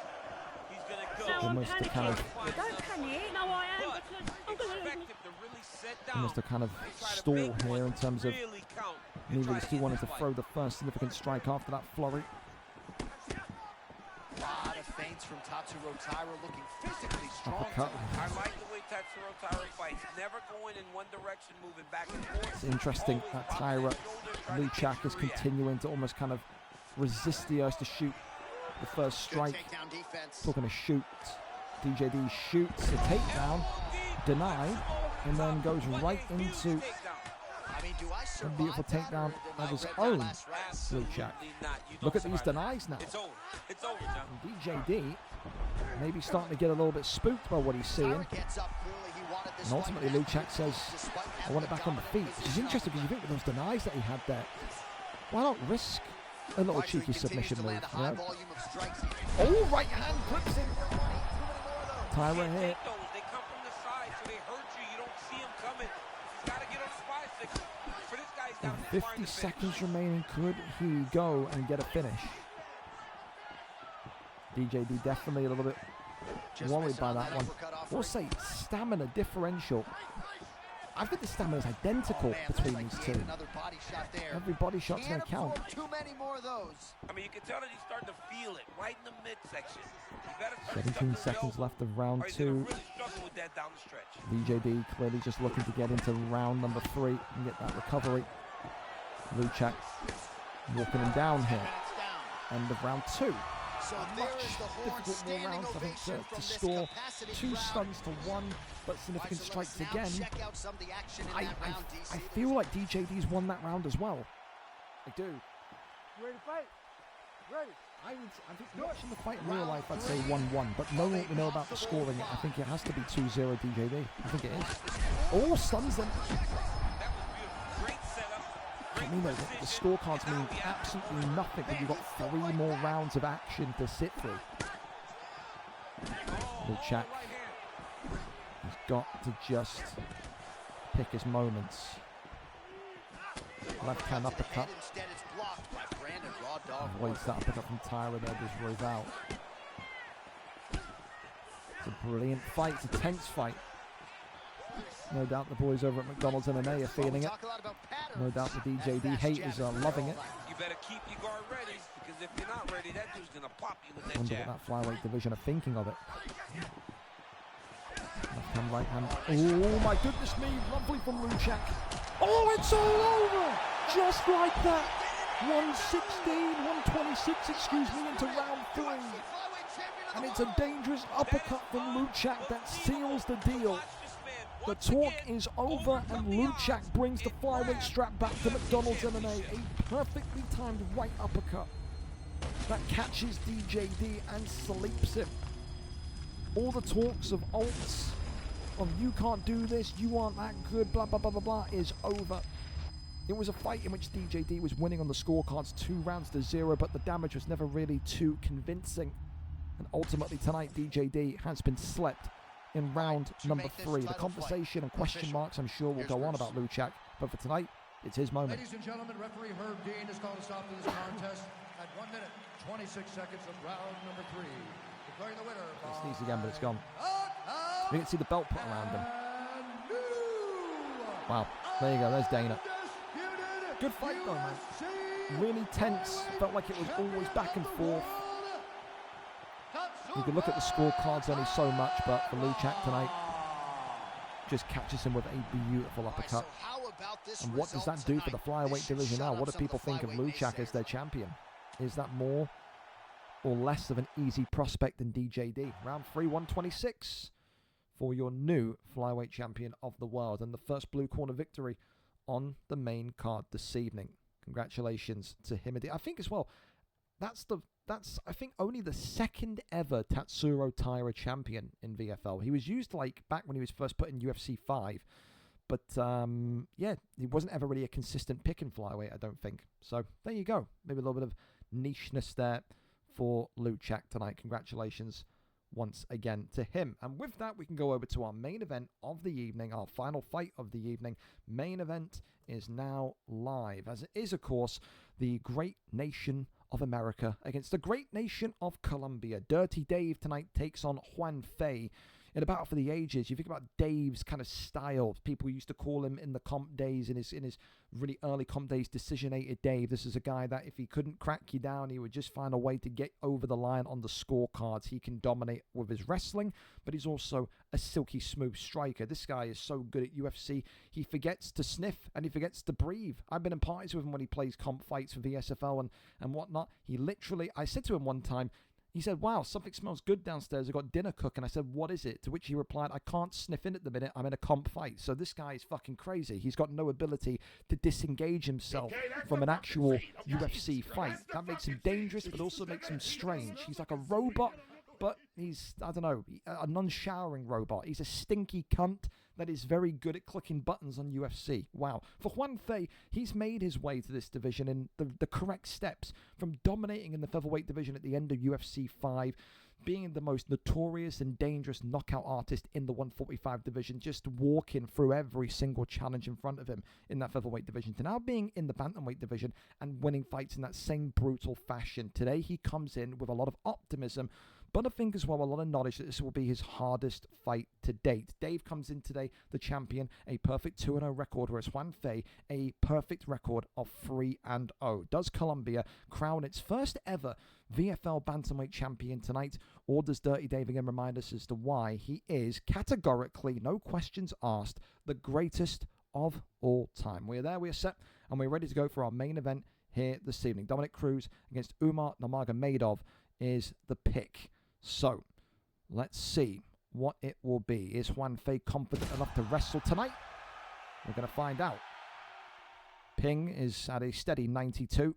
he's going to go. Almost a kind of, Don't panic. No, I am. Because I'm going to almost a kind of stall here in terms of neither of these two wanting to throw the first significant strike after that flurry. A lot of feints from Tatsuro Taira, looking physically strong. Uppercut. I like the way Tatsuro Taira fights. Never going in one direction, moving back and forth. It's interesting that Tyra Luchak is continuing to almost kind of resist the urge to shoot the first strike. Still going to shoot. DJD shoots the takedown, denied, and then goes right into a beautiful takedown of his own Luchak. Look at these denies now. And DJD maybe starting to get a little bit spooked by what he's seeing. And ultimately Luchak says, I want it back on the feet. Which is interesting because you think with those denies that he had there, why not risk a little cheeky submission move? You know? Oh, right hand clips him. Tyra here. 50 seconds remaining. Could he go and get a finish? DJD definitely a little bit worried by that one. We'll say stamina differential. I think the stamina is identical between these two. Every body shot's going to count. Too many more of those. I mean, you can tell that he's starting to feel it right in the midsection. 17 seconds left of round 2. DJD clearly just looking to get into round number 3 and get that recovery. Luchak walking him down here. End of round 2. difficult more rounds, I think, to score 2 stuns to 1, but significant strikes again. I feel like DJD's won that round as well. I do. Ready to fight? Ready. I think watching the fight in real life, I'd say 1-1, but knowing what we know about the scoring, I think it has to be 2-0 DJD. I think it is. Oh, stuns them. I mean, the scorecards mean absolutely nothing when you've got 3 more rounds of action to sit through. Luchak has got to just pick his moments. Left hand uppercut. Avoids that uppercut from Tyra there, just rolls out. It's a brilliant fight, it's a tense fight. No doubt the boys over at McDonald's MMA are feeling it. No doubt the DJD haters are loving it. You better keep your guard ready, because if you're not ready, that dude's gonna pop you with that Wonder jab. what that flyweight division are thinking of it. Left hand, right hand. Oh my goodness me, lovely from Luchak. Oh, it's all over! Just like that. 116, 126, excuse me, into round 3. And it's a dangerous uppercut from Luchak that seals the deal. The talk is over, and Luchak brings the flyweight strap back to McDonald's MMA. A perfectly timed right uppercut that catches DJD and sleeps him. All the talks of ults, of you can't do this, you aren't that good, blah, blah, blah, blah, blah, is over. It was a fight in which DJD was winning on the scorecards 2 rounds to 0, but the damage was never really too convincing. And ultimately tonight, DJD has been slept in round number 3. The conversation and question marks, I'm sure, will go on about Luchak, but for tonight, it's his moment. Ladies and gentlemen, referee Herb Dean has called a stop to this contest at 1 minute, 26 seconds of round number 3. Declaring the winner. It sneezed again, but it's gone. You can see the belt put around him. Wow, there you go, there's Dana. Good fight though, man. Really tense, felt like it was always back and forth. You can look at the scorecards only so much, but for Luchak tonight, just catches him with a beautiful uppercut. And what does that do for the flyweight division now? What do people think of Luchak as their champion? Is that more or less of an easy prospect than DJD? Round 3, 126 for your new flyweight champion of the world, and the first blue corner victory on the main card this evening. Congratulations to him. I think as well, that's I think only the second ever Tatsuro Taira champion in VFL. He was used like back when he was first put in UFC 5, but yeah, he wasn't ever really a consistent pick in flyweight, I don't think. So there you go. Maybe a little bit of nicheness there for Luchak tonight. Congratulations once again to him. And with that, we can go over to our main event of the evening, our final fight of the evening. Main event is now live, as it is, of course, the great nation of America against the great nation of Colombia. Dirty Dave tonight takes on JuanFe in a battle for the ages. You think about Dave's kind of style. People used to call him in the comp days, in his really early comp days, decisionated Dave. This is a guy that if he couldn't crack you down, he would just find a way to get over the line on the scorecards. He can dominate with his wrestling, but he's also a silky smooth striker. This guy is so good at UFC, he forgets to sniff and he forgets to breathe. I've been in parties with him when he plays comp fights for VSFL and whatnot. He literally, I said to him one time, he said, wow, something smells good downstairs. I've got dinner cooking. I said, what is it? To which he replied, I can't sniff in at the minute. I'm in a comp fight. So this guy is fucking crazy. He's got no ability to disengage himself from an actual UFC fight. That makes him dangerous, but also makes him strange. He's like a robot, but he's, I don't know, a non-showering robot. He's a stinky cunt that is very good at clicking buttons on UFC. Wow. For JuanFe, he's made his way to this division in the correct steps, from dominating in the featherweight division at the end of UFC 5, being the most notorious and dangerous knockout artist in the 145 division, just walking through every single challenge in front of him in that featherweight division, to now being in the bantamweight division and winning fights in that same brutal fashion. Today, he comes in with a lot of optimism, but I think as well a lot of knowledge that this will be his hardest fight to date. Dave comes in today, the champion, a perfect 2-0 record, whereas JuanFe, a perfect record of 3-0. Does Colombia crown its first ever VFL bantamweight champion tonight, or does Dirty Dave again remind us as to why he is categorically, no questions asked, the greatest of all time? We're there, we're set, and we're ready to go for our main event here this evening. Dominic Cruz against Umar Nurmagomedov is the pick. So, let's see what it will be. Is JuanFe confident enough to wrestle tonight? We're going to find out. Ping is at a steady 92.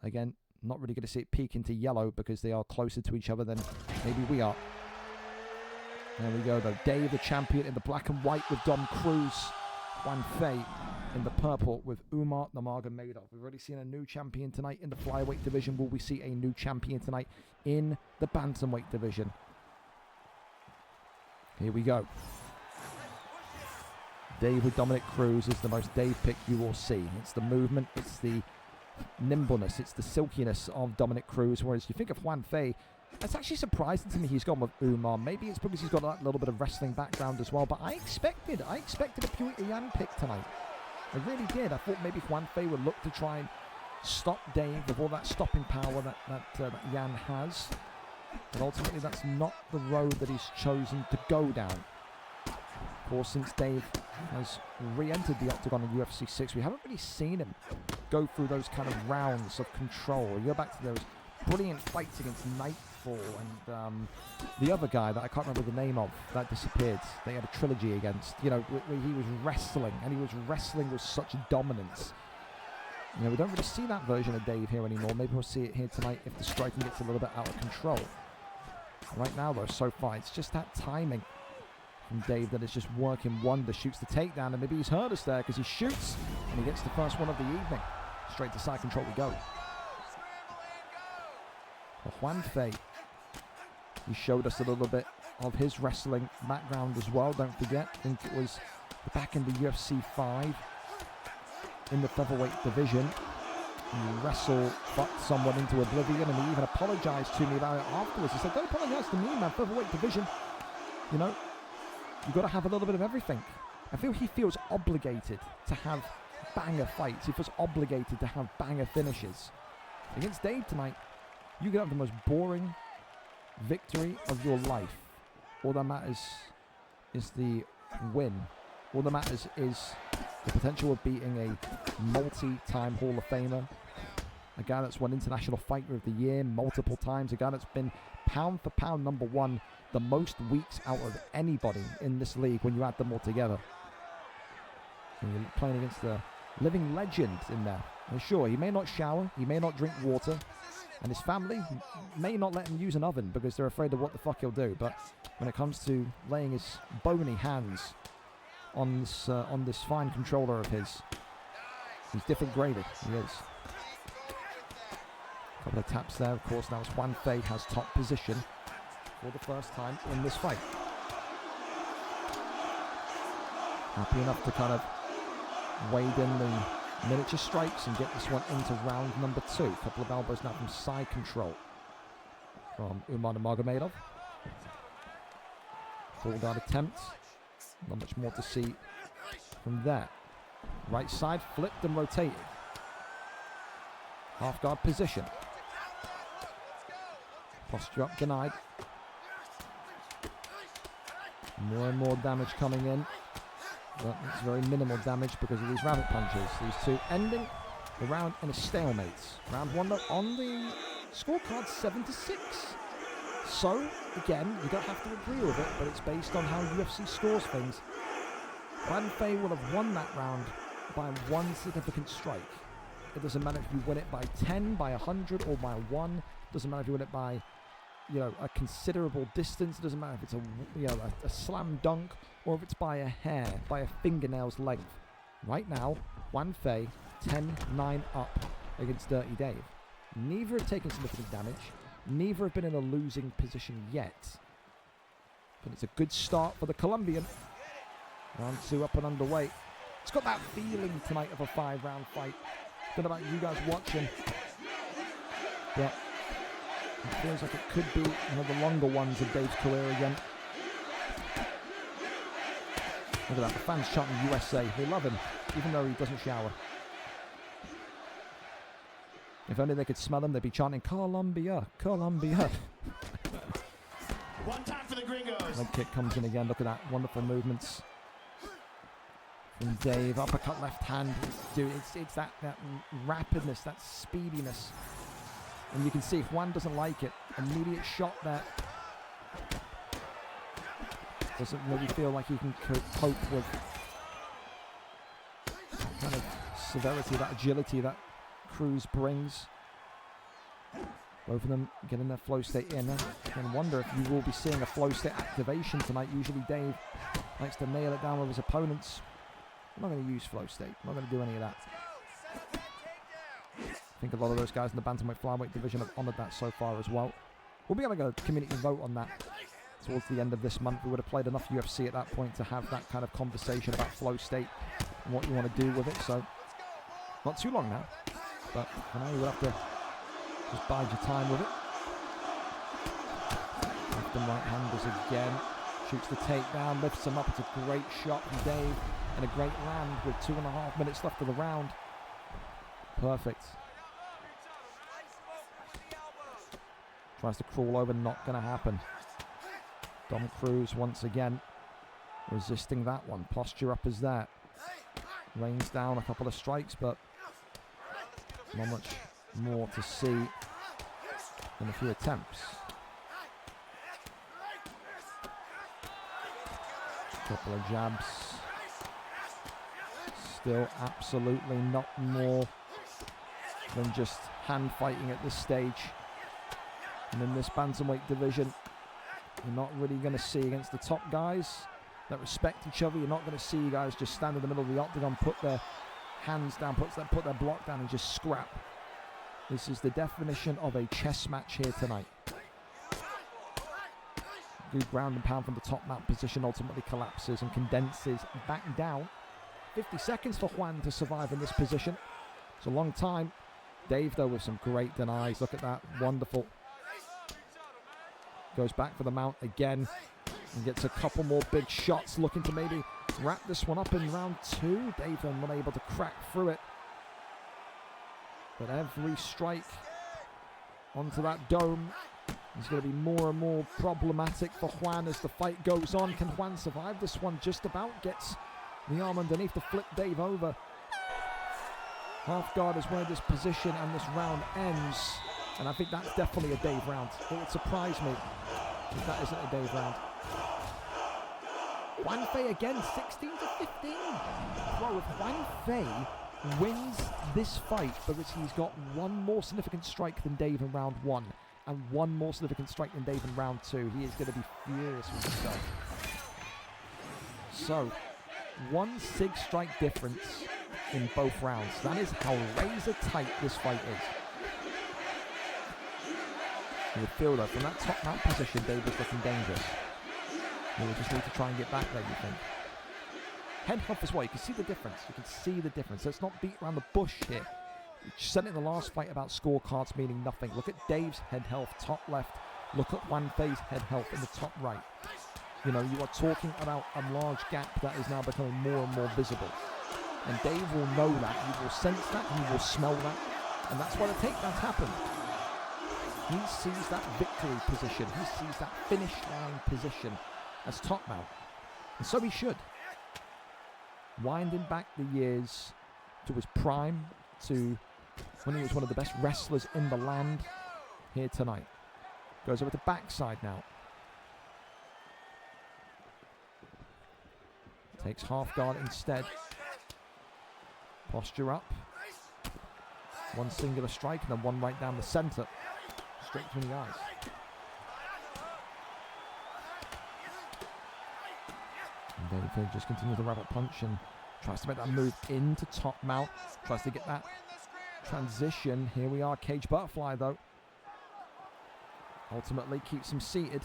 Again, not really going to see it peak into yellow because they are closer to each other than maybe we are. There we go, though. Dave, the champion, in the black and white with Dom Cruz. JuanFe in the purple with Umar Nurmagomedov. We've already seen a new champion tonight in the flyweight division. Will we see a new champion tonight in the bantamweight division? Here we go. Dave with Dominic Cruz is the most Dave pick you will see. It's the movement, it's the nimbleness, it's the silkiness of Dominic Cruz, whereas you think of JuanFe, it's actually surprising to me he's gone with Umar. Maybe it's because he's got that little bit of wrestling background as well, but I expected a pure Yan pick tonight. I really did. I thought maybe JuanFe would look to try and stop Dave with all that stopping power that Yan has. But ultimately that's not the road that he's chosen to go down. Of course, since Dave has re-entered the octagon in UFC 6, we haven't really seen him go through those kind of rounds of control. You go back to those brilliant fights against Nightfall and the other guy that I can't remember the name of that disappeared. They had a trilogy against, you know, where he was wrestling, and he was wrestling with such dominance. You know, we don't really see that version of Dave here anymore. Maybe we'll see it here tonight if the striking gets a little bit out of control. Right now, though, so far, it's just that timing from Dave that is just working wonders. Shoots the takedown, and maybe he's heard us there because he shoots, and he gets the first one of the evening. Straight to side control we go. For JuanFe, he showed us a little bit of his wrestling background as well. Don't forget, I think it was back in the UFC 5 in the featherweight division. He wrestled someone into oblivion, and he even apologized to me about it afterwards. He said, "Don't apologize to me, man. Featherweight division, you know, you've got to have a little bit of everything." I feel he feels obligated to have banger fights. He feels obligated to have banger finishes. Against Dave tonight, you could have the most boring victory of your life. All that matters is the win. All that matters is the potential of beating a multi-time Hall of Famer, a guy that's won International Fighter of the Year multiple times, a guy that's been pound for pound #1 the most weeks out of anybody in this league when you add them all together. And you're playing against the living legend in there. And sure, he may not shower, he may not drink water, and his family may not let him use an oven because they're afraid of what the fuck he'll do. But when it comes to laying his bony hands on this fine controller of his, he's different gravy. He is. A couple of taps there, of course. Now JuanFe has top position for the first time in this fight. Happy enough to kind of wade in the miniature strikes and get this one into round number 2. A couple of elbows now from side control from Umar Nurmagomedov. Full guard attempt. Not much more to see from there. Right side flipped and rotated. Half guard position. Posture up denied. More and more damage coming in. But it's very minimal damage because of these rabbit punches. These two ending the round in a stalemate. Round 1 though on the scorecard 7-6. So, again, you don't have to agree with it, but it's based on how UFC scores things. JuanFe will have won that round by 1 significant strike. It doesn't matter if you win it by 10, by 100, or by 1. It doesn't matter if you win it by, you know, a considerable distance. It doesn't matter if it's a slam dunk, or if it's by a hair, by a fingernail's length. Right now, JuanFe 10-9 up against Dirty Dave. Neither have taken significant damage. Neither have been in a losing position yet. But it's a good start for the Colombian. Round 2 up and underway. It's got that feeling tonight of a 5-round fight. Don't know about you guys watching. But it feels like it could be one of the longer ones of Dave's career again. Look at that, the fans chanting USA. They love him, even though he doesn't shower. If only they could smell him, they'd be chanting Colombia, Colombia. One time for the gringos. Leg kick comes in again. Look at that, wonderful movements from Dave. Uppercut left hand. Dude, it's that rapidness, that speediness And you can see Juan doesn't like it. Immediate shot there. Doesn't really feel like he can cope with kind of severity, that agility that Cruz brings. Both of them getting their flow state in. I can wonder if you will be seeing a flow state activation tonight. Usually Dave likes to nail it down with his opponents. I'm not going to use flow state. I'm not going to do any of that. I think a lot of those guys in the bantamweight flyweight division have honoured that so far as well. We'll be having a community vote on that towards the end of this month. We would have played enough UFC at that point to have that kind of conversation about flow state and what you want to do with it. So, not too long now, but for now you will have to just bide your time with it. Left and right handers again. Shoots the takedown, lifts him up. It's a great shot from Dave and a great land with 2.5 minutes left of the round. Perfect. Tries to crawl over, not going to happen. Dom Cruz once again resisting that one. Posture up is there. Rains down a couple of strikes, but not much more to see in a few attempts. Couple of jabs. Still absolutely not more than just hand fighting at this stage. And in this bantamweight division, you're not really going to see against the top guys that respect each other. You're not going to see you guys just stand in the middle of the octagon, put their hands down, put their block down and just scrap. This is the definition of a chess match here tonight. Good ground and pound from the top mount position ultimately collapses and condenses back down. 50 seconds for Juan to survive in this position. It's a long time. Dave, though, with some great denies. Look at that. Wonderful. Goes back for the mount again and gets a couple more big shots, looking to maybe wrap this one up in round 2. Dave unable to crack through it. But every strike onto that dome is going to be more and more problematic for Juan as the fight goes on. Can Juan survive this one? Just about gets the arm underneath to flip Dave over. Half guard is where this position and this round ends. And I think that's definitely a Dave round. It would surprise me if that isn't a Dave round. JuanFe again, 16-15. Bro, if JuanFe wins this fight because he's got one more significant strike than Dave in round 1 and one more significant strike than Dave in round 2, he is going to be furious with himself. So, 1 sig strike difference in both rounds. That is how razor tight this fight is. You would feel that from that top mount position, Dave was looking dangerous. You would just need to try and get back there, you think. Head huff as well. You can see the difference. You can see the difference. Let's not beat around the bush here. We said it in the last fight about scorecards meaning nothing. Look at Dave's head health, top left. Look at JuanFe's head health in the top right. You know, you are talking about a large gap that is now becoming more and more visible. And Dave will know that. He will sense that. He will smell that. And that's why the takedowns happen. He sees that victory position. He sees that finish line position as top mount. And so he should. Winding back the years to his prime, to when he was one of the best wrestlers in the land, here tonight. Goes over to backside now. Takes half guard instead. Posture up. One singular strike and then one right down the center. Straight between the eyes. And Dave just continues to rabbit punch and tries to make that move into top mount. Tries to get that transition. Here we are, cage butterfly though. Ultimately keeps him seated.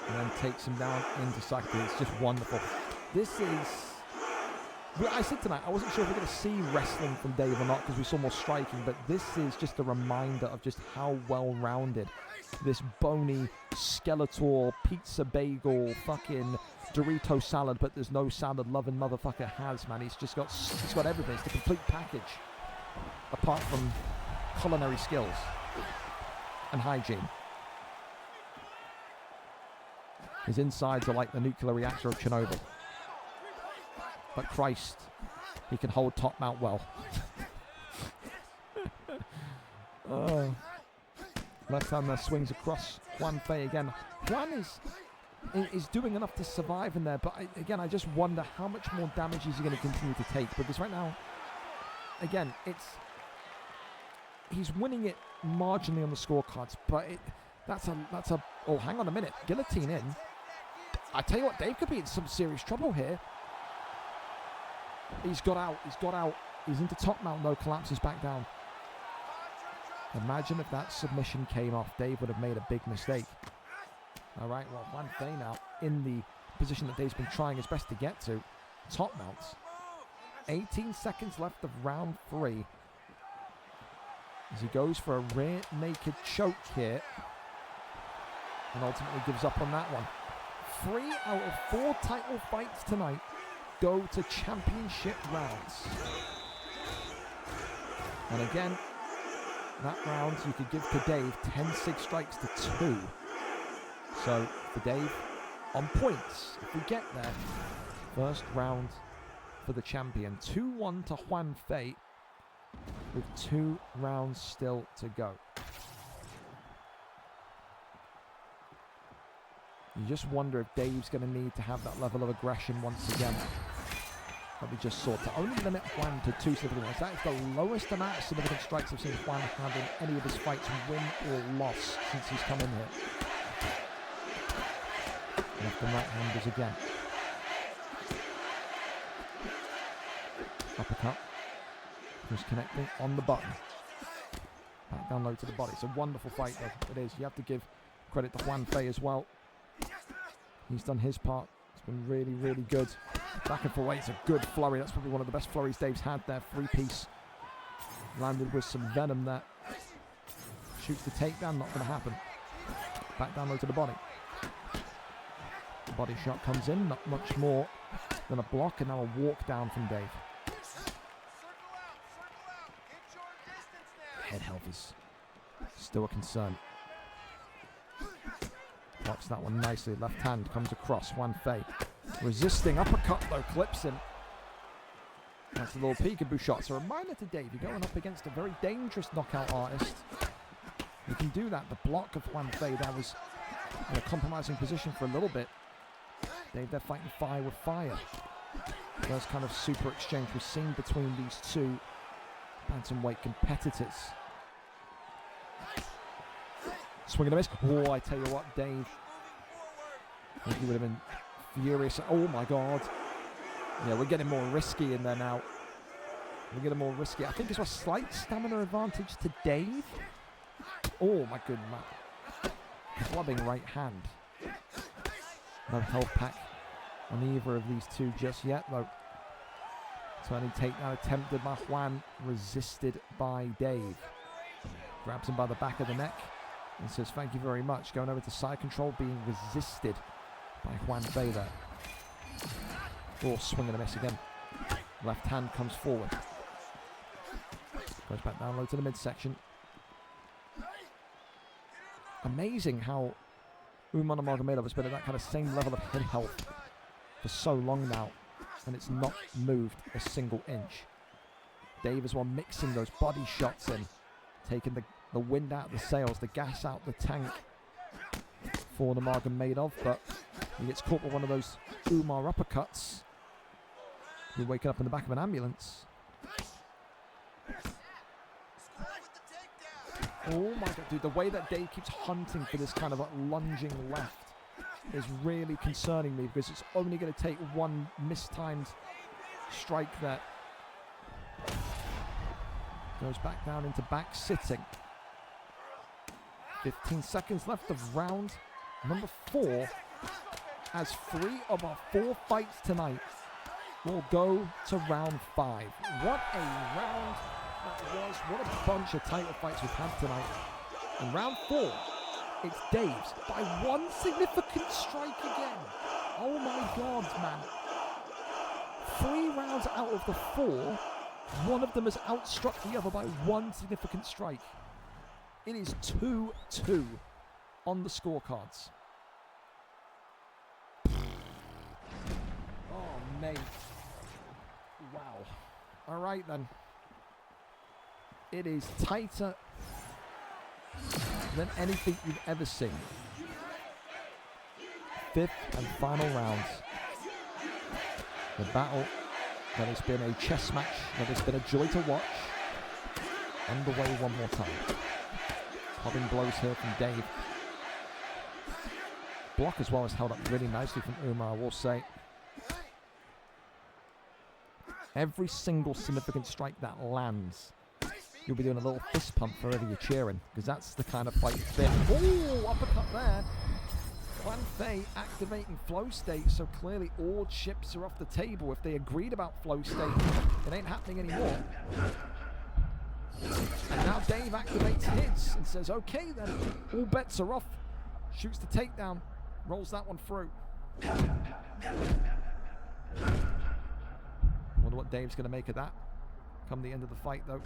And then takes him down into Sakti. It's just wonderful. This is... I said tonight, I wasn't sure if we're going to see wrestling from Dave or not because we saw more striking, but this is just a reminder of just how well-rounded this bony, skeletal, pizza bagel, fucking Dorito salad, but there's no salad-loving motherfucker has, man. He's got everything. It's the complete package, apart from culinary skills and hygiene. His insides are like the nuclear reactor of Chernobyl. But Christ, he can hold top mount well. Left hand there swings across JuanFe again. Juan is doing enough to survive in there, but again, I just wonder how much more damage is he going to continue to take, because right now, again, he's winning it marginally on the scorecards, but that's a oh, hang on a minute, guillotine in. I tell you what, Dave could be in some serious trouble here. He's got out, he's into top mount though, collapses back down. Imagine if that submission came off, Dave would have made a big mistake. All right, well, JuanFe now in the position that Dave's been trying his best to get to. Top mounts. 18 seconds left of round 3. As he goes for a rear naked choke here. And ultimately gives up on that one. 3 out of 4 title fights tonight go to championship rounds. And again, that round you could give to Dave 10 sig strikes to 2. So for Dave, on points, if we get there, first round for the champion. 2-1 to JuanFe with 2 rounds still to go. You just wonder if Dave's going to need to have that level of aggression once again that we just saw, to only limit Juan to 2 significant ones. That is the lowest amount of significant strikes I've seen Juan have in any of his fights, win or loss, since he's come in here. Left and right handers again. Uppercut. Just connecting on the button. Back down low to the body. It's a wonderful fight though. It is. You have to give credit to JuanFe as well. He's done his part. It's been really, really good. Back and forth. It's a good flurry. That's probably one of the best flurries Dave's had there. 3-piece. Landed with some venom there. Shoots the takedown. Not going to happen. Back down low to the body. The body shot comes in. Not much more than a block. And now a walk down from Dave. Head health is still a concern. Blocks that one nicely. Left hand comes across. JuanFe resisting. Uppercut though. Clips him. That's a little peekaboo shot. So a reminder to Dave, you're going up against a very dangerous knockout artist. You can do that. The block of JuanFe, that was in a compromising position for a little bit. Dave, they're fighting fire with fire. First kind of super exchange we've seen between these two bantamweight competitors. Swing and a miss. Oh, I tell you what, Dave. I think he would have been furious. Oh my God. Yeah, we're getting more risky in there now. We're getting more risky. I think it's a slight stamina advantage to Dave. Oh my goodness. Clubbing right hand. No health pack on either of these two just yet, though. Turning takedown attempted by Juan, resisted by Dave. Grabs him by the back of the neck and says thank you very much. Going over to side control, being resisted by JuanFe there. Oh, swing and a miss again. Left hand comes forward. Goes back down low to the midsection. Amazing how Umar Nurmagomedov has been at that kind of same level of head health for so long now, and it's not moved a single inch. Dave as well mixing those body shots in, taking the wind out of the sails, the gas out the tank for Nurmagomedov, but he gets caught with one of those Umar uppercuts. He's waking up in the back of an ambulance. Oh my God, dude, the way that Dave keeps hunting for this kind of like lunging left is really concerning me, because it's only going to take one mistimed strike there. Goes back down into back sitting. 15 seconds left of round number 4, as 3 of our 4 fights tonight will go to round 5. What a round that was. What a bunch of title fights we've had tonight. In round 4, it's Dave's by 1 significant strike again. Oh my God, man. 3 rounds out of the 4, one of them has outstruck the other by 1 significant strike. It is 2-2 on the scorecards. Oh, mate. Wow. All right, then. It is tighter than anything you've ever seen. 5th and final round. The battle that has been a chess match, that has been a joy to watch, underway one more time. Popping blows here from Dave. Block as well is held up really nicely from Umar, I will say. Every single significant strike that lands, you'll be doing a little fist pump for whoever you're cheering, because that's the kind of fight it's been. Ooh, uppercut there. JuanFe activating flow state, so clearly all chips are off the table. If they agreed about flow state, it ain't happening anymore. And now Dave activates his and says, okay then, all bets are off. Shoots the takedown, rolls that one through. Wonder what Dave's going to make of that come the end of the fight though,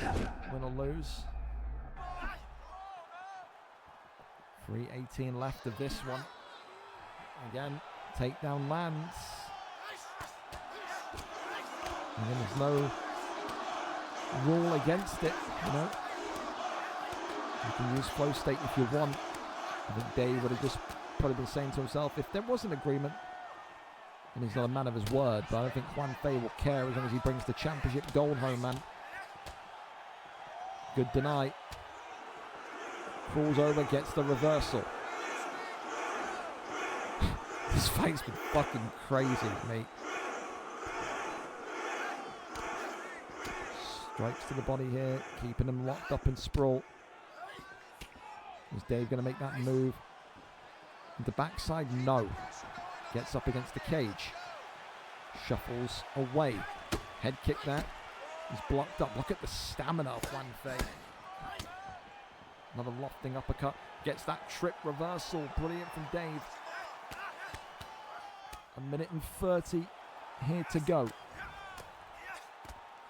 win or lose. 3:18 left of this one. Again, takedown lands. And then there's no rule against it, you know. You can use flow state if you want. I think Dave would have just probably been saying to himself, if there was an agreement, and he's not a man of his word, but I don't think JuanFe will care as long as he brings the championship gold home, man. Good deny. Crawls over, gets the reversal. This fight's been fucking crazy, mate. Strikes to the body here, keeping him locked up in sprawl. Is Dave going to make that move? The backside, no. Gets up against the cage. Shuffles away. Head kick there. He's blocked up. Look at the stamina of JuanFe. Another lofting uppercut. Gets that trip reversal. Brilliant from Dave. 1:30 here to go.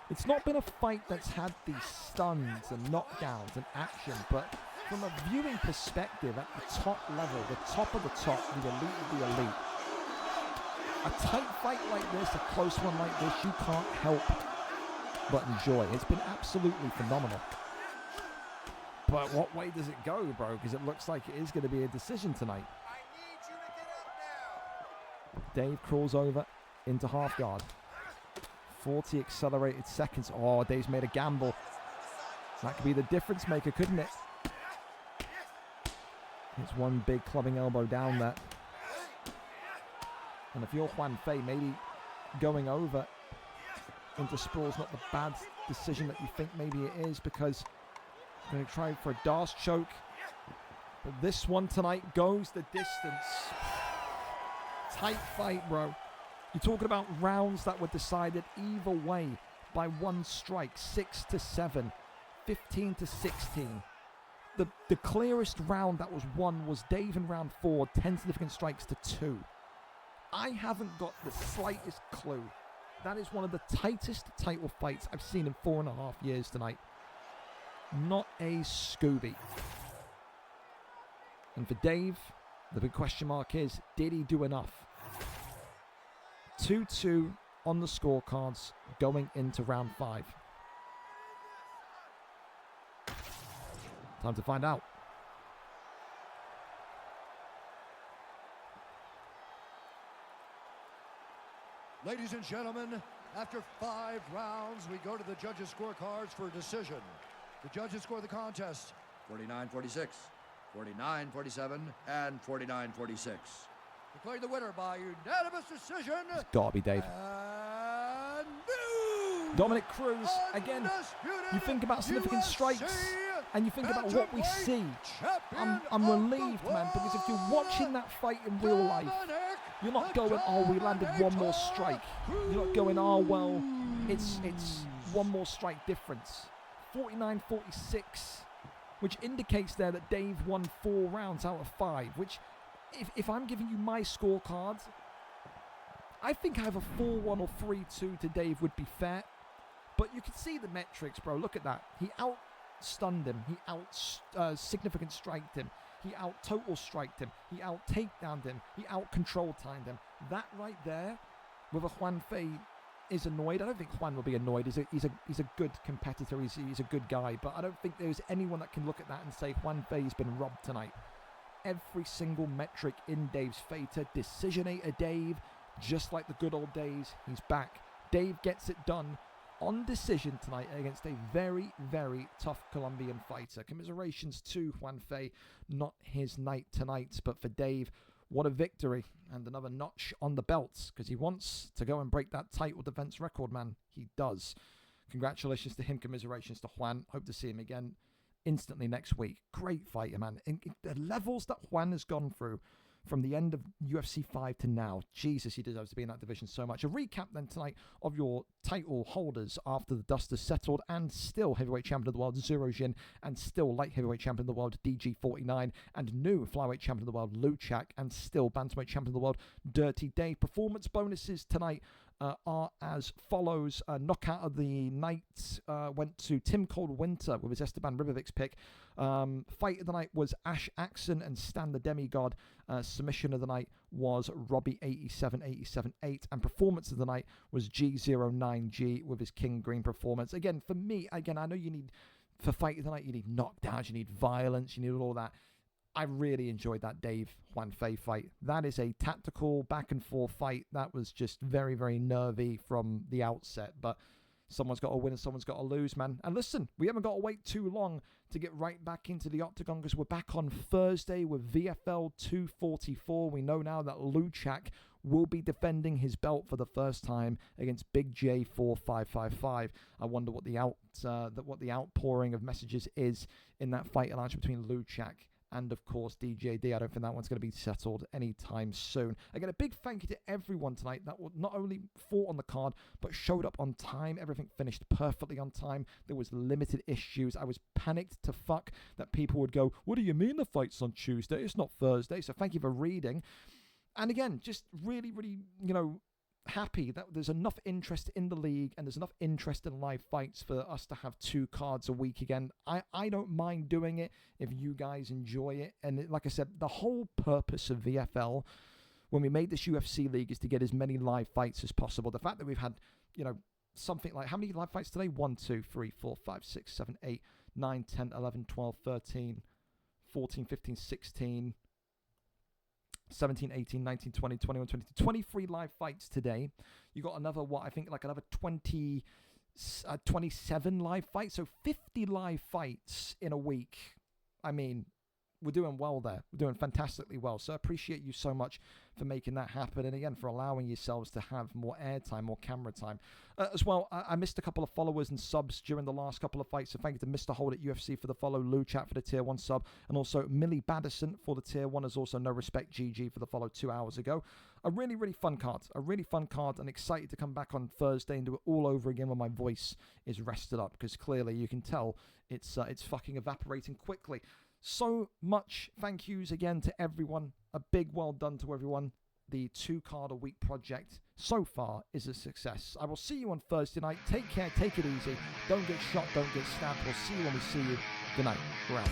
It's not been a fight that's had these stuns and knockdowns and action, but from a viewing perspective at the top level, the top of the top, the elite of the elite, a tight fight like this, a close one like this, you can't help but enjoy. It's been absolutely phenomenal. But what way does it go, bro? Because it looks like it is going to be a decision tonight. Dave crawls over into half guard. 40 accelerated seconds. Oh, Dave's made a gamble. That could be the difference maker, couldn't it? It's one big clubbing elbow down there. And if you're JuanFe, maybe going over into sprawl is not the bad decision that you think maybe it is, because I'm going to try for a Darce choke. But this one tonight goes the distance. Tight fight, bro. You're talking about rounds that were decided either way by one strike, 6-7, 15-16. The clearest round that was won was Dave in round 4, 10 significant strikes to 2. I haven't got the slightest clue. That is one of the tightest title fights I've seen in 4.5 years tonight. Not a Scooby. And for Dave, the big question mark is, did he do enough? 2-2 on the scorecards going into round 5. Time to find out. Ladies and gentlemen, after 5 rounds, we go to the judges' scorecards for a decision. The judges score the contest 49-46, 49-47, and 49-46. Declared the winner by unanimous decision. It's gotta be Dave. Dominic Cruz, again, you think about significant strikes and you think about what we see. I'm relieved, man, because if you're watching that fight in real life, you're not going, oh, we landed one more strike. You're not going, oh, well, it's one more strike difference. 49-46, which indicates there that Dave won 4 rounds out of 5, which, if I'm giving you my scorecards, I think I have a 4-1 or 3-2 to Dave would be fair. But you can see the metrics, bro. Look at that. He out-stunned him. He out-significant striked him. He out-total striked him. He out-takedowned him. He out-control timed him. That right there, with a JuanFe is annoyed. I don't think Juan will be annoyed. He's a good competitor. He's a good guy. But I don't think there's anyone that can look at that and say JuanFe's been robbed tonight. Every single metric in Dave's favor. Decisionator Dave, just like the good old days, he's back. Dave gets it done on decision tonight against a very, very tough Colombian fighter. Commiserations to JuanFe, not his night tonight, but for Dave, what a victory and another notch on the belt, because he wants to go and break that title defense record, man. He does. Congratulations to him, commiserations to Juan. Hope to see him again instantly next week. Great fighter, man. In the levels that Juan has gone through from the end of UFC 5 to now, Jesus, he deserves to be in that division so much. A recap then tonight of your title holders after the dust has settled, and still heavyweight champion of the world Zero Jin, and still light heavyweight champion of the world DG49, and new flyweight champion of the world Luchak, and still bantamweight champion of the world Dirty Dave. Performance bonuses tonight are as follows. Knockout of the night went to Tim Cold-Winter with his Esteban Ribovic's pick. Fight of the night was Ash Axon and Stan the Demigod. Submission of the night was Robbie 87878. And performance of the night was G09G with his King Green performance. Again, for me, I know you need, for fight of the night, you need knockdowns, you need violence, you need all that. I really enjoyed that Dave JuanFe fight. That is a tactical back and forth fight. That was just very, very nervy from the outset. But someone's got to win and someone's got to lose, man. And listen, we haven't got to wait too long to get right back into the octagon, because we're back on Thursday with VFL 244. We know now that Luchak will be defending his belt for the first time against Big J 4555. I wonder what the outpouring of messages is in that fight alliance between Luchak and, of course, DJD. I don't think that one's going to be settled anytime soon. Again, a big thank you to everyone tonight that not only fought on the card, but showed up on time. Everything finished perfectly on time. There was limited issues. I was panicked to fuck that people would go, what do you mean the fight's on Tuesday? It's not Thursday. So thank you for reading. And again, just really, really, happy that there's enough interest in the league and there's enough interest in live fights for us to have 2 cards a week again. I don't mind doing it if you guys enjoy it. And like I said, the whole purpose of VFL when we made this UFC league is to get as many live fights as possible. The fact that we've had, something like, how many live fights today? 1, 2, 3, 4, 5, 6, 7, 8, 9, 10, 11, 12, 13, 14, 15, 16, 17, 18, 19, 20, 21, 22, 23 live fights today. You got another, another 27 live fights. So 50 live fights in a week. I mean, we're doing well there. We're doing fantastically well. So I appreciate you so much for making that happen. And again, for allowing yourselves to have more airtime, more camera time. As well, I missed a couple of followers and subs during the last couple of fights. So thank you to Mr. Hold at UFC for the follow, Lou Chat for the tier 1 sub, and also Millie Baddison for the tier 1, as also No Respect GG for the follow 2 hours ago. A really, really fun card. And excited to come back on Thursday and do it all over again when my voice is rested up, because clearly you can tell it's fucking evaporating quickly. So much thank yous again to everyone. A big well done to everyone. The 2 card a week project so far is a success. I will see you on Thursday night. Take care, take it easy. Don't get shot, don't get stabbed. We'll see you when we see you. Good night. We're out.